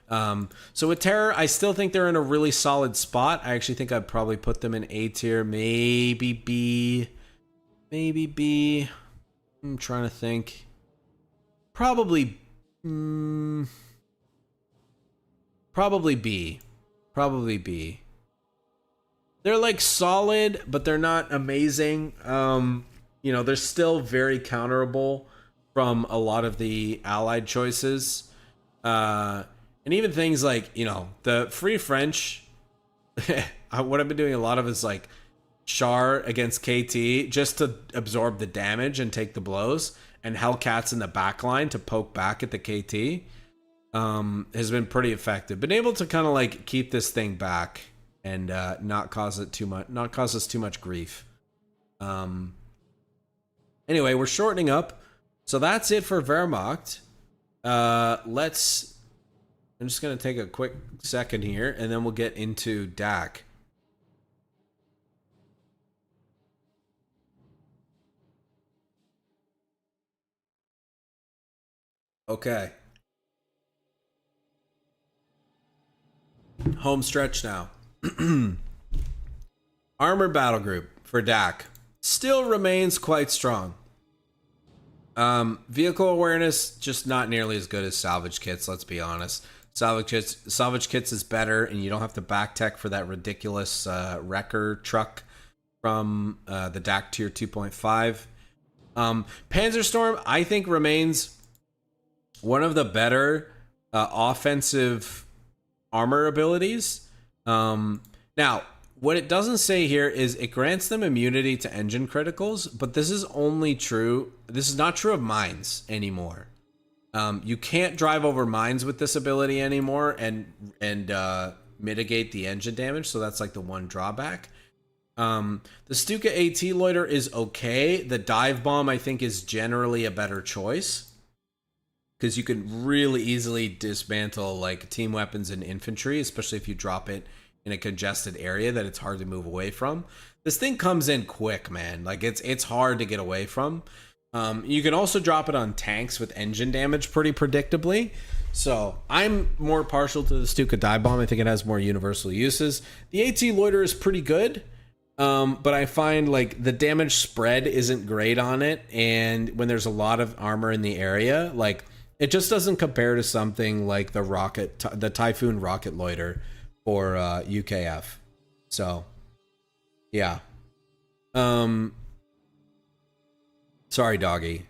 So with Terror, I still think they're in a really solid spot. I actually think I'd probably put them in A tier, maybe B. Maybe B. I'm trying to think. Probably... Probably B. Probably B. They're like solid, but they're not amazing. You know, they're still very counterable from a lot of the allied choices. And even things like, you know, the Free French, what I've been doing a lot of is like Char against KT just to absorb the damage and take the blows, and Hellcats in the back line to poke back at the KT has been pretty effective. Been able to kind of like keep this thing back and not cause us too much grief. Anyway, we're shortening up. So that's it for Wehrmacht. I'm just going to take a quick second here, and then we'll get into DAC. Okay. Home stretch now. Armored Battle Group for DAC still remains quite strong. Vehicle awareness, just not nearly as good as salvage kits, let's be honest. Salvage kits is better, and you don't have to back tech for that ridiculous wrecker truck from the DAC tier 2.5. Panzerstorm, I think, remains one of the better offensive armor abilities. Now, what it doesn't say here is it grants them immunity to engine criticals, but this is only true. This is not true of mines anymore. You can't drive over mines with this ability anymore and mitigate the engine damage, so that's like the one drawback. The Stuka AT Loiter is okay. The Dive Bomb, I think, is generally a better choice because you can really easily dismantle like team weapons and infantry, especially if you drop it in a congested area that it's hard to move away from. This thing comes in quick, man. Like it's hard to get away from. You can also drop it on tanks with engine damage pretty predictably. So I'm more partial to the Stuka Dive Bomb. I think it has more universal uses. The AT Loiter is pretty good, but I find like the damage spread isn't great on it. And when there's a lot of armor in the area, like it just doesn't compare to something like the Typhoon Rocket Loiter for UKF. So yeah. Sorry, doggy.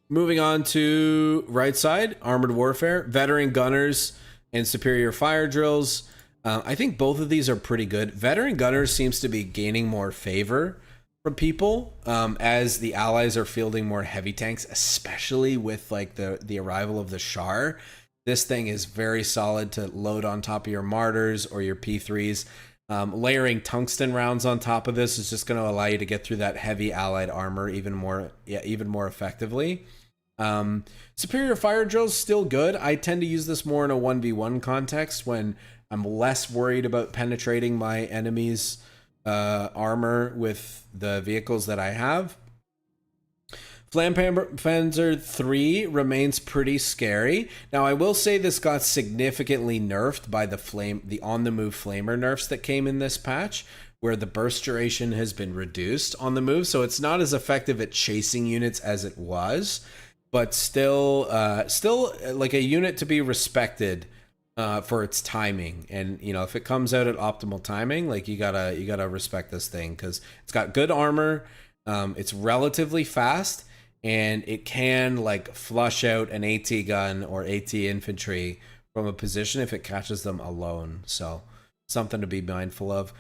Moving on to right side, Armored Warfare, Veteran Gunners, and Superior Fire Drills. I think both of these are pretty good. Veteran Gunners seems to be gaining more favor from people as the allies are fielding more heavy tanks, especially with like the arrival of the Char. This thing is very solid to load on top of your Martyrs or your P3s. Layering tungsten rounds on top of this is just going to allow you to get through that heavy allied armor even more effectively. Superior Fire Drills still good. I tend to use this more in a 1v1 context when I'm less worried about penetrating my enemies' armor with the vehicles that I have. Flampanzer 3 remains pretty scary. Now, I will say this got significantly nerfed by the on-the-move flamer nerfs that came in this patch, where the burst duration has been reduced on the move, so it's not as effective at chasing units as it was, but still like a unit to be respected for its timing. And you know, if it comes out at optimal timing, like you gotta respect this thing, because it's got good armor, it's relatively fast, and it can like flush out an AT gun or AT infantry from a position if it catches them alone. So something to be mindful of.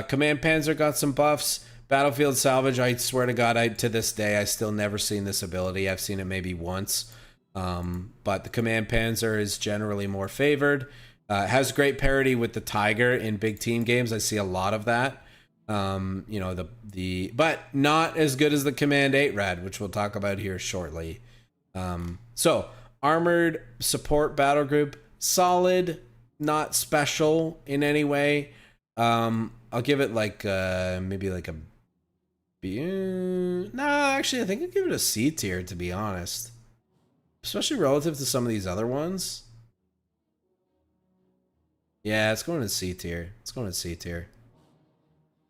Command Panzer got some buffs. Battlefield Salvage, I swear to God, to this day, I still never seen this ability. I've seen it maybe once. But the Command Panzer is generally more favored. Has great parity with the Tiger in big team games. I see a lot of that. You know, but not as good as the Command 8 Rad, which we'll talk about here shortly. So armored support battle group, solid, not special in any way. I'll give it like maybe like a B. Nah, actually, I think I'd give it a C tier, to be honest, especially relative to some of these other ones. Yeah, it's going to C tier. It's going to C tier.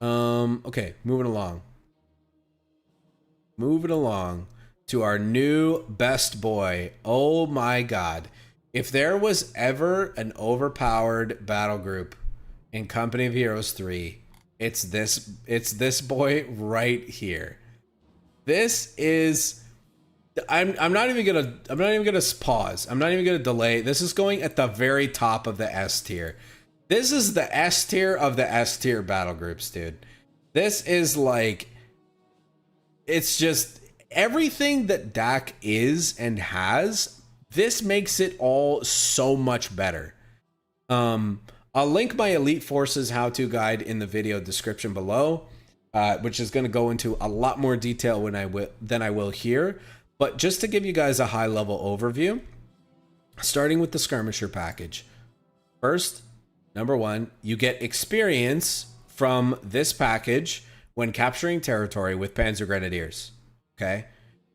Okay, moving along to our new best boy. Oh my God. If there was ever an overpowered battle group in Company of Heroes 3, it's this boy right here. This is, I'm not even gonna pause. I'm not even gonna delay. This is going at the very top of the S tier. This is the S tier of the S tier battle groups, dude. This is like, it's just everything that Dak is and has. This makes it all so much better. I'll link my Elite Forces how-to guide in the video description below, which is going to go into a lot more detail than I will here. But just to give you guys a high-level overview, starting with the Skirmisher package. First, number 1, you get experience from this package when capturing territory with Panzer Grenadiers. Okay?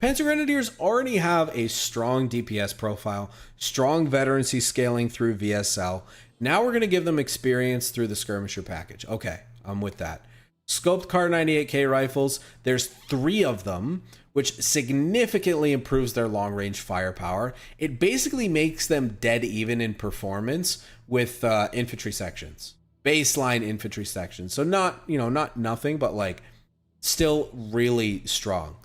Panzer Grenadiers already have a strong DPS profile, strong veterancy scaling through VSL. Now we're going to give them experience through the Skirmisher package. Okay, I'm with that. Scoped Kar 98K rifles, there's 3 of them, which significantly improves their long-range firepower. It basically makes them dead even in performance with infantry sections. Baseline infantry sections. So not nothing, but like still really strong.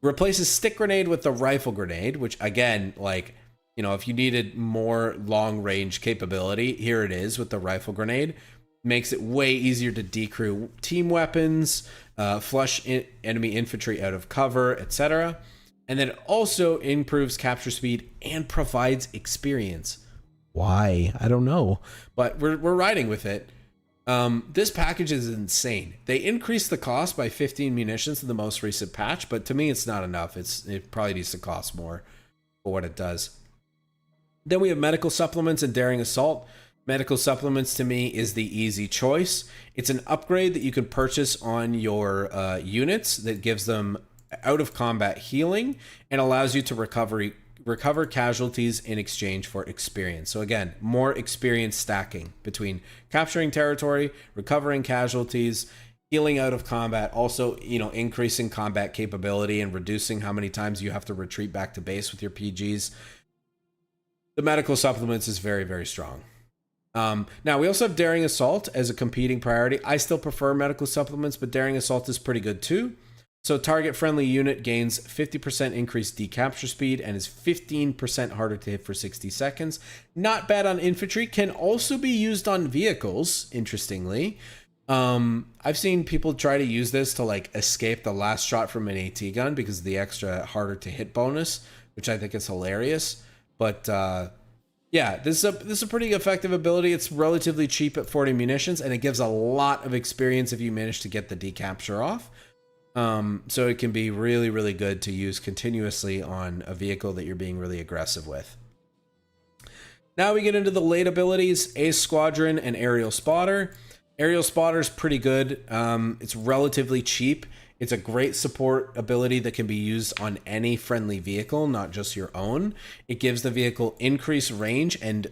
Replaces stick grenade with the rifle grenade, which again, like, you know, if you needed more long range capability, here it is with the rifle grenade. Makes it way easier to decrew team weapons, flush enemy infantry out of cover, etc. And then it also improves capture speed and provides experience. Why? I don't know, but we're riding with it. This package is insane. They increased the cost by 15 munitions in the most recent patch, but to me it's not enough. It probably needs to cost more for what it does. Then we have medical supplements and daring assault. Medical supplements to me is the easy choice. It's an upgrade that you can purchase on your units that gives them out of combat healing and allows you to recover casualties in exchange for experience. So again, more experience stacking between capturing territory, recovering casualties, healing out of combat, also, you know, increasing combat capability and reducing how many times you have to retreat back to base with your PGs. The medical supplements is very, very strong. Now, we also have Daring Assault as a competing priority. I still prefer medical supplements, but Daring Assault is pretty good too. So target-friendly unit gains 50% increased decapture speed and is 15% harder to hit for 60 seconds. Not bad on infantry. Can also be used on vehicles, interestingly. I've seen people try to use this to like escape the last shot from an AT gun because of the extra harder to hit bonus, which I think is hilarious. But yeah, this is a pretty effective ability. It's relatively cheap at 40 munitions, and it gives a lot of experience if you manage to get the decapture off. So it can be really, really good to use continuously on a vehicle that you're being really aggressive with. Now we get into the late abilities, Ace Squadron and Aerial Spotter. Aerial Spotter's pretty good. It's relatively cheap. It's a great support ability that can be used on any friendly vehicle, not just your own. It gives the vehicle increased range and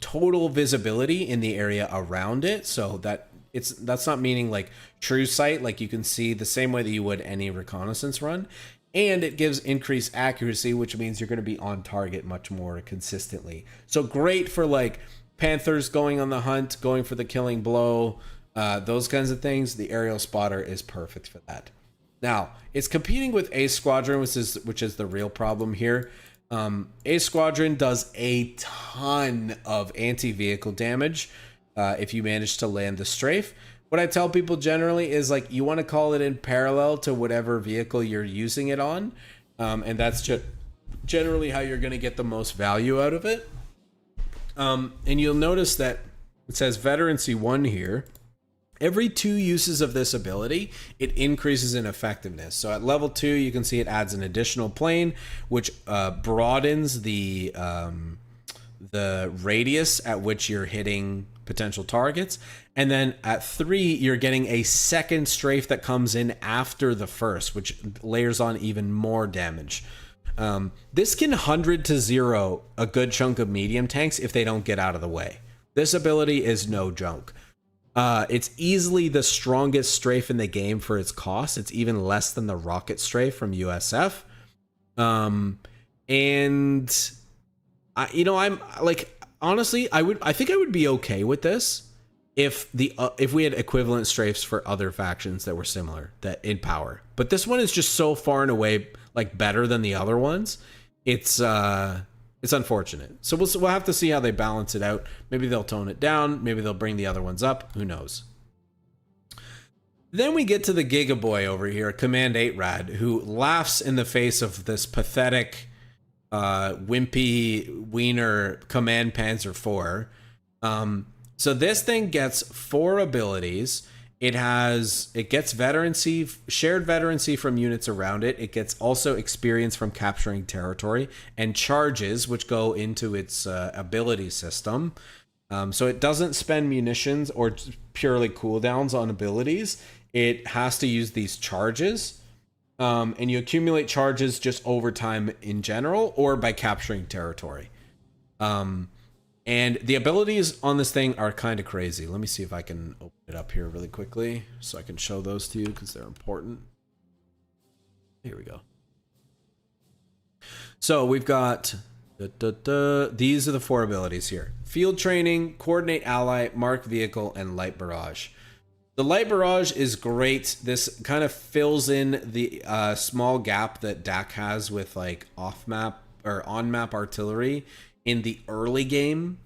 total visibility in the area around it, so that that's not meaning like true sight, like you can see the same way that you would any reconnaissance run. And it gives increased accuracy, which means you're going to be on target much more consistently. So great for like Panthers going on the hunt, going for the killing blow, those kinds of things. The Aerial Spotter is perfect for that. Now, it's competing with Ace Squadron, which is the real problem here. Ace Squadron does a ton of anti-vehicle damage if you manage to land the strafe. What I tell people generally is like you want to call it in parallel to whatever vehicle you're using it on, and that's generally how you're going to get the most value out of it. And you'll notice that it says Veterancy 1 here. Every 2 uses of this ability, it increases in effectiveness. So at level 2, you can see it adds an additional plane, which broadens the radius at which you're hitting potential targets. And then at 3, you're getting a second strafe that comes in after the first, which layers on even more damage. This can 100 to 0 a good chunk of medium tanks if they don't get out of the way. This ability is no joke. It's easily the strongest strafe in the game for its cost. It's even less than the rocket strafe from USF. And I'm like, honestly, I think I would be okay with this if we had equivalent strafes for other factions that were similar that in power. But this one is just so far and away like better than the other ones. It's unfortunate. So we'll have to see how they balance it out. Maybe they'll tone it down. Maybe they'll bring the other ones up. Who knows? Then we get to the Giga Boy over here, Command 8 Rad, who laughs in the face of this pathetic, wimpy wiener Command Panzer IV. So this thing gets 4 abilities. It gets veterancy, shared veterancy from units around it. It gets also experience from capturing territory and charges, which go into its ability system. So it doesn't spend munitions or purely cooldowns on abilities. It has to use these charges. And you accumulate charges just over time in general or by capturing territory. And the abilities on this thing are kind of crazy. Let me see if I can open it up here really quickly so I can show those to you because they're important. Here we go. So we've got these are the 4 abilities here: Field Training, Coordinate Ally, Mark Vehicle, and Light Barrage. The Light Barrage is great. This kind of fills in the small gap that DAC has with like off-map or on-map artillery in the early game.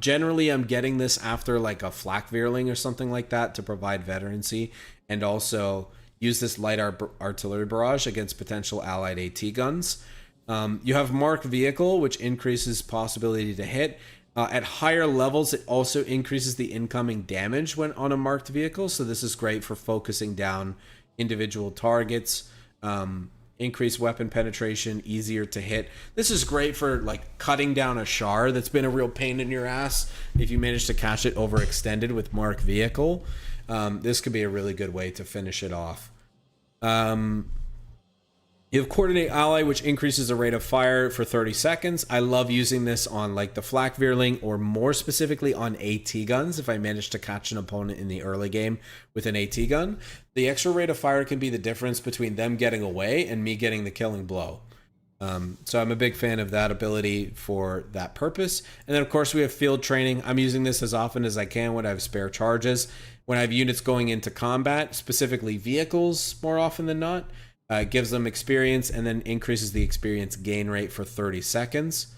Generally, I'm getting this after like a flak Veerling or something like that to provide veterancy, and also use this light artillery barrage against potential allied AT guns. You have Mark Vehicle, which increases possibility to hit. At higher levels, it also increases the incoming damage when on a marked vehicle, so this is great for focusing down individual targets. Increased weapon penetration, easier to hit. This is great for like cutting down a char that's been a real pain in your ass. If you manage to catch it overextended with Mark Vehicle, this could be a really good way to finish it off. You have Coordinate Ally, which increases the rate of fire for 30 seconds. I love using this on like the Flak Veerling, or more specifically on AT guns if I manage to catch an opponent in the early game with an AT gun. The extra rate of fire can be the difference between them getting away and me getting the killing blow. So I'm a big fan of that ability for that purpose. And then of course we have Field Training. I'm using this as often as I can when I have spare charges. When I have units going into combat, specifically vehicles more often than not. Gives them experience and then increases the experience gain rate for 30 seconds.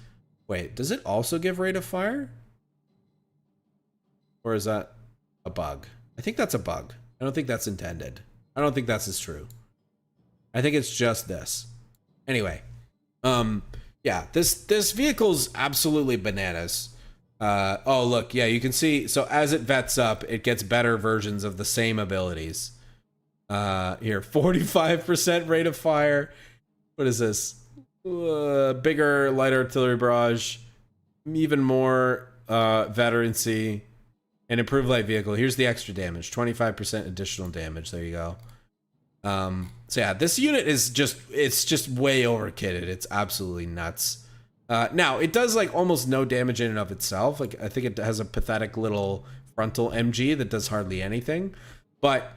Wait, does it also give rate of fire? Or is that a bug? I think that's a bug. I don't think that's intended. I don't think that's as true. I think it's just this. Anyway, yeah, this vehicle's absolutely bananas. Oh, look, yeah, you can see. So as it vets up, it gets better versions of the same abilities. Here, 45% rate of fire. What is this? Bigger light artillery barrage, even more veterancy, An improved light vehicle. Here's the extra damage. 25% additional damage. There you go. So yeah, this unit is just way overkitted. It's absolutely nuts. Now it does like almost no damage in and of itself. Like I think it has a pathetic little frontal MG that does hardly anything, but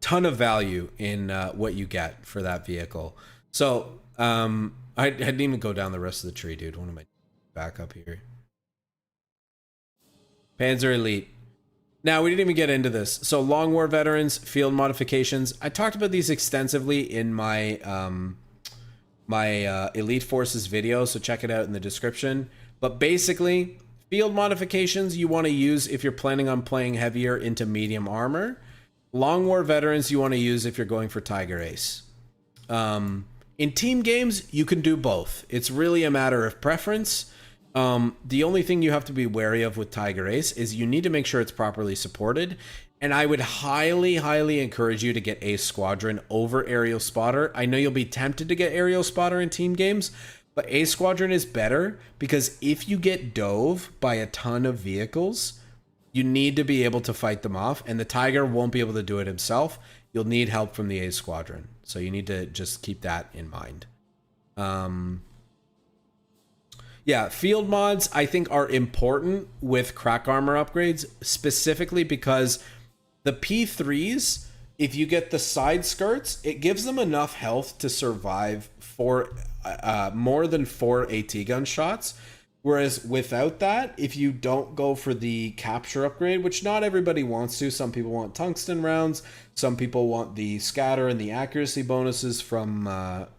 ton of value in what you get for that vehicle. So I didn't even go down the rest of the tree, dude. What am I back up here? Panzer Elite. Now, we didn't even get into this. So, Long War Veterans, Field Modifications. I talked about these extensively in my Elite Forces video, so check it out in the description. But basically, Field Modifications you want to use if you're planning on playing heavier into medium armor. Long War Veterans you want to use if you're going for Tiger Ace. In team games, you can do both. It's really a matter of preference. The only thing you have to be wary of with Tiger Ace is you need to make sure it's properly supported. And I would highly, highly encourage you to get Ace Squadron over Aerial Spotter. I know you'll be tempted to get Aerial Spotter in team games, but Ace Squadron is better because if you get dove by a ton of vehicles, you need to be able to fight them off, and the Tiger won't be able to do it himself. You'll need help from the Ace Squadron. So you need to just keep that in mind. Yeah, field mods I think are important with crack armor upgrades, specifically because the P3s, if you get the side skirts, it gives them enough health to survive for more than 4 AT gun shots. Whereas without that, if you don't go for the capture upgrade, which not everybody wants to, some people want tungsten rounds, some people want the scatter and the accuracy bonuses from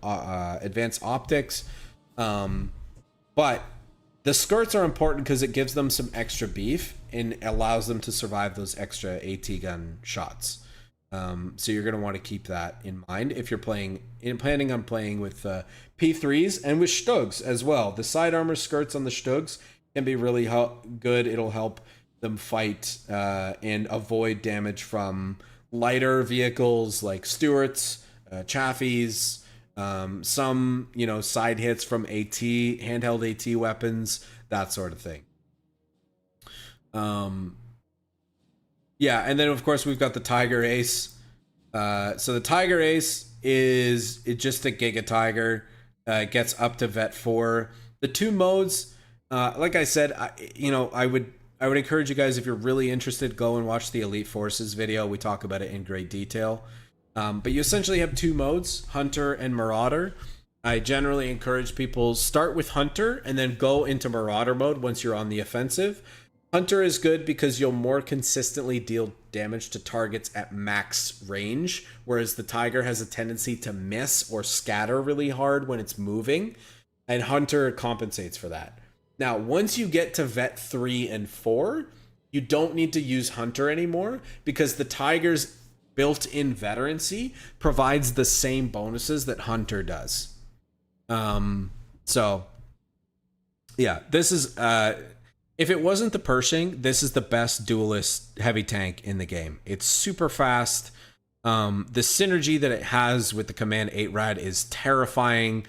advanced optics. But the skirts are important because it gives them some extra beef and allows them to survive those extra AT gun shots. So you're going to want to keep that in mind if you're planning on playing with P3s and with Stugs as well. The side armor skirts on the Stugs can be really good. It'll help them fight and avoid damage from lighter vehicles like Stuarts, Chaffies, some side hits from AT, handheld AT weapons, that sort of thing. Yeah, and then of course we've got the Tiger Ace. So the Tiger Ace is just a Giga Tiger. It gets up to Vet 4. The two modes, like I said, I would encourage you guys, if you're really interested, go and watch the Elite Forces video. We talk about it in great detail. But you essentially have two modes, Hunter and Marauder. I generally encourage people start with Hunter and then go into Marauder mode once you're on the offensive. Hunter is good because you'll more consistently deal damage to targets at max range, whereas the Tiger has a tendency to miss or scatter really hard when it's moving, and Hunter compensates for that. Now, once you get to Vet 3 and 4, you don't need to use Hunter anymore because the Tiger's built-in veterancy provides the same bonuses that Hunter does. So, yeah, this is... if it wasn't the Pershing, this is the best duelist heavy tank in the game. It's super fast. The synergy that it has with the Command 8 rad is terrifying.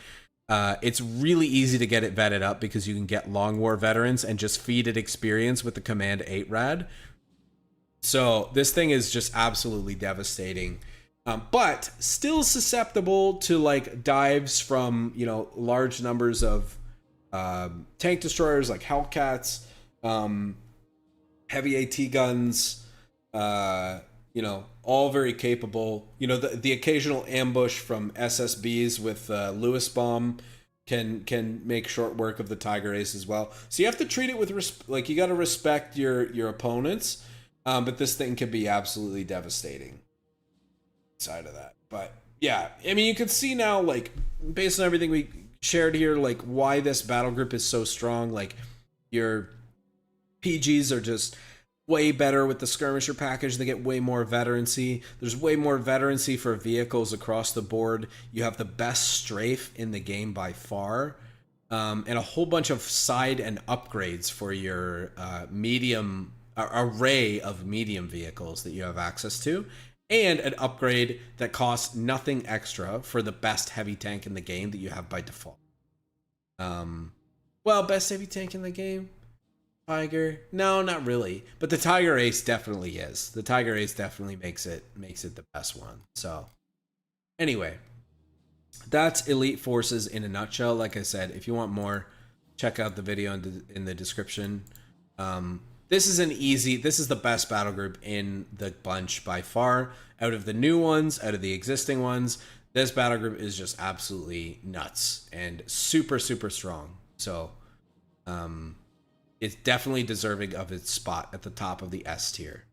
It's really easy to get it vetted up because you can get Long War veterans and just feed it experience with the Command 8 rad. So this thing is just absolutely devastating. But still susceptible to like dives from, large numbers of tank destroyers like Hellcats, heavy AT guns, all very capable. The occasional ambush from SSBs with Lewis bomb can make short work of the Tiger Ace as well. So you have to treat it with you got to respect your opponents, but this thing can be absolutely devastating. Side of that, but yeah, I mean, you can see now, like based on everything we shared here, like why this battle group is so strong. Like your PGs are just way better with the skirmisher package. They get way more veterancy. There's way more veterancy for vehicles across the board. You have the best strafe in the game by far, and a whole bunch of side and upgrades for your medium array of medium vehicles that you have access to, and an upgrade that costs nothing extra for the best heavy tank in the game that you have by default. Well, best heavy tank in the game? Tiger? No, not really. But the Tiger Ace definitely is. The Tiger Ace definitely makes it the best one. So anyway, that's Elite Forces in a nutshell. Like I said, if you want more, check out the video in the description. This is the best battle group in the bunch by far. Out of the new ones, out of the existing ones, this battle group is just absolutely nuts and super, super strong. So it's definitely deserving of its spot at the top of the S tier.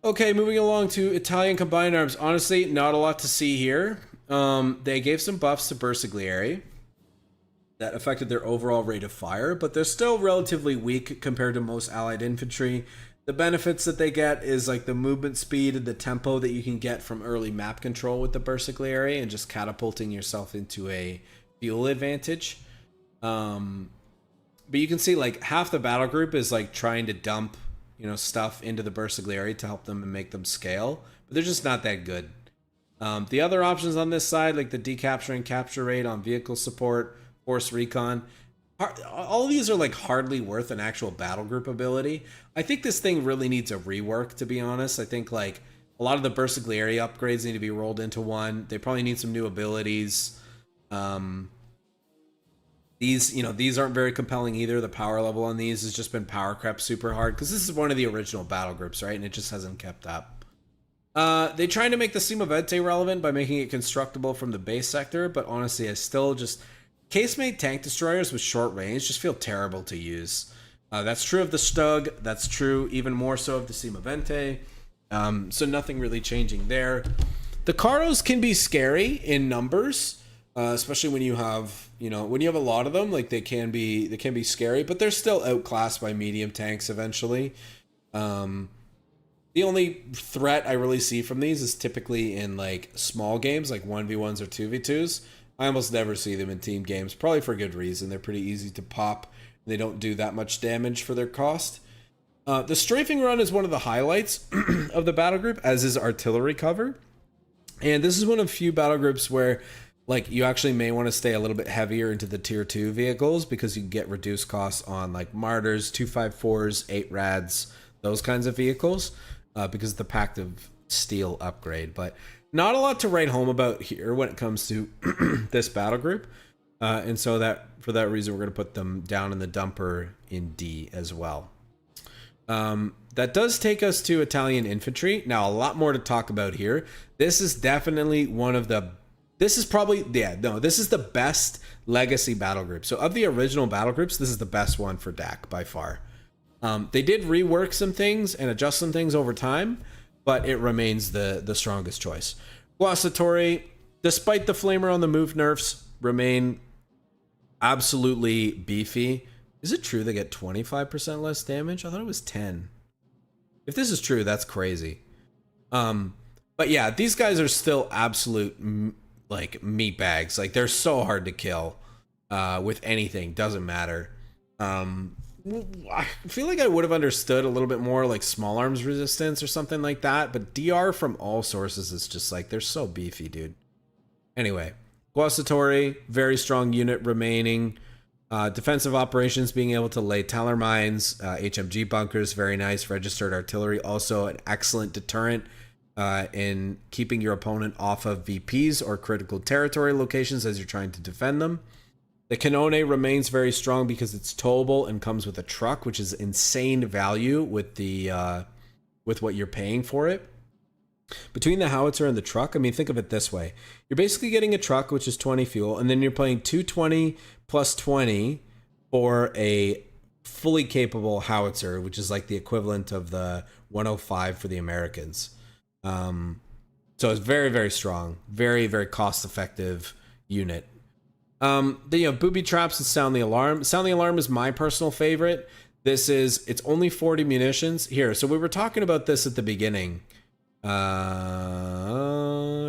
Okay, moving along to Italian Combined Arms. Honestly, not a lot to see here. They gave some buffs to Bersaglieri that affected their overall rate of fire, but they're still relatively weak compared to most allied infantry. The benefits that they get is like the movement speed and the tempo that you can get from early map control with the Bersaglieri and just catapulting yourself into a fuel advantage. But you can see like half the battle group is like trying to dump, stuff into the Bersaglieri to help them and make them scale, but they're just not that good. The other options on this side, like the decapture and capture rate on vehicle support, force recon, all of these are like hardly worth an actual battle group ability. I think this thing really needs a rework, to be honest. I think like a lot of the Bersaglieri upgrades need to be rolled into one. They probably need some new abilities. These aren't very compelling either. The power level on these has just been power crept super hard because this is one of the original battle groups, right? And it just hasn't kept up. They tried to make the Simovente relevant by making it constructible from the base sector, but honestly, I still just... Casemate tank destroyers with short range just feel terrible to use. That's true of the Stug. That's true even more so of the Simovente. So nothing really changing there. The Carros can be scary in numbers, especially when you have, when you have a lot of them. Like they can be scary, but they're still outclassed by medium tanks eventually. The only threat I really see from these is typically in like small games, like 1v1s or 2v2s. I almost never see them in team games, probably for good reason. They're pretty easy to pop. They don't do that much damage for their cost. The strafing run is one of the highlights of the battle group, as is artillery cover. And this is one of few battle groups where like you actually may want to stay a little bit heavier into the tier 2 vehicles because you can get reduced costs on like Martyrs, 254s, 8 Rads, those kinds of vehicles because of the Pact of Steel upgrade. But not a lot to write home about here when it comes to this battle group. And so that for that reason, we're going to put them down in the dumper in D as well. That does take us to Italian infantry. Now, a lot more to talk about here. This is definitely one of the... This is the best legacy battle group. So of the original battle groups, this is the best one for DAC by far. They did rework some things and adjust some things over time, but it remains the strongest choice. Guastatori, despite the flamer on the move nerfs, remain absolutely beefy. Is it true they get 25% less damage? I thought it was 10. If this is true, that's crazy. But yeah, these guys are still absolute like meat bags. Like they're so hard to kill with anything. Doesn't matter. I feel like I would have understood a little bit more like small arms resistance or something like that, but DR from all sources is just like they're so beefy, dude. Anyway, Guastatori, very strong unit remaining. Defensive operations, being able to lay Taller mines, HMG bunkers, very nice. Registered artillery, also an excellent deterrent in keeping your opponent off of VPs or critical territory locations as you're trying to defend them. The Cannone remains very strong because it's towable and comes with a truck, which is insane value with the with what you're paying for it. Between the howitzer and the truck, I mean, think of it this way. You're basically getting a truck, which is 20 fuel, and then you're paying 220 plus 20 for a fully capable howitzer, which is like the equivalent of the 105 for the Americans. So it's very, very strong. Very, very cost-effective unit. Booby traps and sound the alarm. Sound the alarm is my personal favorite. It's only 40 munitions. Here, so we were talking about this at the beginning. It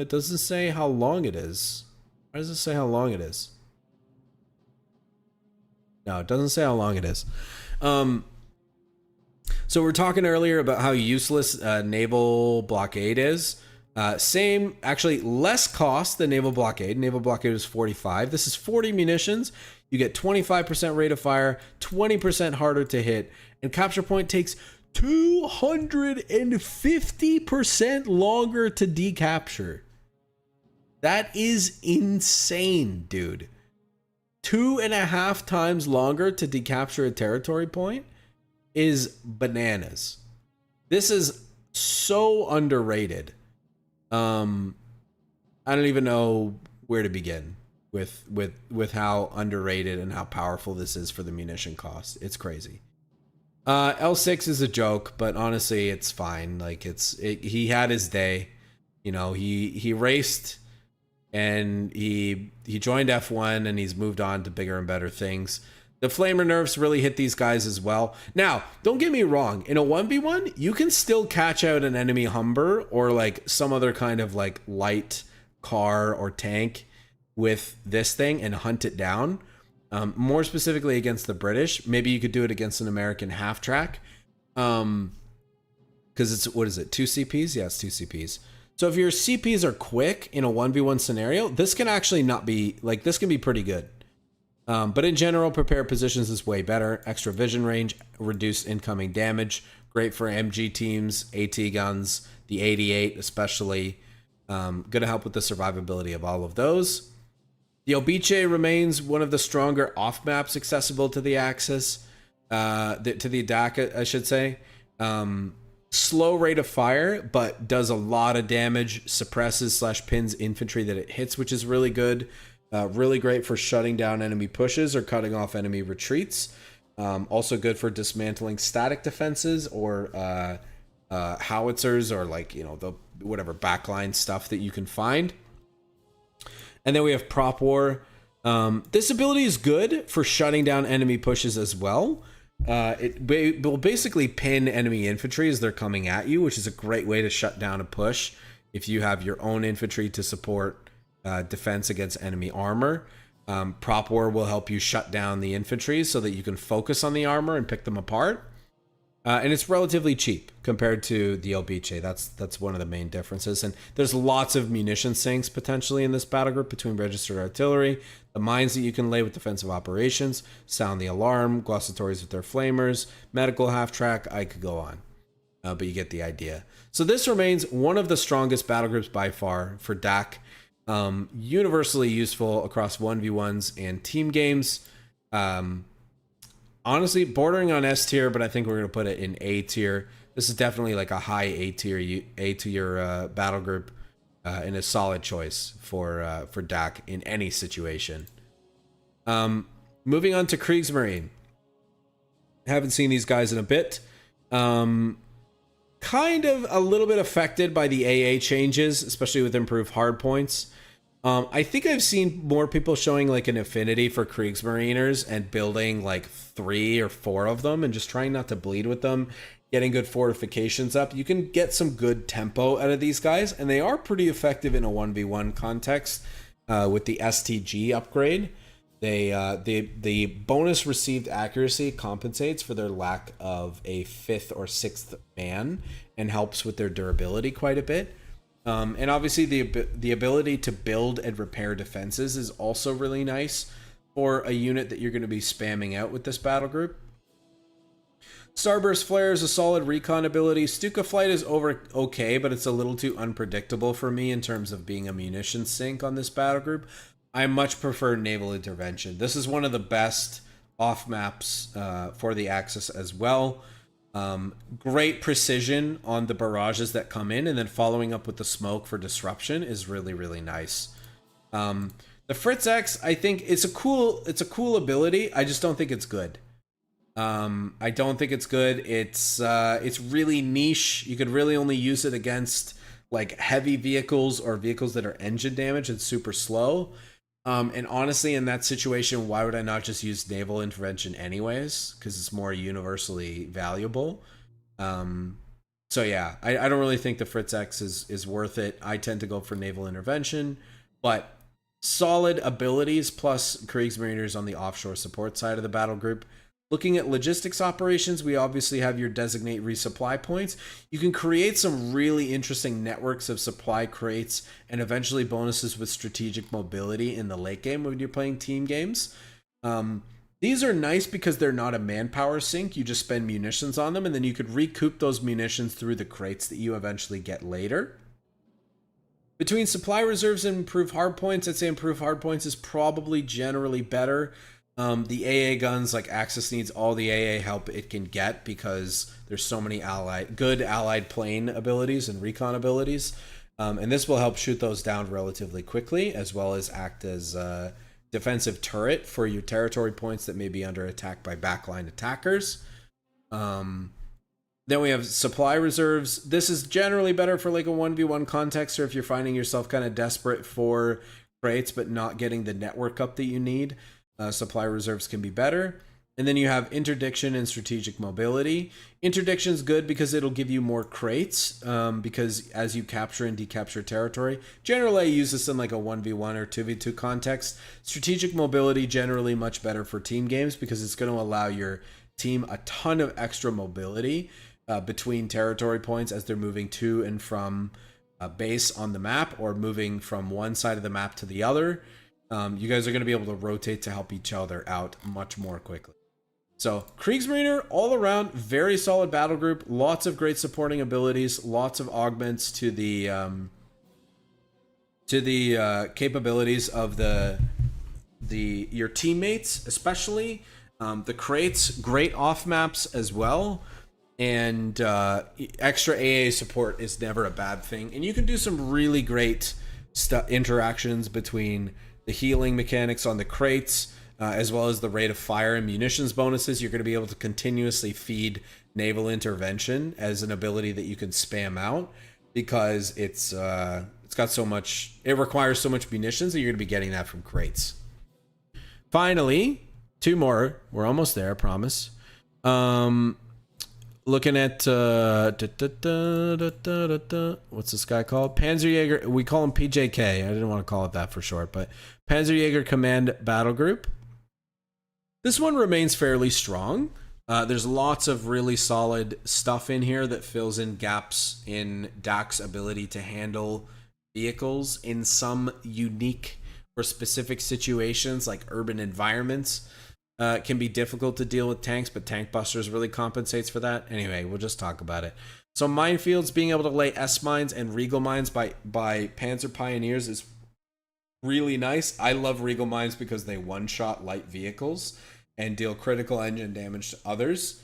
doesn't say how long it is. Why does it say how long it is? No, it doesn't say how long it is. So we're talking earlier about how useless naval blockade is. Same, actually less cost than naval blockade. Naval blockade is 45. This is 40 munitions. You get 25% rate of fire, 20% harder to hit, and capture point takes 250% longer to decapture. That is insane, dude. 2.5 times longer to decapture a territory point is bananas. This is so underrated. I don't even know where to begin with how underrated and how powerful this is for the munition cost. It's crazy. L6 is a joke, but honestly, it's fine. Like he had his day. You know, he raced and he joined F1 and he's moved on to bigger and better things. The flamer nerfs really hit these guys as well. Now, don't get me wrong. In a 1v1, you can still catch out an enemy Humber or like some other kind of like light car or tank with this thing and hunt it down. More specifically against the British. Maybe you could do it against an American half track. Because it's, what is it, 2 CPs? Yeah, it's 2 CPs. So if your CPs are quick in a 1v1 scenario, this can actually not be, like, this can be pretty good. But in general, prepared positions is way better. Extra vision range, reduced incoming damage. Great for MG teams, AT guns, the 88 especially. Going to help with the survivability of all of those. The Obiche remains one of the stronger off maps accessible to the Axis, to the DAC, I should say. Slow rate of fire, but does a lot of damage, suppresses / pins infantry that it hits, which is really good. Really great for shutting down enemy pushes or cutting off enemy retreats. Also good for dismantling static defenses or howitzers or like, you know, the whatever backline stuff that you can find. And then we have Prop War. This ability is good for shutting down enemy pushes as well. It will basically pin enemy infantry as they're coming at you, which is a great way to shut down a push if you have your own infantry to support defense against enemy armor. Prop War will help you shut down the infantry so that you can focus on the armor and pick them apart. And it's relatively cheap compared to the Obiche. That's one of the main differences. And there's lots of munition sinks potentially in this battle group between registered artillery, the mines that you can lay with defensive operations, sound the alarm, glossatories with their flamers, medical half track. I could go on, but you get the idea. So this remains one of the strongest battle groups by far for DAC. Universally useful across 1v1s and team games. Honestly, bordering on S tier, but I think we're going to put it in A tier. This is definitely like a high A tier battle group, and a solid choice for DAC in any situation. Moving on to Kriegsmarine. Haven't seen these guys in a bit. Kind of a little bit affected by the AA changes, especially with improved hard points. I think I've seen more people showing like an affinity for Kriegsmariners and building like 3 or 4 of them and just trying not to bleed with them, getting good fortifications up. You can get some good tempo out of these guys, and they are pretty effective in a 1v1 context with the STG upgrade. The bonus received accuracy compensates for their lack of a 5th or 6th man and helps with their durability quite a bit. And obviously the ability to build and repair defenses is also really nice for a unit that you're going to be spamming out with this battle group. Starburst Flare is a solid recon ability. Stuka Flight is okay, but it's a little too unpredictable for me in terms of being a munition sink on this battle group. I much prefer Naval Intervention. This is one of the best off maps for the Axis as well. Great precision on the barrages that come in, and then following up with the smoke for disruption is really, really nice. The Fritz X, I think it's a cool ability. I just don't think it's good. I don't think it's good. It's really niche. You could really only use it against like heavy vehicles or vehicles that are engine damaged and super slow. And honestly, in that situation, why would I not just use Naval Intervention anyways? Because it's more universally valuable. So yeah, I don't really think the Fritz X is worth it. I tend to go for Naval Intervention, but solid abilities plus Kriegsmariners on the offshore support side of the battle group. Looking at logistics operations, we obviously have your designate resupply points. You can create some really interesting networks of supply crates and eventually bonuses with strategic mobility in the late game when you're playing team games. These are nice because they're not a manpower sink. You just spend munitions on them, and then you could recoup those munitions through the crates that you eventually get later. Between supply reserves and improved hardpoints, I'd say improved hardpoints is probably generally better. The AA guns, like Axis, needs all the AA help it can get because there's so many good allied plane abilities and recon abilities. And this will help shoot those down relatively quickly, as well as act as a defensive turret for your territory points that may be under attack by backline attackers. Then we have supply reserves. This is generally better for like a 1v1 context, or if you're finding yourself kind of desperate for crates but not getting the network up that you need. Supply reserves can be better. And then you have interdiction and strategic mobility. Interdiction is good because it'll give you more crates, because as you capture and decapture territory, generally I use this in like a 1v1 or 2v2 context. Strategic mobility, generally much better for team games because it's going to allow your team a ton of extra mobility between territory points as they're moving to and from a base on the map, or moving from one side of the map to the other. You guys are going to be able to rotate to help each other out much more quickly. So Kriegsmarine, all around, very solid battle group. Lots of great supporting abilities. Lots of augments to the capabilities of your teammates, especially the crates. Great off maps as well. And extra AA support is never a bad thing. And you can do some really great interactions between the healing mechanics on the crates, as well as the rate of fire and munitions bonuses. You're going to be able to continuously feed naval intervention as an ability that you can spam out, because it's got so much, it requires so much munitions that you're going to be getting that from crates. Finally, two more. We're almost there, I promise. Looking at what's this guy called? Panzerjäger. We call him PJK. I didn't want to call it that for short, but Panzerjäger Command Battle Group. This one remains fairly strong. There's lots of really solid stuff in here that fills in gaps in DAC's ability to handle vehicles in some unique or specific situations, like urban environments. Can be difficult to deal with tanks, but Tank Busters really compensates for that. Anyway, we'll just talk about it. So minefields, being able to lay S-mines and Regal mines by Panzer Pioneers is really nice. I love Regal mines because they one-shot light vehicles and deal critical engine damage to others.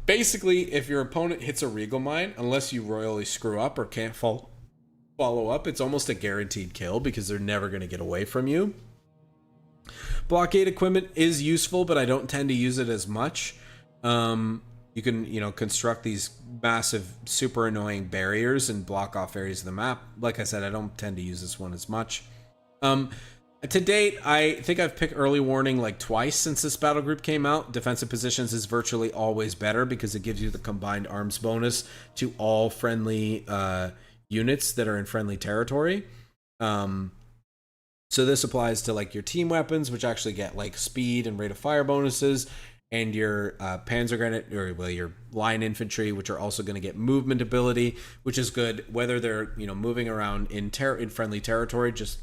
Basically, if your opponent hits a Regal mine, unless you royally screw up or can't follow up, it's almost a guaranteed kill because they're never going to get away from you. Blockade equipment is useful, but I don't tend to use it as much. You can, construct these massive, super annoying barriers and block off areas of the map. Like I said, I don't tend to use this one as much. To date, I think I've picked early warning like twice since this battle group came out. Defensive positions is virtually always better because it gives you the combined arms bonus to all friendly units that are in friendly territory. So this applies to like your team weapons, which actually get like speed and rate of fire bonuses, and your Panzergrenadier, or your line infantry, which are also going to get movement ability, which is good whether they're moving around in friendly territory, just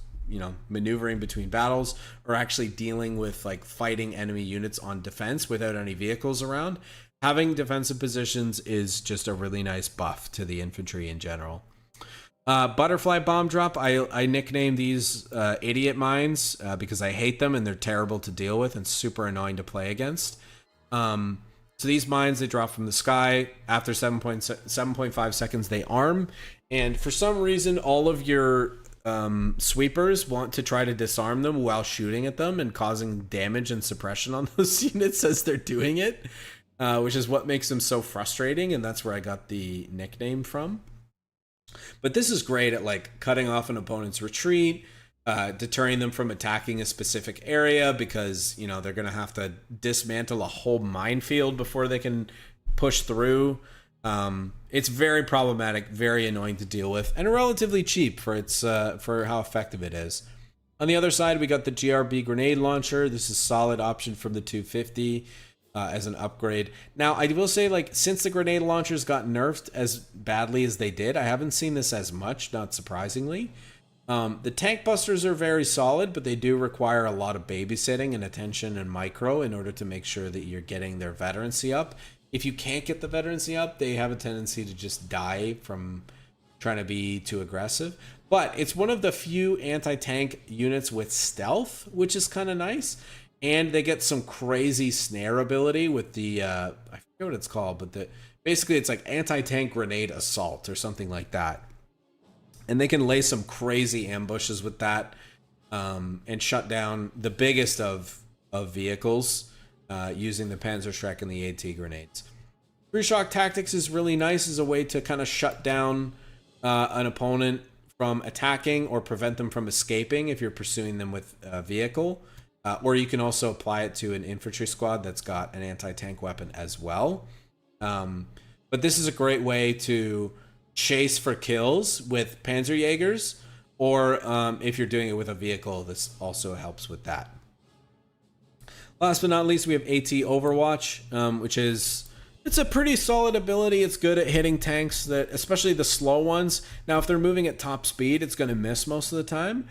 maneuvering between battles, or actually dealing with like fighting enemy units on defense without any vehicles around. Having defensive positions is just a really nice buff to the infantry in general. Butterfly bomb drop. I nickname these idiot mines because I hate them and they're terrible to deal with and super annoying to play against. So these mines, they drop from the sky. After 7.5 seconds, they arm. And for some reason, all of your sweepers want to try to disarm them while shooting at them and causing damage and suppression on those units as they're doing it, which is what makes them so frustrating. And that's where I got the nickname from. But this is great at like cutting off an opponent's retreat, deterring them from attacking a specific area because, they're going to have to dismantle a whole minefield before they can push through. It's very problematic, very annoying to deal with, and relatively cheap for for how effective it is. On the other side, we got the GRB grenade launcher. This is a solid option from the 250. As an upgrade. Now, I will say, like, since the grenade launchers got nerfed as badly as they did, I haven't seen this as much, not surprisingly. The tank busters are very solid, but they do require a lot of babysitting and attention and micro in order to make sure that you're getting their veterancy up. If you can't get the veterancy up, they have a tendency to just die from trying to be too aggressive. But it's one of the few anti-tank units with stealth, which is kind of nice. And they get some crazy snare ability with the, I forget what it's called, but basically it's like anti-tank grenade assault or something like that. And they can lay some crazy ambushes with that and shut down the biggest of vehicles using the Panzerschreck and the AT grenades. Free shock tactics is really nice as a way to kind of shut down an opponent from attacking or prevent them from escaping if you're pursuing them with a vehicle. Or you can also apply it to an infantry squad that's got an anti-tank weapon as well. But this is a great way to chase for kills with Panzerjägers, or if you're doing it with a vehicle, this also helps with that. Last but not least, we have AT Overwatch, which is... It's a pretty solid ability. It's good at hitting tanks, that, especially the slow ones. Now, if they're moving at top speed, it's going to miss most of the time.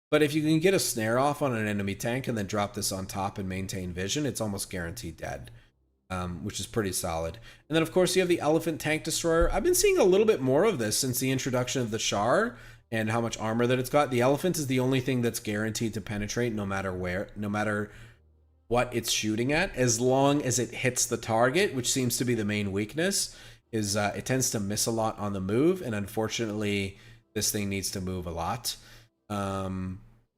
But if you can get a snare off on an enemy tank and then drop this on top and maintain vision, it's almost guaranteed dead, which is pretty solid. And then, of course, you have the Elephant Tank Destroyer. I've been seeing a little bit more of this since the introduction of the Char and how much armor that it's got. The Elephant is the only thing that's guaranteed to penetrate no matter where, no matter what it's shooting at, as long as it hits the target, which seems to be the main weakness. Is it tends to miss a lot on the move, and unfortunately this thing needs to move a lot.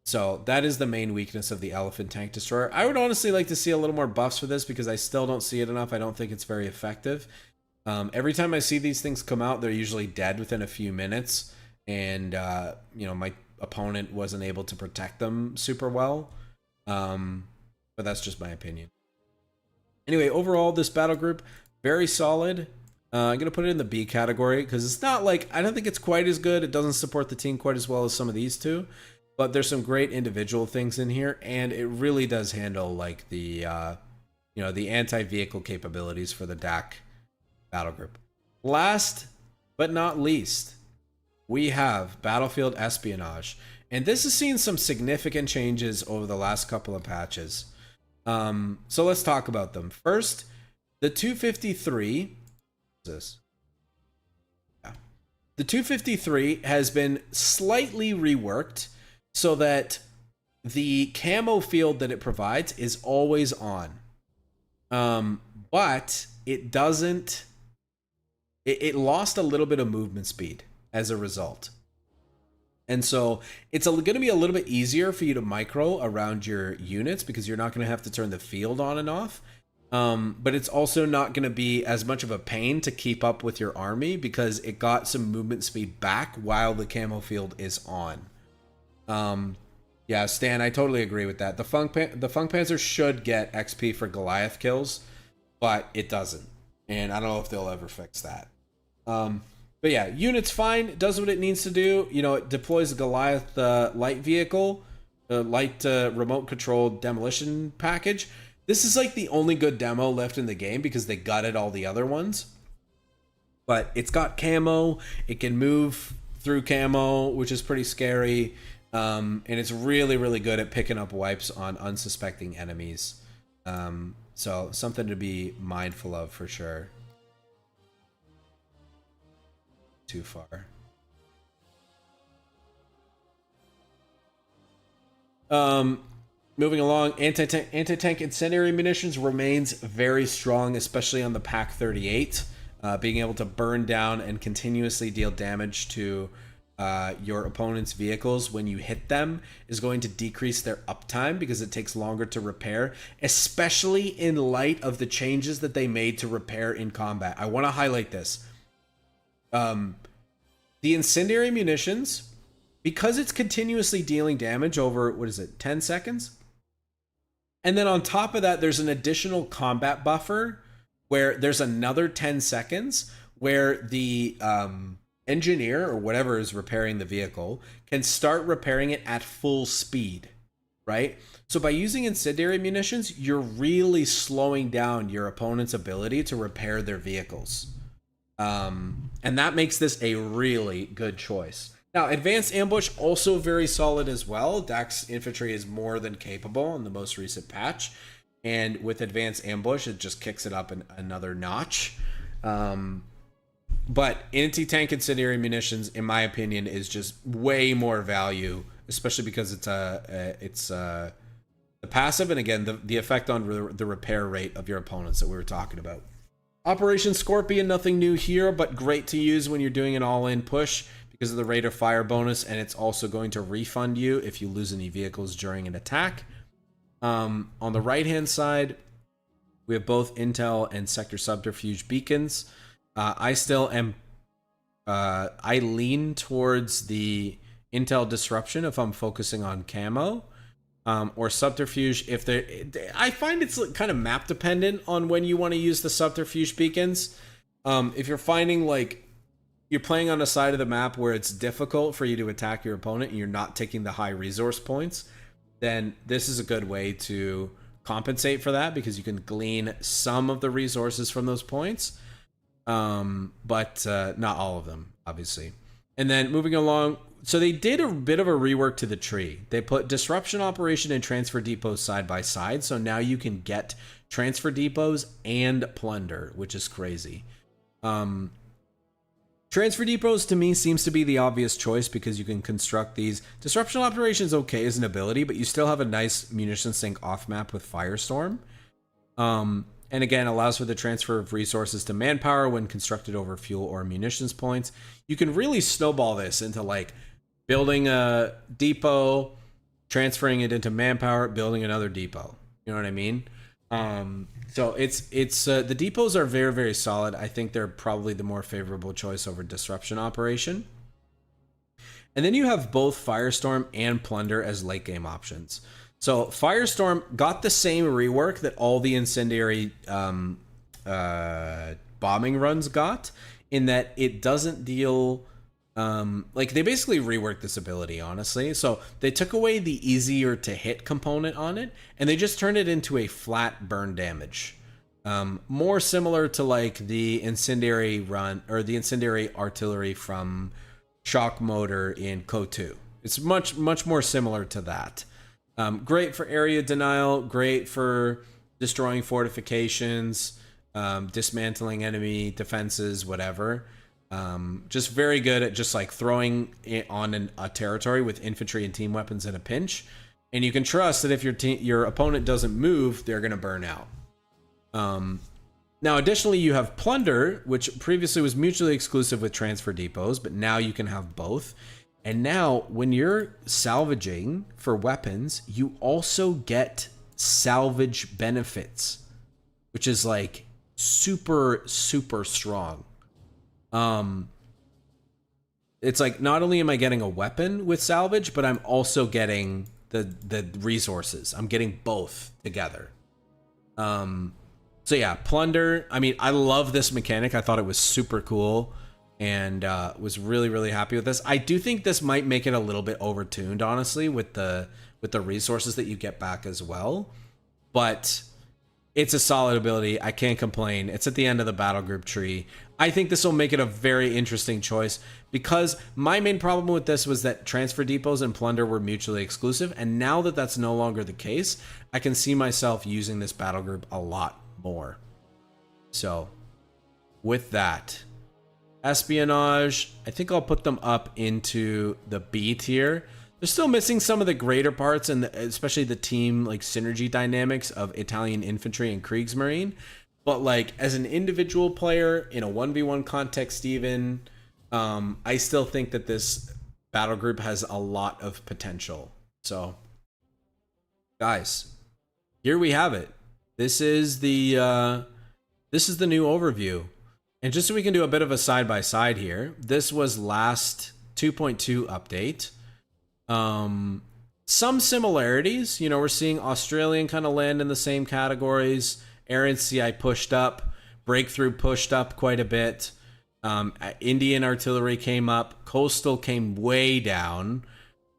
So that is the main weakness of the Elephant Tank Destroyer. I would honestly like to see a little more buffs for this because I still don't see it enough. I don't think it's very effective. Every time I see these things come out, they're usually dead within a few minutes, and you know, my opponent wasn't able to protect them super well. But that's just my opinion. Anyway, overall, this battle group, very solid. I'm going to put it in the B category because it's not like, I don't think it's quite as good. It doesn't support the team quite as well as some of these two. But there's some great individual things in here. And it really does handle like the, you know, the anti-vehicle capabilities for the DAC battle group. Last but not least, we have Battlefield Espionage. And this has seen some significant changes over the last couple of patches. So let's talk about them. First, the 253. This? Yeah. The 253 has been slightly reworked so that the camo field that it provides is always on. But it doesn't... It lost a little bit of movement speed as a result. And so it's going to be a little bit easier for you to micro around your units because you're not going to have to turn the field on and off. But it's also not going to be as much of a pain to keep up with your army because it got some movement speed back while the camo field is on. Yeah, Stan, I totally agree with that. The Funk Panzer should get XP for Goliath kills, but it doesn't. And I don't know if they'll ever fix that. But yeah, unit's fine. It does what it needs to do. You know, it deploys the Goliath light vehicle, light remote controlled demolition package. This is like the only good demo left in the game because they gutted all the other ones. But it's got camo. It can move through camo, which is pretty scary. And it's really, really good at picking up wipes on unsuspecting enemies. So something to be mindful of for sure. Too far. Moving along, anti-tank incendiary munitions remains very strong, especially on the Pak-38. Being able to burn down and continuously deal damage to your opponent's vehicles when you hit them is going to decrease their uptime because it takes longer to repair, especially in light of the changes that they made to repair in combat. I want to highlight this. The incendiary munitions, because it's continuously dealing damage over, 10 seconds? And then on top of that, there's an additional combat buffer where there's another 10 seconds where the engineer or whatever is repairing the vehicle can start repairing it at full speed, right? So by using incendiary munitions, you're really slowing down your opponent's ability to repair their vehicles. And that makes this a really good choice. Now, advanced ambush also very solid as well. Dax infantry is more than capable in the most recent patch, and with advanced ambush, it just kicks it up another notch. But anti-tank incendiary munitions, in my opinion, is just way more value, especially because it's the passive, and again, the effect on the repair rate of your opponents that we were talking about. Operation Scorpion, nothing new here, but great to use when you're doing an all-in push because of the rate of fire bonus, and it's also going to refund you if you lose any vehicles during an attack. On the right-hand side, we have both Intel and Sector Subterfuge beacons. I still am... I lean towards the Intel Disruption if I'm focusing on camo. Or Subterfuge if I find it's kind of map dependent on when you want to use the Subterfuge beacons. If you're finding like you're playing on a side of the map where it's difficult for you to attack your opponent and you're not taking the high resource points, then this is a good way to compensate for that because you can glean some of the resources from those points, but not all of them, obviously. And then moving along, so they did a bit of a rework to the tree. They put Disruption Operation and Transfer Depots side by side, so now you can get Transfer Depots and Plunder, which is crazy. Transfer Depots, to me, seems to be the obvious choice because you can construct these. Disruption Operation is okay as an ability, but you still have a nice munition sink off-map with Firestorm. And again, allows for the transfer of resources to manpower when constructed over fuel or munitions points. You can really snowball this into like building a depot, transferring it into manpower, building another depot. You know what I mean? So it's the depots are very, very solid. I think they're probably the more favorable choice over Disruption Operation. And then you have both Firestorm and Plunder as late game options. So Firestorm got the same rework that all the incendiary bombing runs got, in that it doesn't deal like they basically reworked this ability, honestly. So they took away the easier to hit component on it and they just turned it into a flat burn damage, more similar to like the incendiary run or the incendiary artillery from Shock Motor in COHDADDY. It's much more similar to that. Great for area denial, great for destroying fortifications, dismantling enemy defenses, whatever. Just very good at just like throwing it on a territory with infantry and team weapons in a pinch. And you can trust that if your opponent doesn't move, they're going to burn out. Now, additionally, you have Plunder, which previously was mutually exclusive with Transfer Depots, but now you can have both. And now, when you're salvaging for weapons, you also get salvage benefits, which is like super, super strong. It's like not only am I getting a weapon with salvage, but I'm also getting the resources. I'm getting both together. So yeah, Plunder. I mean, I love this mechanic. I thought it was super cool. And was really, really happy with this. I do think this might make it a little bit overtuned, honestly, with the resources that you get back as well. But it's a solid ability. I can't complain. It's at the end of the battle group tree. I think this will make it a very interesting choice because my main problem with this was that Transfer Depots and Plunder were mutually exclusive. And now that that's no longer the case, I can see myself using this battle group a lot more. So with that... Espionage, I think I'll put them up into the B tier. They're still missing some of the greater parts, and especially the team like synergy dynamics of Italian infantry and Kriegsmarine. But like as an individual player in a 1v1 context, even I still think that this battle group has a lot of potential. So, guys, here we have it. This is the new overview. And just so we can do a bit of a side-by-side here, this was last 2.2 update. Some similarities, you know, we're seeing Australian kind of land in the same categories. Air and CI pushed up. Breakthrough pushed up quite a bit. Indian artillery came up. Coastal came way down.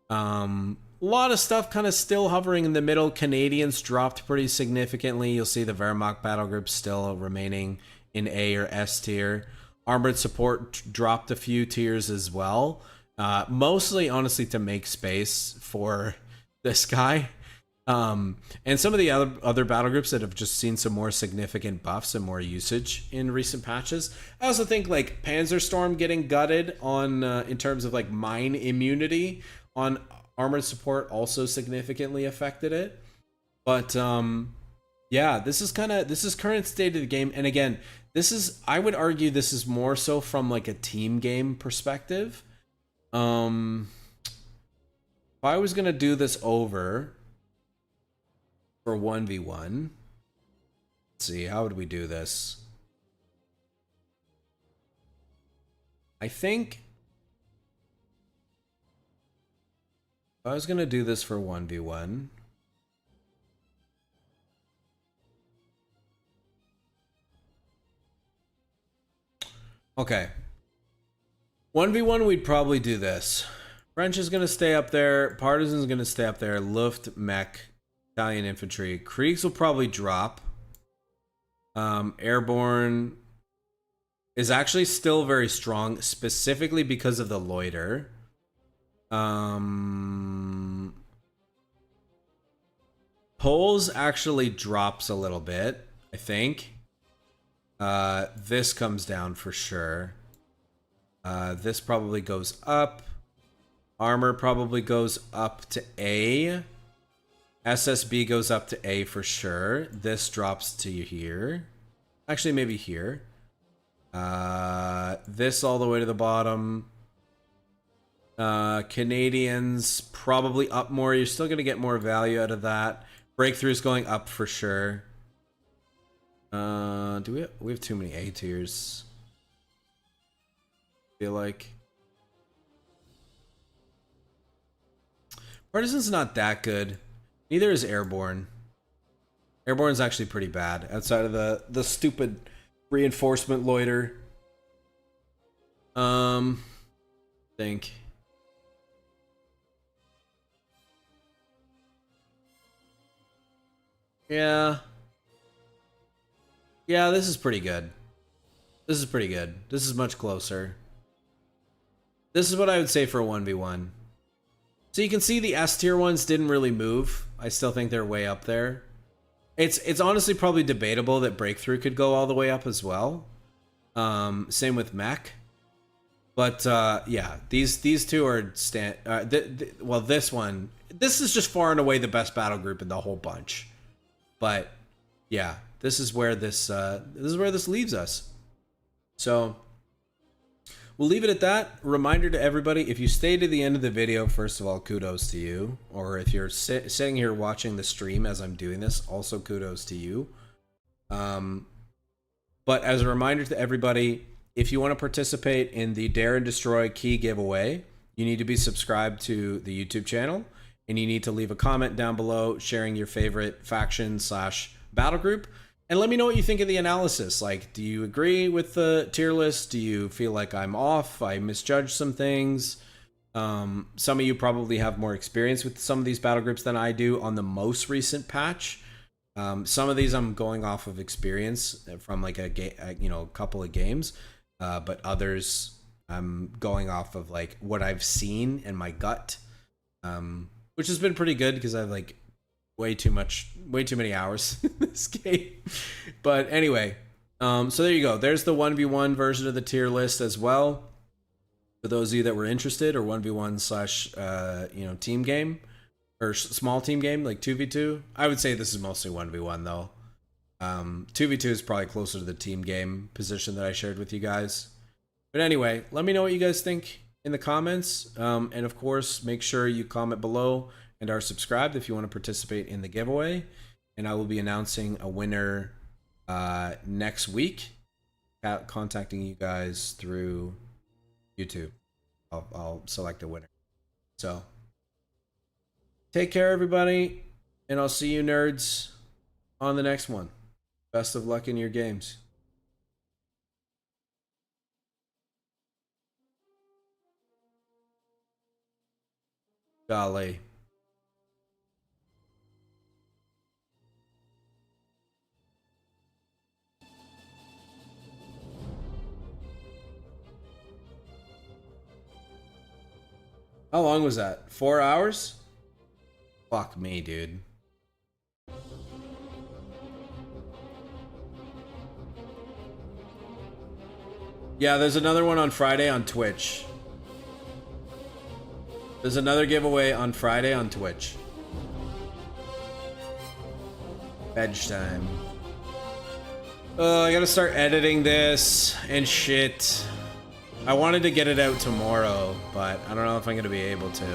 A lot of stuff kind of still hovering in the middle. Canadians dropped pretty significantly. You'll see the Wehrmacht battle group still remaining in A or S tier. Armored support dropped a few tiers as well. Mostly, honestly, to make space for this guy. And some of the other battle groups that have just seen some more significant buffs and more usage in recent patches. I also think like Panzerstorm getting gutted on in terms of like mine immunity on armored support also significantly affected it. But yeah, this is current state of the game. And again, I would argue this is more so from like a team game perspective. If I was gonna do this over for 1v1, let's see, how would we do this? I think if I was gonna do this for 1v1, okay, 1v1 we'd probably do this. French is gonna stay up there, Partisan's gonna stay up there, Luft, Mech, Italian infantry. Kriegs will probably drop. Airborne is actually still very strong, specifically because of the loiter. Poles actually drops a little bit, I think. This comes down for sure. This probably goes up. Armor probably goes up to A. SSB goes up to A for sure. This drops to here. Actually, maybe here. This all the way to the bottom. Canadians probably up more. You're still going to get more value out of that. Breakthrough's going up for sure. Do we have too many A tiers? Feel like Partisan's not that good. Neither is Airborne. Airborne's actually pretty bad outside of the stupid reinforcement loiter. Think. Yeah. Yeah, this is pretty good. This is pretty good. This is much closer. This is what I would say for a 1v1. So you can see the S tier ones didn't really move. I still think they're way up there. It's honestly probably debatable that Breakthrough could go all the way up as well. Same with Mech. But yeah, these two are well, this is just far and away the best battle group in the whole bunch. But yeah, this is where this leaves us. So we'll leave it at that. Reminder to everybody, if you stay to the end of the video, first of all, kudos to you. Or if you're sitting here watching the stream as I'm doing this, also kudos to you. But as a reminder to everybody, if you want to participate in the Dare and Destroy key giveaway, you need to be subscribed to the YouTube channel. And you need to leave a comment down below sharing your favorite faction / battle group. And let me know what you think of the analysis. Like, do you agree with the tier list? Do you feel like I'm off? I misjudged some things. Some of you probably have more experience with some of these battle groups than I do on the most recent patch. Some of these I'm going off of experience from like a couple of games. But others I'm going off of like what I've seen in my gut. Which has been pretty good because I've like way too many hours in this game. But anyway, so there you go. There's the 1v1 version of the tier list as well. For those of you that were interested, or 1v1 / team game or small team game like 2v2. I would say this is mostly 1v1 though. 2v2 is probably closer to the team game position that I shared with you guys. But anyway, let me know what you guys think in the comments. And of course, make sure you comment below and are subscribed if you want to participate in the giveaway. And I will be announcing a winner next week, contacting you guys through YouTube. I'll select a winner. So take care, everybody, and I'll see you nerds on the next one. Best of luck in your games. Golly. How long was that? 4 hours? Fuck me, dude. Yeah, there's another one on Friday on Twitch. There's another giveaway on Friday on Twitch. Veg time. I gotta start editing this and shit. I wanted to get it out tomorrow, but I don't know if I'm gonna be able to.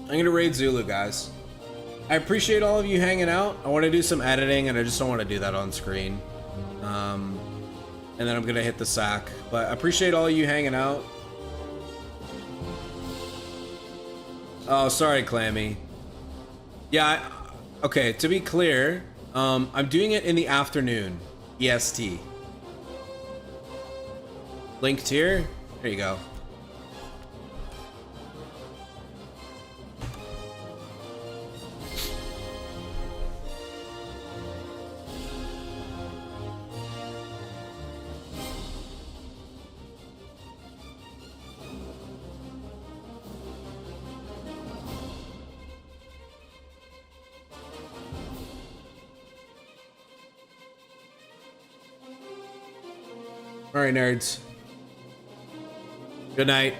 I'm gonna raid Zulu, guys. I appreciate all of you hanging out. I want to do some editing, and I just don't want to do that on screen. And then I'm gonna hit the sack. But I appreciate all of you hanging out. Oh, sorry, Clammy. Yeah, okay, to be clear, I'm doing it in the afternoon, EST. Linked here. There you go. All right, nerds. Good night.